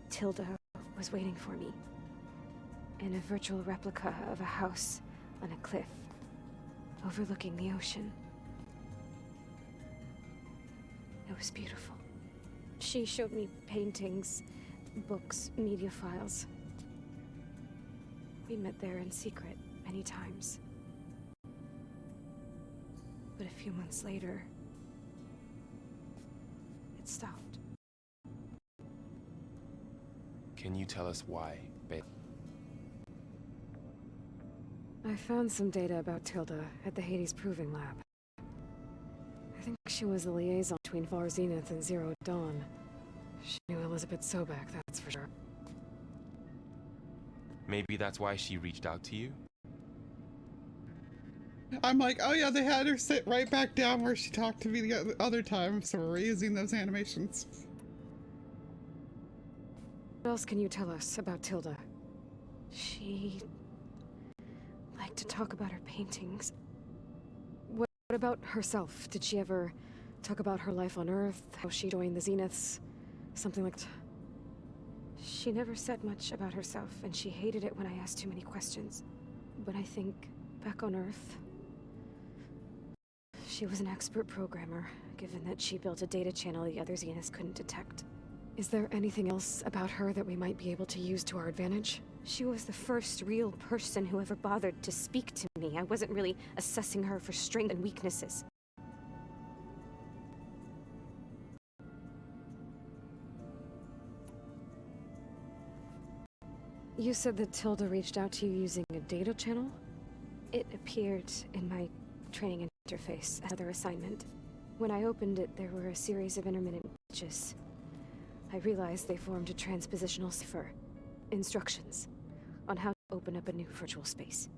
Tilda was waiting for me, in a virtual replica of a house on a cliff, overlooking the ocean. It was beautiful. She showed me paintings, books, media files. We met there in secret many times. But a few months later, it stopped. Can you tell us why, Beta? I found some data about Tilda at the Hades Proving Lab. I think she was the liaison between Far Zenith and Zero Dawn. She knew Elizabeth Sobek, that's for sure. Maybe that's why she reached out to you? I'm like, oh yeah, they had her sit right back down where she talked to me the other time, so we're using those animations. What else can you tell us about Tilda? She liked to talk about her paintings. What about herself? Did she ever talk about her life on Earth, how she joined the Zeniths, something like that? She never said much about herself, and she hated it when I asked too many questions. But I think, back on Earth, she was an expert programmer, given that she built a data channel the other Zeniths couldn't detect. Is there anything else about her that we might be able to use to our advantage? She was the first real person who ever bothered to speak to me. I wasn't really assessing her for strengths and weaknesses. You said that Tilda reached out to you using a data channel? It appeared in my training interface as another assignment. When I opened it, there were a series of intermittent glitches. I realized they formed a transpositional cipher. Instructions on how to open up a new virtual space.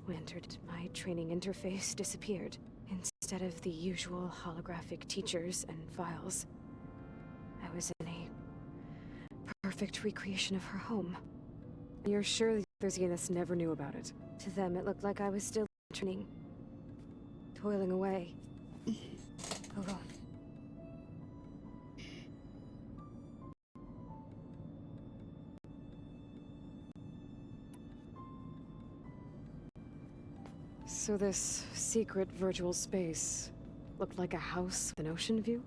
When I entered it, my training interface disappeared. Instead of the usual holographic teachers and files, I was in a perfect recreation of her home. You're sure the other Zeniths never knew about it? To them, it looked like I was still training, toiling away. Hold on. So this secret virtual space looked like a house with an ocean view?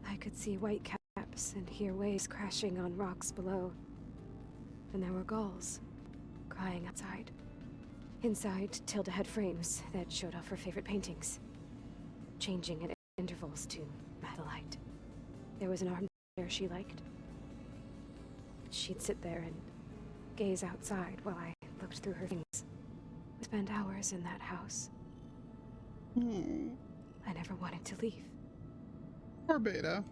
I could see white caps and hear waves crashing on rocks below. And there were gulls crying outside. Inside, Tilda had frames that showed off her favorite paintings, changing at intervals to matte light. There was an armchair she liked. She'd sit there and gaze outside while I looked through her things. I spent hours in that house. I never wanted to leave. Poor Beta.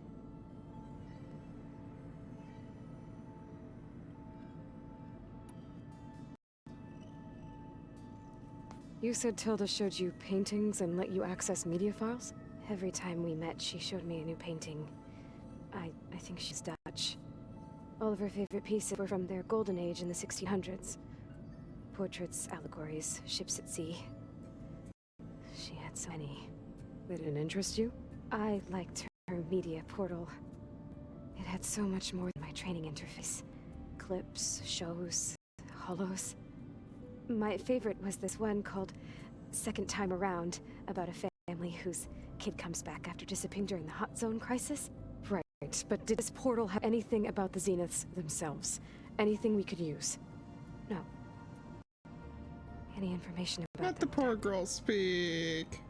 You said Tilda showed you paintings and let you access media files? Every time we met, she showed me a new painting. I think she's Dutch. All of her favorite pieces were from their golden age in the 1600s. Portraits, allegories, ships at sea. She had so many. They didn't interest you? I liked her media portal. It had so much more than my training interface. Clips, shows, holos. My favorite was this one called Second Time Around, about a family whose kid comes back after disappearing during the Hot Zone crisis. Right, but did this portal have anything about the Zeniths themselves? Anything we could use? No. Any information about Let the poor girl speak.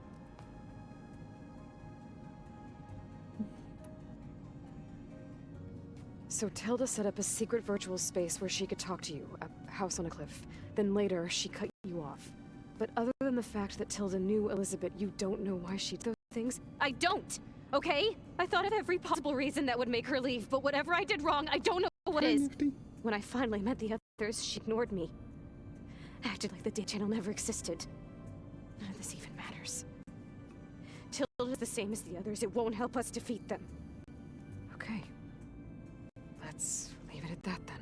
So Tilda set up a secret virtual space where she could talk to you, a house on a cliff. Then later, she cut you off. But other than the fact that Tilda knew Elizabeth, you don't know why she did those things? I don't! Okay? I thought of every possible reason that would make her leave, but whatever I did wrong, I don't know what is. When I finally met the others, she ignored me. Acted like the Day Channel never existed. None of this even matters. Tilda's the same as the others. It won't help us defeat them. Okay. Let's leave it at that then.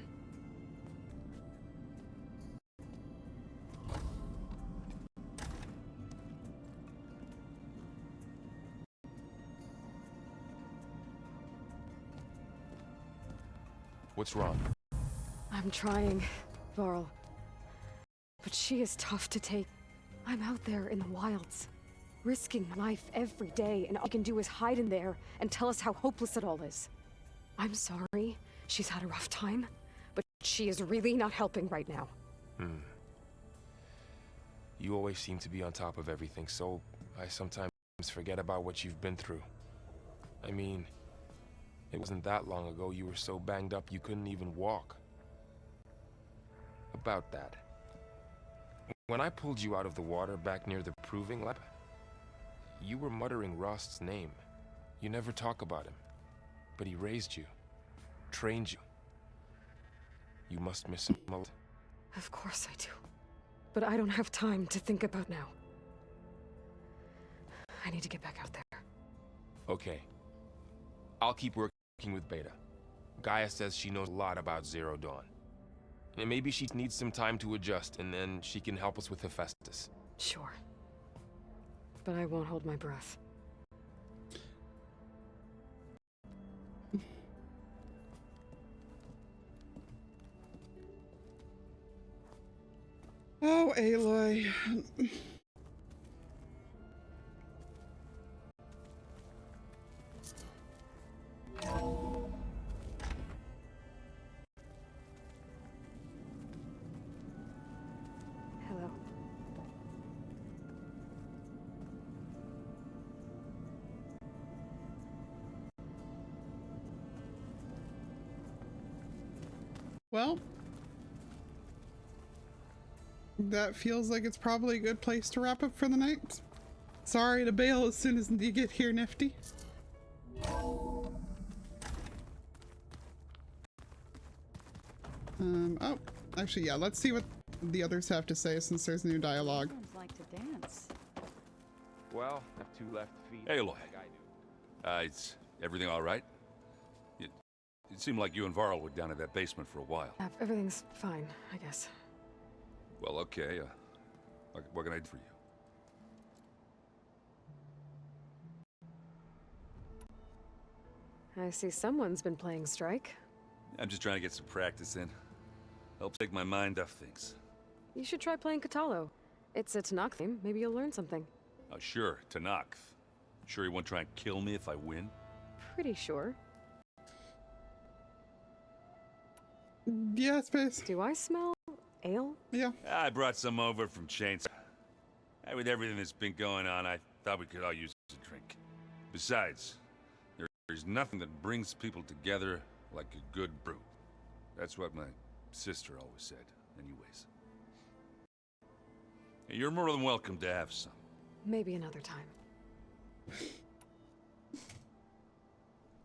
What's wrong? I'm trying, Varl. But she is tough to take. I'm out there in the wilds, risking my life every day, and all I can do is hide in there and tell us how hopeless it all is. I'm sorry she's had a rough time, but she is really not helping right now. You always seem to be on top of everything, so I sometimes forget about what you've been through. I mean, it wasn't that long ago you were so banged up you couldn't even walk. About that. When I pulled you out of the water back near the proving lab, you were muttering Rost's name. You never talk about him, but he raised you, trained you. You must miss him a lot. Of course I do. But I don't have time to think about now. I need to get back out there. Okay. I'll keep working with Beta. Gaia says she knows a lot about Zero Dawn. And maybe she needs some time to adjust, and then she can help us with Hephaestus. Sure. But I won't hold my breath. Oh, Aloy. Hello. Well, That feels like it's probably a good place to wrap up for the night. Sorry to bail as soon as you get here, Nifty. Oh, actually, yeah, let's see what the others have to say since there's new dialogue. Sounds like to dance. Well, I have 2 left feet. Hey, Aloy. Like I do. Is everything all right? It seemed like you and Varl were down in that basement for a while. Everything's fine, I guess. Well, okay. What can I do for you? I see someone's been playing Strike. I'm just trying to get some practice in. Helps take my mind off things. You should try playing Katalo. It's a Tanakh theme. Maybe you'll learn something. Oh, sure, Tanakh. Sure you won't try and kill me if I win? Pretty sure. Yeah, Space. Do I smell ale? Yeah. I brought some over from Chainsaw. With everything that's been going on, I thought we could all use a drink. Besides, there's nothing that brings people together like a good brew. That's what my sister always said, anyways. You're more than welcome to have some. Maybe another time.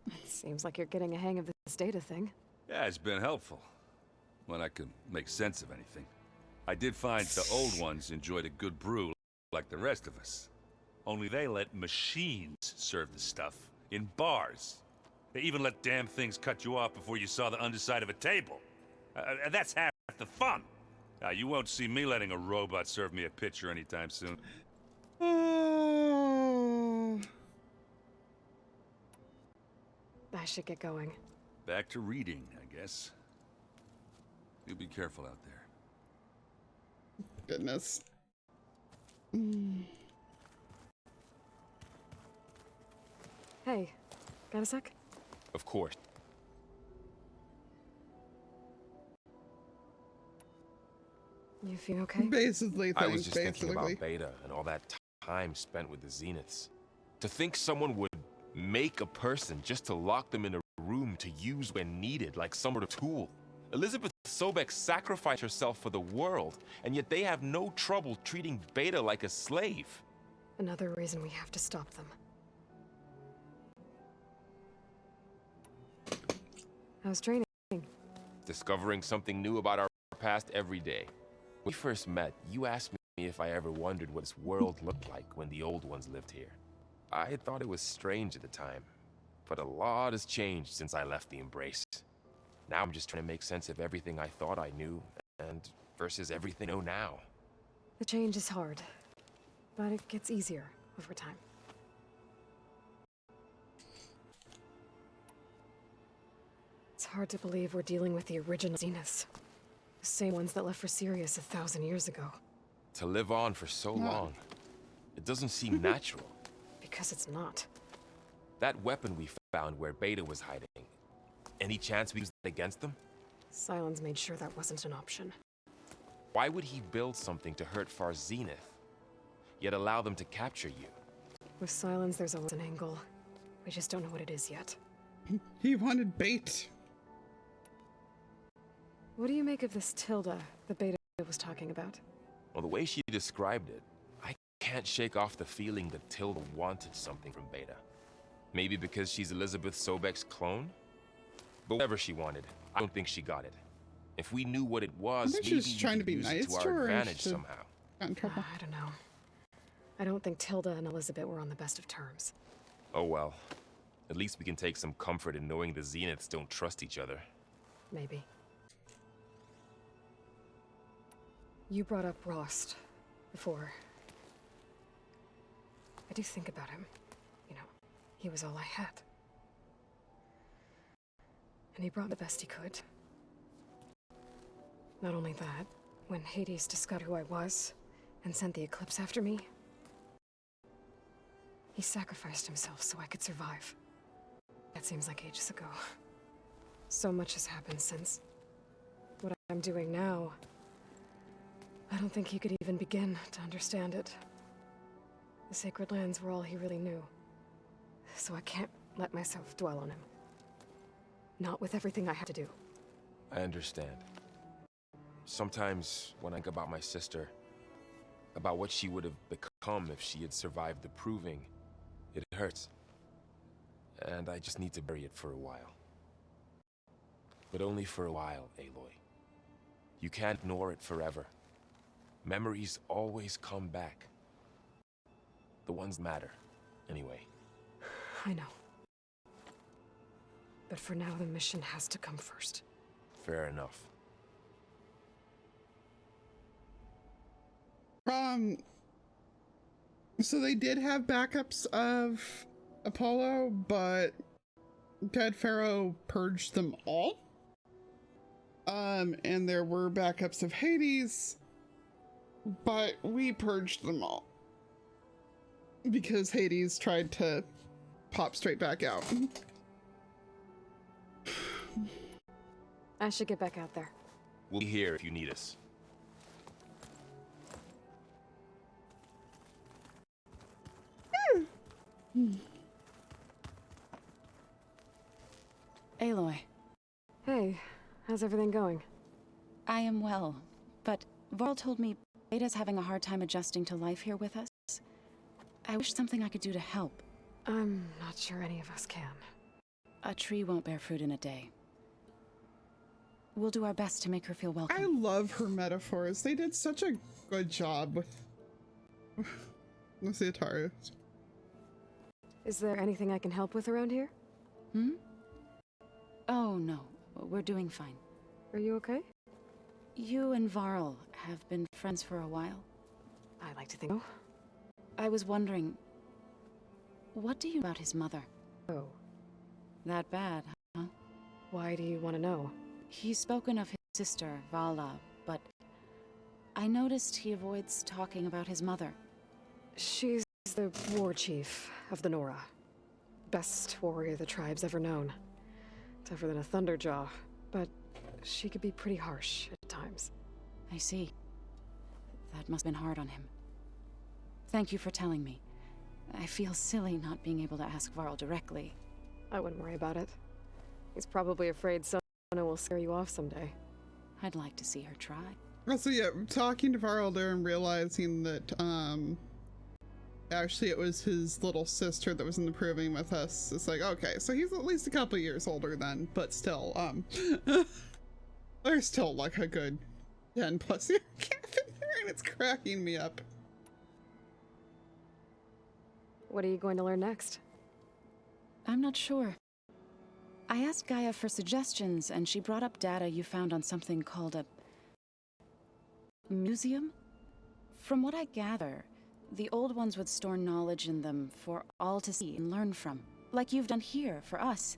It seems like you're getting a hang of this data thing. Yeah, it's been helpful. When I could make sense of anything. I did find the old ones enjoyed a good brew like the rest of us. Only they let machines serve the stuff in bars. They even let damn things cut you off before you saw the underside of a table. And that's half the fun. You won't see me letting a robot serve me a pitcher anytime soon. I should get going. Back to reading, I guess. You be careful out there. Goodness. Hey, got a sec? Of course. You feel okay? Basically, I was just thinking about Beta and all that time spent with the Zeniths. To think someone would make a person just to lock them in a room to use when needed, like some sort of tool. Elizabeth Sobek sacrificed herself for the world, and yet they have no trouble treating Beta like a slave. Another reason we have to stop them. How's training? Discovering something new about our past every day. When we first met, you asked me if I ever wondered what this world looked like when the old ones lived here. I had thought it was strange at the time, but a lot has changed since I left the Embrace. Now I'm just trying to make sense of everything I thought I knew, and versus everything I know now. The change is hard, but it gets easier over time. It's hard to believe we're dealing with the original Zeniths. The same ones that left for Sirius 1,000 years ago. To live on for so long, it doesn't seem natural. Because it's not. That weapon we found where Beta was hiding, any chance we used it against them? Sylens made sure that wasn't an option. Why would he build something to hurt Far Zenith, yet allow them to capture you? With Sylens, there's always an angle. We just don't know what it is yet. He wanted bait. What do you make of this Tilda that Beta was talking about? Well, the way she described it, I can't shake off the feeling that Tilda wanted something from Beta. Maybe because she's Elizabeth Sobek's clone? But whatever she wanted, I don't think she got it. If we knew what it was, I think maybe she was trying to be use nice it to to our her and advantage she somehow. got in trouble. I don't know. I don't think Tilda and Elizabeth were on the best of terms. Oh well. At least we can take some comfort in knowing the Zeniths don't trust each other. Maybe. You brought up Rost before. I do think about him. You know, he was all I had. And he brought the best he could. Not only that, when Hades discovered who I was and sent the Eclipse after me, he sacrificed himself so I could survive. That seems like ages ago. So much has happened since. What I'm doing now, I don't think he could even begin to understand it. The Sacred Lands were all he really knew. So I can't let myself dwell on him. Not with everything I had to do. I understand. Sometimes when I think about my sister, about what she would have become if she had survived the Proving, it hurts. And I just need to bury it for a while. But only for a while, Aloy. You can't ignore it forever. Memories always come back. The ones that matter, anyway. I know. But for now, the mission has to come first. Fair enough. So they did have backups of Apollo, but Dead Pharaoh purged them all. And there were backups of Hades, but we purged them all. Because Hades tried to pop straight back out. I should get back out there. We'll be here if you need us. Aloy. Hey, how's everything going? I am well, but Varl told me Beta's having a hard time adjusting to life here with us. I wish something I could do to help. I'm not sure any of us can. A tree won't bear fruit in a day. We'll do our best to make her feel welcome. I love her metaphors. They did such a good job with the Ataru. Is there anything I can help with around here? Hmm? Oh, no. We're doing fine. Are you okay? You and Varl have been friends for a while. I like to think so. I was wondering, what do you know about his mother? Oh. That bad, huh? Why do you want to know? He's spoken of his sister, Vala, but I noticed he avoids talking about his mother. She's the war chief of the Nora. Best warrior the tribe's ever known. Tougher than a Thunderjaw, but she could be pretty harsh at times. I see. That must have been hard on him. Thank you for telling me. I feel silly not being able to ask Varl directly. I wouldn't worry about it. He's probably afraid Sona will scare you off someday. I'd like to see her try. Also, yeah, talking to Varl there and realizing that, actually it was his little sister that was in the Proving with us. It's like, okay, so he's at least a couple years older then, but still, there's still like a good 10+ year gap in there, and it's cracking me up. What are you going to learn next? I'm not sure. I asked Gaia for suggestions, and she brought up data you found on something called a museum? From what I gather, the old ones would store knowledge in them for all to see and learn from, like you've done here for us.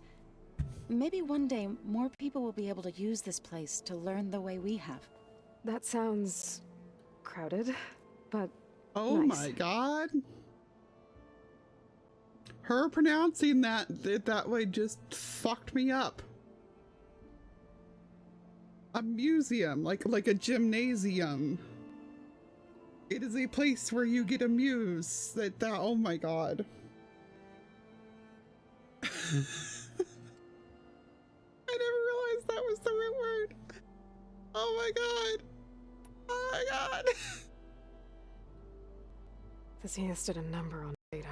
Maybe one day more people will be able to use this place to learn the way we have. That sounds crowded, but oh nice. My god. Her pronouncing that way just fucked me up. A museum, like a gymnasium. It is a place where you get amused. That oh my god. I never realized that was the right word. Oh my god. Oh my god. The Zeniths did a number on Beta.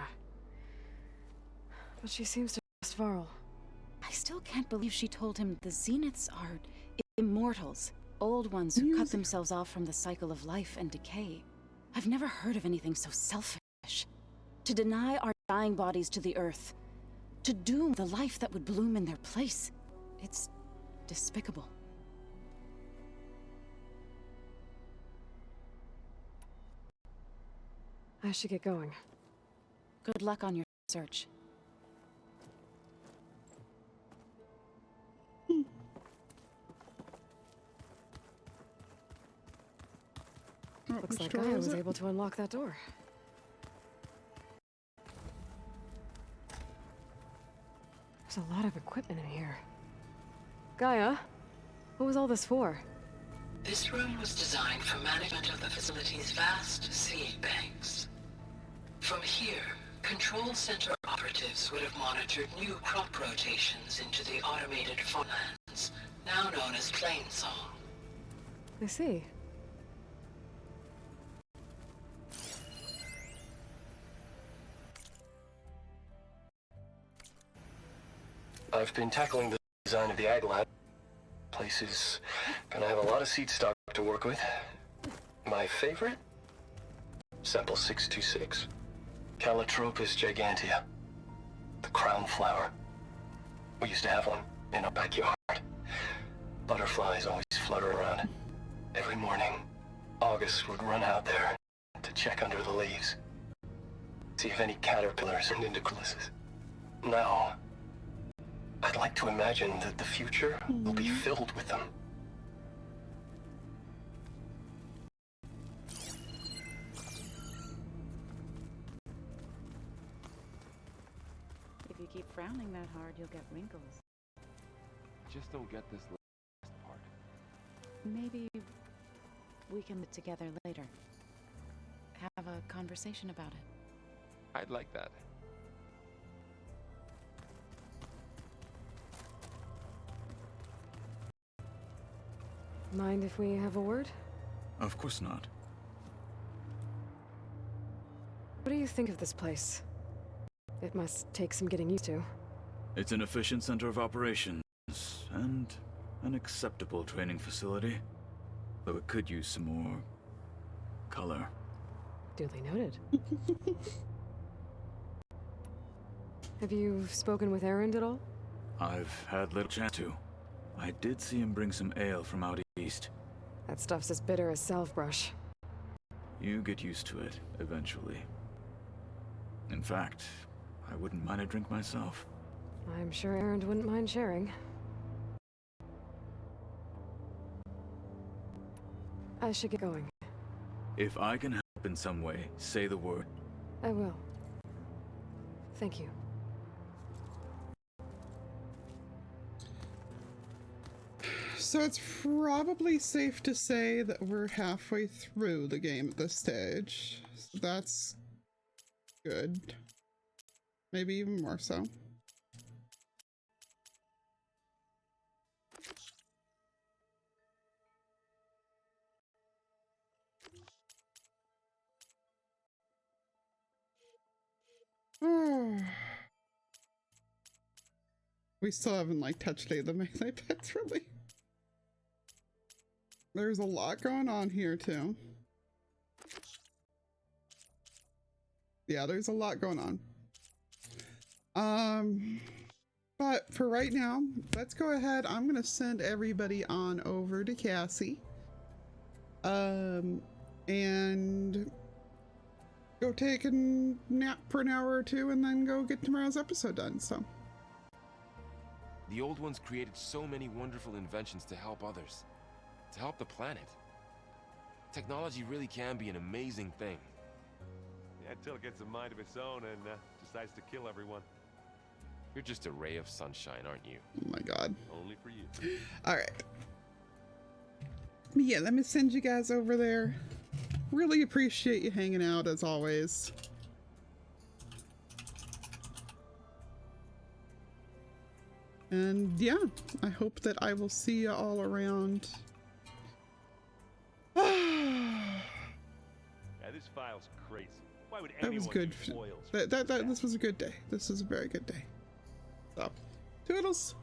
But she seems to trust Varl. I still can't believe she told him the Zeniths are immortals. Old ones who cut themselves off from the cycle of life and decay. I've never heard of anything so selfish. To deny our dying bodies to the earth. To doom the life that would bloom in their place. It's despicable. I should get going. Good luck on your search. Looks like I was able to unlock that door. There's a lot of equipment in here. Gaia, what was all this for? This room was designed for management of the facility's vast seed banks. From here, Control Center operatives would have monitored new crop rotations into the automated farmlands, now known as Plainsong. I see. I've been tackling the design of the Ag Lab. Place is gonna have a lot of seed stock to work with. My favorite? Sample 626. Calotropis gigantea. The crown flower. We used to have one in our backyard. Butterflies always flutter around it. Every morning, August would run out there to check under the leaves. See if any caterpillars and nucleuses. Now, I'd like to imagine that the future will be filled with them. If you keep frowning that hard, you'll get wrinkles. Just don't get this last part. Maybe we can get together later. Have a conversation about it. I'd like that. Mind if we have a word? Of course not. What do you think of this place? It must take some getting used to. It's an efficient center of operations, and an acceptable training facility. Though it could use some more color. Duly noted. Have you spoken with Erend at all? I've had little chance to. I did see him bring some ale from out east. That stuff's as bitter as salvebrush. You get used to it, eventually. In fact, I wouldn't mind a drink myself. I'm sure Erend wouldn't mind sharing. I should get going. If I can help in some way, say the word. I will. Thank you. So it's probably safe to say that we're halfway through the game at this stage. So that's good. Maybe even more so. We still haven't like touched any of the melee bits really. There's a lot going on here too. Yeah, there's a lot going on. But for right now, let's go ahead. I'm gonna send everybody on over to Cassie. And go take a nap for an hour or two and then go get tomorrow's episode done, so. The Old Ones created so many wonderful inventions to help others. To help the planet. Technology really can be an amazing thing. Yeah, until it gets a mind of its own and decides to kill everyone. You're just a ray of sunshine, aren't you? Oh my god. Only for you. Alright. Yeah, let me send you guys over there. Really appreciate you hanging out as always. And yeah, I hope that I will see you all around. Yeah, this file's crazy. Why would anyone That was good. use oils? This was a good day. This was a very good day. So, toodles.